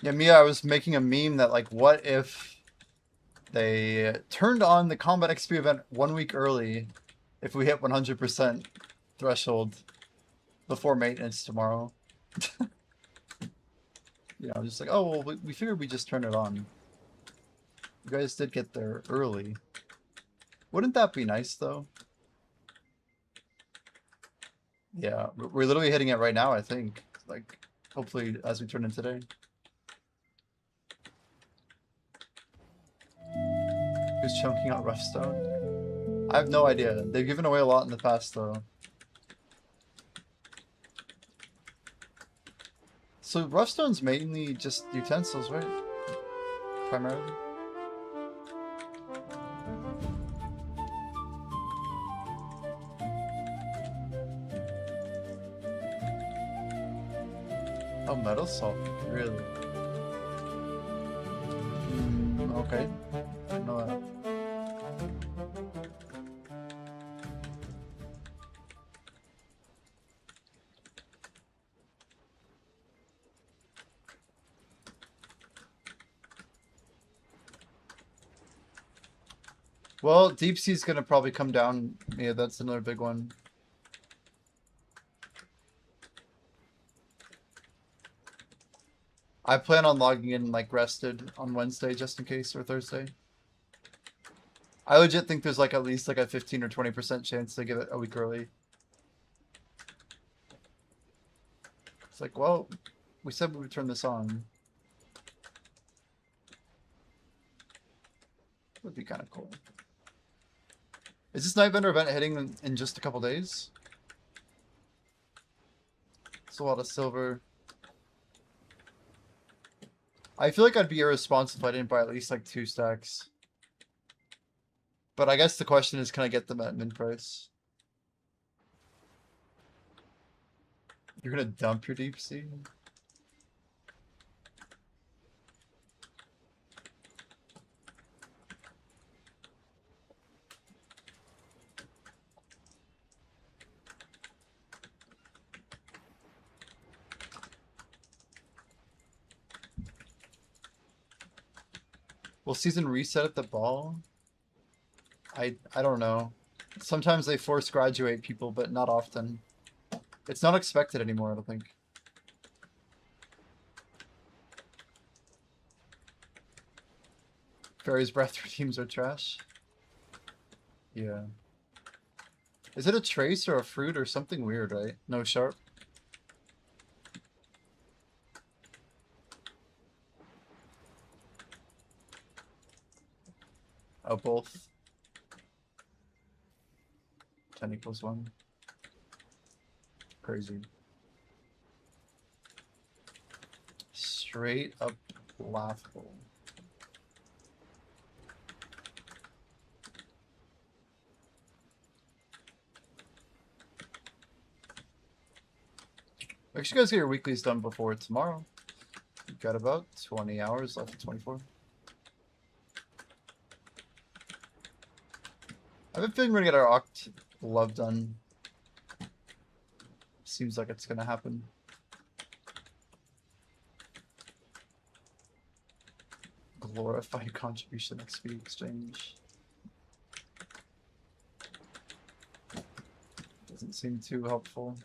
Yeah, Mia, I was making a meme that like, what if they turned on the Combat XP event 1 week early if we hit 100% threshold before maintenance tomorrow? You know, just like, oh, well, we figured we just turn it on. You guys did get there early. Wouldn't that be nice, though? Yeah, we're literally hitting it right now, I think. Like, hopefully as we turn in today. Who's chunking out Roughstone? I have no idea. They've given away a lot in the past, though. So Roughstone's mainly just utensils, right? Primarily. Oh, metal salt, really? Okay. I know that. Well, Deep Sea's gonna probably come down. Yeah, that's another big one. I plan on logging in like rested on Wednesday just in case, or Thursday. I legit think there's like at least like a 15 or 20% chance to give it a week early. It's like, well, we said we would turn this on. Would be kind of cool. Is this Night Vendor event hitting in just a couple days? It's a lot of silver. I feel like I'd be irresponsible if I didn't buy at least like 2 stacks. But I guess the question is, can I get them at min price? You're gonna dump your deep sea? Will season reset at the ball? I don't know. Sometimes they force graduate people, but not often. It's not expected anymore, I don't think. Fairy's Breath redeems are trash. Yeah. Is it a trace or a fruit or something weird, right? No sharp? Oh, both. 10 equals 1. Crazy. Straight up laughable. Make sure you guys get your weeklies done before tomorrow. You've got about 20 hours left, 24. I've been feeling we're gonna get our Oct Love done. Seems like it's gonna happen. Glorified contribution XP exchange. Doesn't seem too helpful.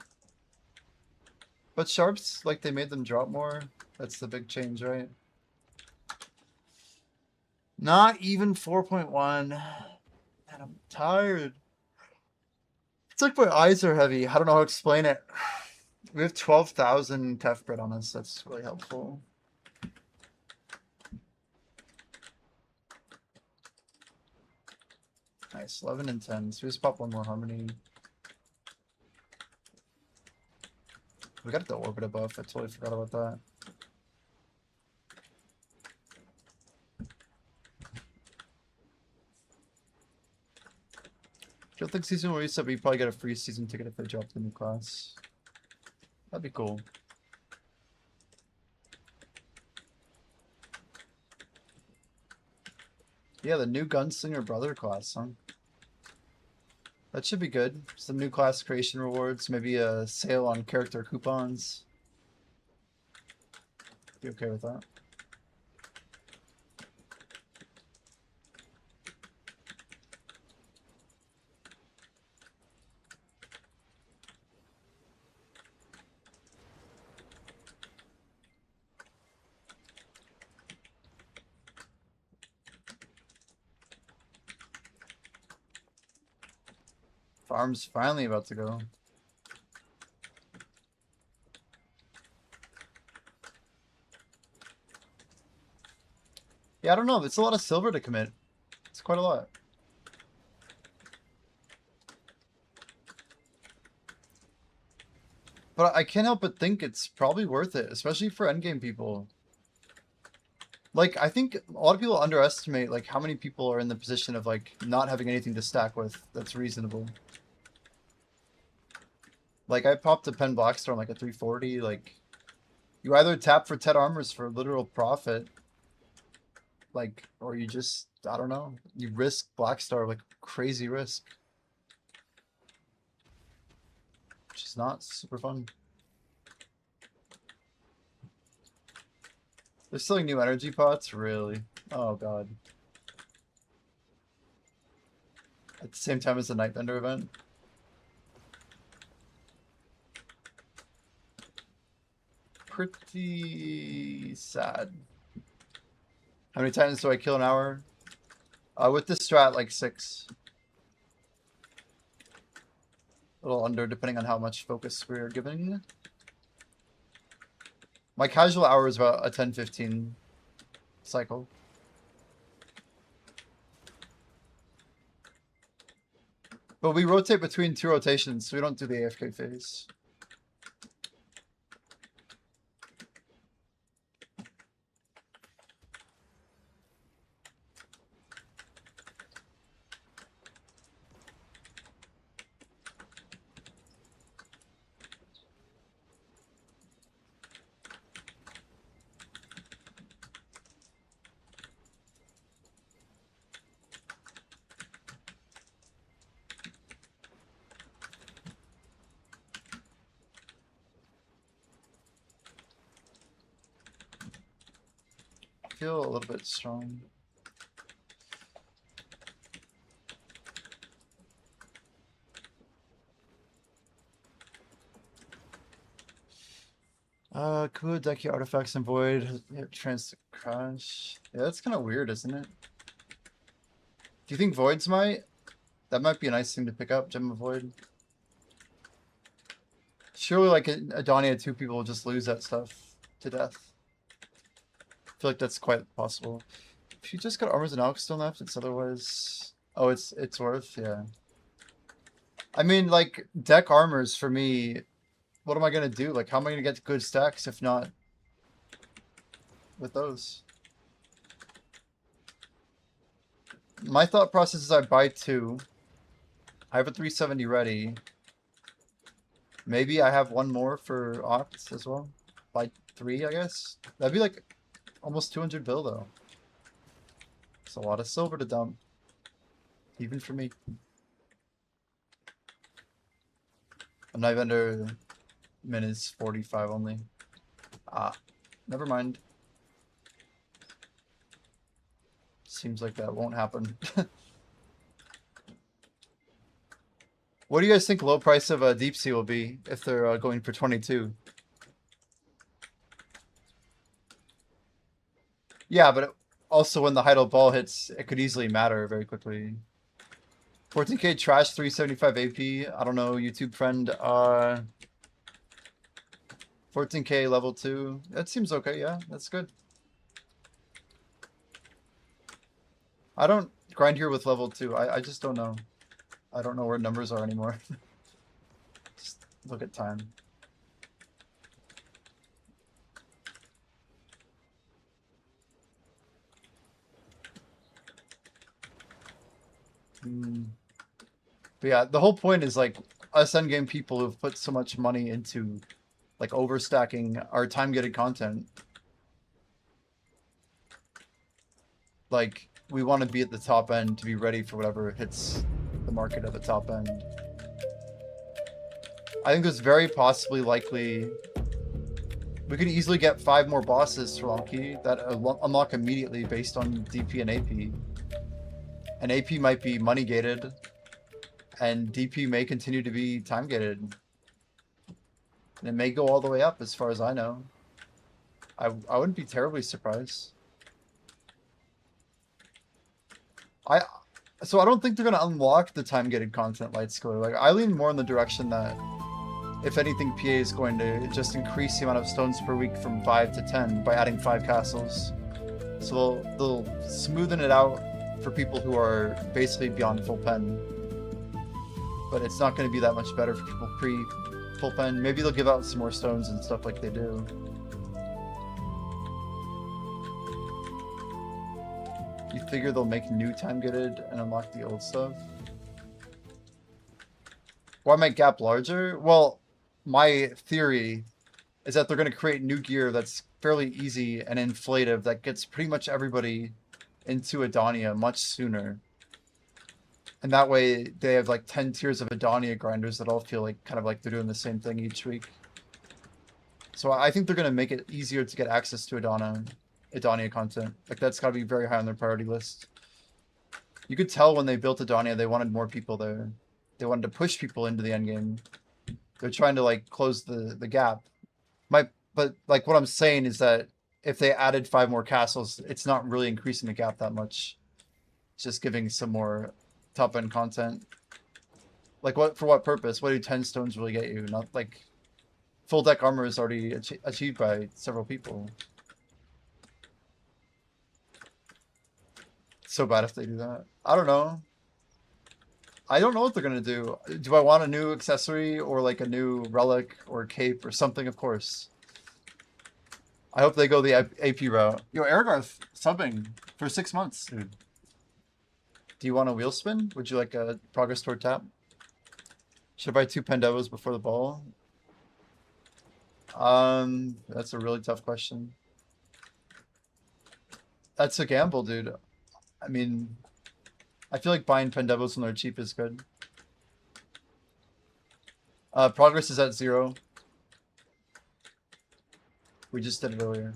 But sharps, like they made them drop more. That's the big change, right? Not even 4.1. Man, I'm tired. It's like my eyes are heavy. I don't know how to explain it. We have 12,000 TEF bread on us. That's really helpful. Nice. 11 and 10. So we just pop one more harmony. We got the ORBITA buff. I totally forgot about that. I don't think season will reset, but you probably get a free season ticket if they drop the new class. That'd be cool. Yeah, the new Gunslinger Brother class, huh? That should be good. Some new class creation rewards, maybe a sale on character coupons. Be okay with that. Farm's finally about to go. Yeah, I don't know. It's a lot of silver to commit. It's quite a lot. But I can't help but think it's probably worth it, especially for endgame people. Like, I think a lot of people underestimate, like, how many people are in the position of, like, not having anything to stack with that's reasonable. Like, I popped a Pen Blackstar on, like, a 340, like, you either tap for 10 armors for literal profit, like, or you just, I don't know, you risk Blackstar, like, crazy risk. Which is not super fun. They're selling new energy pots? Really? Oh, God. At the same time as the Night Vendor event? Pretty sad. How many times do I kill an hour? With this strat, like 6. A little under, depending on how much focus we're giving. My casual hour is about a 10-15 cycle. But we rotate between 2 rotations, so we don't do the AFK phase. Feel a little bit strong. Cool, deck your artifacts and void. Trans crash. Yeah, that's kind of weird, isn't it? Do you think voids might? That might be a nice thing to pick up, Gem of Void. Surely, like, Adonia, 2 people will just lose that stuff to death. I feel like that's quite possible. If you just got Armors and Alkstone left, it's otherwise... Oh, it's worth, yeah. I mean, like, deck armors for me, what am I going to do? Like, how am I going to get good stacks if not with those? My thought process is I buy 2. I have a 370 ready. Maybe I have 1 more for Oct as well. Buy 3, I guess. That'd be like almost 200 bill though. It's a lot of silver to dump. Even for me. I'm not under min is 45 only. Never mind. Seems like that won't happen. What do you guys think low price of Deep Sea will be if they're going for 22? Yeah, but also when the Heidel ball hits, it could easily matter very quickly. 14k trash, 375 AP. I don't know, YouTube friend. 14k level 2. That seems okay, yeah, that's good. I don't grind here with level 2. I just don't know. I don't know where numbers are anymore. Just look at time. But yeah, the whole point is like us endgame people who've put so much money into like overstacking our time-gated content. Like, we want to be at the top end to be ready for whatever hits the market at the top end. I think there's very possibly likely we could easily get 5 more bosses for Loki that unlock immediately based on DP and AP. And AP might be money gated, and DP may continue to be time gated. And it may go all the way up as far as I know. I wouldn't be terribly surprised. So I don't think they're going to unlock the time-gated content light scaler. Like, I lean more in the direction that, if anything, PA is going to just increase the amount of stones per week from 5 to 10 by adding 5 castles. So they'll smoothen it out for people who are basically beyond full pen. But it's not going to be that much better for people pre-full pen. Maybe they'll give out some more stones and stuff like they do. You figure they'll make new time-gated and unlock the old stuff? Why make gap larger? Well, my theory is that they're going to create new gear that's fairly easy and inflative that gets pretty much everybody into Adonia much sooner. And that way they have like 10 tiers of Adonia grinders that all feel like kind of like they're doing the same thing each week. So I think they're going to make it easier to get access to Adonia content. Like, that's got to be very high on their priority list. You could tell when they built Adonia, they wanted more people there. They wanted to push people into the endgame. They're trying to like close the gap. But like what I'm saying is that if they added 5 more castles, it's not really increasing the gap that much. just giving some more top end content. Like what for what purpose? What do 10 stones really get you? Not like full deck armor is already achieved by several people. It's so bad if they do that. I don't know. I don't know what they're gonna do. Do I want a new accessory or like a new relic or cape or something? Of course. I hope they go the AP route. Yo, Aragarth subbing for 6 months, dude. Do you want a wheel spin? Would you like a progress toward tap? Should I buy 2 Pandevos before the ball? That's a really tough question. That's a gamble, dude. I mean, I feel like buying Pandevos when they're cheap is good. Progress is at 0. We just did it earlier.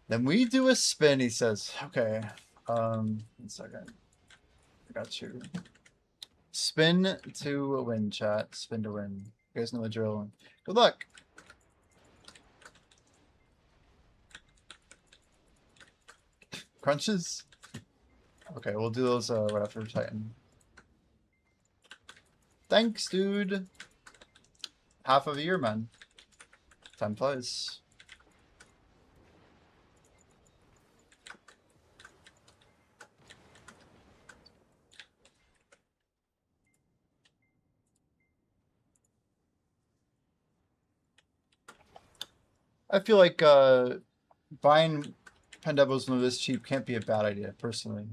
Then we do a spin, he says. Okay. 1 second. I got you. Spin to win, chat. Spin to win. You guys know the drill. Good luck. Crunches? Okay, we'll do those right after Titan. Thanks, dude. Half of a year, man. Time flies. I feel like buying Pandevos when this cheap can't be a bad idea, personally.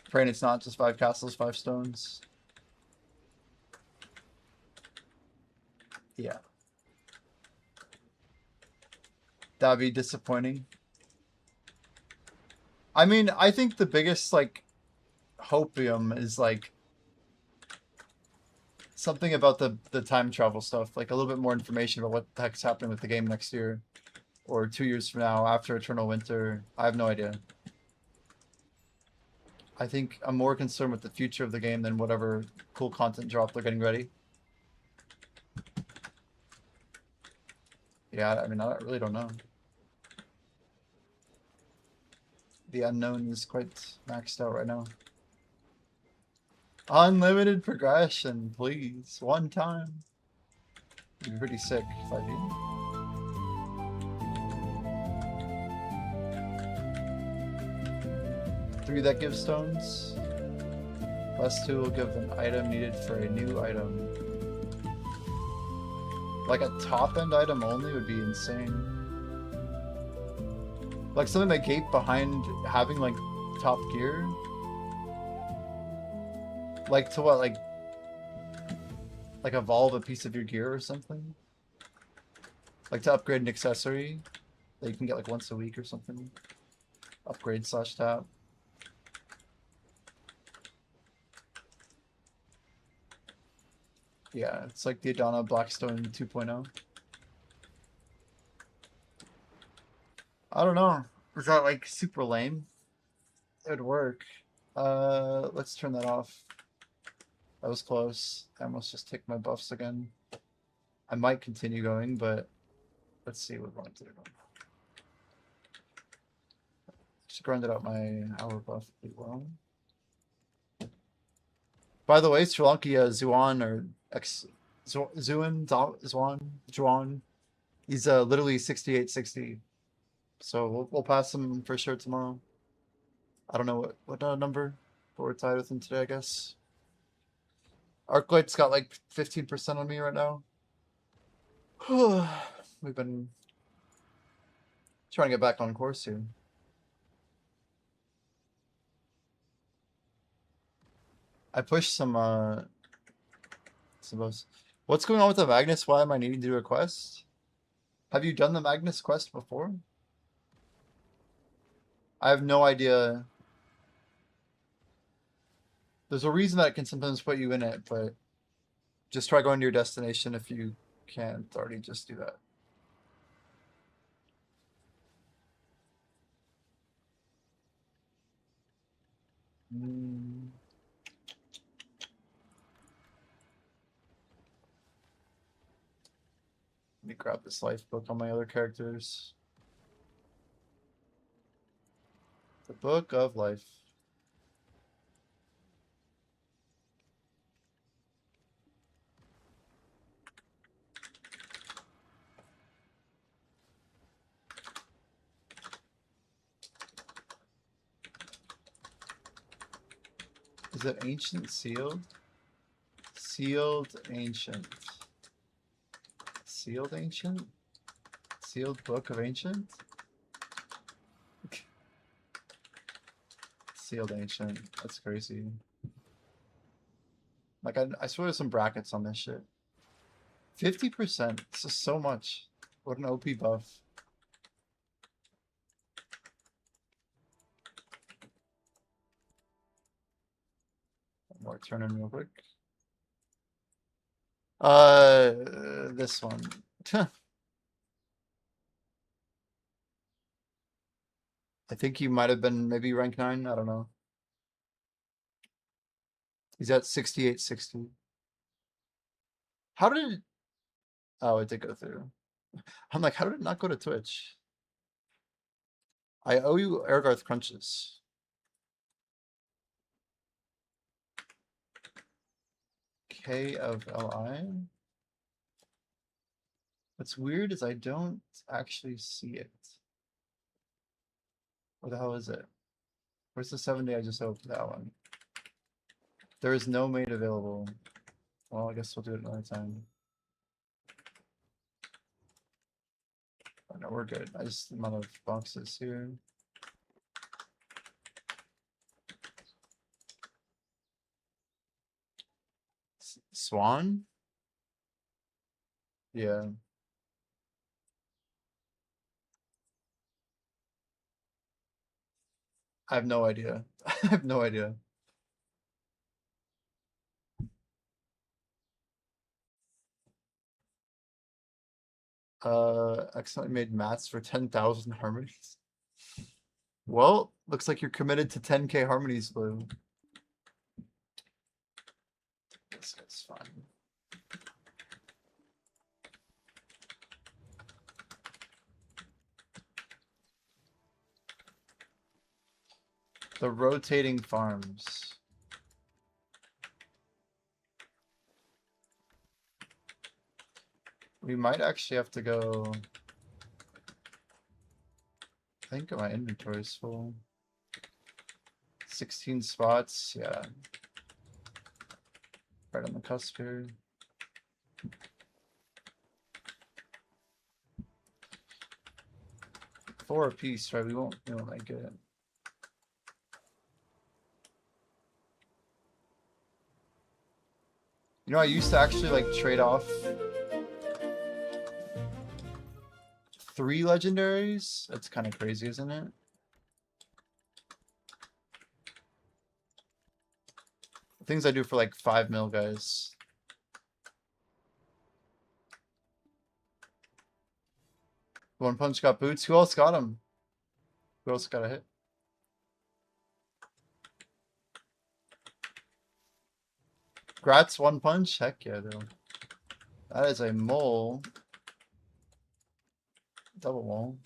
Praying it's not just 5 castles, 5 stones. Yeah. That'd be disappointing. I mean, I think the biggest, like, hopium is, like, something about the time travel stuff. Like, a little bit more information about what the heck's happening with the game next year. Or 2 years from now, after Eternal Winter. I have no idea. I think I'm more concerned with the future of the game than whatever cool content drop they're getting ready. Yeah, I mean, I really don't know. The unknown is quite maxed out right now. Unlimited progression, please. 1 time. It'd be pretty sick if I did. Three that give stones. +2 will give an item needed for a new item. Like a top end item only would be insane. Like something that gape behind having like top gear. Like to what, like evolve a piece of your gear or something? Like to upgrade an accessory that you can get like once a week or something. Upgrade / tap. Yeah, it's like the Adana Blackstone 2.0. I don't know. Is that like super lame? It would work. Let's turn that off. That was close. I almost just take my buffs again. I might continue going, but let's see what we want to do. Just grinded out my hour buff pretty well. By the way, Sri Lanka, Zuan or Juan, he's literally 6860. So we'll pass him for sure tomorrow. I don't know what number, but we're tied with him today, I guess. Arclight's got like 15% on me right now. We've been trying to get back on course here. I pushed some of those. What's going on with the Magnus? Why am I needing to do a quest? Have you done the Magnus quest before? I have no idea. There's a reason that it can sometimes put you in it, but just try going to your destination if you can't already just do that. Let me grab this life book on my other characters. Book of Life. Is it ancient sealed? Sealed ancient. Sealed ancient? Sealed book of ancient? Sealed ancient. That's crazy. Like I swear there's some brackets on this shit. 50%. This is so much. What an OP buff. One more turn in real quick. This one. I think he might have been maybe rank 9. I don't know. He's at 6860. How did it... Oh, it did go through. I'm like, how did it not go to Twitch? I owe you Airgarth crunches. K of Li. What's weird is I don't actually see it. Where the hell is it? Where's the 7-day I just opened? That one. There is no mate available. Well, I guess we'll do it another time. Oh, no, we're good. I just amount of boxes here. Swan? Yeah. I have no idea. I have no idea. Accidentally made mats for 10,000 harmonies. Well, looks like you're committed to 10k harmonies, Blue. This guy's fine. The rotating farms. We might actually have to go. I think my inventory is full. 16 spots, yeah. Right on the cusp here. Four apiece, right? We won't make it. You know, I used to actually like trade off 3 legendaries. That's kind of crazy, isn't it? Things I do for like 5 mil, guys. One punch got boots. Who else got him? Who else got a hit? Grats, one punch? Heck yeah, though. That is a mole. Double mole.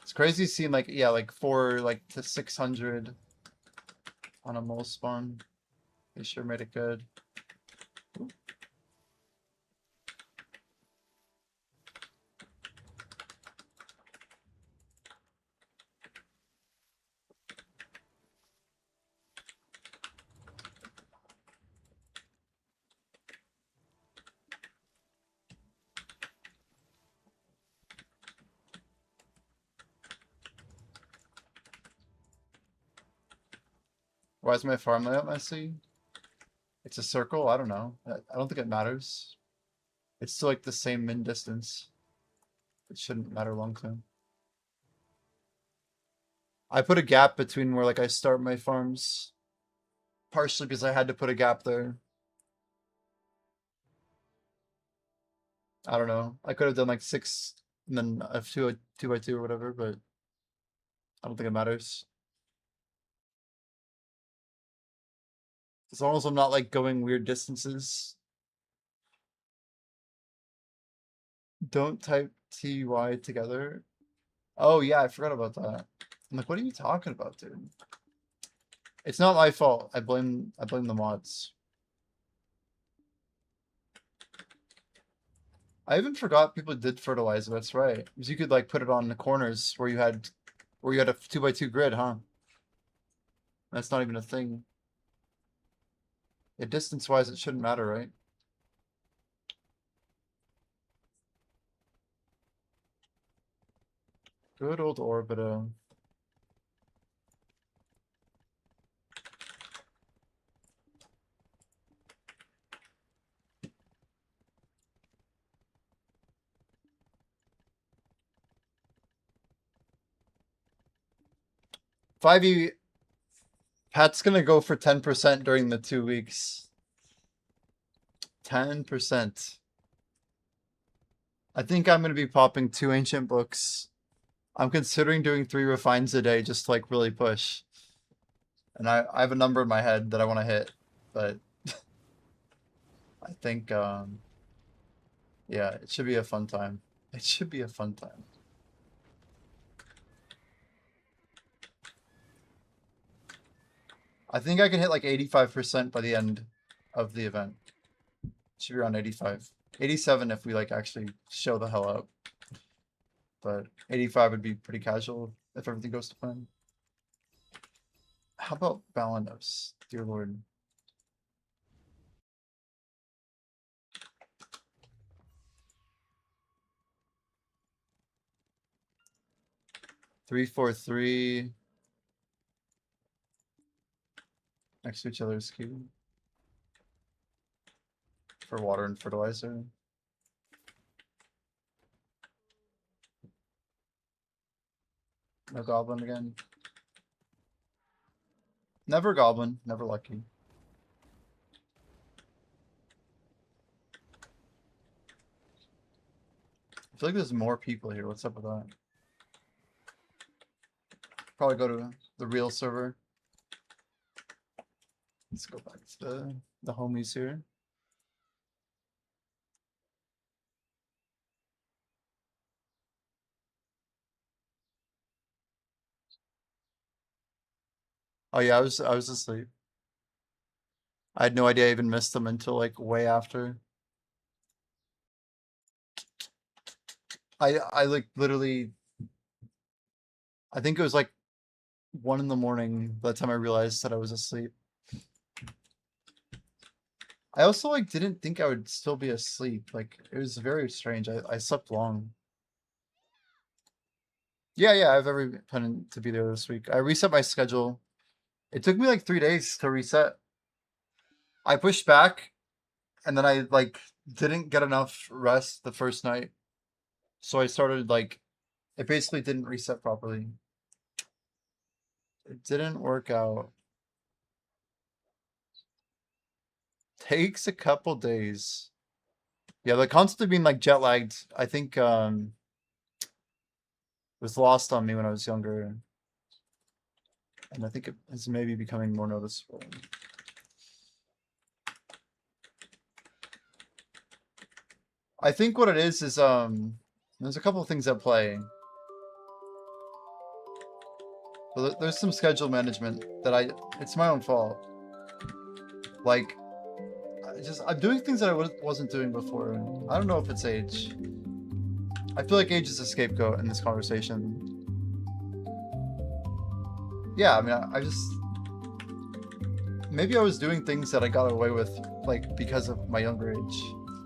It's crazy seeing like, yeah, like 4 like to 600 on a mole spawn. They sure made it good. Ooh. Why is my farm layout messy? It's a circle? I don't know. I don't think it matters. It's still like the same min distance. It shouldn't matter long term. I put a gap between where like I start my farms. Partially because I had to put a gap there. I don't know. I could have done like 6 and then a 2x2 or whatever, but I don't think it matters. As long as I'm not like going weird distances. Don't type TY together. Oh yeah, I forgot about that. I'm like, what are you talking about, dude? It's not my fault. I blame the mods. I even forgot people did fertilizer. That's right. Because you could like put it on the corners where you had a 2x2 grid, huh? That's not even a thing. Yeah, distance wise, it shouldn't matter, right? Good old Orbita. Pat's gonna go for 10% during the 2 weeks. 10%. I think I'm gonna be popping 2 ancient books. I'm considering doing 3 refines a day just to like really push. And I have a number in my head that I want to hit, but I think yeah, it should be a fun time. It should be a fun time. I think I can hit like 85% by the end of the event. Should be around 85. 87 if we like actually show the hell up. But 85 would be pretty casual if everything goes to plan. How about Balanos, dear lord? Three, 4, 3. Next to each other's queue. For water and fertilizer. No goblin again. Never goblin, never lucky. I feel like there's more people here. What's up with that? Probably go to the real server. Let's go back to the homies here. Oh yeah, I was asleep. I had no idea I even missed them until like way after. I like literally I think it was like 1 in the morning by the time I realized that I was asleep. I also like didn't think I would still be asleep. Like it was very strange. I slept long. Yeah, I have every plan to be there this week. I reset my schedule. It took me like 3 days to reset. I pushed back and then I like didn't get enough rest the first night. So I started like it basically didn't reset properly. It didn't work out. Takes a couple days. Yeah, the concept of being like jet lagged, I think was lost on me when I was younger. And I think it is maybe becoming more noticeable. I think what it is there's a couple of things at play. But there's some schedule management that it's my own fault. Like I'm doing things that I wasn't doing before. I don't know if it's age. I feel like age is a scapegoat in this conversation. Yeah, I mean, I just maybe I was doing things that I got away with like because of my younger age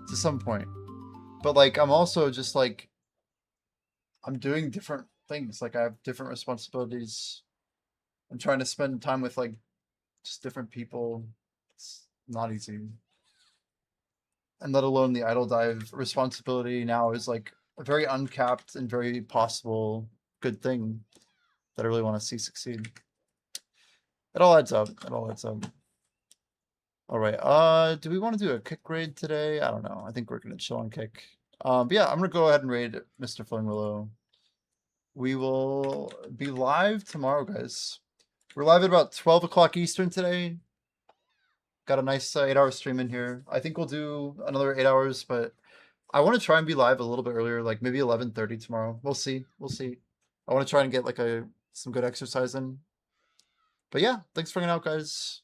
to some point. But like I'm also just like I'm doing different things. Like I have different responsibilities. I'm trying to spend time with like just different people. It's not easy. And let alone the idle dive responsibility now is like a very uncapped and very possible good thing that I really want to see succeed. It all adds up. It all adds up. All right. Do we want to do a kick raid today? I don't know. I think we're gonna chill on kick. But yeah, I'm gonna go ahead and raid Mr. Flowing Willow. We will be live tomorrow, guys. We're live at about 12 o'clock Eastern today. Got a nice 8-hour stream in here. I think we'll do another 8 hours, but I want to try and be live a little bit earlier, like maybe 11:30 tomorrow. We'll see. We'll see. I want to try and get like some good exercise in. But yeah, thanks for hanging out, guys.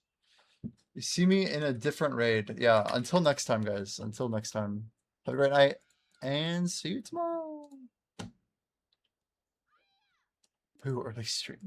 You see me in a different raid. Yeah, until next time, guys. Until next time. Have a great night, and see you tomorrow. Ooh, early stream.